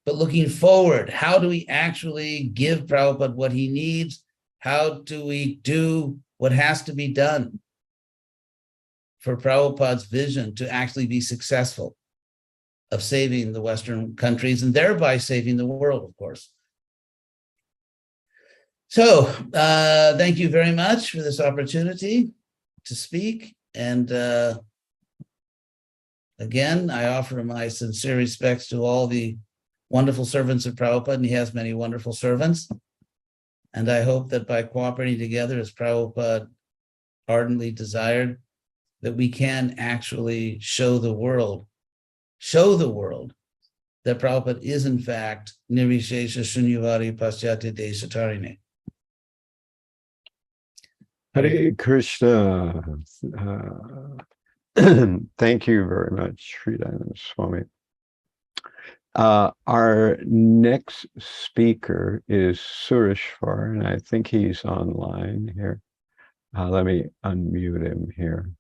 but looking forward. How do we actually give Prabhupada what he needs? How do we do what has to be done for Prabhupada's vision to actually be successful of saving the Western countries and thereby saving the world, of course. So thank you very much for this opportunity to speak. And again, I offer my sincere respects to all the wonderful servants of Prabhupada, and he has many wonderful servants. And I hope that by cooperating together as Prabhupada ardently desired, that we can actually show the world that Prabhupada is in fact Nirvishesha Shunyavadi Paschatya Deshatarine. Hare Krishna. Thank you very much, Hṛdayānanda Swami. Our next speaker is Sureshwar, and I think he's online here. Let me unmute him here.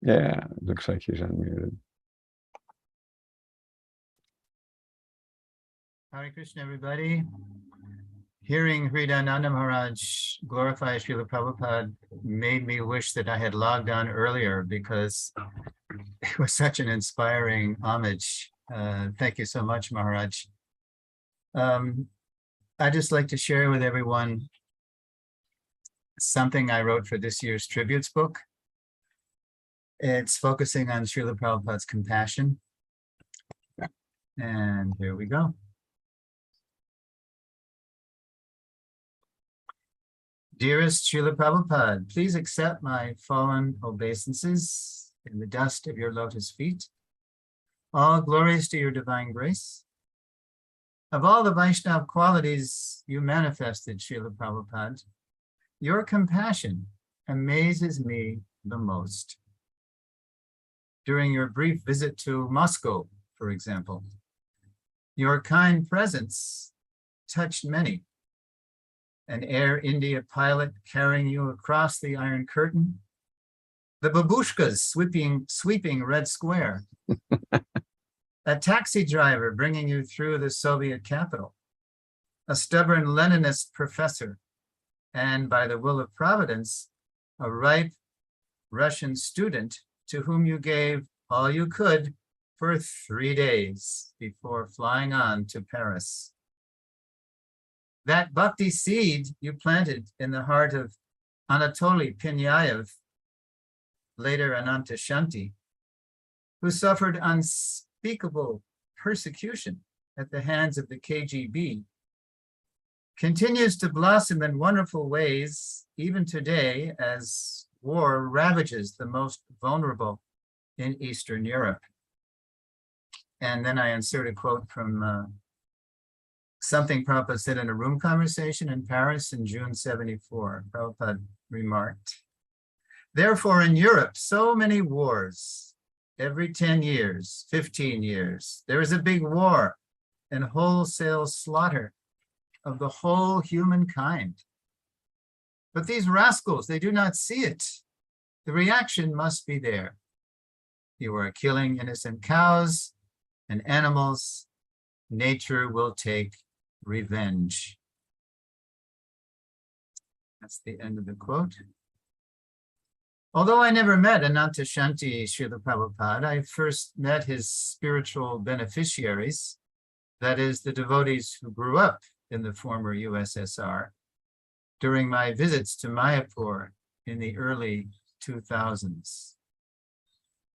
Yeah, looks like he's unmuted. Hare Krishna, everybody. Hearing Hṛdayānanda Maharaj glorify Srila Prabhupada made me wish that I had logged on earlier, because it was such an inspiring homage. Thank you so much, Maharaj. I'd just like to share with everyone something I wrote for this year's tributes book. It's focusing on Srila Prabhupada's compassion. And here we go. Dearest Srila Prabhupada, please accept my fallen obeisances in the dust of your lotus feet. All glories to your divine grace. Of all the Vaishnava qualities you manifested, Srila Prabhupada, your compassion amazes me the most. During your brief visit to Moscow, for example, your kind presence touched many. An Air India pilot carrying you across the Iron Curtain, the babushkas sweeping Red Square, a taxi driver bringing you through the Soviet capital, a stubborn Leninist professor, and by the will of Providence, a ripe Russian student to whom you gave all you could for 3 days before flying on to Paris. That bhakti seed you planted in the heart of Anatoly Pinyayev, later Ananta Shanti, who suffered unspeakable persecution at the hands of the KGB, continues to blossom in wonderful ways even today as war ravages the most vulnerable in Eastern Europe. And then I insert a quote from something Prabhupada said in a room conversation in Paris in June 74. Prabhupada remarked, therefore in Europe, so many wars, every 10 years, 15 years, there is a big war and wholesale slaughter of the whole humankind. But these rascals, they do not see it. The reaction must be there. You are killing innocent cows and animals. Nature will take revenge. That's the end of the quote. Although I never met Ananta Shanti Srila Prabhupada, I first met his spiritual beneficiaries, that is, the devotees who grew up in the former USSR, during my visits to Mayapur in the early 2000s.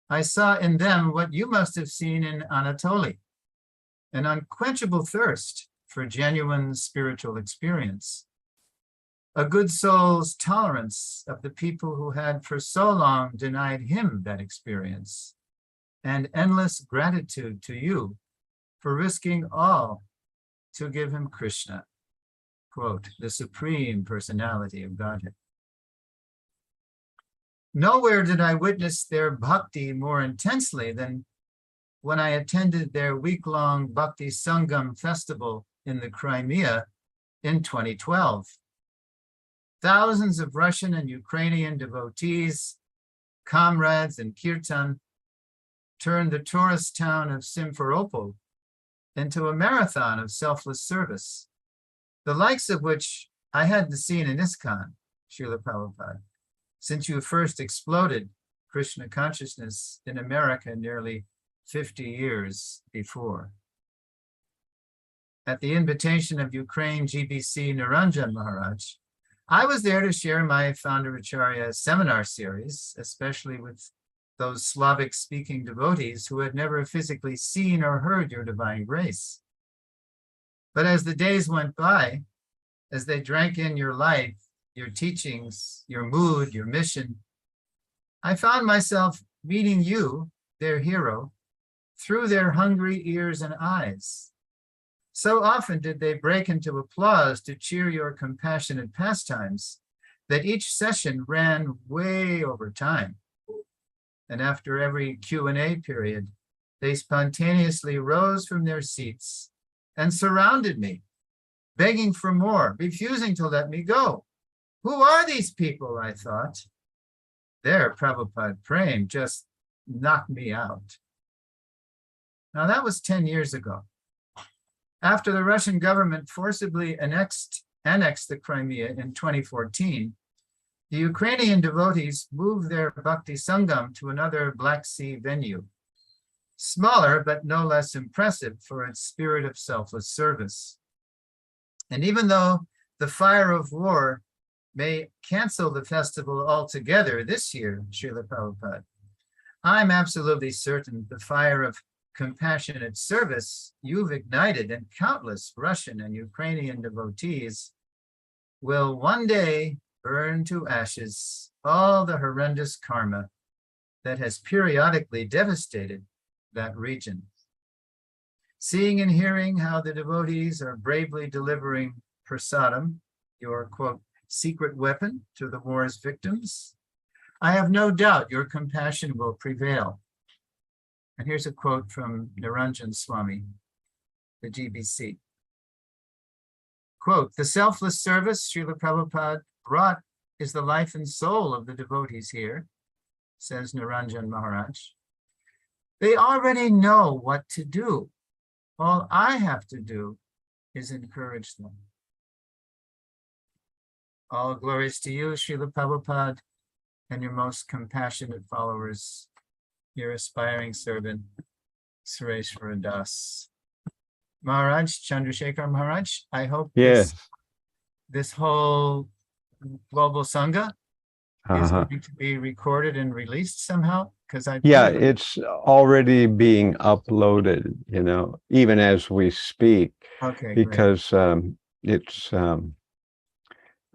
I saw in them what you must have seen in Anatoly, an unquenchable thirst for genuine spiritual experience, a good soul's tolerance of the people who had for so long denied him that experience, and endless gratitude to you for risking all to give him Krishna, quote, the supreme personality of Godhead. Nowhere did I witness their bhakti more intensely than when I attended their week-long Bhakti Sangam festival in the Crimea in 2012. Thousands of Russian and Ukrainian devotees, comrades in kirtan, turned the tourist town of Simferopol into a marathon of selfless service, the likes of which I hadn't seen in ISKCON, Srila Prabhupada, since you first exploded Krishna consciousness in America nearly 50 years before. At the invitation of Ukraine GBC Niranjan Maharaj, I was there to share my Founder Acharya seminar series, especially with those Slavic-speaking devotees who had never physically seen or heard your divine grace. But as the days went by, as they drank in your life, your teachings, your mood, your mission, I found myself meeting you, their hero, through their hungry ears and eyes. So often did they break into applause to cheer your compassionate pastimes that each session ran way over time. And after every Q&A period, they spontaneously rose from their seats and surrounded me, begging for more, refusing to let me go. Who are these people, I thought? Their Prabhupada Prem just knocked me out. Now that was 10 years ago. After the Russian government forcibly annexed the Crimea in 2014, the Ukrainian devotees moved their Bhakti Sangam to another Black Sea venue, smaller but no less impressive for its spirit of selfless service. And even though the fire of war may cancel the festival altogether this year, Srila Prabhupada, I'm absolutely certain the fire of compassionate service you've ignited in countless Russian and Ukrainian devotees will one day burn to ashes all the horrendous karma that has periodically devastated that region. Seeing and hearing how the devotees are bravely delivering prasadam, your quote, secret weapon to the war's victims, I have no doubt your compassion will prevail. And here's a quote from Niranjan Swami, the GBC. Quote, the selfless service Srila Prabhupada brought is the life and soul of the devotees here, says Niranjan Maharaj. They already know what to do. All I have to do is encourage them. All glories to you, Srila Prabhupada, and your most compassionate followers, your aspiring servant, Sureshwara Das. Maharaj, Chandrasekhar Maharaj, I hope this whole global Sangha is going to be recorded and released somehow. Because it's already being uploaded, you know, even as we speak. Okay, because it's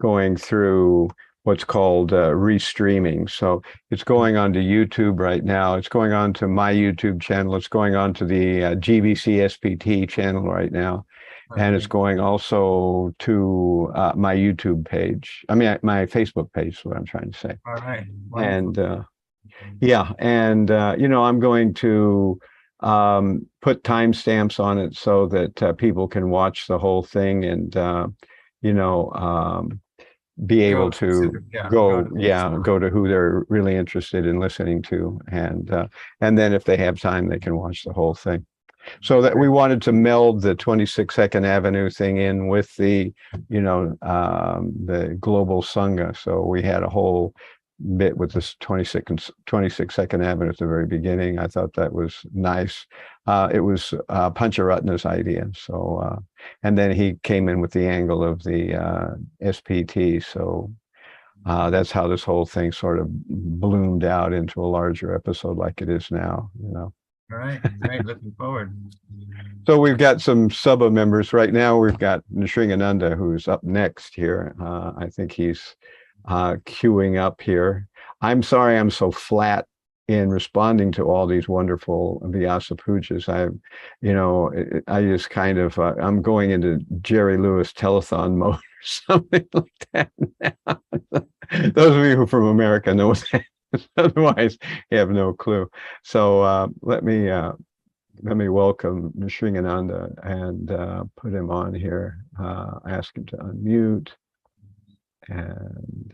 going through what's called restreaming. So it's going on to YouTube right now. It's going on to my YouTube channel. It's going on to the GBC SPT channel right now. Okay. And it's going also to my YouTube page. I mean, my Facebook page is what I'm trying to say. All right. Wonderful. And you know, I'm going to put timestamps on it so that people can watch the whole thing and, you know, be able to go to who they're really interested in listening to. And then if they have time, they can watch the whole thing. So that we wanted to meld the 26nd Avenue thing in with the, you know, the global Sangha. So we had a whole bit with this 26nd Avenue at the very beginning. I thought that was nice. It was Pañcaratna's idea. So, and then he came in with the angle of the SPT. So that's how this whole thing sort of bloomed out into a larger episode like it is now, you know. All right, great, looking forward. So we've got some Subha members right now. We've got Nrsingananda, who's up next here. I think he's queuing up here. I'm sorry I'm so flat in responding to all these wonderful Vyasa Pujas. I just kind of, I'm going into Jerry Lewis telethon mode or something like that now. Those of you who are from America know what that Otherwise, you have no clue. So let me welcome Srigananda and put him on here. Ask him to unmute. And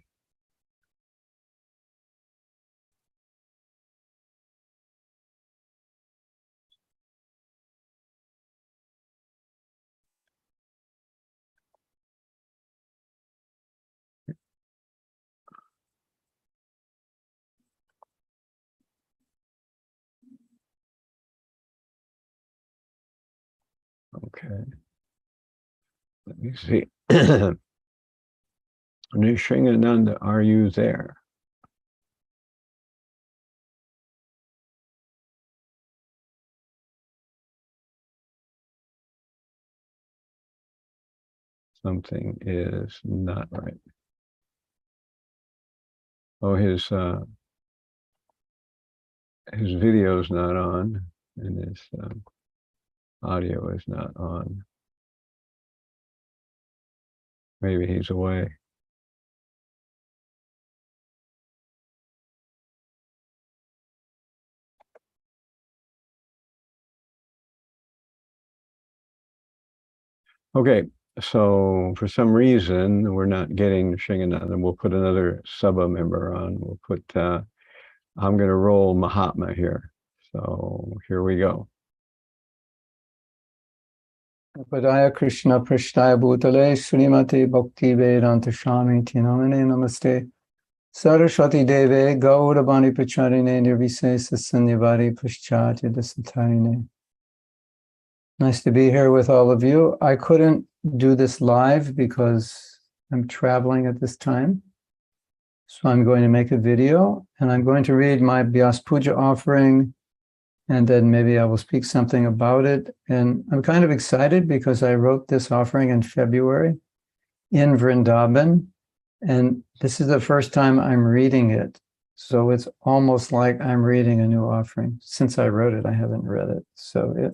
okay. Let me see. Srigananda, are you there? Something is not right. Oh, his video is not on, and his audio is not on. Maybe he's away. Okay, so for some reason, we're not getting Srigananda, and we'll put another Sabha member on. We'll put, I'm going to roll Mahatma here. So here we go. Padaya Krishna Prashtaya Bhutale Srimati Bhaktivedanta Swami Tinamane Namaste Saraswati Deve Gauravāṇī Pracharine Nirvisesa Sanyavari Paschati Dasatarine. Nice to be here with all of you. I couldn't do this live because I'm traveling at this time. So I'm going to make a video and I'm going to read my Vyasa Puja offering, and then maybe I will speak something about it. And I'm kind of excited because I wrote this offering in February in Vrindavan, and this is the first time I'm reading it. So it's almost like I'm reading a new offering. Since I wrote it, I haven't read it. So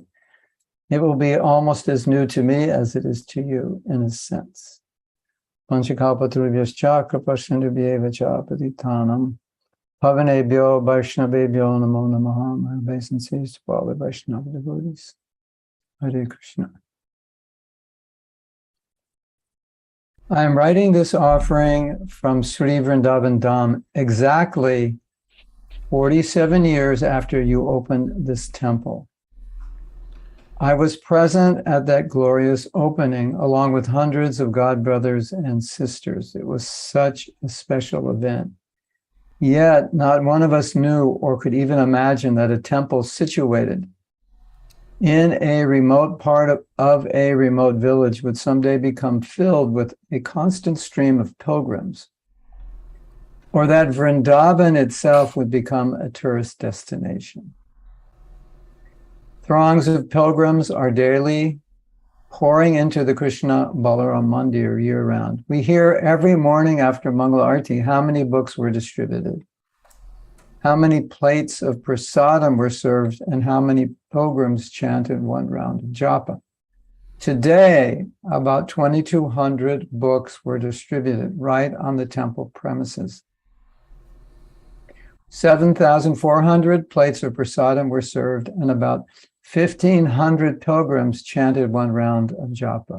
it will be almost as new to me as it is to you, in a sense. Pañcaratna Pavanebhyo Vaishnavebhyo Namo Namaha. My obeisances to all the Vaishnava devotees. Hare Krishna. I am writing this offering from Sri Vrindavan Dham exactly 47 years after you opened this temple. I was present at that glorious opening along with hundreds of God brothers and sisters. It was such a special event. Yet not one of us knew or could even imagine that a temple situated in a remote part of a remote village would someday become filled with a constant stream of pilgrims, or that Vrindavan itself would become a tourist destination. Throngs of pilgrims are daily pouring into the Krishna Balaram Mandir year-round. We hear every morning after Mangala Arati how many books were distributed, how many plates of prasadam were served, and how many pilgrims chanted one round of japa. Today, about 2,200 books were distributed right on the temple premises. 7,400 plates of prasadam were served, and about 1,500 pilgrims chanted one round of japa.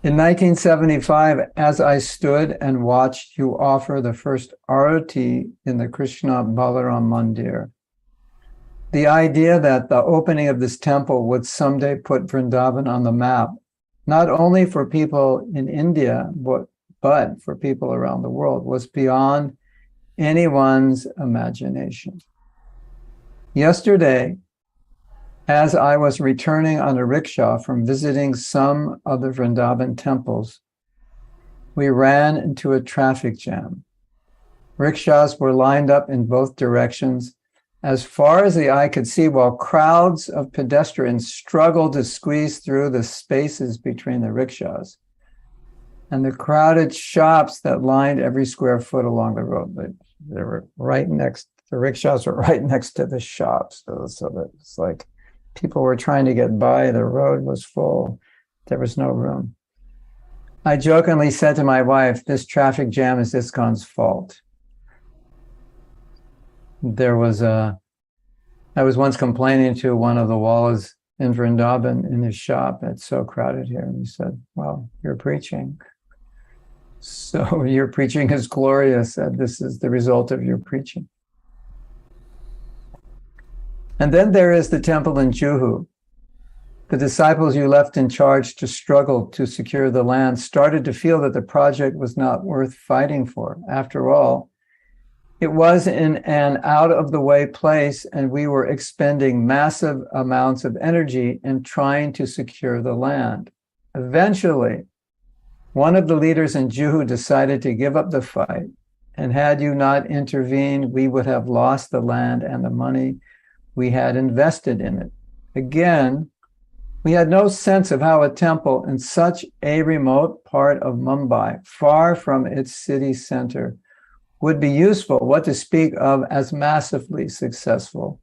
In 1975, as I stood and watched you offer the first arati in the Krishna Balaram Mandir, the idea that the opening of this temple would someday put Vrindavan on the map, not only for people in India, but for people around the world, was beyond anyone's imagination. Yesterday, as I was returning on a rickshaw from visiting some of the Vrindavan temples, we ran into a traffic jam. Rickshaws were lined up in both directions as far as the eye could see, while crowds of pedestrians struggled to squeeze through the spaces between the rickshaws and the crowded shops that lined every square foot along the road. They were right next, the rickshaws were right next to the shops. So that it's like people were trying to get by. The road was full. There was no room. I jokingly said to my wife, this traffic jam is ISKCON's fault. I was once complaining to one of the wallahs in Vrindavan in his shop, it's so crowded here. And he said, well, you're preaching. So your preaching is glorious, and this is the result of your preaching. And then there is the temple in Juhu. The disciples you left in charge to struggle to secure the land started to feel that the project was not worth fighting for. After all, it was in an out-of-the-way place, and we were expending massive amounts of energy in trying to secure the land. Eventually, one of the leaders in Juhu decided to give up the fight, and had you not intervened, we would have lost the land and the money we had invested in it. Again, we had no sense of how a temple in such a remote part of Mumbai, far from its city center, would be useful, what to speak of as massively successful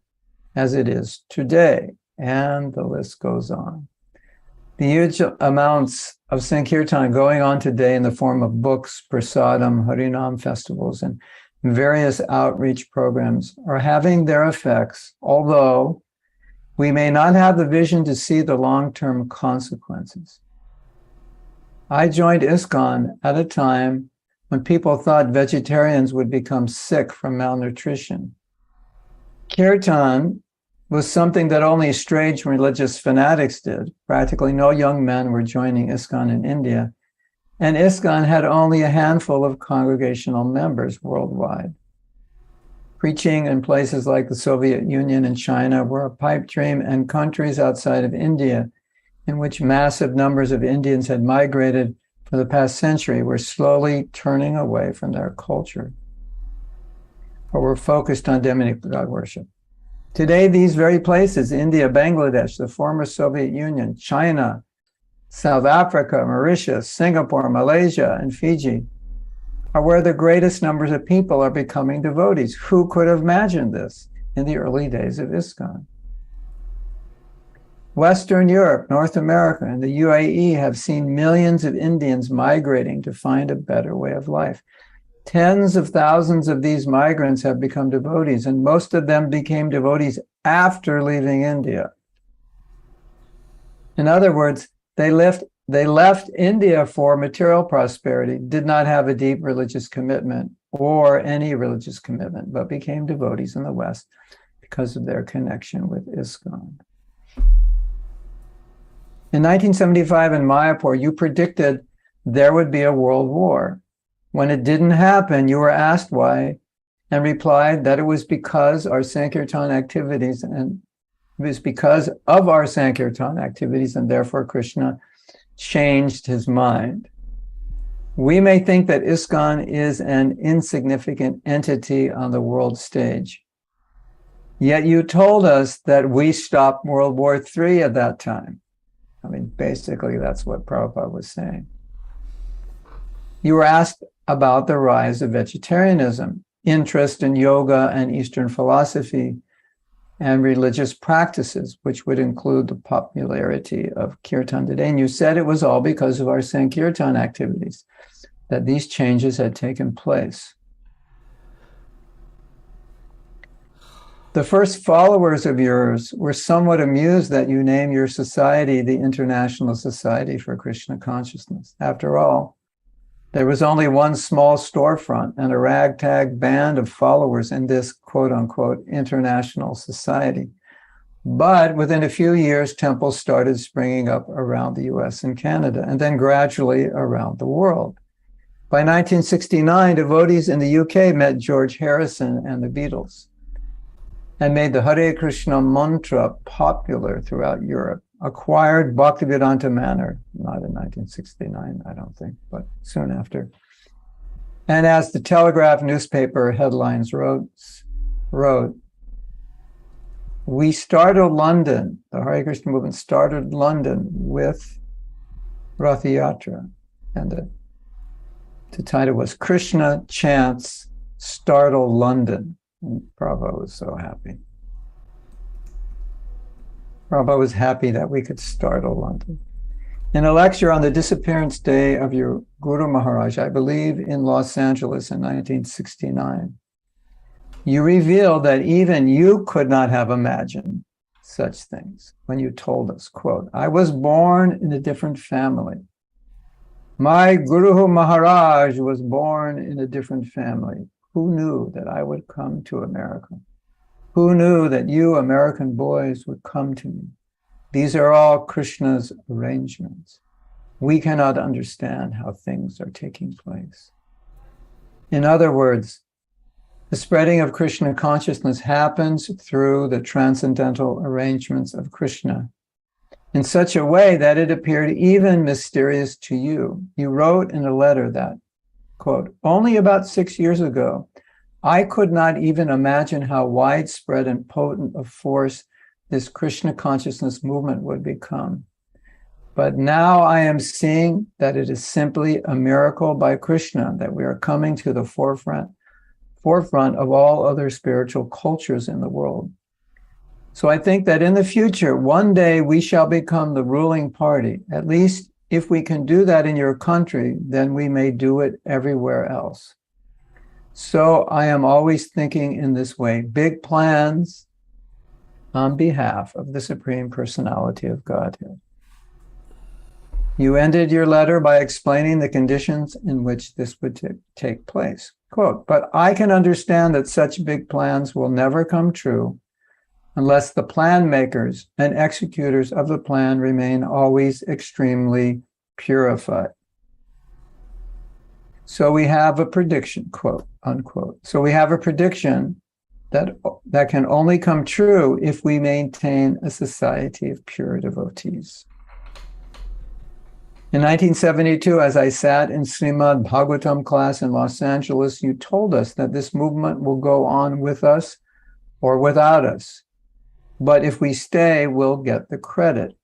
as it is today. And the list goes on. The huge amounts of Sankirtan going on today in the form of books, prasadam, Harinam festivals, and various outreach programs are having their effects, although we may not have the vision to see the long-term consequences. I joined ISKCON at a time when people thought vegetarians would become sick from malnutrition. Kirtan was something that only strange religious fanatics did. Practically no young men were joining ISKCON in India, and ISKCON had only a handful of congregational members worldwide. Preaching in places like the Soviet Union and China were a pipe dream, and countries outside of India, in which massive numbers of Indians had migrated for the past century, were slowly turning away from their culture, or were focused on demigod worship. Today, these very places, India, Bangladesh, the former Soviet Union, China, South Africa, Mauritius, Singapore, Malaysia, and Fiji, are where the greatest numbers of people are becoming devotees. Who could have imagined this in the early days of ISKCON? Western Europe, North America, and the UAE have seen millions of Indians migrating to find a better way of life. Tens of thousands of these migrants have become devotees, and most of them became devotees after leaving India. In other words, they left India for material prosperity, did not have a deep religious commitment or any religious commitment, but became devotees in the West because of their connection with ISKCON. In 1975 in Mayapur, you predicted there would be a world war. When it didn't happen, you were asked why and replied that it was because our Sankirtan activities, and it was because of our Sankirtan activities, and therefore Krishna changed his mind. We may think that ISKCON is an insignificant entity on the world stage. Yet you told us that we stopped World War III at that time. I mean, basically, that's what Prabhupada was saying. You were asked about the rise of vegetarianism, interest in yoga and Eastern philosophy, and religious practices, which would include the popularity of Kirtan today. And you said it was all because of our Sankirtan activities, that these changes had taken place. The first followers of yours were somewhat amused that you named your society the International Society for Krishna Consciousness. After all, there was only one small storefront and a ragtag band of followers in this quote-unquote international society. But within a few years, temples started springing up around the US and Canada, and then gradually around the world. By 1969, devotees in the UK met George Harrison and the Beatles and made the Hare Krishna mantra popular throughout Europe, acquired Bhaktivedanta Manor, not in 1969, I don't think, but soon after. And as the Telegraph newspaper headlines wrote, we started London, the Hare Krishna movement started London with Rath Yatra, and the title was Krishna Chants Startle London. And Prabhupada was so happy. Prabhupada was happy that we could startle London. In a lecture on the disappearance day of your Guru Maharaj, I believe in Los Angeles in 1969, You revealed that even you could not have imagined such things when you told us, quote, I was born in a different family. My Guru Maharaj was born in a different family. Who knew that I would come to America? Who knew that you American boys would come to me? These are all Krishna's arrangements. We cannot understand how things are taking place. In other words, the spreading of Krishna consciousness happens through the transcendental arrangements of Krishna in such a way that it appeared even mysterious to you. You wrote in a letter that, quote, only about 6 years ago, I could not even imagine how widespread and potent a force this Krishna consciousness movement would become. But now I am seeing that it is simply a miracle by Krishna that we are coming to the forefront of all other spiritual cultures in the world. So I think that in the future, one day we shall become the ruling party. At least if we can do that in your country, then we may do it everywhere else. So I am always thinking in this way, big plans on behalf of the Supreme Personality of Godhead. You ended your letter by explaining the conditions in which this would take place. Quote, but I can understand that such big plans will never come true unless the plan makers and executors of the plan remain always extremely purified. So we have a prediction, quote, unquote. So we have a prediction that can only come true if we maintain a society of pure devotees. In 1972, as I sat in Srimad Bhagavatam class in Los Angeles, you told us that this movement will go on with us or without us. But if we stay, we'll get the credit.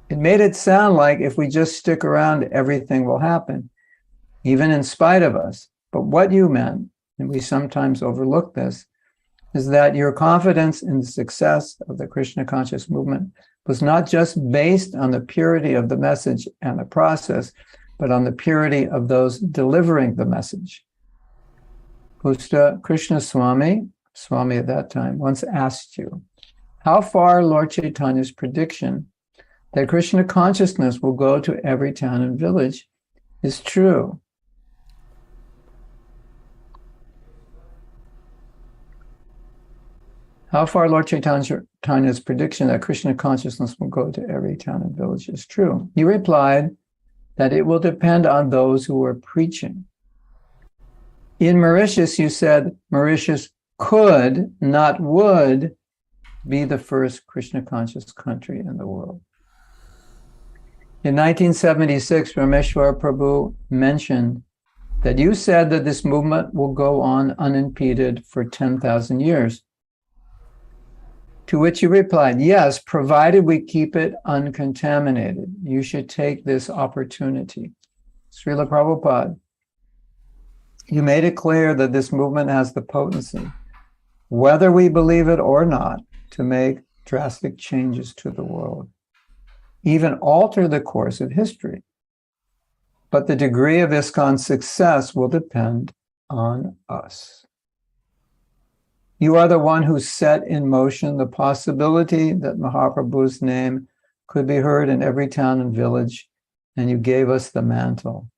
It made it sound like if we just stick around, everything will happen, even in spite of us. But what you meant, and we sometimes overlook this, is that your confidence in the success of the Krishna conscious movement was not just based on the purity of the message and the process, but on the purity of those delivering the message. Krishna Swami at that time, once asked you, how far Lord Chaitanya's prediction that Krishna consciousness will go to every town and village is true? How far Lord Chaitanya's prediction that Krishna consciousness will go to every town and village is true? You replied that it will depend on those who are preaching. In Mauritius, you said Mauritius could, not would, be the first Krishna conscious country in the world. In 1976, Rameśvara Prabhu mentioned that you said that this movement will go on unimpeded for 10,000 years. To which you replied, yes, provided we keep it uncontaminated. You should take this opportunity. Srila Prabhupada, you made it clear that this movement has the potency, whether we believe it or not, to make drastic changes to the world, even alter the course of history. But the degree of ISKCON's success will depend on us. You are the one who set in motion the possibility that Mahaprabhu's name could be heard in every town and village, and you gave us the mantle.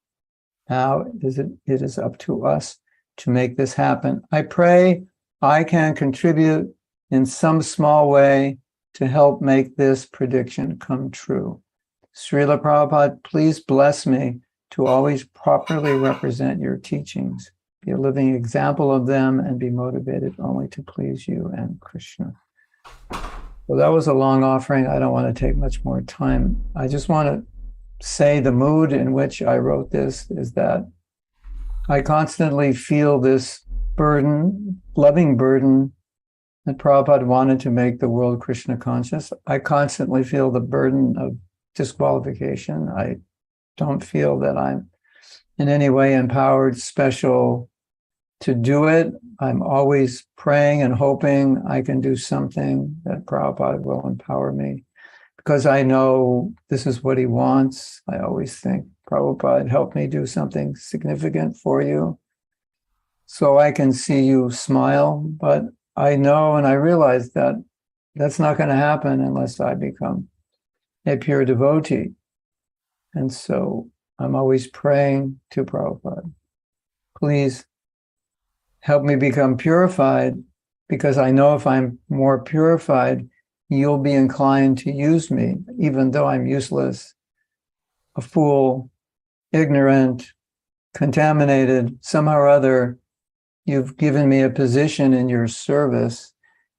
Now it is up to us to make this happen. I pray I can contribute in some small way to help make this prediction come true. Srila Prabhupada, please bless me to always properly represent your teachings, be a living example of them, and be motivated only to please you and Krishna. Well, that was a long offering. I don't want to take much more time. I just want to say the mood in which I wrote this is that I constantly feel this burden, loving burden, that Prabhupada wanted to make the world Krishna conscious. I constantly feel the burden of disqualification. I don't feel that I'm in any way empowered, special to do it. I'm always praying and hoping I can do something that Prabhupada will empower me, because I know this is what he wants. I always think, Prabhupada, help me do something significant for you. so I can see you smile, but I know and I realize that that's not going to happen unless I become a pure devotee. And so I'm always praying to Prabhupada, please help me become purified, because I know if I'm more purified, you'll be inclined to use me, even though I'm useless, a fool, ignorant, contaminated, somehow or other. You've given me a position in your service,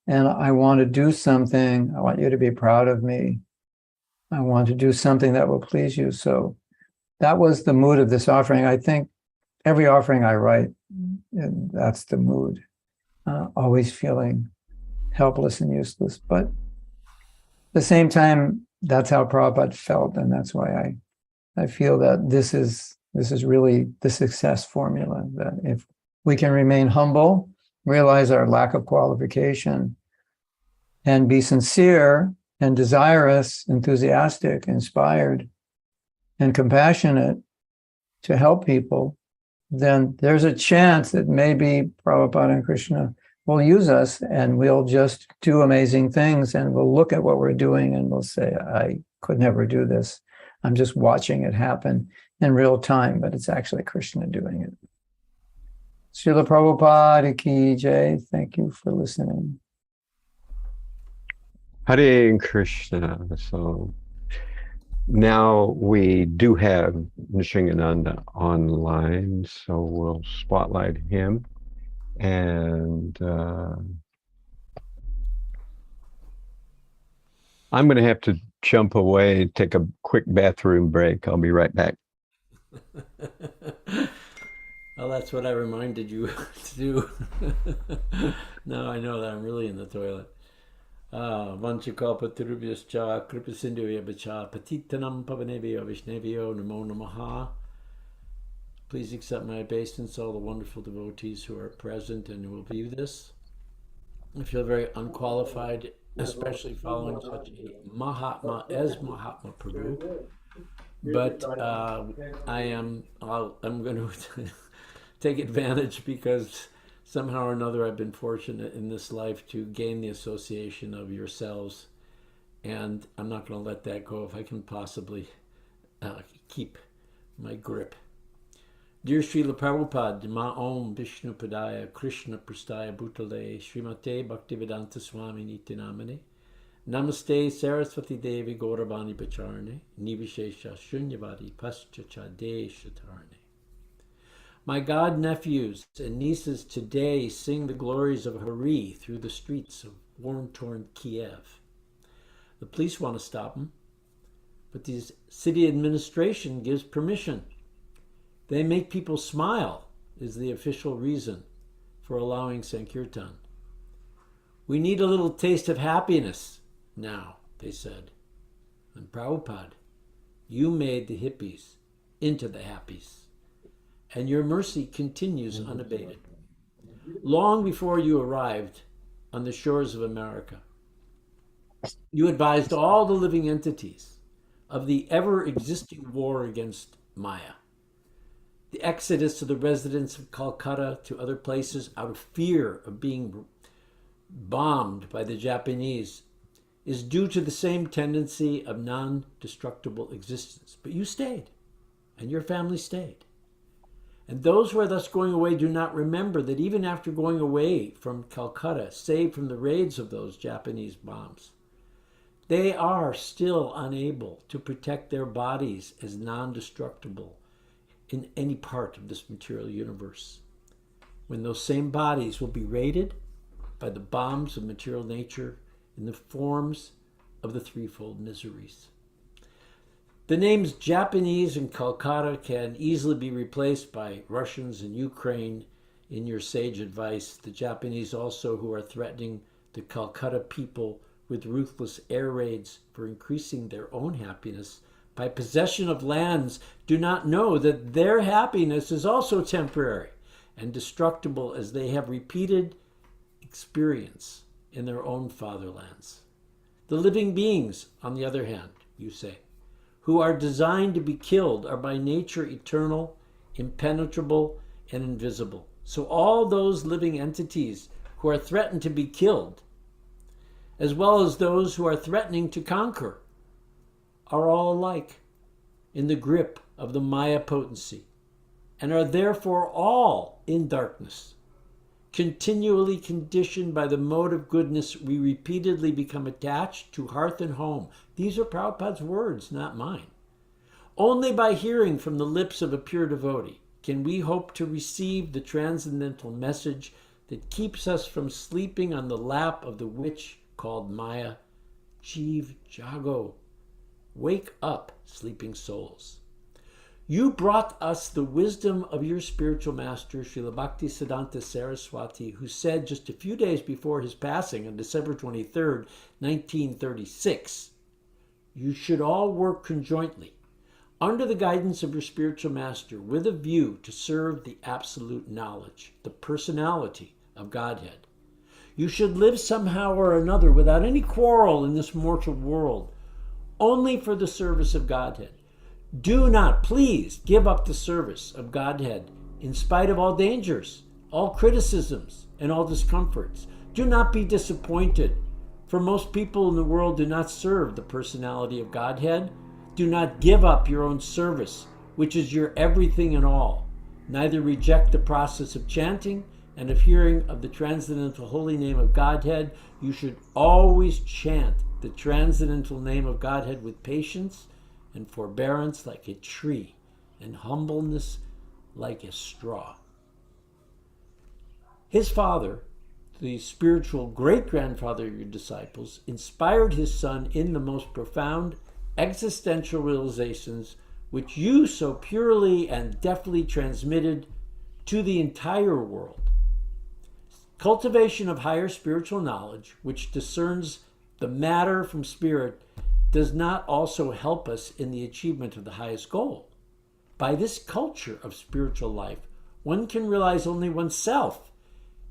and I want to do something. I want you to be proud of me. I want to do something that will please you. So that was the mood of this offering. I think every offering I write, that's the mood. Always feeling helpless and useless. But at the same time, that's how Prabhupada felt. And that's why I feel that this is really the success formula, that if we can remain humble, realize our lack of qualification, and be sincere and desirous, enthusiastic, inspired, and compassionate to help people, then there's a chance that maybe Prabhupada and Krishna will use us, and we'll just do amazing things, and we'll look at what we're doing and we'll say, I could never do this. I'm just watching it happen in real time, but it's actually Krishna doing it. Srila Prabhupada ki jai. Thank you for listening. Hare Krishna. So now we do have Nrsimhananda online, so we'll spotlight him. And I'm going to have to jump away, take a quick bathroom break. I'll be right back. Well, that's what I reminded you to do. Now I know that I'm really in the toilet. Vanchakalpatarubhyascha kripasindhuvyabacha patitanam pavanebhyo vishnevyo namo namaha. Please accept my obeisance, all the wonderful devotees who are present and who will view this. I feel very unqualified, especially following such a Mahatma as Mahatma Prabhu. But I'm going to take advantage, because somehow or another I've been fortunate in this life to gain the association of yourselves, and I'm not going to let that go if I can possibly keep my grip. Dear Srila Prabhupada, Ma Om Vishnu Padaya Krishna Prastaya Bhutale Srimate Bhaktivedanta Swami Nitinamane Namaste Saraswati Devi Gauravāṇī Pacharane Nivishesha Shunyavadi Paschachade Shatarane. My god nephews and nieces today sing the glories of Hari through the streets of war-torn Kiev. The police want to stop them, but the city administration gives permission. They make people smile is the official reason for allowing Sankirtan. We need a little taste of happiness now, they said. And Prabhupada, you made the hippies into the happies, and your mercy continues unabated. Long before you arrived on the shores of America, you advised all the living entities of the ever-existing war against Maya. The exodus of the residents of Calcutta to other places out of fear of being bombed by the Japanese is due to the same tendency of non-destructible existence. But you stayed, and your family stayed. And those who are thus going away do not remember that even after going away from Calcutta, saved from the raids of those Japanese bombs, they are still unable to protect their bodies as non-destructible in any part of this material universe, when those same bodies will be raided by the bombs of material nature in the forms of the threefold miseries. The names Japanese and Calcutta can easily be replaced by Russians and Ukraine in your sage advice. The Japanese also, who are threatening the Calcutta people with ruthless air raids for increasing their own happiness by possession of lands, do not know that their happiness is also temporary and destructible, as they have repeated experience in their own fatherlands. The living beings, on the other hand, you say, who are designed to be killed, are by nature eternal, impenetrable, and invisible. So all those living entities who are threatened to be killed, as well as those who are threatening to conquer, are all alike in the grip of the Maya potency, and are therefore all in darkness, continually conditioned by the mode of goodness we repeatedly become attached to hearth and home. These are Prabhupada's words, not mine. Only by hearing from the lips of a pure devotee can we hope to receive the transcendental message that keeps us from sleeping on the lap of the witch called Maya. Jeev Jago, wake up, sleeping souls. You brought us the wisdom of your spiritual master, Srila Bhaktisiddhanta Saraswati, who said just a few days before his passing on December 23rd, 1936, you should all work conjointly under the guidance of your spiritual master with a view to serve the absolute knowledge, the personality of Godhead. You should live somehow or another without any quarrel in this mortal world, only for the service of Godhead. Do not, please, give up the service of Godhead in spite of all dangers, all criticisms, and all discomforts. Do not be disappointed, for most people in the world do not serve the personality of Godhead. Do not give up your own service, which is your everything and all. Neither reject the process of chanting and of hearing of the transcendental holy name of Godhead. You should always chant the transcendental name of Godhead with patience and forbearance like a tree, and humbleness like a straw. His father, the spiritual great-grandfather of your disciples, inspired his son in the most profound existential realizations which you so purely and deftly transmitted to the entire world. Cultivation of higher spiritual knowledge, which discerns the matter from spirit, does not also help us in the achievement of the highest goal. By this culture of spiritual life, one can realize only oneself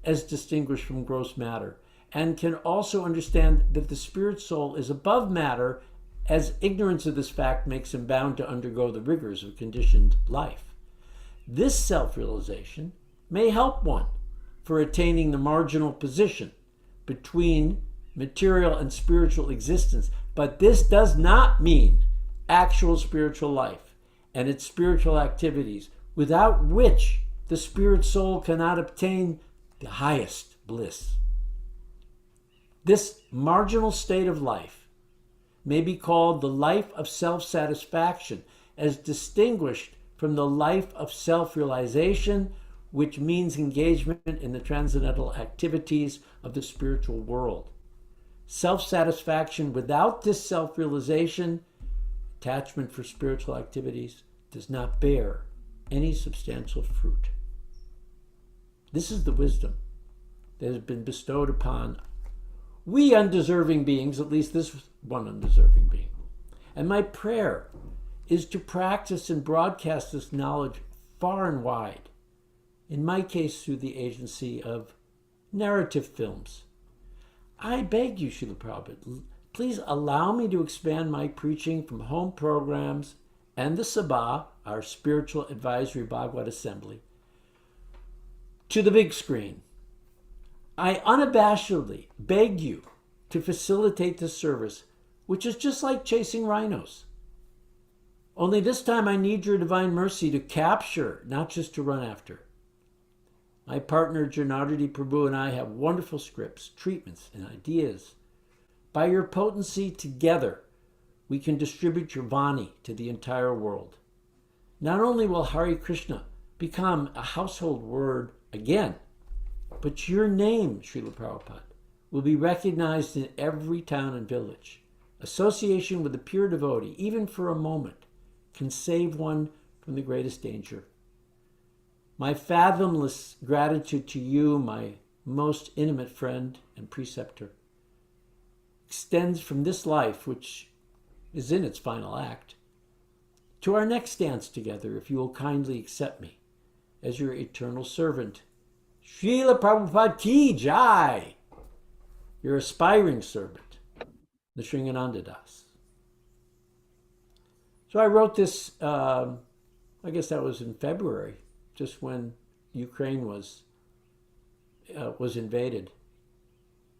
as distinguished from gross matter, and can also understand that the spirit soul is above matter, as ignorance of this fact makes him bound to undergo the rigors of conditioned life. This self-realization may help one for attaining the marginal position between material and spiritual existence, but this does not mean actual spiritual life and its spiritual activities, without which the spirit soul cannot obtain the highest bliss. This marginal state of life may be called the life of self-satisfaction, as distinguished from the life of self-realization, which means engagement in the transcendental activities of the spiritual world. Self-satisfaction without this self-realization, attachment for spiritual activities, does not bear any substantial fruit. This is the wisdom that has been bestowed upon we undeserving beings, at least this one undeserving being. And my prayer is to practice and broadcast this knowledge far and wide, in my case through the agency of narrative films. I beg you, Srila Prabhupada, please allow me to expand my preaching from home programs and the Sabha, our spiritual advisory Bhagavad Assembly, to the big screen. I unabashedly beg you to facilitate this service, which is just like chasing rhinos. Only this time I need your divine mercy to capture, not just to run after. My partner Janardati Prabhu and I have wonderful scripts, treatments, and ideas. By your potency together, we can distribute your Vani to the entire world. Not only will Hare Krishna become a household word again, but your name, Srila Prabhupada, will be recognized in every town and village. Association with a pure devotee, even for a moment, can save one from the greatest danger. My fathomless gratitude to you, my most intimate friend and preceptor, extends from this life, which is in its final act, to our next dance together, if you will kindly accept me as your eternal servant. Srila Prabhupada Ki Jai, your aspiring servant, the Sringananda Das. So I wrote this, I guess that was in February, just when Ukraine was invaded.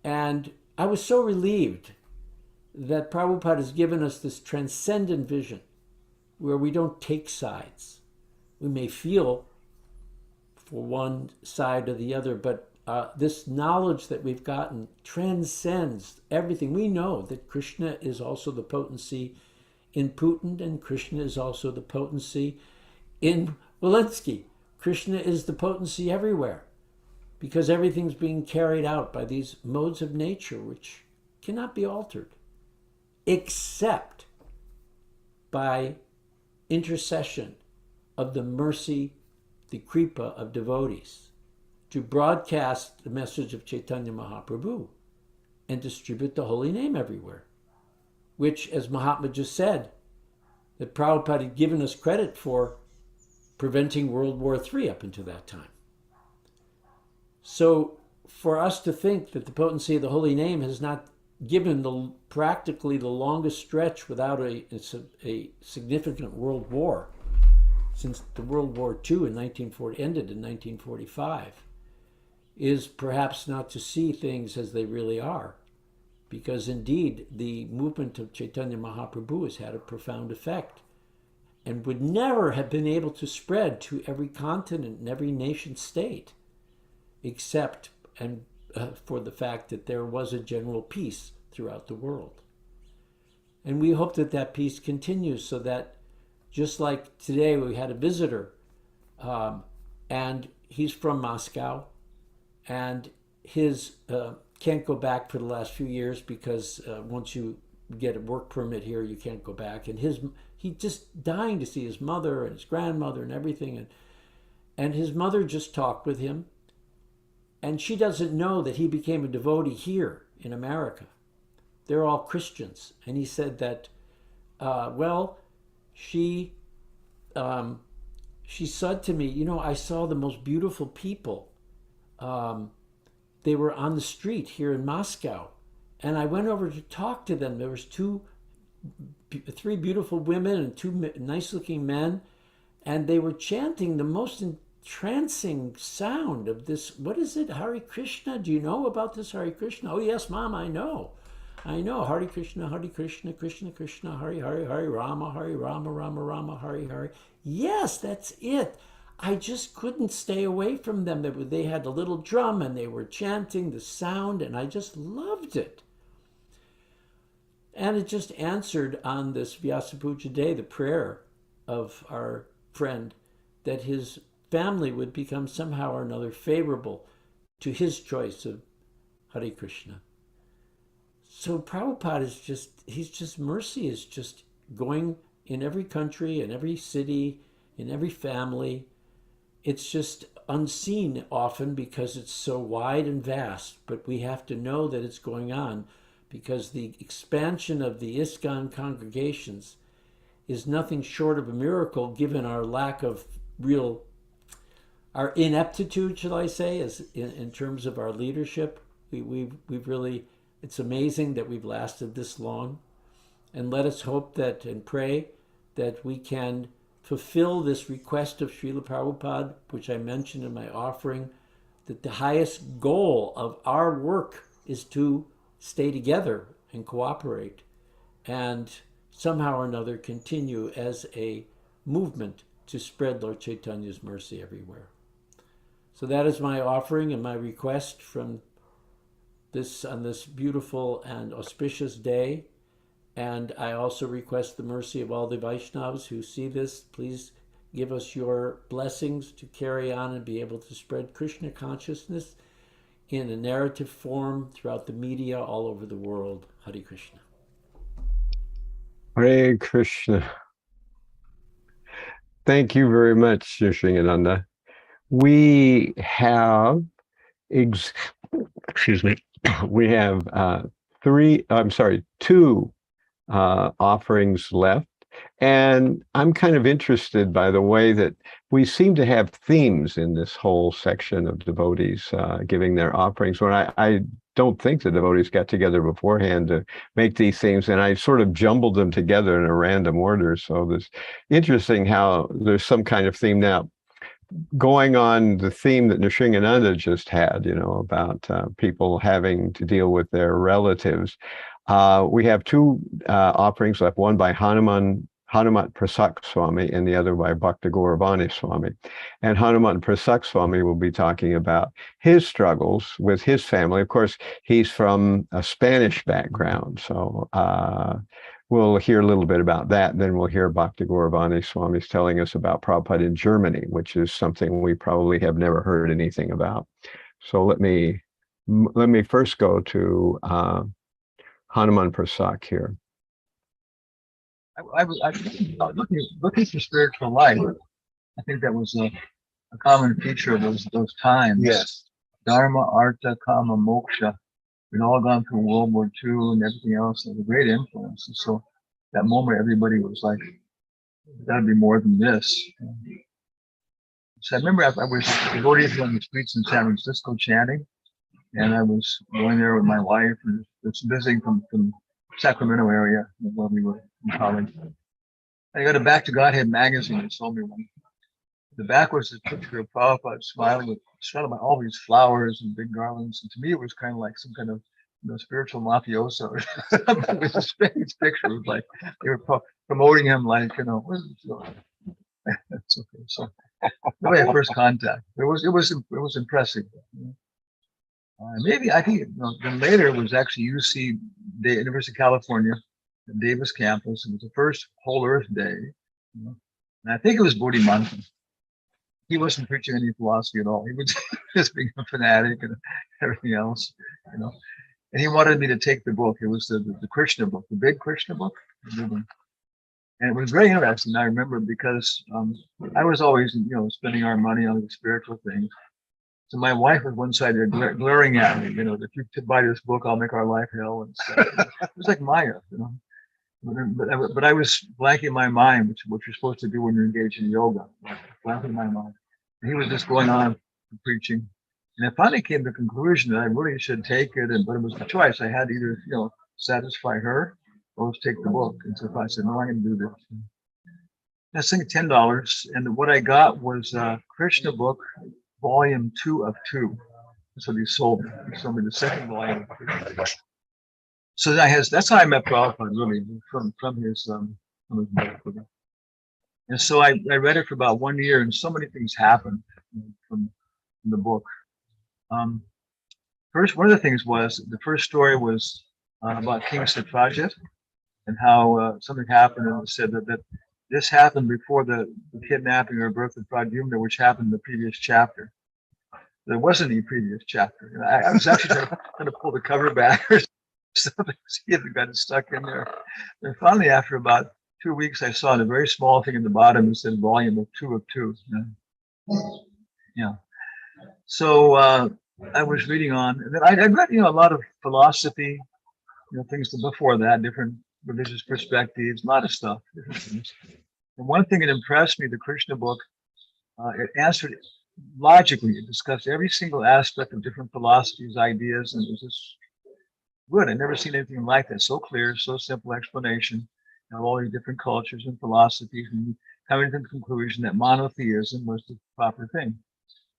And I was so relieved that Prabhupada has given us this transcendent vision where we don't take sides. We may feel for one side or the other, but this knowledge that we've gotten transcends everything. We know that Krishna is also the potency in Putin, and Krishna is also the potency in Walensky. Krishna is the potency everywhere, because everything's being carried out by these modes of nature which cannot be altered, except by intercession of the mercy, the kripa of devotees, to broadcast the message of Chaitanya Mahaprabhu and distribute the holy name everywhere, which, as Mahatma just said, that Prabhupada had given us credit for preventing World War III up until that time. So for us to think that the potency of the holy name has not given practically the longest stretch without a significant world war since the World War II ended in 1945, is perhaps not to see things as they really are, because indeed the movement of Chaitanya Mahaprabhu has had a profound effect and would never have been able to spread to every continent and every nation state, except for the fact that there was a general peace throughout the world. And we hope that that peace continues, so that just like today we had a visitor, and he's from Moscow, and his can't go back for the last few years because once you get a work permit here, you can't go back. And he just dying to see his mother and his grandmother and everything. And his mother just talked with him, and she doesn't know that he became a devotee here in America. They're all Christians. And he said that, she said to me, I saw the most beautiful people. They were on the street here in Moscow, and I went over to talk to them. There was three beautiful women and two nice-looking men, and they were chanting the most entrancing sound of this. What is it? Hare Krishna? Do you know about this Hare Krishna? Oh yes, Mom, I know. Hare Krishna, Krishna Krishna, Hare Hare, Hare Rama, Rama Rama, Hare Hare. Yes, that's it. I just couldn't stay away from them. They had a little drum and they were chanting the sound, and I just loved it. And it just answered on this Vyasa Puja day, the prayer of our friend, that his family would become somehow or another favorable to his choice of Hare Krishna. So Prabhupada mercy is just going in every country, in every city, in every family. It's just unseen often because it's so wide and vast, but we have to know that it's going on, because the expansion of the ISKCON congregations is nothing short of a miracle, given our lack of our ineptitude, shall I say, as in terms of our leadership. We've really, it's amazing that we've lasted this long. And let us hope that and pray that we can fulfill this request of Srila Prabhupada, which I mentioned in my offering, that the highest goal of our work is to stay together and cooperate and somehow or another continue as a movement to spread Lord Chaitanya's mercy everywhere. So that is my offering and my request on this beautiful and auspicious day. And I also request the mercy of all the Vaishnavas who see this. Please give us your blessings to carry on and be able to spread Krishna consciousness in a narrative form throughout the media all over the world. Hare Krishna. Hare Krishna. Thank you very much, Srinathanda. We have, two offerings left. And I'm kind of interested by the way that we seem to have themes in this whole section of devotees giving their offerings, when I don't think the devotees got together beforehand to make these themes, and I sort of jumbled them together in a random order. So it's interesting how there's some kind of theme now. going on the theme that Nrsimhananda just had, about people having to deal with their relatives. We have two offerings left, one by Hanumat-Preṣaka Swami and the other by Gauravāṇī Swami. And Hanumat-Preṣaka Swami will be talking about his struggles with his family. Of course, he's from a Spanish background, so we'll hear a little bit about that. Then we'll hear Gauravāṇī Swami telling us about Prabhupada in Germany, which is something we probably have never heard anything about. So let me first go to Hanumat-Preṣaka here. I was looking for spiritual life. I think that was a common feature of those times. Yes. Dharma, Artha, Kama, Moksha. We'd all gone through World War II and everything else. It was a great influence. And so that moment, everybody was like, "Gotta be more than this." So I remember I was devotees on the streets in San Francisco chanting, and I was going there with my wife and was visiting from Sacramento area where we were in college. I got a Back to Godhead magazine and sold me one. The back was a picture of Prabhupada smiling, surrounded by all these flowers and big garlands. And to me, it was kind of like some kind of spiritual mafioso. It was a strange picture. It was like they were promoting him, like That's okay. So that was our first contact. It was impressive. Maybe I think then later it was actually UC, the University of California, the Davis campus. It was the first Whole Earth Day, and I think it was Bodhi Mantan. He wasn't preaching any philosophy at all. He was just being a fanatic and everything else, And he wanted me to take the book. It was the Krishna book, the big Krishna book, and it was very interesting. I remember because I was always, spending our money on the spiritual things. So my wife was one side there glaring at me, if you buy this book, I'll make our life hell and stuff. It was like Maya, But I was blanking my mind, which what you're supposed to do when you're engaged in yoga, blanking my mind. And he was just going on preaching. And I finally came to the conclusion that I really should take it, but it was the choice. I had to either, satisfy her or take the book. And so I said, no, I'm going to do this. I was thinking $10, and what I got was Krishna book, volume 2 of 2. So they sold me. They sold me the second volume. So that's how I met Prabhupada, really, from his book. And so I read it for about 1 year, and so many things happened from the book. First, one of the things was, the first story was about King Satyajit, and how something happened, and it said that this happened before the kidnapping or birth of Pradyumna, which happened in the previous chapter. There wasn't any previous chapter. I was actually trying to pull the cover back or something, see if it got stuck in there. And finally, after about 2 weeks, I saw a very small thing in the bottom that said volume of 2 of 2. Yeah. So I was reading on, and then I read, a lot of philosophy, things before that, different religious perspectives, a lot of stuff, different things. And one thing that impressed me, the Krishna book, it answered logically. It discussed every single aspect of different philosophies, ideas, and it was just good. I'd never seen anything like that. So clear, so simple explanation of all these different cultures and philosophies, and coming to the conclusion that monotheism was the proper thing.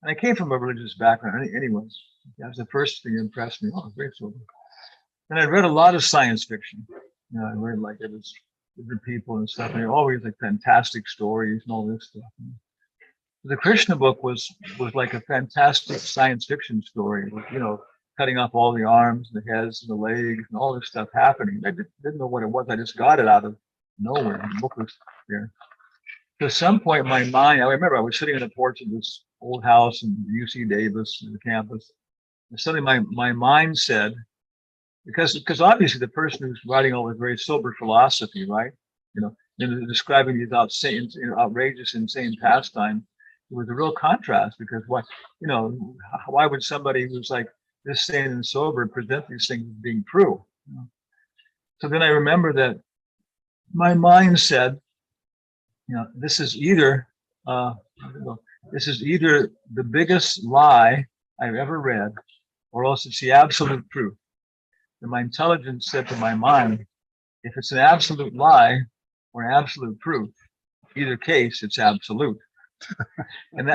And I came from a religious background anyway. That was the first thing that impressed me. Oh, great. So, and I read a lot of science fiction. I read like it was different people and stuff, and always like fantastic stories and all this stuff. The Krishna book was like a fantastic science fiction story, with, cutting off all the arms, and the heads, and the legs, and all this stuff happening. I didn't know what it was. I just got it out of nowhere. The book was there. So at some point in my mind, I remember I was sitting on the porch of this old house in UC Davis, the campus, and suddenly my mind said, because obviously the person who's writing all this very sober philosophy, right? Describing these outrageous, insane pastime, it was a real contrast, because why would somebody who's like this sane and sober present these things as being true? So then I remember that my mind said, this is either the biggest lie I've ever read, or else it's the absolute truth. And my intelligence said to my mind, if it's an absolute lie or absolute truth, either case, it's absolute. And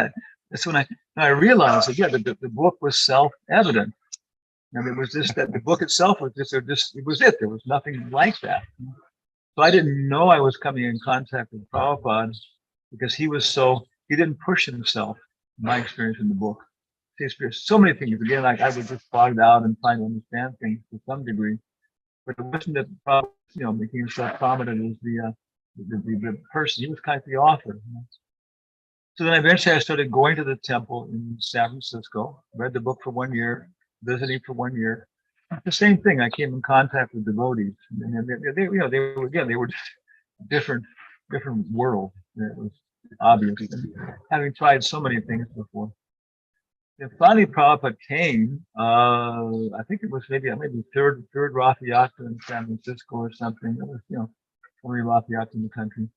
that's when I realized that, yeah, the book was self-evident. And it was just that the book itself was just, it was it. There was nothing like that. So I didn't know I was coming in contact with Prabhupada because he didn't push himself, in my experience in the book. He experienced so many things. Again, I would just bog out and try to understand things to some degree. But it wasn't that Prabhupada, making himself prominent as the person. He was kind of the author. So then eventually I started going to the temple in San Francisco, read the book for 1 year, visiting for 1 year. The same thing. I came in contact with devotees, and they were just different world. It was obvious. And having tried so many things before. And finally, Prabhupada came. I think it was maybe third Rath Yatra in San Francisco or something. It was only Rath Yatra in the country.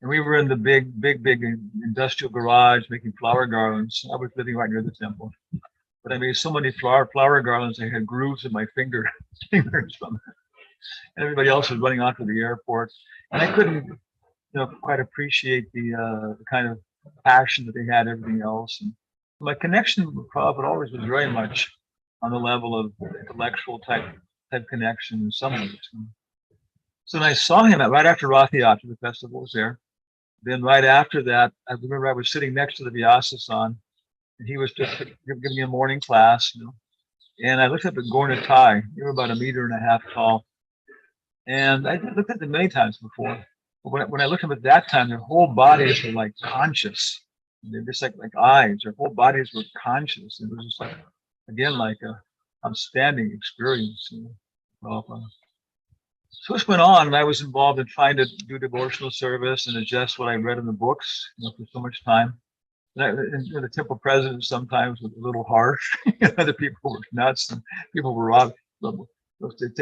And we were in the big industrial garage making flower garlands. I was living right near the temple. But I made so many flower garlands, I had grooves in my fingers from it. And everybody else was running off to the airport. And I couldn't quite appreciate the kind of passion that they had, everything else. And my connection with Prabhupada always was very much on the level of intellectual type connection in some ways. So then I saw him right after Rath Yatra, the festival was there. Then right after that, I remember I was sitting next to the Vyasa-san, and he was just giving me a morning class, And I looked up at Gauranga. They were about 1.5 meters tall. And I looked at them many times before. But when I looked at them at that time, their whole bodies were like conscious. They're just like eyes. Their whole bodies were conscious. It was just like, again, like a outstanding experience. So this went on, and I was involved in trying to do devotional service and adjust what I read in the books for so much time. And the temple president sometimes was a little harsh. Other people were nuts, and people were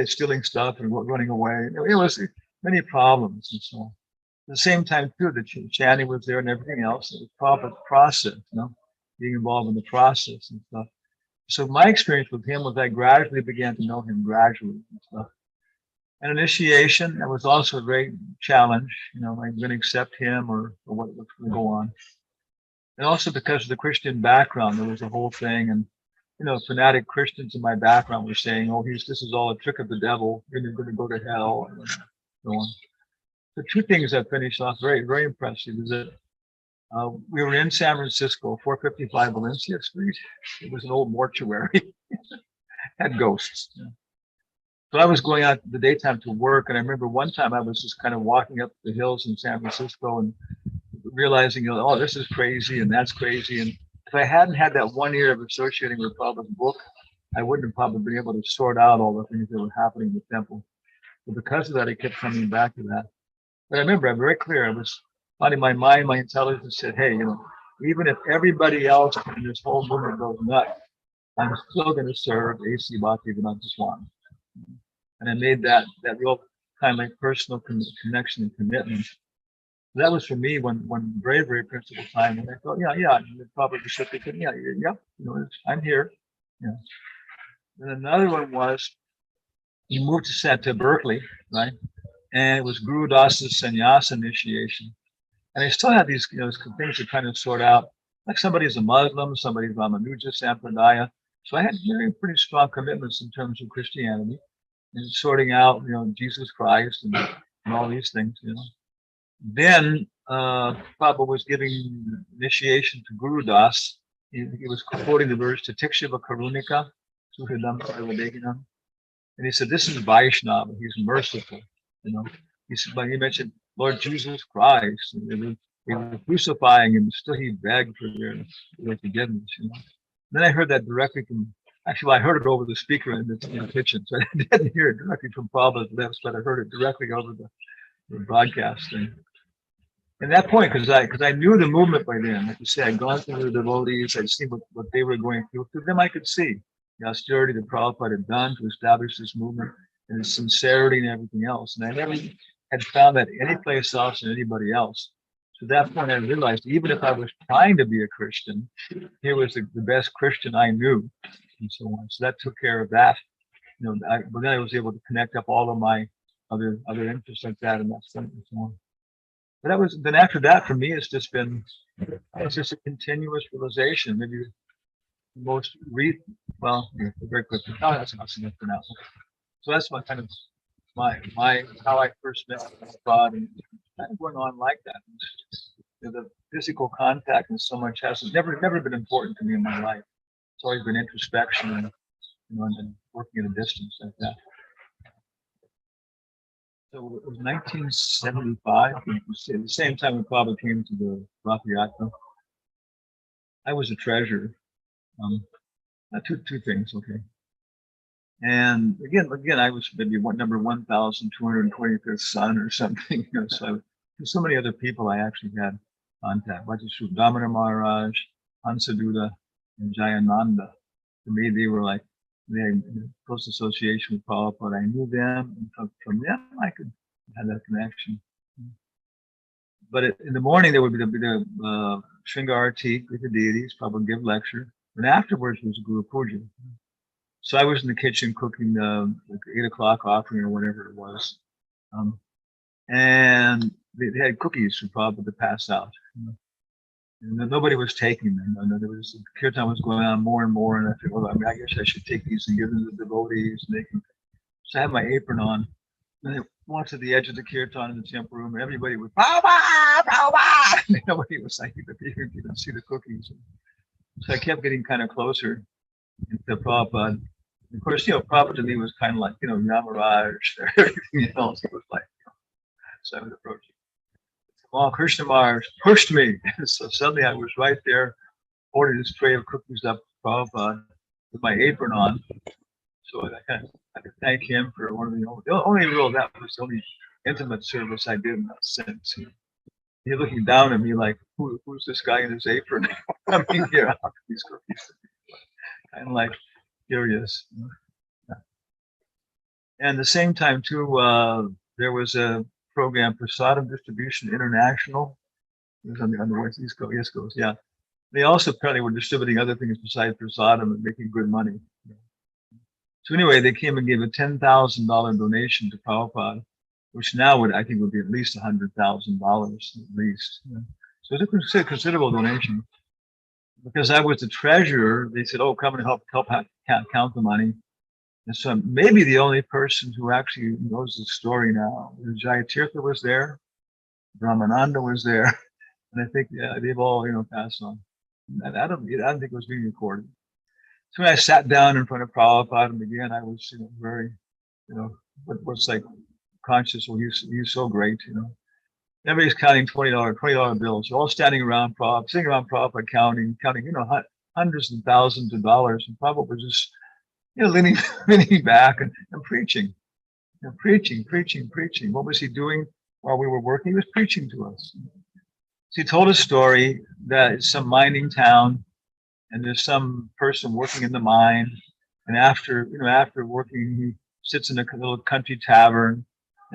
stealing stuff and running away. It was many problems and so on. At the same time, too, the chanting was there and everything else. It was proper process, being involved in the process and stuff. So my experience with him was I gradually began to know him gradually and stuff. And initiation, that was also a great challenge. I'm going to accept him or what's going to go on. And also because of the Christian background, there was a whole thing. And, fanatic Christians in my background were saying, this is all a trick of the devil. You're going to go to hell and so on. The two things that finished off very, very impressive is that we were in San Francisco, 455 Valencia Street. It was an old mortuary. Had ghosts. So I was going out in the daytime to work, and I remember one time I was just kind of walking up the hills in San Francisco and realizing, this is crazy and that's crazy. And if I hadn't had that 1 year of associating with Prabhupada's book, I wouldn't have probably been able to sort out all the things that were happening in the temple. But because of that, I kept coming back to that. But I remember, I'm very clear, I was finding my mind, my intelligence said, hey, even if everybody else in this whole movement goes nuts, I'm still going to serve A.C. Bhaktivedanta Swami. And I made that real kind of like personal connection and commitment. That was for me one very, very principal time. And I thought, probably should be good. I'm here. And another one was, he moved to Berkeley, right? And it was Guru Das's sannyasa initiation. And I still have these, things to kind of sort out. Like somebody's a Muslim, somebody's Ramanuja Sampradaya. So I had pretty strong commitments in terms of Christianity and sorting out, Jesus Christ and all these things, Then Prabhupada was giving initiation to Guru Das. He was quoting the verse Titikshava Karunika, Suhridam Sarvadehinam. And he said, this is Vaishnava, he's merciful, He said, but he mentioned Lord Jesus Christ. They were crucifying him, still he begged for their forgiveness, Then I heard that directly from, I heard it over the speaker in the kitchen, so I didn't hear it directly from Prabhupada's lips, but I heard it directly over the broadcast thing. At that point, because I knew the movement by then, like you say, I'd gone through the devotees, I'd seen what they were going through. Through them, I could see the austerity that Prabhupada had done to establish this movement and its sincerity and everything else. And I never had found that anyplace else and anybody else. So at that point, I realized even if I was trying to be a Christian, here was the best Christian I knew, and so on. So that took care of that. But then I was able to connect up all of my other interests like that and that stuff and so on. But that was, then after that, for me, it's just a continuous realization. Maybe the most well, very quickly. Oh, that's enough for now. So that's my kind of how I first met God, and kind of going on like that. The physical contact and so much has never been important to me in my life. It's always been introspection and and working at a distance like that. So it was 1975, at the same time when Prabhupada came to the Rath-yatra. I was a treasurer. Two things, okay. And again, I was maybe number 1,225th son or something. So so many other people I actually had contact. Vajrashruta Damodar Maharaj, Hansaduta, and Jayānanda. To me, they were like, they had close association with Prabhupada. I knew them, and from them I could have that connection. But in the morning there would be the Shringarati with the deities, Prabhupada give lecture, and afterwards was Guru Puja. So I was in the kitchen cooking the 8 o'clock offering or whatever it was, and they had cookies for Prabhupada to pass out. And nobody was taking them. And there was kirtan was going on more and more, and I figured, well, I guess I should take these and give them to the devotees. And so I had my apron on, and I walked to the edge of the kirtan in the temple room, and everybody was Prabhupada, Prabhupada. And nobody was like, you could see the cookies. So I kept getting kind of closer to Prabhupada. Of course, Prabhupada to me was kind of like, Yamaraj, everything else. It was like, so I was approaching. Well, Krishna Maharaj pushed me. So suddenly I was right there holding this tray of cookies up to Prabhupada with my apron on. So I could thank him for one of the only that was the only intimate service I did in that sense. You're looking down at me like, who's this guy in his apron? coming here after these cookies? Kind of like curious. And at the same time too, there was a program Prasadam Distribution International. It was on the West East Coast, yeah. They also apparently were distributing other things besides Prasadam and making good money. So anyway, they came and gave a $10,000 donation to Prabhupada, which now would be at least $100,000 at least. Yeah. So it's a considerable donation. Because I was the treasurer, they said, "Oh, come and help count the money." And so maybe the only person who actually knows the story now. Jayādvaita was there, Brahmananda was there, and I think they've all passed on. And I don't think it was being recorded. So when I sat down in front of Prabhupada and again, I was very, what's like conscious. Well, he's so great, Everybody's counting $20 bills. They're all standing around Prabhupada, sitting around Prabhupada, counting, hundreds and thousands of dollars, and Prabhupada was just leaning back and preaching, preaching. What was he doing while we were working? He was preaching to us. So he told a story that it's some mining town, and there's some person working in the mine, and after working, he sits in a little country tavern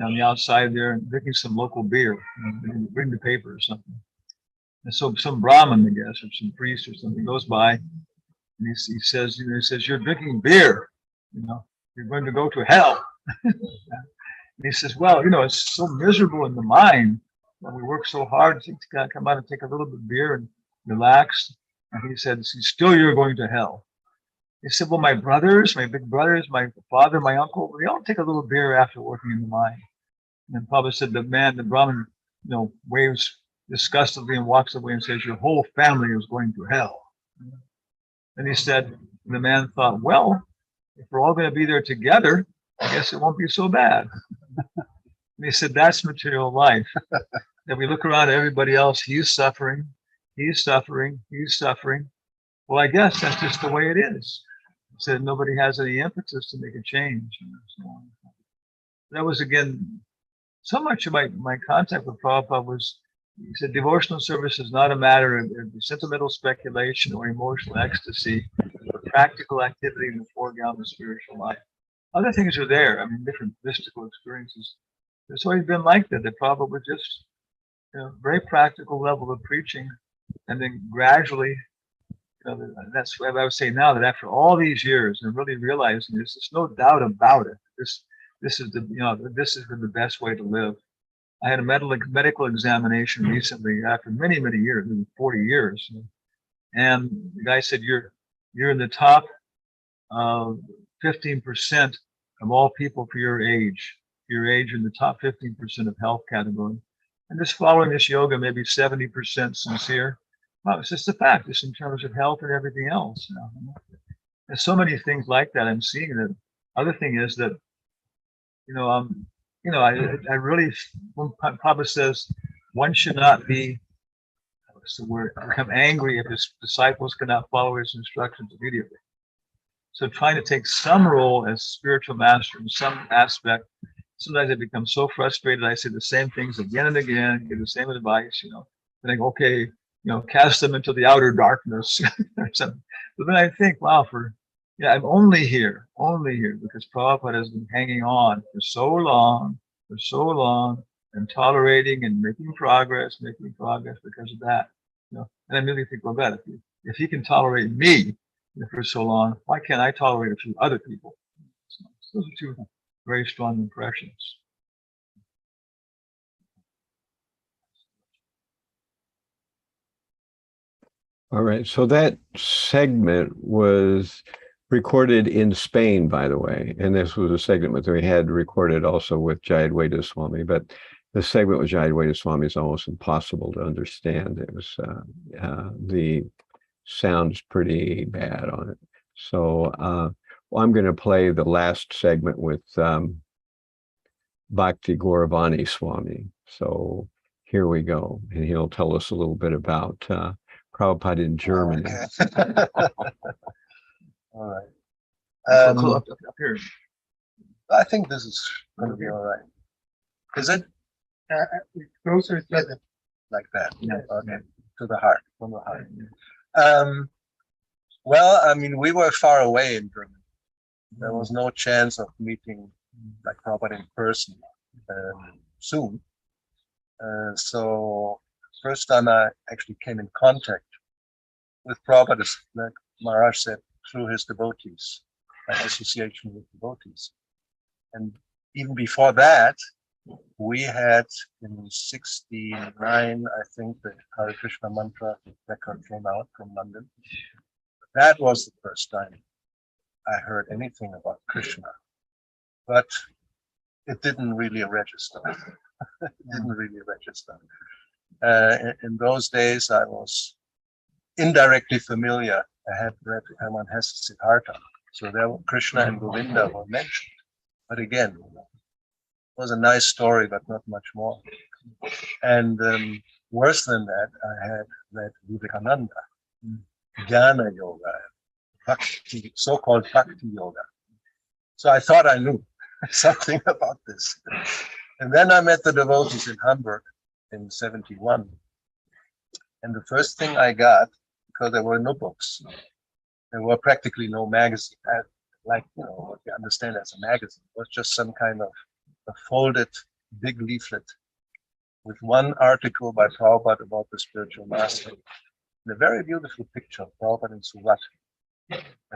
on the outside there and drinking some local beer, reading the paper or something. And so some Brahmin, I guess, or some priest or something goes by. And he says, "You're drinking beer, you're going to go to hell." And he says, "Well, it's so miserable in the mine. We work so hard to come out and take a little bit of beer and relax." And he said, "Still, you're going to hell." He said, "Well, my brothers, my big brothers, my father, my uncle, we all take a little beer after working in the mine." And then Prabhupada said, the Brahmin, waves disgustedly and walks away and says, "Your whole family is going to hell." And he said, the man thought, well, if we're all going to be there together, I guess it won't be so bad. And he said, that's material life. That we look around at everybody else, he's suffering. Well, I guess that's just the way it is. He said, nobody has any impetus to make a change. So that was, again, so much of my contact with Prabhupada was, he said, devotional service is not a matter of sentimental speculation or emotional ecstasy, but practical activity in the foreground of spiritual life. Other things are there. Different mystical experiences. It's always been like that. That Prabhupada was just, very practical level of preaching, and then gradually, that's what I would say now. That after all these years, and really realizing there's no doubt about it. This is the best way to live. I had a medical examination recently after many, many years, 40 years. And the guy said, you're in the top 15% of all people for your age. Your age in the top 15% of health category. And just following this yoga, maybe 70% sincere. Well, it's just a fact. Just in terms of health and everything else. There's so many things like that I'm seeing. That other thing is that, I really, when Prabhupada says one should not be, what's the word, become angry if his disciples cannot follow his instructions immediately. So trying to take some role as spiritual master in some aspect, sometimes I become so frustrated. I say the same things again and again, give the same advice, think, okay, cast them into the outer darkness or something. But then I think, wow, I'm only here because Prabhupada has been hanging on for so long, and tolerating and making progress because of that. And I really think, well, God, if he can tolerate me for so long, why can't I tolerate a few other people? So those are two very strong impressions. All right. So that segment was recorded in Spain, by the way. And this was a segment that we had recorded also with Jayādvaita Swami. But the segment with Jayādvaita Swami is almost impossible to understand. It was the sound's pretty bad on it. So I'm going to play the last segment with Gauravāṇī Swami. So here we go. And he'll tell us a little bit about Prabhupada in Germany. Okay. All right. Up here. I think this is going to be all right. Is it closer to it like that? Yeah. Okay. To the heart, from the heart. Well, I mean, we were far away in Germany. There was no chance of meeting like Prabhupada in person soon. So first time I actually came in contact with Prabhupada, like Maharaj said, through his devotees, association with devotees. And even before that, we had in '69, I think, the Hare Krishna mantra record came out from London. That was the first time I heard anything about Krishna, but it didn't really register. In those days, I was indirectly familiar. I had read Hermann Hesse's Siddhartha, so there were Krishna and Govinda were mentioned. But again, it was a nice story, but not much more. And worse than that, I had read Vivekananda, Jnana Yoga, Bhakti, so-called Bhakti Yoga. So I thought I knew something about this. And then I met the devotees in Hamburg in '71. And the first thing I got, because there were no books, there were practically no magazine, like, what you understand as a magazine, it was just some kind of a folded big leaflet with one article by Prabhupada about the spiritual master. And a very beautiful picture of Prabhupada in Surat,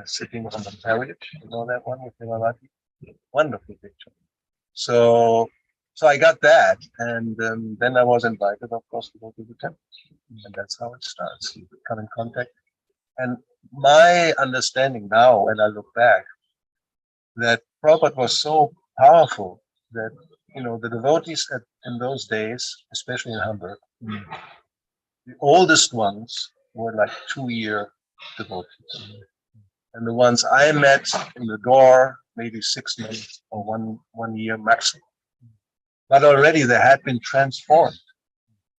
sitting on the chariot, you know that one with the Mālatī? Wonderful picture. So I got that, and then I was invited, of course, to go to the temple. And that's how it starts. You come in contact. And my understanding now, when I look back, that Prabhupada was so powerful that, the devotees in those days, especially in Hamburg, the oldest ones were like 2-year devotees. And the ones I met in the door, maybe 6 months or one year maximum. But already they had been transformed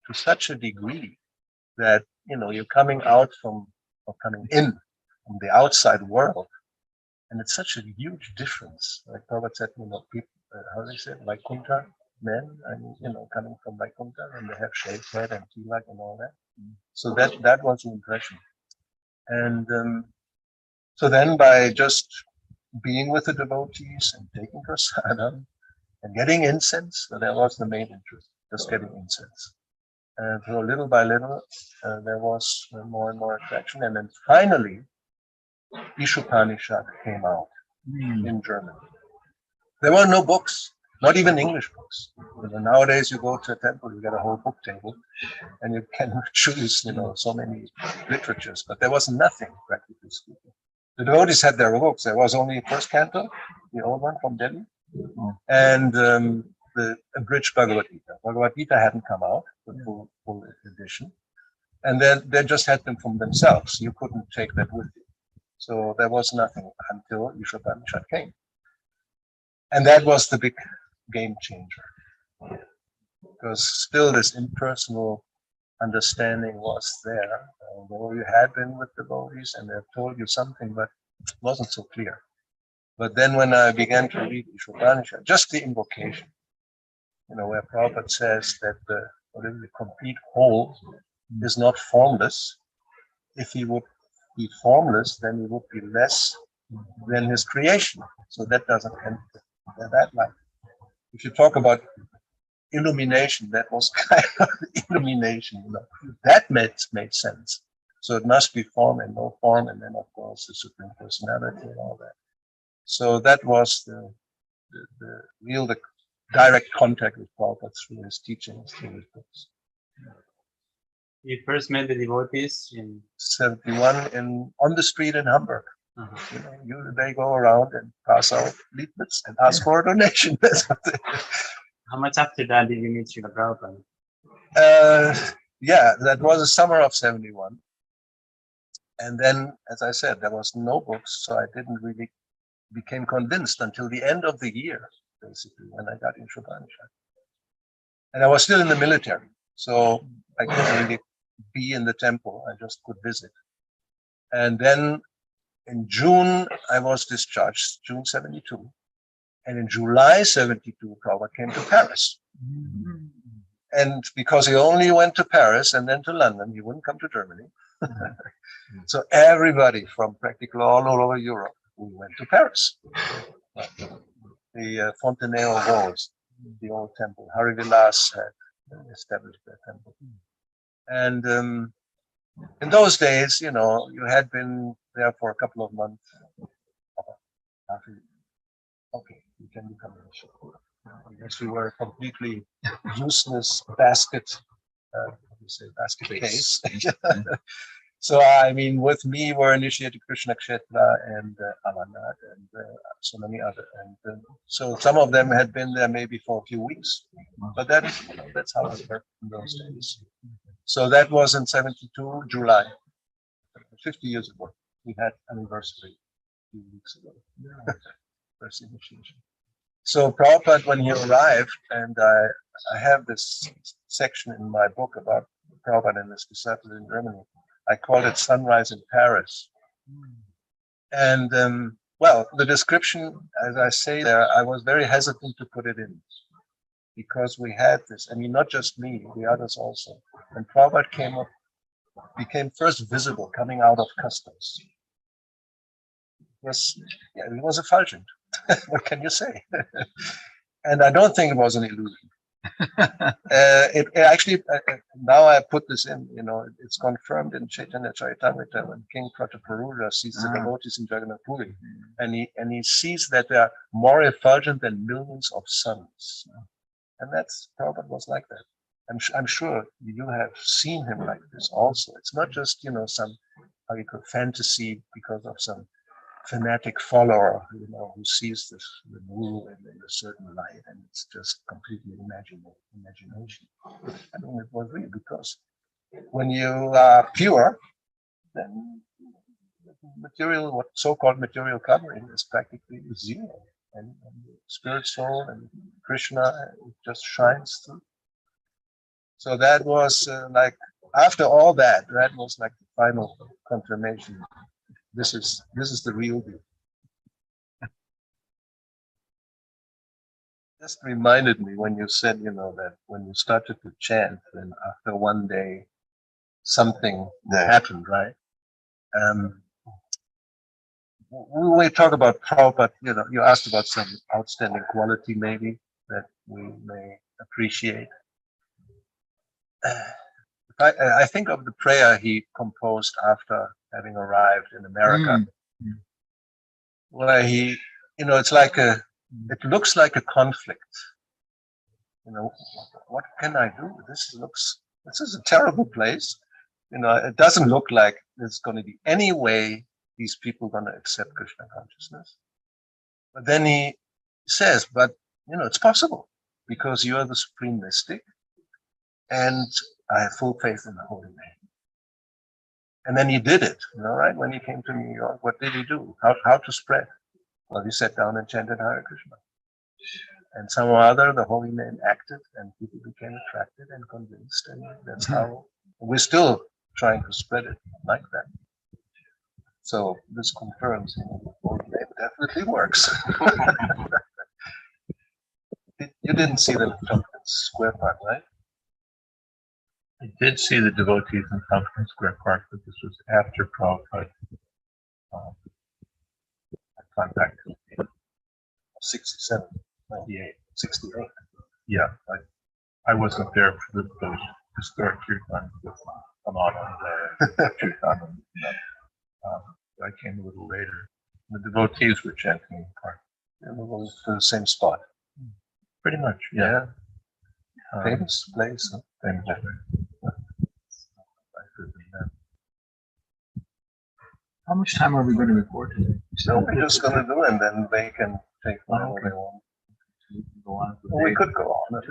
to such a degree that, you're coming out coming in from the outside world. And it's such a huge difference. Like Prabhupada said, people, how they say, Vaikuntha men, coming from Vaikuntha, and they have shaved head and tilak and all that. So that was the impression. And so then by just being with the devotees and taking prasadam and getting incense, that was the main interest, just getting incense. And so little by little, there was more and more attraction. And then finally, Ishopanishad came out in German. There were no books. not even English books. Nowadays, you go to a temple, you get a whole book table, and you can choose, so many literatures. But there was nothing, practically speaking. The devotees had their books. There was only first canto, the old one from Delhi, and the abridged Bhagavad Gita. Bhagavad Gita hadn't come out, the full edition, and then they just had them from themselves. You couldn't take that with you. So there was nothing until Upanishad came. And that was the big game changer. Because still this impersonal understanding was there, although you had been with devotees and they've told you something, but it wasn't so clear. But then when I began to read Upanishad, just the invocation, where Prabhupada says that the complete whole is not formless. If he would be formless, then he would be less than his creation. So that doesn't end that life. If you talk about illumination, that was kind of illumination, that made sense. So it must be form and no form, and then of course the Supreme Personality and all that. So that was the real direct contact with Prabhupada through his teachings, through his books. You first met the devotees in 71 on the street in Hamburg. They go around and pass out leaflets and ask for a donation. How much after that did you meet Srila Prabhupada? Yeah, that was the summer of 71. And then, as I said, there was no books, so I didn't really became convinced until the end of the year, basically, when I got into Upanishad. And I was still in the military, so I couldn't really be in the temple. I just could visit. And then in June, I was discharged, June 72. And in July 72, Prabhupada came to Paris. And because he only went to Paris and then to London, he wouldn't come to Germany. So everybody from practically all over Europe, we went to Paris. The Fontenay aux Roses, the old temple. Hari Vilas had established that temple. And in those days, you had been there for a couple of months. Okay, you can become a Shakur. Unless you were a completely useless basket case. So, I mean, with me were initiated Krishna Kshetra and Amanat and so many other. And so some of them had been there maybe for a few weeks, but that's how it worked in those days. So that was in 72, July, 50 years ago. We had anniversary a few weeks ago. First initiation. So Prabhupada, when he arrived, and I have this section in my book about Prabhupada and his disciples in Germany. I called it Sunrise in Paris. And well, the description, as I say there, I was very hesitant to put it in because we had this, I mean, not just me, the others also. When Prabhupada became first visible coming out of customs. He was effulgent. What can you say? And I don't think it was an illusion. It actually, now I put this in, it's confirmed in Chaitanya Charitamrita when King Prataparudra sees the devotees in Jagannath Puri, and he sees that they are more effulgent than millions of suns. And that's, Prabhupada was like that. I'm sure you have seen him like this also. It's not just, some, how you could fantasy because of some fanatic follower, who sees the moon in a certain light, and it's just completely imagination. I mean, it was real because when you are pure, then material, what so-called material covering is practically zero, and the spirit soul and Krishna, it just shines through. So that was like after all that was like the final confirmation. This is the real deal. Just reminded me when you said, that when you started to chant, then after one day, something happened, right? When we talk about Prabhupada, you asked about some outstanding quality maybe that we may appreciate. I think of the prayer he composed after having arrived in America, where he, it's like a It looks like a conflict. You know, what can I do? This is a terrible place. You know, it doesn't look like there's going to be any way these people are going to accept Krishna consciousness. But then he says, but, you know, it's possible because you are the supreme mystic and I have full faith in the holy name. And then he did it, you know, right? When he came to New York, what did he do? How to spread? Well, he sat down and chanted Hare Krishna. And somehow or other, the holy name acted and people became attracted and convinced. And that's how we're still trying to spread it like that. So this confirms the holy name definitely works. You didn't see the Tompkins Square Park, right? I did see the devotees in Tompkins Square Park, but this was after Prabhupada contacted me. 67, 98, 68. Yeah, I wasn't there for those historic kirtans with Hanuman and Kirtan. I came a little later. The devotees were chanting in the park. Yeah, we were to the same spot. Pretty much, yeah. Famous place. Huh? Famous place. How much time are we going to record today? So we're just going to do it, and then they can take whatever they want. Go on Well, we could go on.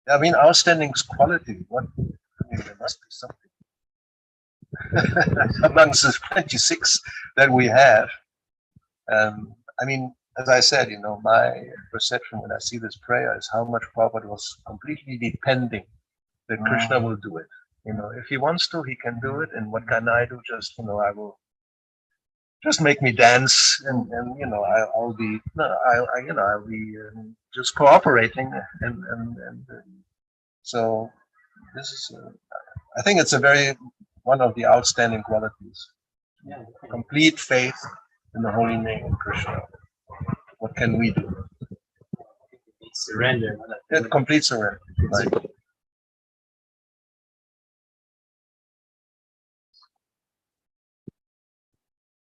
I mean, outstanding quality. What? I mean, there must be something amongst the 26 that we have. I mean, as I said, you know, my perception when I see this prayer is how much Prabhupada was completely depending that Krishna will do it. You know, if he wants to, he can do it. And what can I do? Just, you know, I will just make me dance, and you know, I'll be, no, I'll be just cooperating, and so this is, I think it's one of the outstanding qualities. Yeah. Complete faith in the holy name of Krishna. What can we do? Surrender. Complete surrender. Right?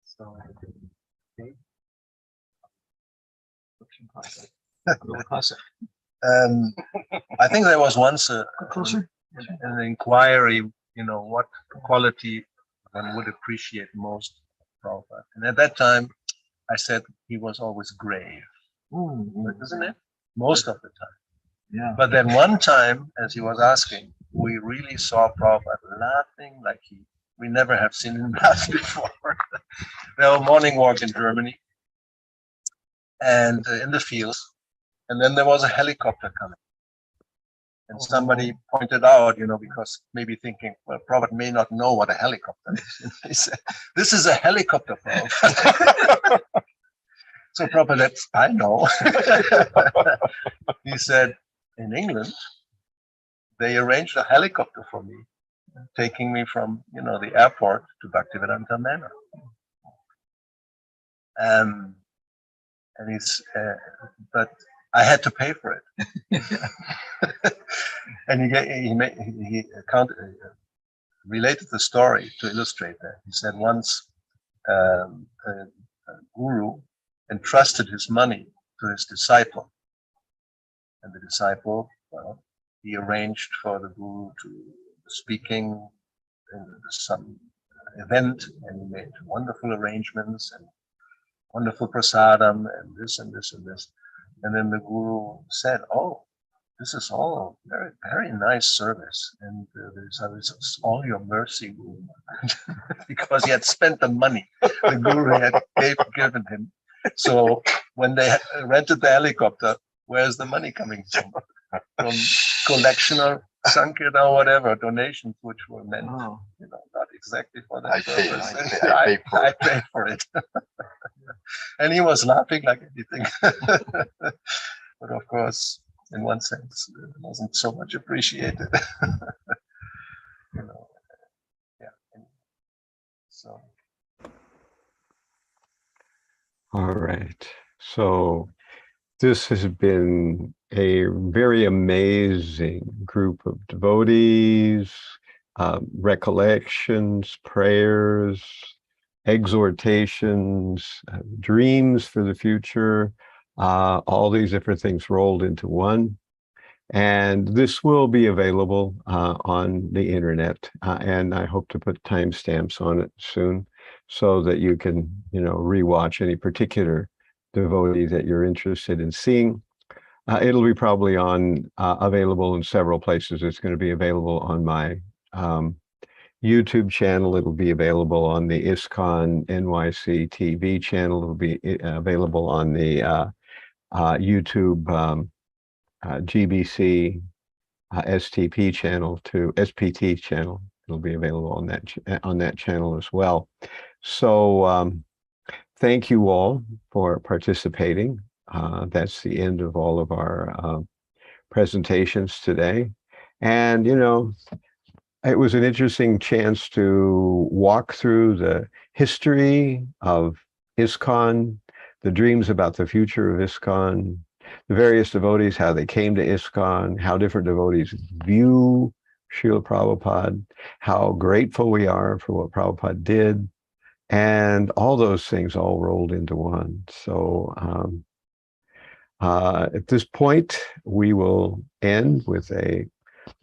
So, I think there was once an inquiry, you know, what quality one would appreciate most Prabhupada. And at that time, I said he was always grave. Isn't it? Most of the time. Yeah. But then one time, as he was asking, we really saw Prabhupada laughing like we never have seen him laugh before. There was a morning walk in Germany and in the fields, and then there was a helicopter coming. And somebody pointed out, you know, because maybe thinking, well, Prabhupada may not know what a helicopter is. And he said, this is a helicopter, Prabhupada. So Prabhupada, I know. He said, in England, they arranged a helicopter for me, taking me from, you know, the airport to Bhaktivedanta Manor. And but I had to pay for it. And he related the story to illustrate that. He said once a guru entrusted his money to his disciple, and the disciple, well, he arranged for the guru to speaking in some event, and he made wonderful arrangements and wonderful prasadam and this and this and this. And then the guru said, oh, this is all very, very nice service. And it's all your mercy, guru. Because he had spent the money the guru had given him. So when they rented the helicopter, where's the money coming from? From collection or Sankirtan or whatever, donations which were meant, you know, not exactly for that purpose. I paid for it. And he was laughing like anything. But of course, in one sense, it wasn't so much appreciated. You know, yeah. So. All right. So this has been a very amazing group of devotees, recollections, prayers, exhortations, dreams for the future, all these different things rolled into one. And this will be available on the internet, and I hope to put timestamps on it soon so that you can, rewatch any particular devotee that you're interested in seeing. It'll be probably available in several places. It's going to be available on my YouTube channel. It'll be available on the ISKCON NYC TV channel. It'll be available on the YouTube GBC STP channel to SPT channel. It'll be available on that channel as well. So thank you all for participating. That's the end of all of our presentations today. And, it was an interesting chance to walk through the history of ISKCON, the dreams about the future of ISKCON, the various devotees, how they came to ISKCON, how different devotees view Srila Prabhupada, how grateful we are for what Prabhupada did, and all those things all rolled into one. So at this point, we will end with a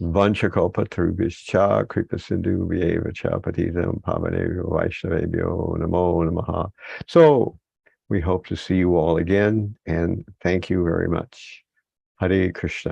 Vanchakalpa Tarubhishcha Kripa Sindhu Vyeva Cha Patitam Pavanebhyo Vaishnavebhyo Namo Namaha. So we hope to see you all again, and thank you very much. Hare Krishna.